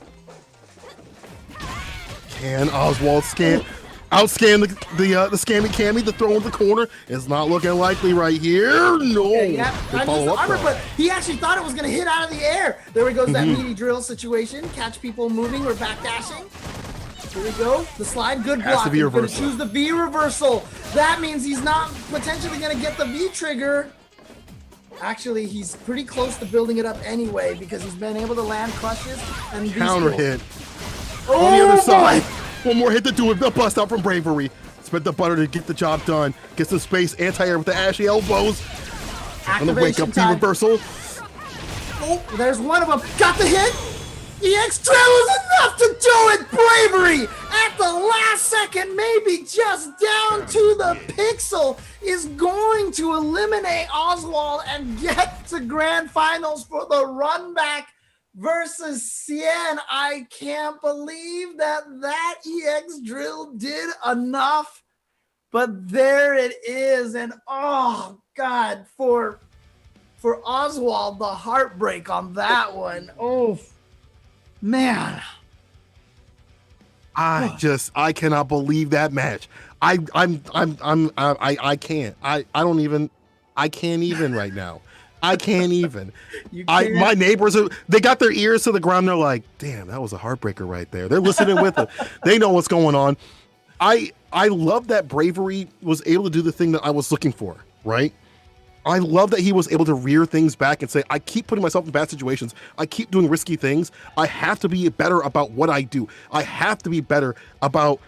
Speaker 1: Can Oswald scan? Outscan the scammy cammy, the throw in the corner is not looking likely right here. No.
Speaker 4: Yeah,
Speaker 1: Good
Speaker 4: I
Speaker 1: follow
Speaker 4: missed the
Speaker 1: up
Speaker 4: armor,
Speaker 1: throw.
Speaker 4: but he actually thought it was gonna hit out of the air. There we goes that meaty drill situation. Catch people moving or backdashing. Here we go. The slide, good
Speaker 1: Has
Speaker 4: block.
Speaker 1: to be
Speaker 4: He's gonna
Speaker 1: reversal.
Speaker 4: choose the V reversal. That means he's not potentially gonna get the V trigger. Actually, he's pretty close to building it up anyway because he's been able to land crushes and V
Speaker 1: Counter
Speaker 4: skills.
Speaker 1: hit.
Speaker 4: Oh,
Speaker 1: On the other
Speaker 4: boy.
Speaker 1: side. One more hit to do it. The bust out from Bravery. Spent the butter to get the job done. Gets some space. Anti-air with the ashy elbows. On the wake
Speaker 4: Activation
Speaker 1: up V
Speaker 4: time.
Speaker 1: reversal.
Speaker 4: Oh, there's one of them. Got the hit. EX Trail is enough to do it. Bravery at the last second, maybe just down to the pixel, is going to eliminate Oswald and get to grand finals for the run back versus Cien. I can't believe that EX drill did enough, but there it is. And oh God, for Oswald, the heartbreak on that one. Oh man,
Speaker 1: I cannot believe that match. I can't. I can't even right now. I can't even. My neighbors they got their ears to the ground. They're like, damn, that was a heartbreaker right there. They're listening with it. They know what's going on. I love that Bravery was able to do the thing that I was looking for, right? I love that he was able to rear things back and say, I keep putting myself in bad situations. I keep doing risky things. I have to be better about what I do. I have to be better about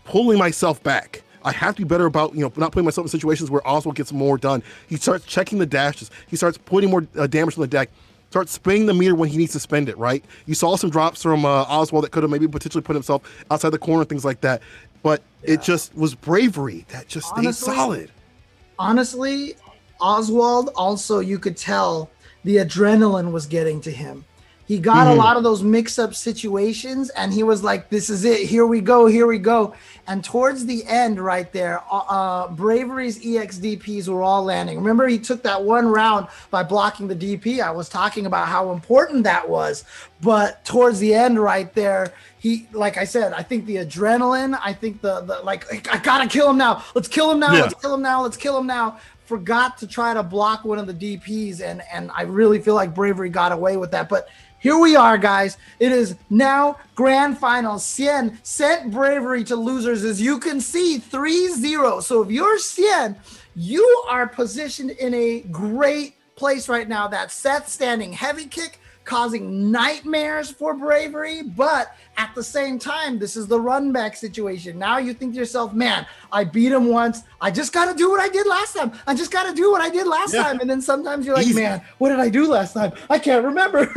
Speaker 1: pulling myself back. I have to be better about, not putting myself in situations where Oswald gets more done. He starts checking the dashes. He starts putting more damage on the deck. Starts spinning the meter when he needs to spend it, right? You saw some drops from Oswald that could have maybe potentially put himself outside the corner, things like that. But it just was Bravery that just stayed solid.
Speaker 4: Honestly, Oswald also, you could tell the adrenaline was getting to him. He got a lot of those mix-up situations, and he was like, this is it. Here we go. Here we go. And towards the end right there, Bravery's EX DPs were all landing. Remember, he took that one round by blocking the DP. I was talking about how important that was. But towards the end right there, he, like I said, I think the adrenaline, I think the I got to kill him now. Let's kill him now.
Speaker 1: Yeah.
Speaker 4: Let's kill him now. Let's kill him now. Forgot to try to block one of the DPs, and I really feel like Bravery got away with that. But here we are, guys. It is now grand finals. Cien sent Bravery to losers, as you can see, 3-0. So if you're Cien, you are positioned in a great place right now. That Seth standing heavy kick causing nightmares for Bravery, but at the same time, this is the run back situation. Now you think to yourself, man, I beat him once. I just got to do what I did last time. I just got to do what I did last time. And then sometimes you're like, man, what did I do last time? I can't remember.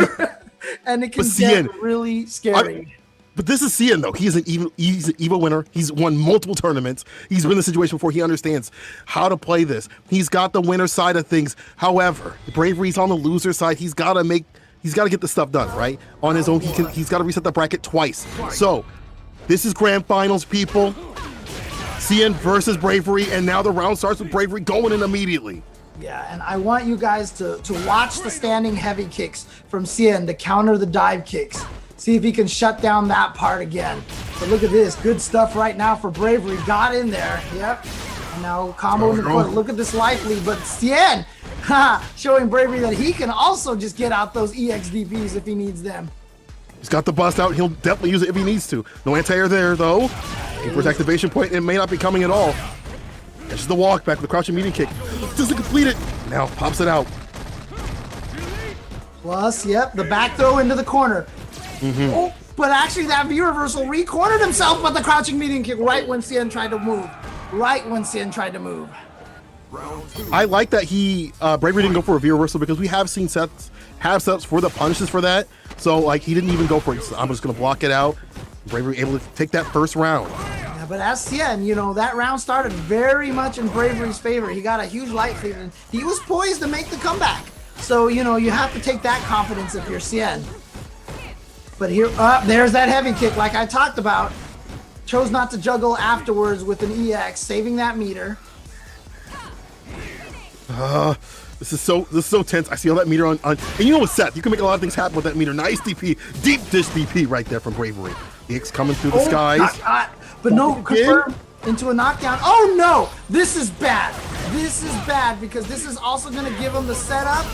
Speaker 4: And it can get really scary.
Speaker 1: But this is Cien, though. He's an EVO winner. He's won multiple tournaments. He's been in the situation before. He understands how to play this. He's got the winner side of things. However, Bravery's on the loser side. He's got to get the stuff done, right? On his own, he's got to reset the bracket twice. So, this is grand finals, people. Cien versus Bravery, and now the round starts with Bravery going in immediately.
Speaker 4: Yeah, and I want you guys to watch the standing heavy kicks from Cien to counter the dive kicks. See if he can shut down that part again. But look at this, good stuff right now for Bravery. Got in there, yep. And now combo in the corner. Look at this life lead, but Cien, showing Bravery that he can also just get out those EX DPs if he needs them.
Speaker 1: He's got the bust out. He'll definitely use it if he needs to. No anti-air there, though. First activation point, it may not be coming at all. This is the walk back with the crouching medium kick. Doesn't complete it. Now pops it out.
Speaker 4: Plus, yep, the back throw into the corner. Oh, but actually that V reversal re-cornered himself with the crouching medium kick right when Cien tried to move.
Speaker 1: I like that Bravery didn't go for a V reversal because we have seen setups for the punishes for that. So like he didn't even go for it. So I'm just gonna block it out. Bravery able to take that first round.
Speaker 4: Yeah, but as Cien, that round started very much in Bravery's favor. He got a huge light lead and he was poised to make the comeback. So, you have to take that confidence if you're Cien. But here, there's that heavy kick like I talked about. Chose not to juggle afterwards with an EX, saving that meter.
Speaker 1: This is so tense. I see all that meter on and you know what, Seth? You can make a lot of things happen with that meter. Nice DP, deep dish DP right there from Bravery. EX coming through the skies.
Speaker 4: But no, confirm. into a knockdown. Oh no! This is bad. This is bad because this is also going to give him the setup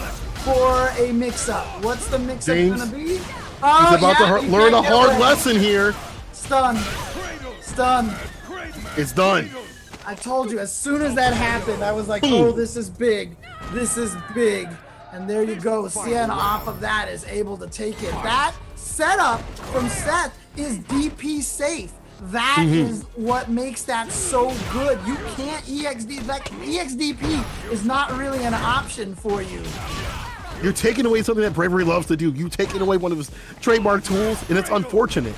Speaker 4: for a mix-up. What's the mix-up going to be? Oh,
Speaker 1: He's about to learn a hard lesson here.
Speaker 4: Stun. Stun.
Speaker 1: It's done.
Speaker 4: I told you, as soon as that happened, I was like, oh, this is big. This is big. And there you go. Cien off of that is able to take it. That setup from Seth is DP safe. That is what makes that so good. You can't EXD. That EXDP is not really an option for you.
Speaker 1: You're taking away something that Bravery loves to do. You're taking away one of his trademark tools, and it's unfortunate.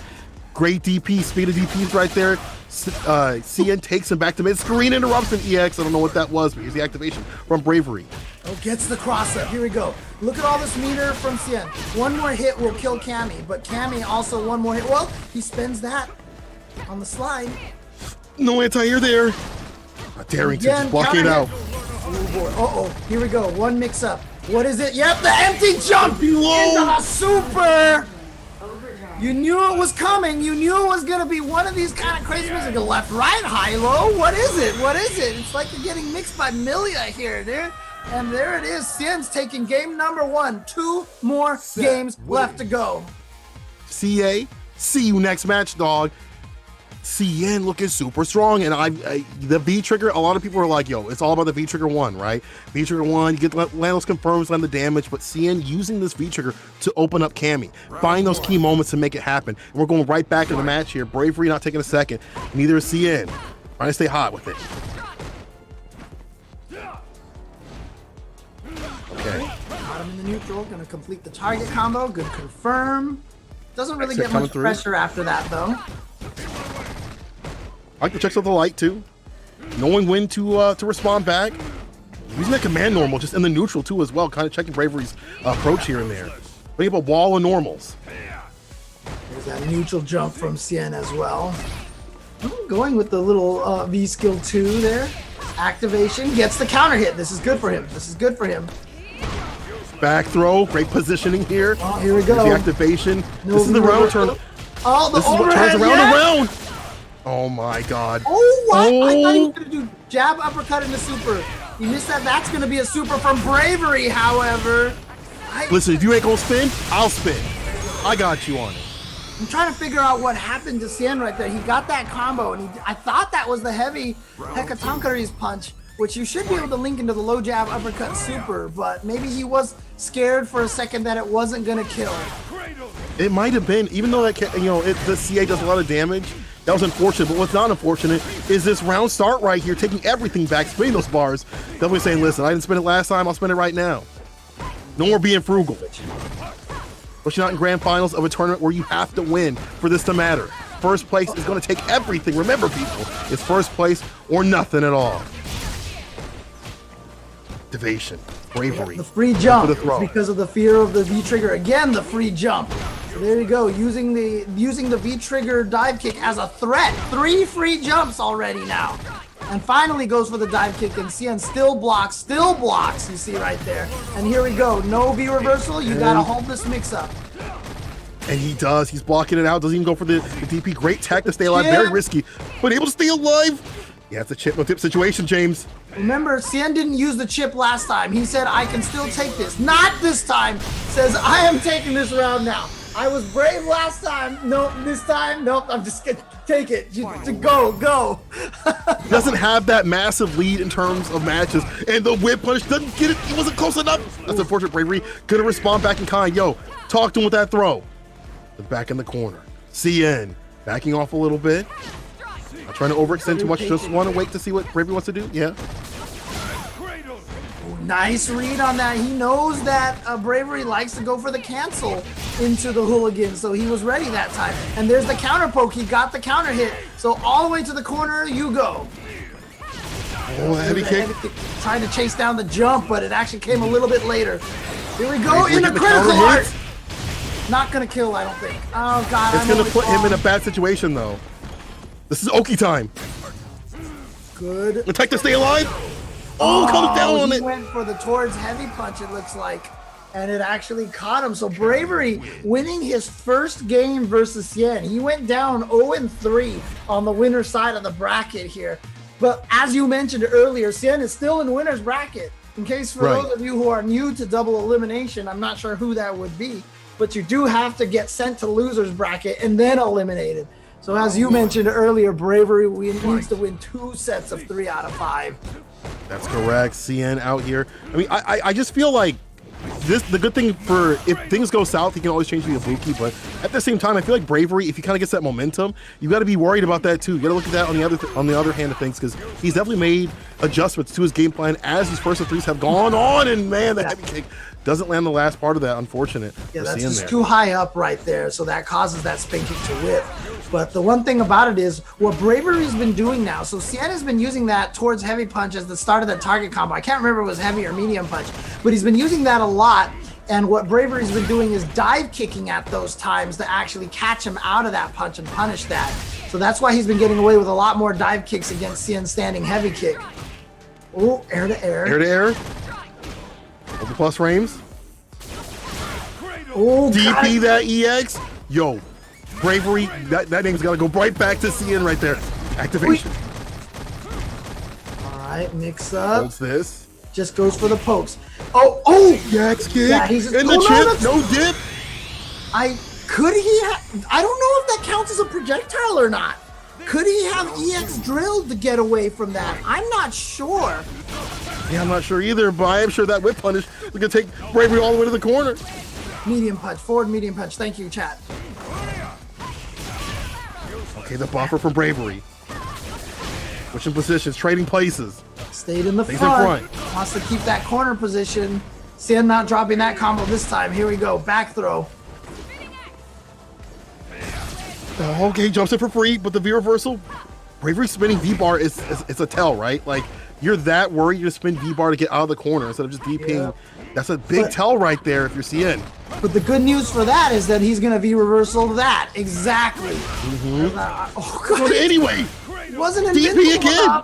Speaker 1: Great DP, speed of DPs right there. Cien takes him back to mid. Screen interrupts an EX. I don't know what that was, but here's the activation from Bravery.
Speaker 4: Oh, gets the cross up. Here we go. Look at all this meter from Cien. One more hit will kill Cammy, but Cammy also one more hit. Well, he spends that on the slide.
Speaker 1: No anti-air there. Daring to just block it out.
Speaker 4: Oh boy. Uh-oh. Here we go. One mix up. What is it? Yep, the empty jump into the super. You knew it was coming. You knew it was going to be one of these kind of crazy moves. Like a left, right, high, low. What is it? What is it? It's like you're getting mixed by Milia here, dude. And there it is. Cien's taking game number 1. 2 more games left to go.
Speaker 1: CA, see you next match, dog. Cien looking super strong, and the V trigger. A lot of people are like, "Yo, it's all about the V trigger 1, right? V trigger 1, you get Lanos confirms on the damage, but Cien using this V trigger to open up Cammy, find those key moments to make it happen." And we're going right back in the match here. Bravery not taking a second. Neither is Cien. Trying to stay hot with it. Okay.
Speaker 4: Got him in the neutral. Going to complete the target combo. Good confirm. Doesn't really get much pressure after that though.
Speaker 1: I like to check out the light too, knowing when to respond back. Using that command normal just in the neutral too as well, kind of checking Bravery's approach here and there. Bring up a wall of normals.
Speaker 4: There's that neutral jump from Cien as well. Going with the little V skill 2 there. Activation gets the counter hit. This is good for him. This is good for him.
Speaker 1: Back throw, great positioning here.
Speaker 4: Oh, here we go.
Speaker 1: Here's the activation. This is the round turn.
Speaker 4: Oh, the
Speaker 1: this is what turns around and around. Oh my God.
Speaker 4: Oh, what? I thought he was going to do jab, uppercut into super. He missed that. That's going to be a super from Bravery, however.
Speaker 1: Listen, if you ain't going to spin, I'll spin. I got you on it.
Speaker 4: I'm trying to figure out what happened to Cien right there. He got that combo, and I thought that was the heavy Hekatonkari's punch, which you should be able to link into the low jab, uppercut, super, but maybe he was scared for a second that it wasn't going to kill.
Speaker 1: It might have been, even though that, the CA does a lot of damage. That was unfortunate, but what's not unfortunate is this round start right here, taking everything back, spinning those bars. Definitely saying, listen, I didn't spin it last time, I'll spin it right now. No more being frugal. Especially not in grand finals of a tournament where you have to win for this to matter. First place is going to take everything. Remember, people, it's first place or nothing at all. Activation, Bravery.
Speaker 4: The free jump because of the fear of the V trigger. Again, the free jump. So there you go, using the V trigger dive kick as a threat. 3 free jumps already now. And finally goes for the dive kick, and Cien still blocks, you see right there. And here we go, no V reversal, you gotta hold this mix up.
Speaker 1: And he does, he's blocking it out, doesn't even go for the DP. Great tech to stay alive, very risky, but able to stay alive. Yeah, it's a chip no tip situation, James.
Speaker 4: Remember, Cien didn't use the chip last time. He said, I can still take this. Not this time. Says, I am taking this round now. I was brave last time. Nope, this time, nope, I'm just gonna take it. Go.
Speaker 1: He doesn't have that massive lead in terms of matches, and the whip punish doesn't get it. He wasn't close enough. That's unfortunate. Bravery gonna respond back in kind. Yo, talk to him with that throw. Back in the corner. Cien backing off a little bit. Not trying to overextend too much. Just want to wait to see what Bravery wants to do. Yeah.
Speaker 4: Nice read on that. He knows that Bravery likes to go for the cancel into the hooligan, so he was ready that time. And there's the counter poke. He got the counter hit. So all the way to the corner you go.
Speaker 1: Oh, heavy kick.
Speaker 4: Trying to chase down the jump, but it actually came a little bit later. Here we go in the critical art. Not gonna kill, I don't think. Oh God,
Speaker 1: it's gonna put him in a bad situation though. This is Oki time.
Speaker 4: Good.
Speaker 1: Attack to stay alive. Oh, comes down on it.
Speaker 4: He went for the towards heavy punch, it looks like. and it actually caught him. So Bravery winning his first game versus Cien. He went down 0-3 on the winner's side of the bracket here. But as you mentioned earlier, Cien is still in winner's bracket. In case for those of you who are new to double elimination, I'm not sure who that would be, but you do have to get sent to loser's bracket and then eliminated. So as you mentioned earlier, Bravery needs to win 2 sets of 3 out of 5.
Speaker 1: That's correct. Cien out here. I mean, I just feel like the good thing for if things go south, he can always change the Ibuki. But at the same time, I feel like Bravery, if he kind of gets that momentum, you got to be worried about that too. You got to look at that on the other hand of things, because he's definitely made adjustments to his game plan as his first of 3s have gone on. And man, the heavy kick doesn't land the last part of that. Unfortunate.
Speaker 4: Yeah, that's just too high up right there, so that causes that spin kick to whip. But the one thing about it is what Bravery's been doing now. So Cien has been using that towards heavy punch as the start of the target combo. I can't remember if it was heavy or medium punch, but he's been using that a lot. And what Bravery's been doing is dive kicking at those times to actually catch him out of that punch and punish that. So that's why he's been getting away with a lot more dive kicks against Cien's standing heavy kick. Oh, air to air.
Speaker 1: Air to air. Over plus frames.
Speaker 4: Oh,
Speaker 1: DP that EX. Yo, Bravery, that name's got to go right back to Cien right there. Activation.
Speaker 4: All right, mix up.
Speaker 1: Holds this.
Speaker 4: Just goes for the pokes. Oh!
Speaker 1: Yax kick.
Speaker 4: Yeah, he's
Speaker 1: in the chip. No dip.
Speaker 4: I don't know if that counts as a projectile or not. Could he have EX drilled to get away from that? I'm not sure.
Speaker 1: Yeah, I'm not sure either, but I am sure that whip punish is going to take Bravery all the way to the corner.
Speaker 4: Medium punch, forward medium punch. Thank you, chat.
Speaker 1: Okay, the buffer from Bravery. Switching positions, trading places.
Speaker 4: Stayed in the front. Wants to keep that corner position. Cien not dropping that combo this time. Here we go. Back throw.
Speaker 1: Okay, jumps in for free, but the V reversal, Bravery spinning V-bar is a tell, right? Like, you're that worried you're going to spin V-bar to get out of the corner instead of just DPing. Yeah. That's a big tell right there if you're Cien.
Speaker 4: But the good news for that is that he's going to V-reversal that. Exactly.
Speaker 1: Oh, God. Anyway.
Speaker 4: Wasn't
Speaker 1: DP again.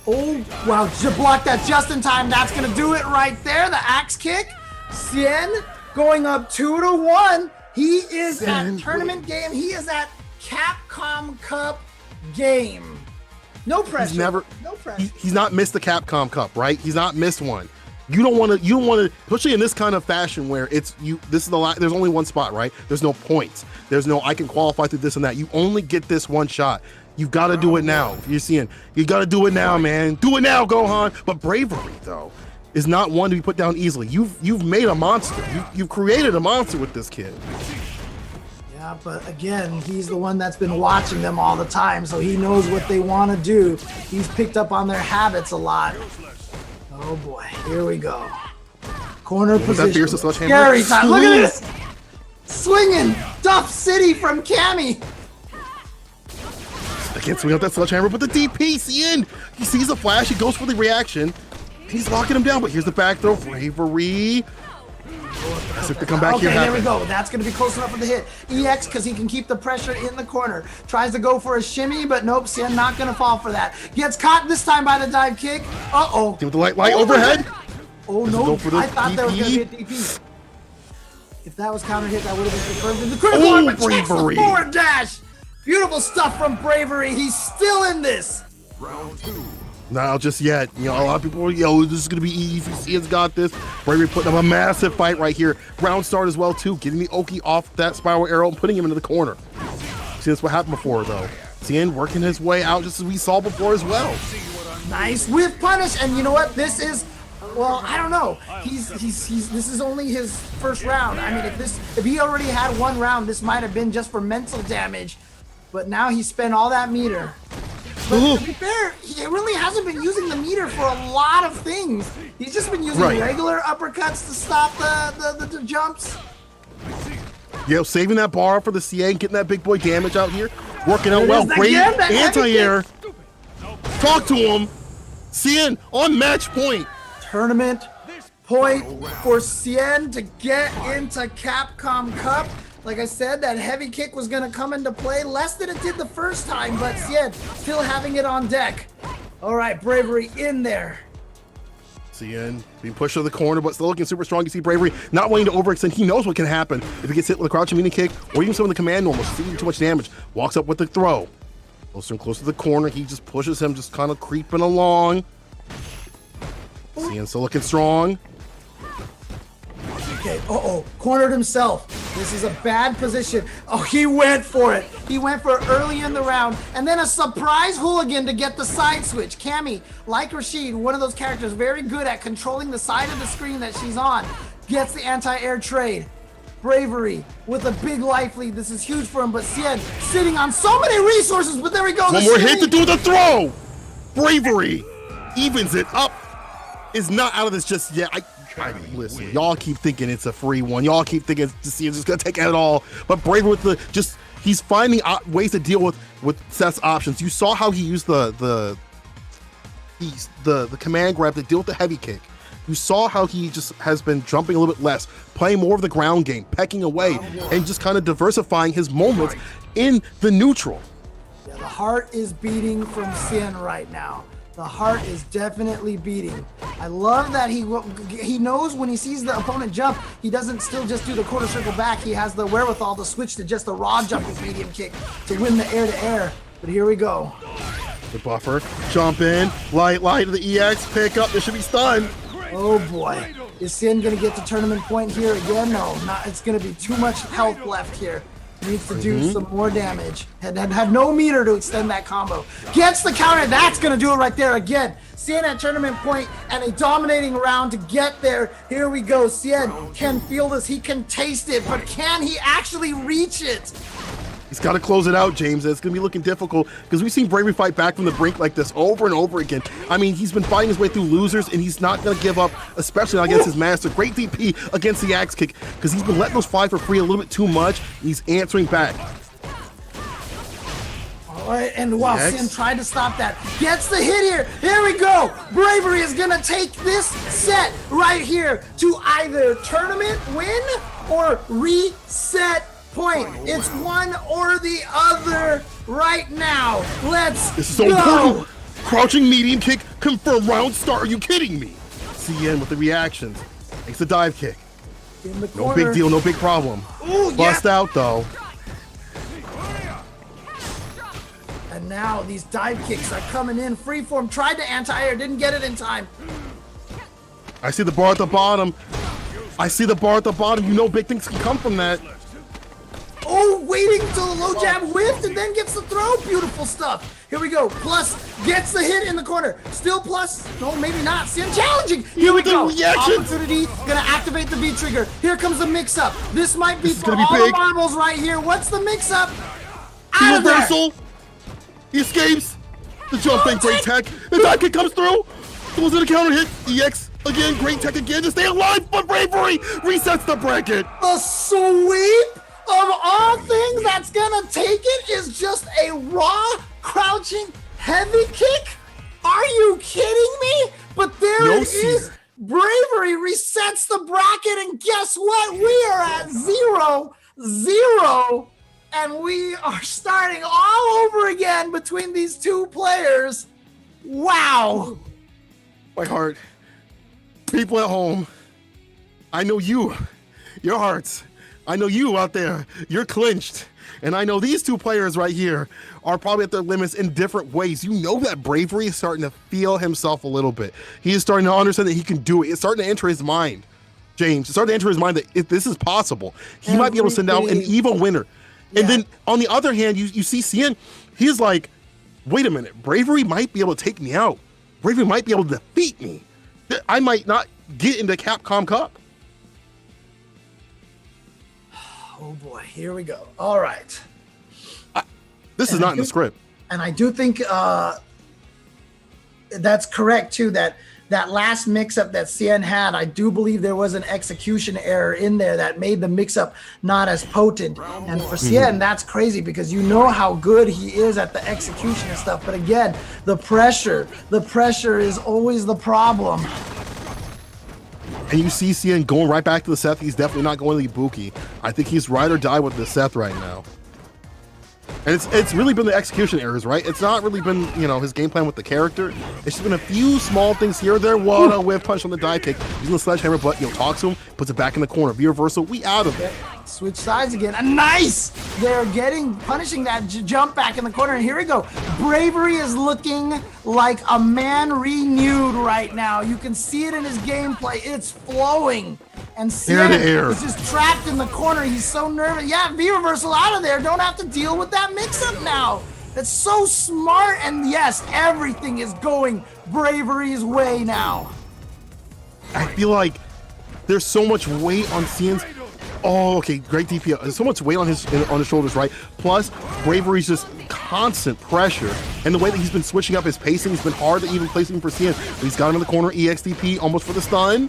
Speaker 4: Oh, wow. Blocked that just in time. That's going to do it right there. The axe kick. Cien going up 2-1. He is at tournament game. He is at Capcom Cup game. No pressure. No pressure.
Speaker 1: He's not missed the Capcom Cup, right? He's not missed one. You don't want to, especially in this kind of fashion where it's you. This is there's only one spot, right? There's no points. There's no I can qualify through this and that. You only get this one shot. You've got to do it now. You're seeing. You got to do it now, man. Do it now, Gohan. But Bravery though is not one to be put down easily. You've made a monster. You've created a monster with this kid.
Speaker 4: Yeah, but again, he's the one that's been watching them all the time, so he knows what they want to do. He's picked up on their habits a lot. Oh boy, here we go. Corner position. Scary time. Look at this. Swinging Duff City from Cammy.
Speaker 1: I can't swing out that sledgehammer, but the DP, Cien. He sees the flash, he goes for the reaction. He's locking him down, but here's the back throw. Bravery. Let's see if they come back here.
Speaker 4: Okay, there we go. That's going to be close enough for the hit. EX, because he can keep the pressure in the corner. Tries to go for a shimmy, but nope, Cien not going to fall for that. Gets caught this time by the dive kick. Uh-oh.
Speaker 1: With the light overhead.
Speaker 4: Oh, no. I thought that was going to be a DP. If that was counter hit, that would have been confirmed in the critical arm, but checks the forward dash. Beautiful stuff from Bravery. He's still in this.
Speaker 6: Round 2.
Speaker 1: Not just yet. You know, a lot of people are, this is going to be easy. Cien's got this. Bravery putting up a massive fight right here. Round start as well, too. Getting the Oki off that spiral arrow and putting him into the corner. See, that's what happened before, though. Cien working his way out just as we saw before as well.
Speaker 4: Nice whip punish. And you know what? This is, well, I don't know. This is only his first round. I mean, if he already had one round, this might have been just for mental damage. But now he spent all that meter. But to be fair, he really hasn't been using the meter for a lot of things. He's just been using regular uppercuts to stop the jumps.
Speaker 1: Yeah, saving that bar for the Cien, getting that big boy damage out here. Working out well. Great anti-air. Talk to him. Cien on match point.
Speaker 4: Tournament point for Cien to get into Capcom Cup. Like I said, that heavy kick was going to come into play less than it did the first time, but Cien still having it on deck. All right, Bravery in there.
Speaker 1: CN being pushed to the corner, but still looking super strong. You see Bravery not wanting to overextend. He knows what can happen if he gets hit with a crouching medium kick or even some of the command normals. Seeing too much damage. Walks up with the throw. Closer and closer to the corner. He just pushes him, just kind of creeping along. CN still looking strong.
Speaker 4: Okay, cornered himself. This is a bad position. Oh, he went for it. He went for it early in the round. And then a surprise hooligan to get the side switch. Cammy, like Rashid, one of those characters very good at controlling the side of the screen that she's on, gets the anti-air trade. Bravery with a big life lead. This is huge for him, but Cien sitting on so many resources, but there we go.
Speaker 1: One more hit to do the throw. Bravery evens it up. Is not out of this just yet. Listen, y'all keep thinking it's a free one. Y'all keep thinking Cien's just gonna take it all. But Bravery with the he's finding ways to deal with Seth's options. You saw how he used the command grab to deal with the heavy kick. You saw how he just has been jumping a little bit less, playing more of the ground game, pecking away, and just kind of diversifying his moments in the neutral.
Speaker 4: Yeah, the heart is beating from Cien right now. The heart is definitely beating. I love that he knows when he sees the opponent jump, he doesn't still just do the quarter circle back. He has the wherewithal to switch to just the raw jumping medium kick to win the air-to-air. But here we go.
Speaker 1: The buffer, jump in, light to the EX, pick up, this should be stun.
Speaker 4: Oh boy. Is Cien gonna get to tournament point here again? No, it's gonna be too much health left here. Needs to do some more damage. Had no meter to extend that combo. Gets the counter. That's going to do it right there again. Cien at tournament point and a dominating round to get there. Here we go. Cien can feel this. He can taste it. But can he actually reach it?
Speaker 1: He's got to close it out, James. It's going to be looking difficult because we've seen Bravery fight back from the brink like this over and over again. I mean, he's been fighting his way through losers, and he's not going to give up, especially not against his master. Great DP against the axe kick because he's been letting those fly for free a little bit too much, and he's answering back.
Speaker 4: All right, and wow, Cien tried to stop that. Gets the hit here. Here we go. Bravery is going to take this set right here to either tournament win or reset point. It's one or the other right now. Let's
Speaker 1: This is so important. Crouching medium kick, confirm round start. Are you kidding me? Cien with the reactions. Makes the dive kick.
Speaker 4: In the
Speaker 1: No
Speaker 4: corner.
Speaker 1: big deal, no big problem.
Speaker 4: Ooh,
Speaker 1: Bust out though.
Speaker 4: And now these dive kicks are coming in. Freeform tried to anti-air, didn't get it in time.
Speaker 1: I see the bar at the bottom. You know big things can come from that.
Speaker 4: Oh, waiting until the low jab whiffed and then gets the throw. Beautiful stuff. Here we go. Plus gets the hit in the corner. Still plus. No, maybe not. Cien challenging. Here we go. Opportunity. Gonna activate the V trigger. Here comes the mix up. This might be for all the marbles right here. What's the mix up? Out of there.
Speaker 1: Reversal. He escapes. The jumping great tech. The dive kick comes through. Goes in a counter hit. EX again. Great tech again to stay alive. But Bravery resets the bracket.
Speaker 4: The sweep of all things that's gonna take it is just a raw crouching heavy kick. Are you kidding me? But there it is. Bravery resets the bracket, and guess what? We are at 0-0, and we are starting all over again between these two players. Wow.
Speaker 1: My heart. People at home. I know your hearts. I know you out there, you're clinched. And I know these two players right here are probably at their limits in different ways. You know that Bravery is starting to feel himself a little bit. He is starting to understand that he can do it. It's starting to enter his mind, James. It's starting to enter his mind that if this is possible, he might be able to send out an even winner. Yeah. And then on the other hand, you see Cien, he's like, wait a minute, Bravery might be able to take me out. Bravery might be able to defeat me. I might not get into Capcom Cup.
Speaker 4: Oh boy, here we go. All right.
Speaker 1: This is not in the script.
Speaker 4: And I do think that's correct too, that last mix-up that Cien had, I do believe there was an execution error in there that made the mix-up not as potent. And for Cien, that's crazy because you know how good he is at the execution and stuff. But again, the pressure is always the problem.
Speaker 1: And you see Cien going right back to the Seth. He's definitely not going to the Ibuki. I think he's ride or die with the Seth right now. And it's really been the execution errors, right? It's not really been, you know, his game plan with the character. It's just been a few small things here or there. What a whiff punch on the dive kick. Using the sledgehammer, but, you know, talks to him, puts it back in the corner. V-reversal, we out of it.
Speaker 4: Switch sides again. Nice! They're punishing that jump back in the corner. And here we go. Bravery is looking like a man renewed right now. You can see it in his gameplay. It's flowing. And Cien is just trapped in the corner. He's so nervous. Yeah, V-reversal out of there. Don't have to deal with that mix-up now. That's so smart. And yes, everything is going Bravery's way now.
Speaker 1: I feel like there's so much weight on Cien's. Oh, okay, great DP. There's so much weight on his shoulders, right? Plus, Bravery's just constant pressure, and the way that he's been switching up his pacing has been hard to even place him for Cien. But he's got him in the corner, EXDP, almost for the stun.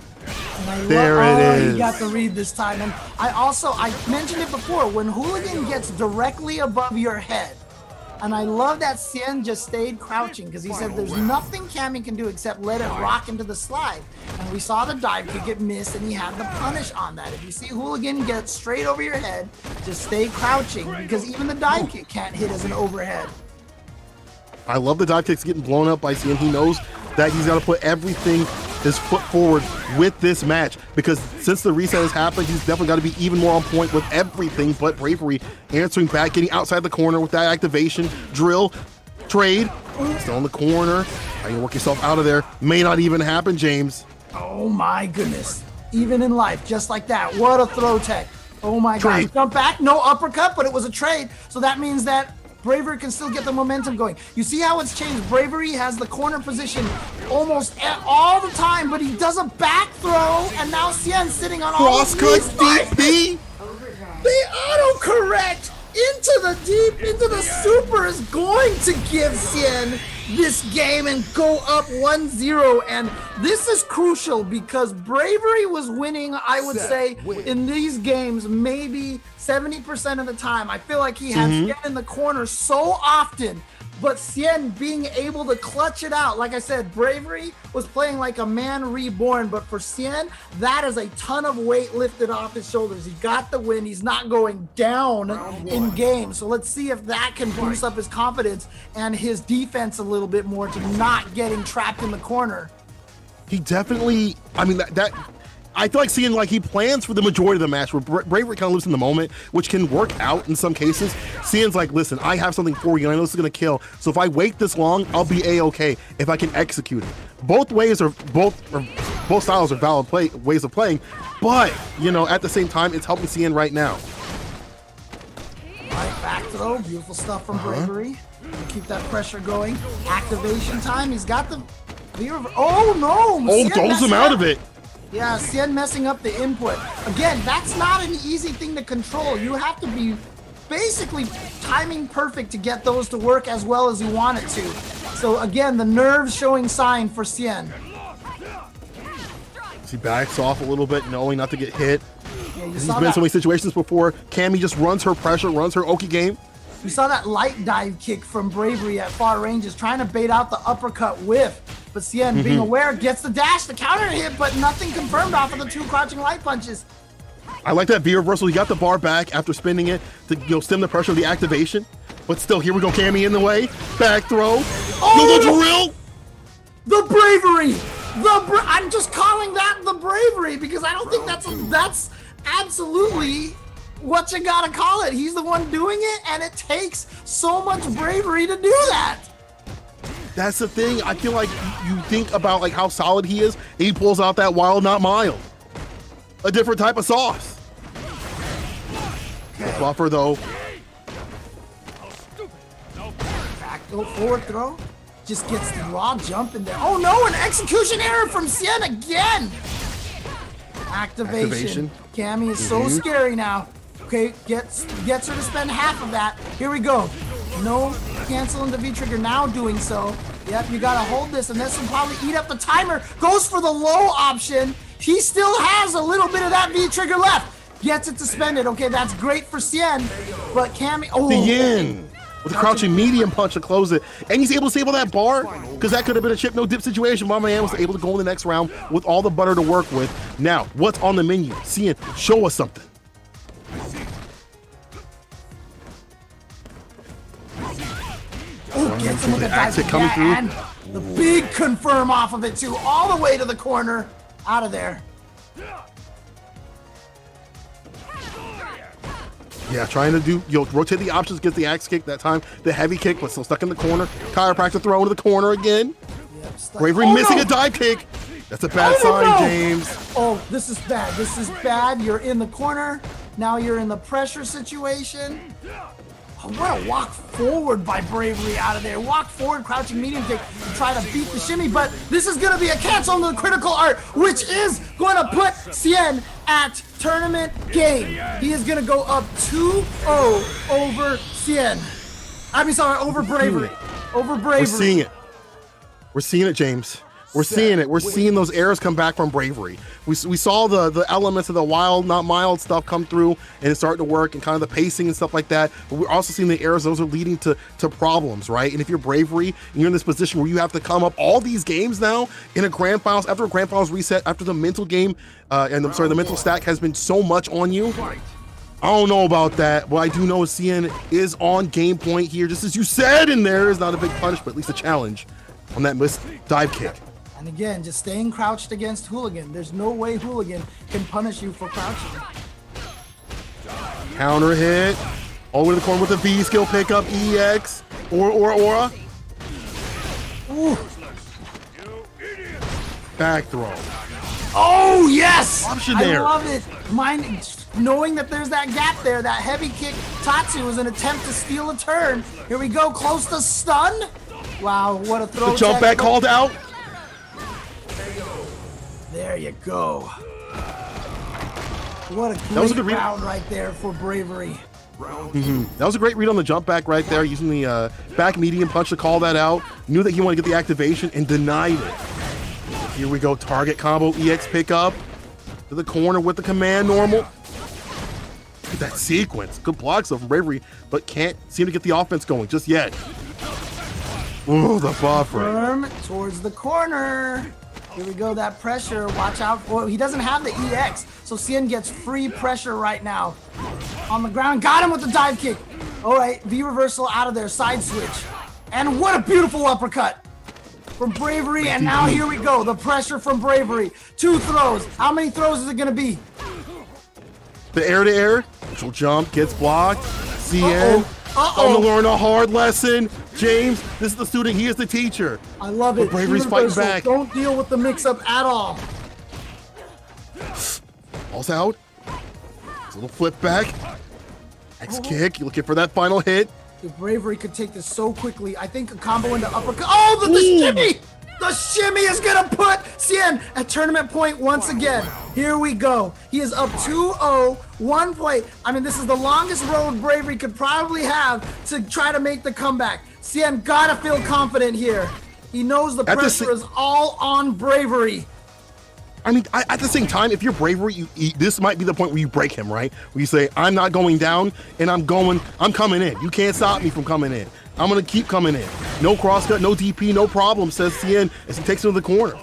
Speaker 1: There it is.
Speaker 4: He got the read this time. And I mentioned it before, when Hooligan gets directly above your head, and I love that Cien just stayed crouching because he said there's nothing Cammy can do except let it rock into the slide. And we saw the dive kick get missed, and he had the punish on that. If you see Hooligan get straight over your head, just stay crouching because even the dive kick can't hit as an overhead.
Speaker 1: I love the dive kicks getting blown up by Cien. He knows that he's got to put everything, his foot forward with this match, because since the reset has happened, he's definitely got to be even more on point with everything. But Bravery answering back, getting outside the corner with that activation, drill, trade, still in the corner. How you work yourself out of there? May not even happen, James.
Speaker 4: Oh my goodness. Even in life, just like that. What a throw tech. Oh my God. Jump back, no uppercut, but it was a trade. So that means that Bravery can still get the momentum going. You see how it's changed? Bravery has the corner position almost all the time, but he does a back throw, and now Cien's sitting on all the
Speaker 1: DP.
Speaker 4: The autocorrect into the deep, into the super is going to give Cien this game and go up 1-0. And this is crucial because Bravery was winning, I would say, in these games, maybe 70% of the time. I feel like he has Cien in the corner so often, but Cien being able to clutch it out. Like I said, Bravery was playing like a man reborn, but for Cien, that is a ton of weight lifted off his shoulders. He got the win. He's not going down in game. So let's see if that can boost up his confidence and his defense a little bit more to not getting trapped in the corner.
Speaker 1: He definitely, I mean, that I feel like Cien, like, he plans for the majority of the match where Bravery kind of lives in the moment, which can work out in some cases. Cien's like, listen, I have something for you, and I know this is going to kill. So if I wait this long, I'll be A-okay if I can execute it. Both styles are valid ways of playing, but, you know, at the same time, it's helping Cien right now.
Speaker 4: Right, back throw, beautiful stuff from Bravery. Keep that pressure going. Activation time, he's got the... Oh, no!
Speaker 1: Oh, throws him out of it.
Speaker 4: Yeah, Cien messing up the input. Again, that's not an easy thing to control. You have to be basically timing perfect to get those to work as well as you want it to. So again, the nerves showing sign for Cien.
Speaker 1: He backs off a little bit, knowing not to get hit.
Speaker 4: Yeah,
Speaker 1: He's been in so many situations before. Cammy just runs her pressure, runs her Oki game.
Speaker 4: You saw that light dive kick from Bravery at far ranges, trying to bait out the uppercut whiff. But Cien, being aware, gets the dash, the counter hit, but nothing confirmed off of the two crouching light punches.
Speaker 1: I like that V reversal. He got the bar back after spinning it to stem the pressure of the activation. But still, here we go, Cammy in the way. Back throw.
Speaker 4: Oh!
Speaker 1: The drill.
Speaker 4: The Bravery. I'm just calling that the Bravery because I don't think that's absolutely what you gotta call it. He's the one doing it, and it takes so much bravery to do that.
Speaker 1: That's the thing. I feel like you think about like how solid he is, and he pulls out that wild, not mild. A different type of sauce. Okay. Buffer though.
Speaker 4: Back go forward throw. Just gets the raw jump in there. Oh no, an execution error from Cien again. Activation. Cammy is so scary now. Okay, gets her to spend half of that. Here we go. No canceling the V-trigger now doing so. Yep, you gotta hold this and this will probably eat up the timer. Goes for the low option. He still has a little bit of that V-trigger left. Gets it suspended. Okay, that's great for Cien. But Cammy, oh.
Speaker 1: The yin. With a crouching medium punch to close it. And he's able to save that bar because that could have been a chip no dip situation. My man was able to go in the next round with all the butter to work with. Now, what's on the menu? Cien, show us something.
Speaker 4: Oh, gets him with the dive kick.
Speaker 1: coming through.
Speaker 4: And the big confirm off of it too, all the way to the corner, out of there.
Speaker 1: Yeah, trying to do, rotate the options, get the axe kick that time, the heavy kick, but still stuck in the corner. Chiropractor throw into the corner again.
Speaker 4: Yep,
Speaker 1: Bravery missing a dive kick. That's a bad sign, James.
Speaker 4: Oh, this is bad. This is bad. You're in the corner. Now you're in the pressure situation. Oh, what a walk forward by Bravery out of there. Walk forward, crouching medium kick to try to beat the shimmy, but this is going to be a cancel on the critical art, which is going to put Cien at tournament game. He is going to go up 2-0 over Cien. Over Bravery. Over Bravery.
Speaker 1: We're seeing it. We're seeing it, James. We're seeing it. We're seeing those errors come back from Bravery. We saw the elements of the wild, not mild stuff come through, and it's starting to work, and kind of the pacing and stuff like that. But we're also seeing the errors. Those are leading to problems, right? And if you're Bravery, and you're in this position where you have to come up all these games now in a grand finals, after a grand finals reset, after the mental game, the mental stack has been so much on you. I don't know about that. What I do know is Cien is on game point here, just as you said, and there is not a big punish, but at least a challenge on that missed dive kick.
Speaker 4: And again, just staying crouched against Hooligan. There's no way Hooligan can punish you for crouching.
Speaker 1: Counter hit. All the way to the corner with the V skill pickup. EX. Aura. Ooh. Back throw.
Speaker 4: Oh, yes!
Speaker 1: Option there.
Speaker 4: I love it. Knowing that there's that gap there, that heavy kick Tatsu was an attempt to steal a turn. Here we go, close to stun. Wow, what a throw.
Speaker 1: The jump back called out.
Speaker 4: There you go. What a great round right there for Bravery.
Speaker 1: That was a great read on the jump back right there, using the back medium punch to call that out. Knew that he wanted to get the activation and denied it. Here we go, target combo, EX pickup to the corner with the command normal. Look at that sequence. Good blocks though from Bravery, but can't seem to get the offense going just yet. Ooh, the buffer.
Speaker 4: Firm towards the corner. Here we go, that pressure. Watch out for, he doesn't have the EX, so Cien gets free pressure right now. On the ground, got him with the dive kick. All right, V reversal out of there, side switch. And what a beautiful uppercut from Bravery, and now here we go, the pressure from Bravery. 2 throws, how many throws is it gonna be?
Speaker 1: The air to air, neutral jump, gets blocked. Cien, going to learn a hard lesson. James, this is the student, he is the teacher.
Speaker 4: I love it.
Speaker 1: But Bravery's fighting back.
Speaker 4: Don't deal with the mix-up at all.
Speaker 1: Ball's out. It's a little flip back. X kick, you're looking for that final hit.
Speaker 4: If Bravery could take this so quickly, I think a combo into uppercut. Oh, the shimmy! The shimmy is gonna put Cien at tournament point once again. Here we go. He is up 2-0, 1 point. I mean, this is the longest road Bravery could probably have to try to make the comeback. Cien gotta feel confident here. He knows the pressure is all on Bravery.
Speaker 1: I mean, at the same time, if you're Bravery, this might be the point where you break him, right? Where you say, I'm not going down, and I'm coming in. You can't stop me from coming in. I'm going to keep coming in. No crosscut, no DP, no problem, says Cien as he takes him to the corner.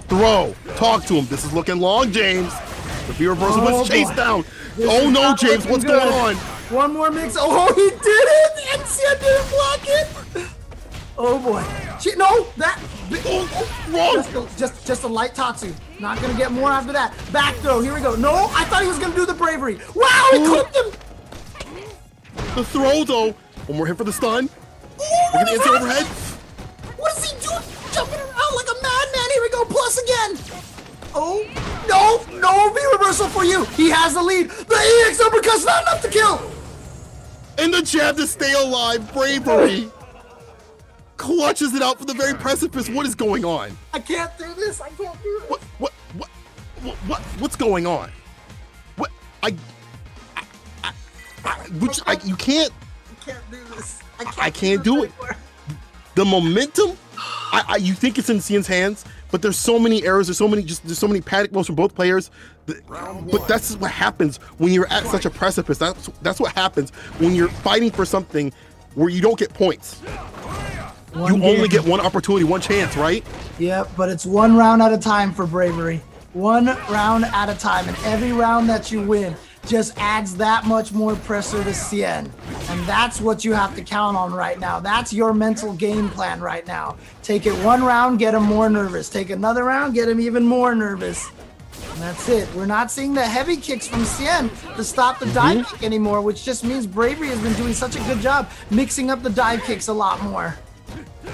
Speaker 1: Throw. Talk to him. This is looking long, James. The V reversal was chased down. Oh no, James, what's going on?
Speaker 4: One more mix. Oh, he did it! And Cien didn't block it! Oh boy. No, that.
Speaker 1: Wrong.
Speaker 4: Just a light Tatsu. Not gonna get more after that. Back throw. Here we go. No, I thought he was gonna do the Bravery. Wow, he clipped him.
Speaker 1: The throw though. One more hit for the stun. Look at the inside overhead.
Speaker 4: What is he doing? Jumping around like a madman. Here we go. Plus again. Oh, no V reversal for you. He has the lead. The EX uppercut's not enough to kill.
Speaker 1: And the jab to stay alive. Bravery clutches it out for the very precipice. What is going on?
Speaker 4: I can't do this. I can't do this.
Speaker 1: What's going on? What? You can't.
Speaker 4: I can't do this.
Speaker 1: I can't do it. The momentum, you think it's in Cien's hands, but there's so many errors. There's so many panic moves from both players. But that's what happens when you're at such a precipice. That's what happens when you're fighting for something where you don't get points. You only get one opportunity, one chance, right?
Speaker 4: Yep, but it's 1 round at a time for Bravery. 1 round at a time, and every round that you win, just adds that much more pressure to Cien. And that's what you have to count on right now. That's your mental game plan right now. Take it one round, get him more nervous. Take another round, get him even more nervous. And that's it. We're not seeing the heavy kicks from Cien to stop the dive kick anymore, which just means Bravery has been doing such a good job mixing up the dive kicks a lot more.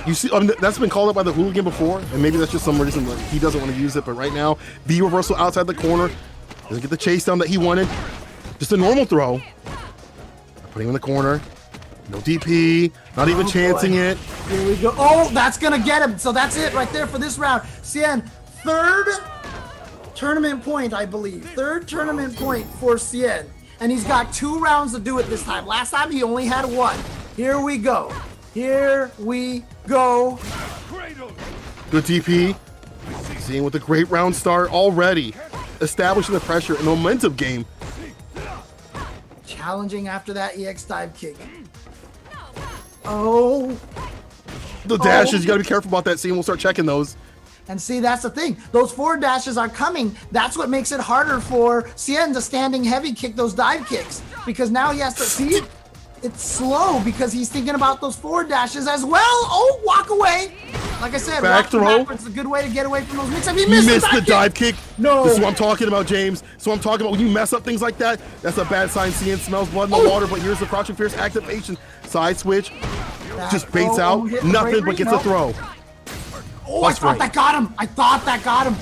Speaker 1: You see, that's been called out by the hooligan before, and maybe that's just some reason like he doesn't want to use it. But right now, V reversal outside the corner doesn't get the chase down that he wanted. Just a normal throw. Putting him in the corner. No DP. Not even chancing it.
Speaker 4: Here we go. Oh, that's gonna get him. So that's it right there for this round. Cien, third tournament point, I believe. Third tournament point for Cien, and he's got 2 rounds to do it this time. Last time he only had 1. Here we go. Here we go.
Speaker 1: Good DP. Seeing with a great round start already. Establishing the pressure and momentum game.
Speaker 4: Challenging after that EX dive kick. Oh.
Speaker 1: The dashes, you gotta be careful about that. Seeing, we'll start checking those.
Speaker 4: And see, that's the thing. Those forward dashes are coming. That's what makes it harder for Cien to standing heavy kick those dive kicks. Because now he has to see. It's slow because he's thinking about those forward dashes as well. Oh, walk away. Like I said,
Speaker 1: back throw.
Speaker 4: Backwards is a good way to get away from those mix-ups. He
Speaker 1: missed the dive kick.
Speaker 4: No.
Speaker 1: This is what I'm talking about, James. So I'm talking about when you mess up things like that, that's a bad sign. Cien smells blood in the water, but here's the Crouching Fierce activation. Side switch. Just baits out. Nothing but gets a throw.
Speaker 4: Oh, I thought that got him. I thought that got him.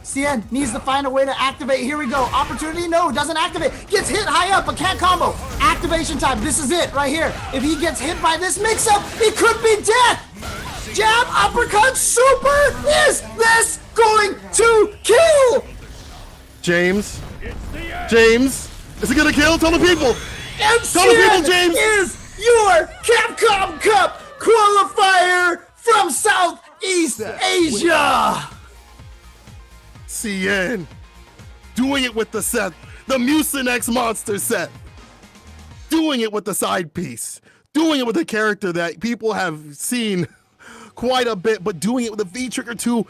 Speaker 4: Cien needs to find a way to activate. Here we go. Opportunity, no, doesn't activate. Gets hit high up, but can't combo. Activation time. This is it right here. If he gets hit by this mix-up, it could be death. Jab, uppercut, super. Is this going to kill?
Speaker 1: James, is it gonna kill? Tell the people.
Speaker 4: And
Speaker 1: Tell the people, James.
Speaker 4: Is your Capcom Cup qualifier from Southeast Asia.
Speaker 1: Cien doing it with the set, the Mucinex monster set, doing it with the side piece, doing it with a character that people have seen quite a bit, but doing it with a V-Trigger 2,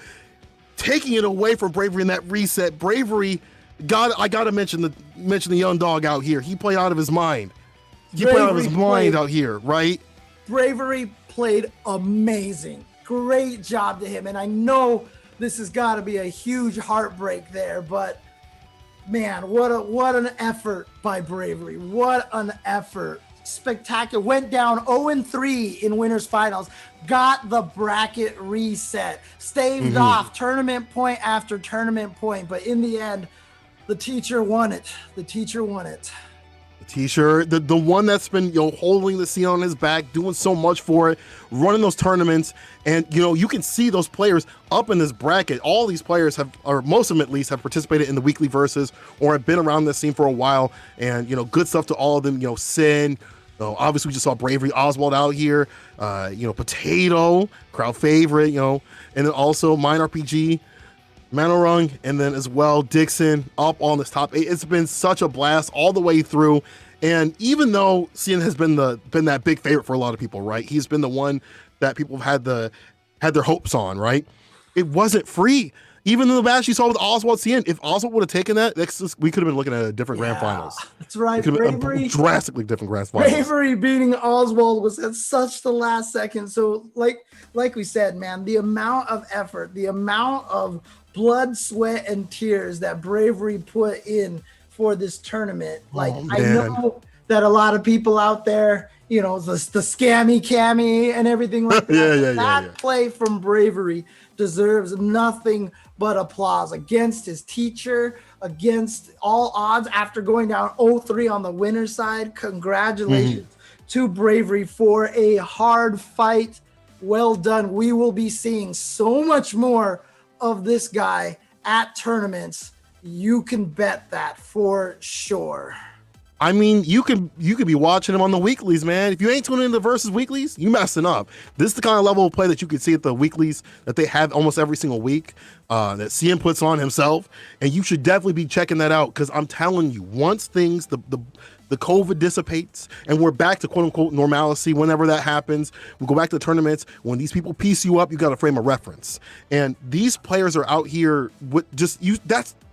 Speaker 1: taking it away from Bravery in that reset. Bravery, I gotta mention the young dog out here. He played out of his mind. He played out of his mind out here, right?
Speaker 4: Bravery played amazing. Great job to him, and I know this has got to be a huge heartbreak there, but man, what an effort by Bravery. What an effort. Spectacular. Went down 0-3 in winners finals. Got the bracket reset. Staved off tournament point after tournament point, but in the end, the teacher won it. The teacher won it.
Speaker 1: T-shirt, the one that's been holding the Cien on his back, doing so much for it, running those tournaments, and you can see those players up in this bracket. All these players have, or most of them at least, have participated in the weekly verses or have been around this scene for a while. And good stuff to all of them. Sin, obviously we just saw Bravery, Oswald out here. Potato, crowd favorite. And then also Mine RPG. Manorung, and then as well Dixon up on this top 8. It's been such a blast all the way through, and even though Cien has been that big favorite for a lot of people, right? He's been the one that people have had their hopes on, right? It wasn't free. Even in the match you saw with Oswald Cien, if Oswald would have taken that, we could have been looking at a different grand finals.
Speaker 4: That's right.
Speaker 1: Bravery, drastically different grand finals.
Speaker 4: Bravery beating Oswald was at such the last second. So like we said, man, the amount of effort, the amount of blood, sweat, and tears that Bravery put in for this tournament. I know that a lot of people out there, the scammy cami and everything like that. That play from Bravery deserves nothing but applause against his teacher, against all odds after going down 0-3 on the winner's side. Congratulations to Bravery for a hard fight. Well done. We will be seeing so much more of this guy at tournaments. You can bet that for sure.
Speaker 1: I mean, you could be watching him on the weeklies, man. If you ain't tuning into Versus weeklies, you messing up. This is the kind of level of play that you can see at the weeklies that they have almost every single week, that Cien puts on himself, and you should definitely be checking that out, because I'm telling you, once things, the COVID dissipates and we're back to quote unquote normalcy, whenever that happens, we go back to the tournaments. When these people piece you up, you got to frame a reference. And these players are out here with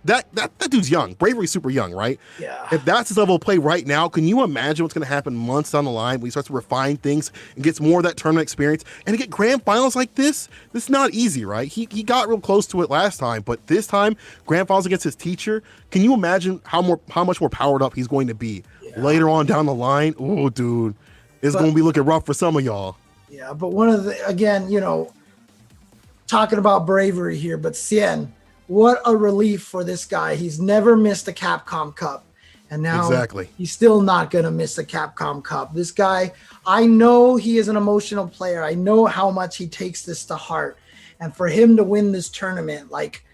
Speaker 1: that dude's young. Bravery's super young, right?
Speaker 4: Yeah.
Speaker 1: If that's his level of play right now, can you imagine what's going to happen months down the line when he starts to refine things and gets more of that tournament experience? And to get grand finals like this is not easy, right? He got real close to it last time, but this time, grand finals against his teacher, can you imagine how much more powered up he's going to be later on down the line? Oh, dude, it's going to be looking rough for some of y'all.
Speaker 4: Yeah, but one of the, again, talking about bravery here, but Cien, what a relief for this guy. He's never missed a Capcom Cup. And now he's still not going to miss a Capcom Cup. This guy, I know he is an emotional player. I know how much he takes this to heart. And for him to win this tournament, like,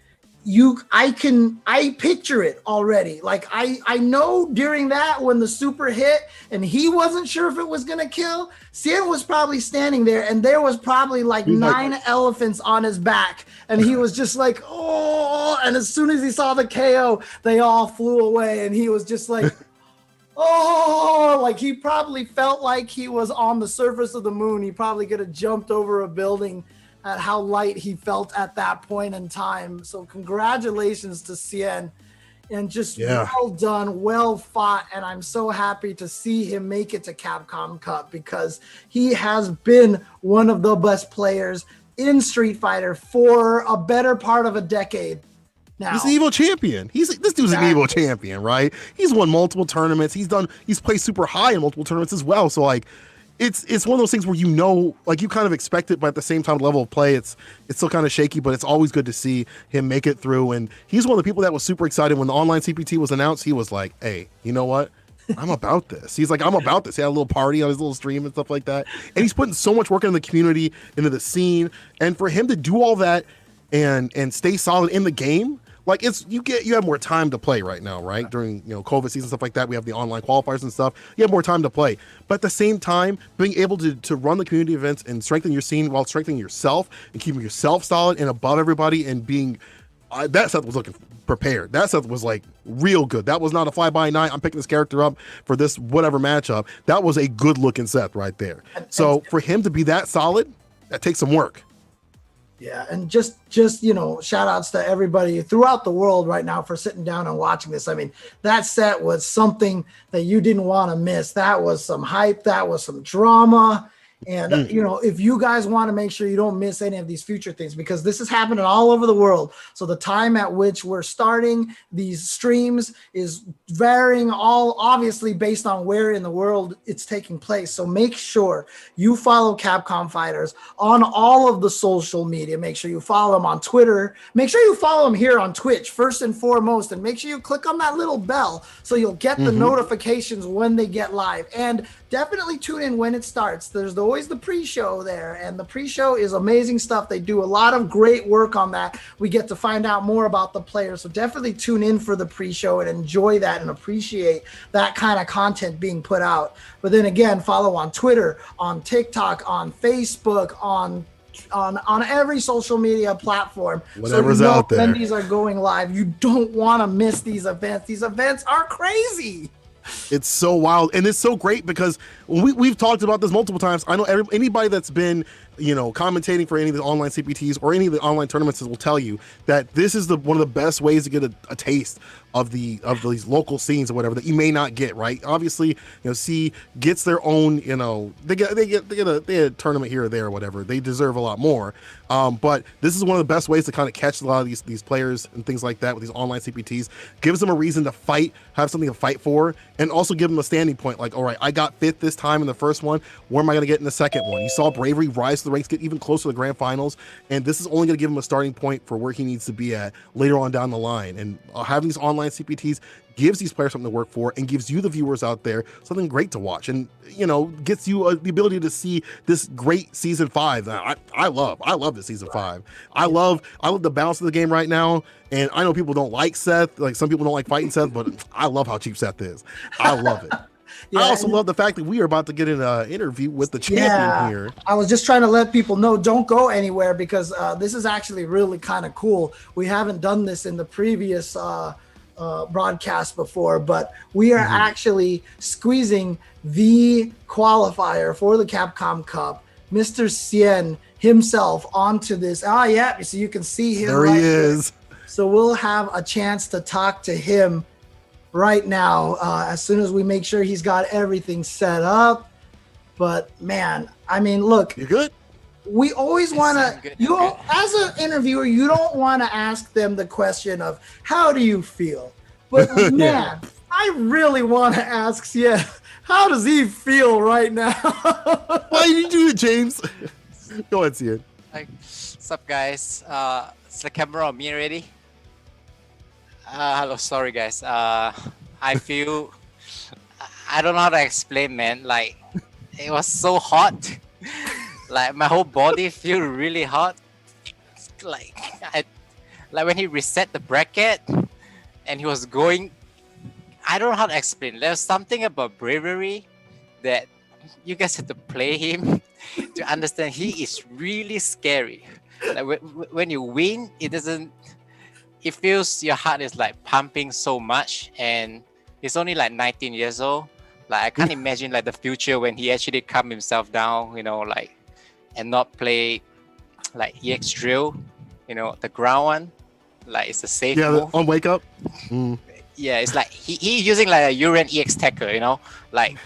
Speaker 4: I picture it already. Like I know during that when the super hit and he wasn't sure if it was gonna kill, Cien was probably standing there and there was probably like 9 elephants on his back. And he was just like, oh, and as soon as he saw the KO, they all flew away. And he was just like, oh, like he probably felt like he was on the surface of the moon. He probably could have jumped over a building at how light he felt at that point in time. So congratulations to Cien, and just well done, well fought. And I'm so happy to see him make it to Capcom Cup because he has been one of the best players in Street Fighter for a better part of a decade. Now,
Speaker 1: he's an evil champion. This dude's an evil champion, right? He's won multiple tournaments. He's played super high in multiple tournaments as well. So like, it's one of those things where like you kind of expect it, but at the same time, level of play, it's still kind of shaky. But it's always good to see him make it through. And he's one of the people that was super excited when the online CPT was announced. He was like, "Hey, you know what? I'm about this." He's like, "I'm about this." He had a little party on his little stream and stuff like that. And he's putting so much work into the community, into the scene, and for him to do all that and stay solid in the game. Like you have more time to play right now, right? During COVID season, stuff like that. We have the online qualifiers and stuff. You have more time to play. But at the same time, being able to run the community events and strengthen your scene while strengthening yourself and keeping yourself solid and above everybody and being that Seth was looking prepared. That Seth was like real good. That was not a fly-by-night, I'm picking this character up for this whatever matchup. That was a good looking Seth right there. So for him to be that solid, that takes some work.
Speaker 4: Yeah, and just shout outs to everybody throughout the world right now for sitting down and watching this. I mean, that set was something that you didn't want to miss. That was some hype. That was some drama. And, if you guys want to make sure you don't miss any of these future things, because this is happening all over the world. So the time at which we're starting these streams is varying all obviously based on where in the world it's taking place. So make sure you follow Capcom Fighters on all of the social media. Make sure you follow them on Twitter. Make sure you follow them here on Twitch first and foremost. And make sure you click on that little bell so you'll get the notifications when they get live. And definitely tune in when it starts. There's always the pre-show there, and the pre-show is amazing stuff. They do a lot of great work on that. We get to find out more about the players, so definitely tune in for the pre-show and enjoy that and appreciate that kind of content being put out. But then again, follow on Twitter, on TikTok, on Facebook, on every social media platform.
Speaker 1: Whatever's out there.
Speaker 4: When these are going live, you don't want to miss these events. These events are crazy.
Speaker 1: It's so wild, and it's so great because we've talked about this multiple times. I know anybody that's been commentating for any of the online CPTs or any of the online tournaments will tell you that this is one of the best ways to get a taste of these local scenes or whatever that you may not get, right? Obviously, C gets their own, they get a tournament here or there or whatever. They deserve a lot more. But this is one of the best ways to kind of catch a lot of these players and things like that with these online CPTs. Gives them a reason to fight, have something to fight for, and also give them a standing point. Like, all right, I got fifth this time in the first one. Where am I going to get in the second one? You saw Bravery rise to the ranks, get even closer to the grand finals, and this is only going to give him a starting point for where he needs to be at later on down the line. And having these online CPTs gives these players something to work for and gives you, the viewers out there, something great to watch, and gets you the ability to see this great season 5. I love this season 5. I love the balance of the game right now. And I know people don't like Seth, like some people don't like fighting Seth, but I love how cheap Seth is. I love it. I also love the fact that we are about to get an interview with the champion here.
Speaker 4: I was just trying to let people know, don't go anywhere, because this is actually really kind of cool. We haven't done this in the previous broadcast before, but we are actually squeezing the qualifier for the Capcom Cup, Mr. Cien himself, onto this. So you can see him.
Speaker 1: There he is.
Speaker 4: So we'll have a chance to talk to him right now as soon as we make sure he's got everything set up. But man, I mean, look,
Speaker 1: You good?
Speaker 4: we always want to, as an interviewer, you don't want to ask them the question of how do you feel? But man, I really want to ask Sien, how does he feel right now?
Speaker 1: Why did you do it, James? Go ahead, Sien.
Speaker 11: Like, what's up, guys? Is the camera on me already? Hello, sorry, guys. I feel, I don't know how to explain, man. Like, it was so hot. Like, my whole body feel really hot. Like, like when he reset the bracket and he was going, I don't know how to explain. There's something about bravery that you guys have to play him to understand. He is really scary. Like when you win, it feels your heart is like pumping so much, and he's only like 19 years old. Like, I can't imagine like the future when he actually calm himself down, you know, like, and not play like EX drill, you know, the ground one. Like, it's a safe move.
Speaker 1: On wake up.
Speaker 11: Yeah, it's like he using like a Uran EX Tacker, you know, like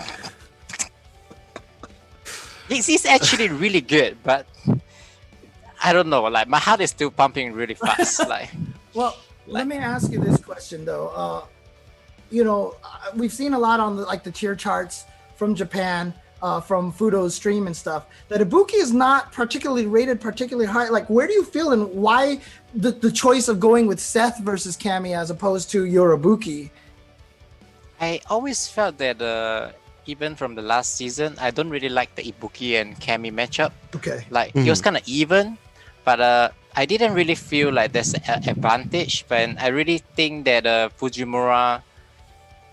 Speaker 11: he's actually really good, but I don't know, like my heart is still pumping really fast. Like,
Speaker 4: well, let me ask you this question though. You know, we've seen a lot on the tier charts from Japan, from Fudo's stream and stuff, that Ibuki is not particularly rated particularly high. Like, where do you feel, and why the choice of going with Seth versus Cammy as opposed to your Ibuki?
Speaker 11: I always felt that even from the last season, I don't really like the Ibuki and Cammy matchup.
Speaker 4: Okay.
Speaker 11: Like, it was kind of even, but I didn't really feel like there's an advantage. But I really think that Fujimura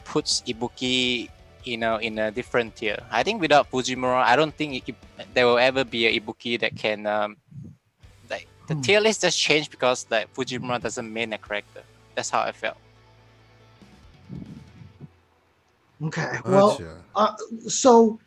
Speaker 11: puts Ibuki, you know, in a different tier. I think without Fujimura, I don't think there will ever be a Ibuki that can like the tier list just changed because like Fujimura doesn't main a character. That's how I felt.
Speaker 4: Okay. Well, so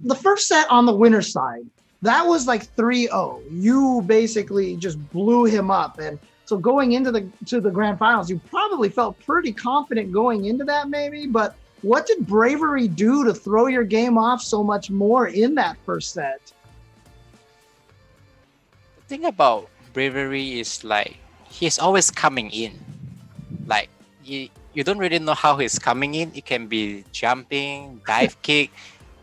Speaker 4: the first set on the winner side, that was like 3-0. You basically just blew him up, and so going into the grand finals, you probably felt pretty confident going into that, maybe. But what did bravery do to throw your game off so much more in that first set?
Speaker 11: The thing about bravery is like he's always coming in. Like you don't really know how he's coming in. It can be jumping, dive kick,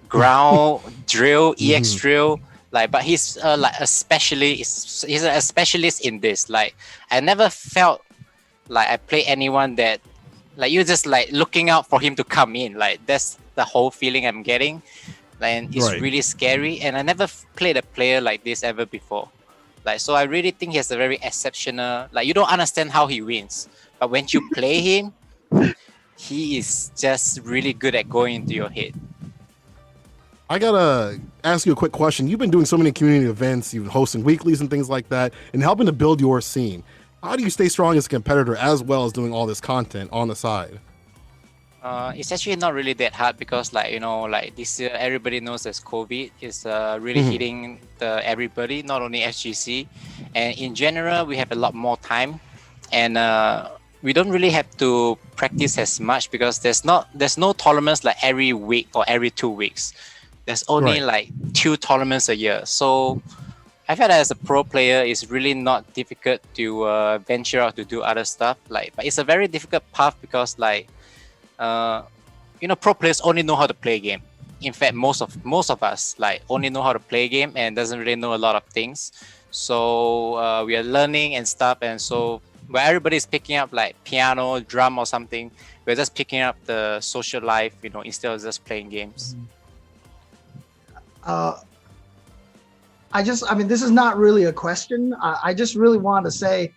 Speaker 11: ground drill, EX drill. Like, but he's like a specialist. He's a specialist in this. Like, I never felt like I play anyone that, like, you're just like looking out for him to come in. Like, that's the whole feeling I'm getting. Like, and it's really scary. And I never played a player like this ever before. Like, so I really think he has a very exceptional. Like, you don't understand how he wins, but when you play him, he is just really good at going into your head.
Speaker 1: I gotta ask you a quick question. You've been doing so many community events, you've been hosting weeklies and things like that, and helping to build your scene. How do you stay strong as a competitor as well as doing all this content on the side?
Speaker 11: It's actually not really that hard because, like, you know, like this year, everybody knows there's COVID. It's really hitting everybody, not only SGC. And in general, we have a lot more time, and we don't really have to practice as much because there's no tournaments like every week or every 2 weeks. There's only like 2 tournaments a year. So I feel that as a pro player, it's really not difficult to venture out to do other stuff. Like, but it's a very difficult path because, like, you know, pro players only know how to play a game. In fact, most of us like only know how to play a game and doesn't really know a lot of things. So we are learning and stuff, and so where everybody's picking up like piano, drum, or something, we're just picking up the social life, you know, instead of just playing games.
Speaker 4: I mean, this is not really a question. I just really want to say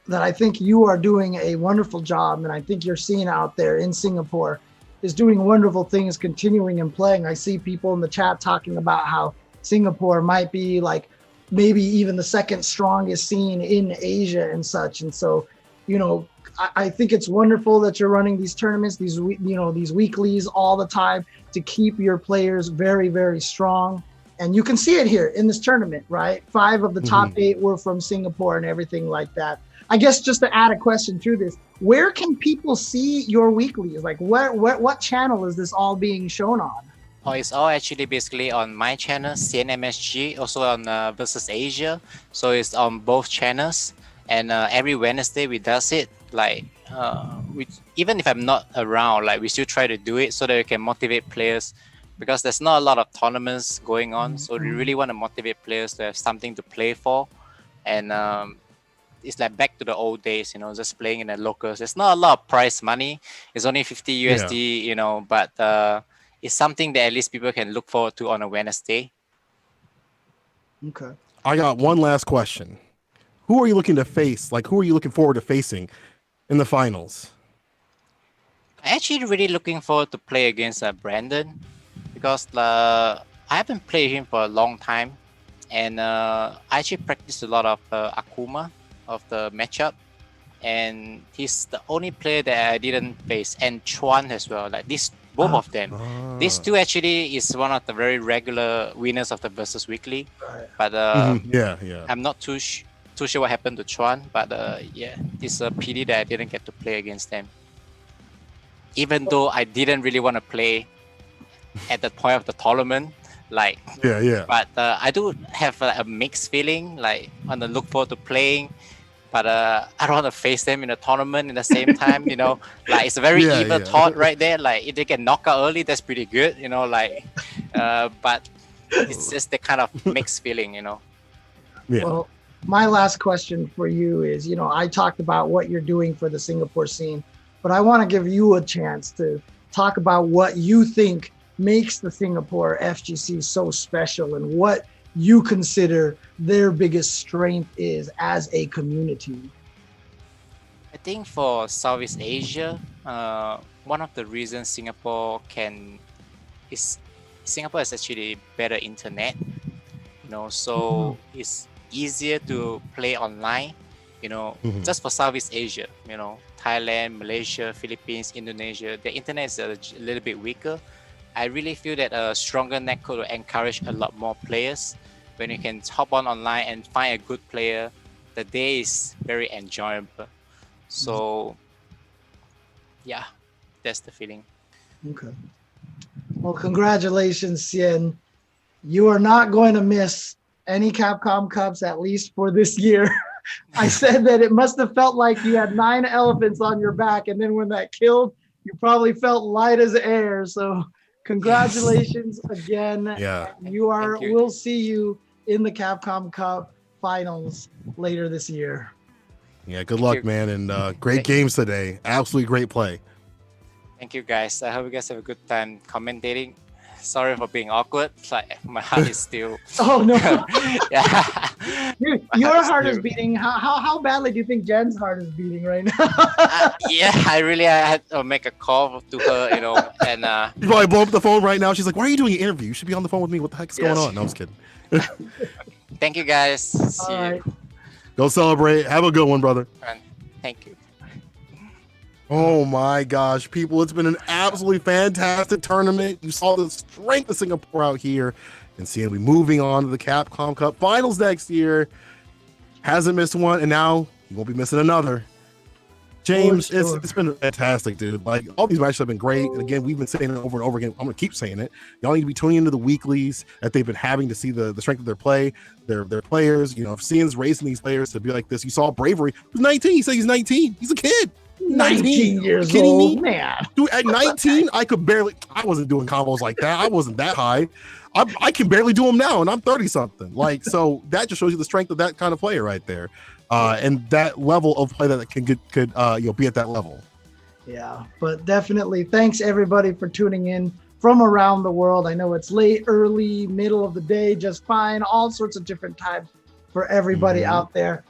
Speaker 4: that I think you are doing a wonderful job, and I think your scene out there in Singapore is doing wonderful things, continuing and playing. I see people in the chat talking about how Singapore might be like maybe even the second strongest scene in Asia and such. And so, you know, I think it's wonderful that you're running these tournaments, these weeklies all the time to keep your players very, very strong. And you can see it here in this tournament, right? 5 of the top 8 were from Singapore and everything like that. I guess just to add a question to this, where can people see your weeklies? Like what channel is this all being shown on?
Speaker 11: Oh, it's all actually basically on my channel, CNMSG, also on Versus Asia. So it's on both channels. And every Wednesday we does it. Like, even if I'm not around, like we still try to do it so that we can motivate players, because there's not a lot of tournaments going on. So we really want to motivate players to have something to play for. And it's like back to the old days, you know, just playing in the locals. There's not a lot of prize money. It's only 50 USD, you know, but it's something that at least people can look forward to on a Wednesday.
Speaker 4: Okay.
Speaker 1: I got one last question. Who are you looking to face? Like, who are you looking forward to facing in the finals?
Speaker 11: I'm actually really looking forward to play against Brandon, because I haven't played him for a long time, and I actually practiced a lot of Akuma of the matchup, and he's the only player that I didn't face, and Chuan as well. Like both of them. These two actually is one of the very regular winners of the Versus Weekly, but I'm not too sure what happened to Chuan, but yeah, it's a pity that I didn't get to play against them. Even though I didn't really want to play at the point of the tournament, like but I do have a mixed feeling. Like I want to look forward to playing, but I don't want to face them in a tournament in the same time. You know, like it's a very evil thought right there. Like if they get knocked out early, that's pretty good. You know, like but it's just the kind of mixed feeling. You know.
Speaker 1: Yeah.
Speaker 4: Well, my last question for you is, you know, I talked about what you're doing for the Singapore scene, but I want to give you a chance to talk about what you think makes the Singapore FGC so special and what you consider their biggest strength is as a community.
Speaker 11: I think for Southeast Asia, one of the reasons Singapore has actually better internet, you know, so it's easier to play online, you know, just for Southeast Asia, you know, Thailand, Malaysia, Philippines, Indonesia, the internet is a little bit weaker. I really feel that a stronger netcode will encourage a lot more players. When you can hop on online and find a good player, the day is very enjoyable. So, yeah, that's the feeling.
Speaker 4: Okay. Well, congratulations, Sien. You are not going to miss any Capcom Cups, at least for this year. I said that it must have felt like you had 9 elephants on your back, and then when that killed, you probably felt light as air. So congratulations again.
Speaker 1: Yeah.
Speaker 4: We'll see you in the Capcom Cup finals later this year.
Speaker 1: Yeah, good luck, man, and great games today. Absolutely great play.
Speaker 11: Thank you, guys. I hope you guys have a good time commentating. Sorry for being awkward. Like my heart is still.
Speaker 4: Oh no!
Speaker 11: Yeah.
Speaker 4: Your heart is beating. How badly do you think Jen's heart is beating right now?
Speaker 11: Yeah, I had to make a call to her, you know, and
Speaker 1: You probably blow up the phone right now. She's like, "Why are you doing an interview? You should be on the phone with me. What the heck is going on?" No, I'm just kidding.
Speaker 11: Thank you, guys. See you.
Speaker 1: Go celebrate. Have a good one, brother.
Speaker 11: And thank you.
Speaker 1: Oh my gosh, people, it's been an absolutely fantastic tournament. You saw the strength of Singapore out here, and seeing we moving on to the Capcom Cup finals next year. Hasn't missed one, and now you won't be missing another. James, it's been fantastic, dude. Like, all these matches have been great. And again, we've been saying it over and over again. I'm going to keep saying it. Y'all need to be tuning into the weeklies that they've been having to see the strength of their play, their players. You know, if Cian's raising these players to be like this, you saw Bravery. He was 19. He said he's 19. He's a kid.
Speaker 4: 19 years
Speaker 1: kidding
Speaker 4: old,
Speaker 1: me?
Speaker 4: man.
Speaker 1: Dude, at 19, I wasn't doing combos like that. I wasn't that high. I can barely do them now, and I'm 30-something. Like, so that just shows you the strength of that kind of player right there. And that level of play that could be at that level.
Speaker 4: Yeah, but definitely thanks everybody for tuning in from around the world. I know it's late, early, middle of the day, just fine, all sorts of different times for everybody out there.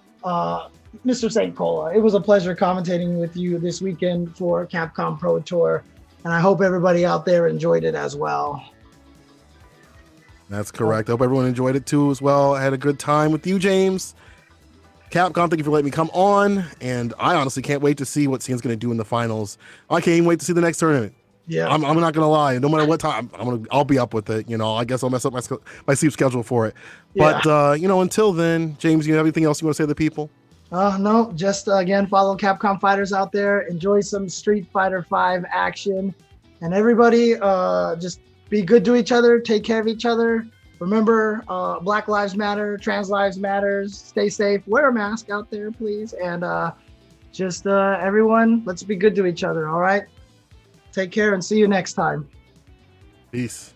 Speaker 4: Mr. St. Cola, it was a pleasure commentating with you this weekend for Capcom Pro Tour, and I hope everybody out there enjoyed it as well.
Speaker 1: That's correct. I hope everyone enjoyed it too as well. I had a good time with you, James. Capcom, thank you for letting me come on, and I honestly can't wait to see what Cian's going to do in the finals. I can't even wait to see the next tournament.
Speaker 4: Yeah.
Speaker 1: I'm not gonna lie. No matter what time, I'll be up with it. You know, I guess I'll mess up my sleep schedule for it.
Speaker 4: Yeah.
Speaker 1: But you know, until then, James, you have anything else you want to say to the people?
Speaker 4: No, just again, follow Capcom Fighters out there. Enjoy some Street Fighter V action. And everybody, just be good to each other. Take care of each other. Remember, Black Lives Matter, Trans Lives Matters. Stay safe. Wear a mask out there, please. And just everyone, let's be good to each other, all right? Take care and see you next time.
Speaker 1: Peace.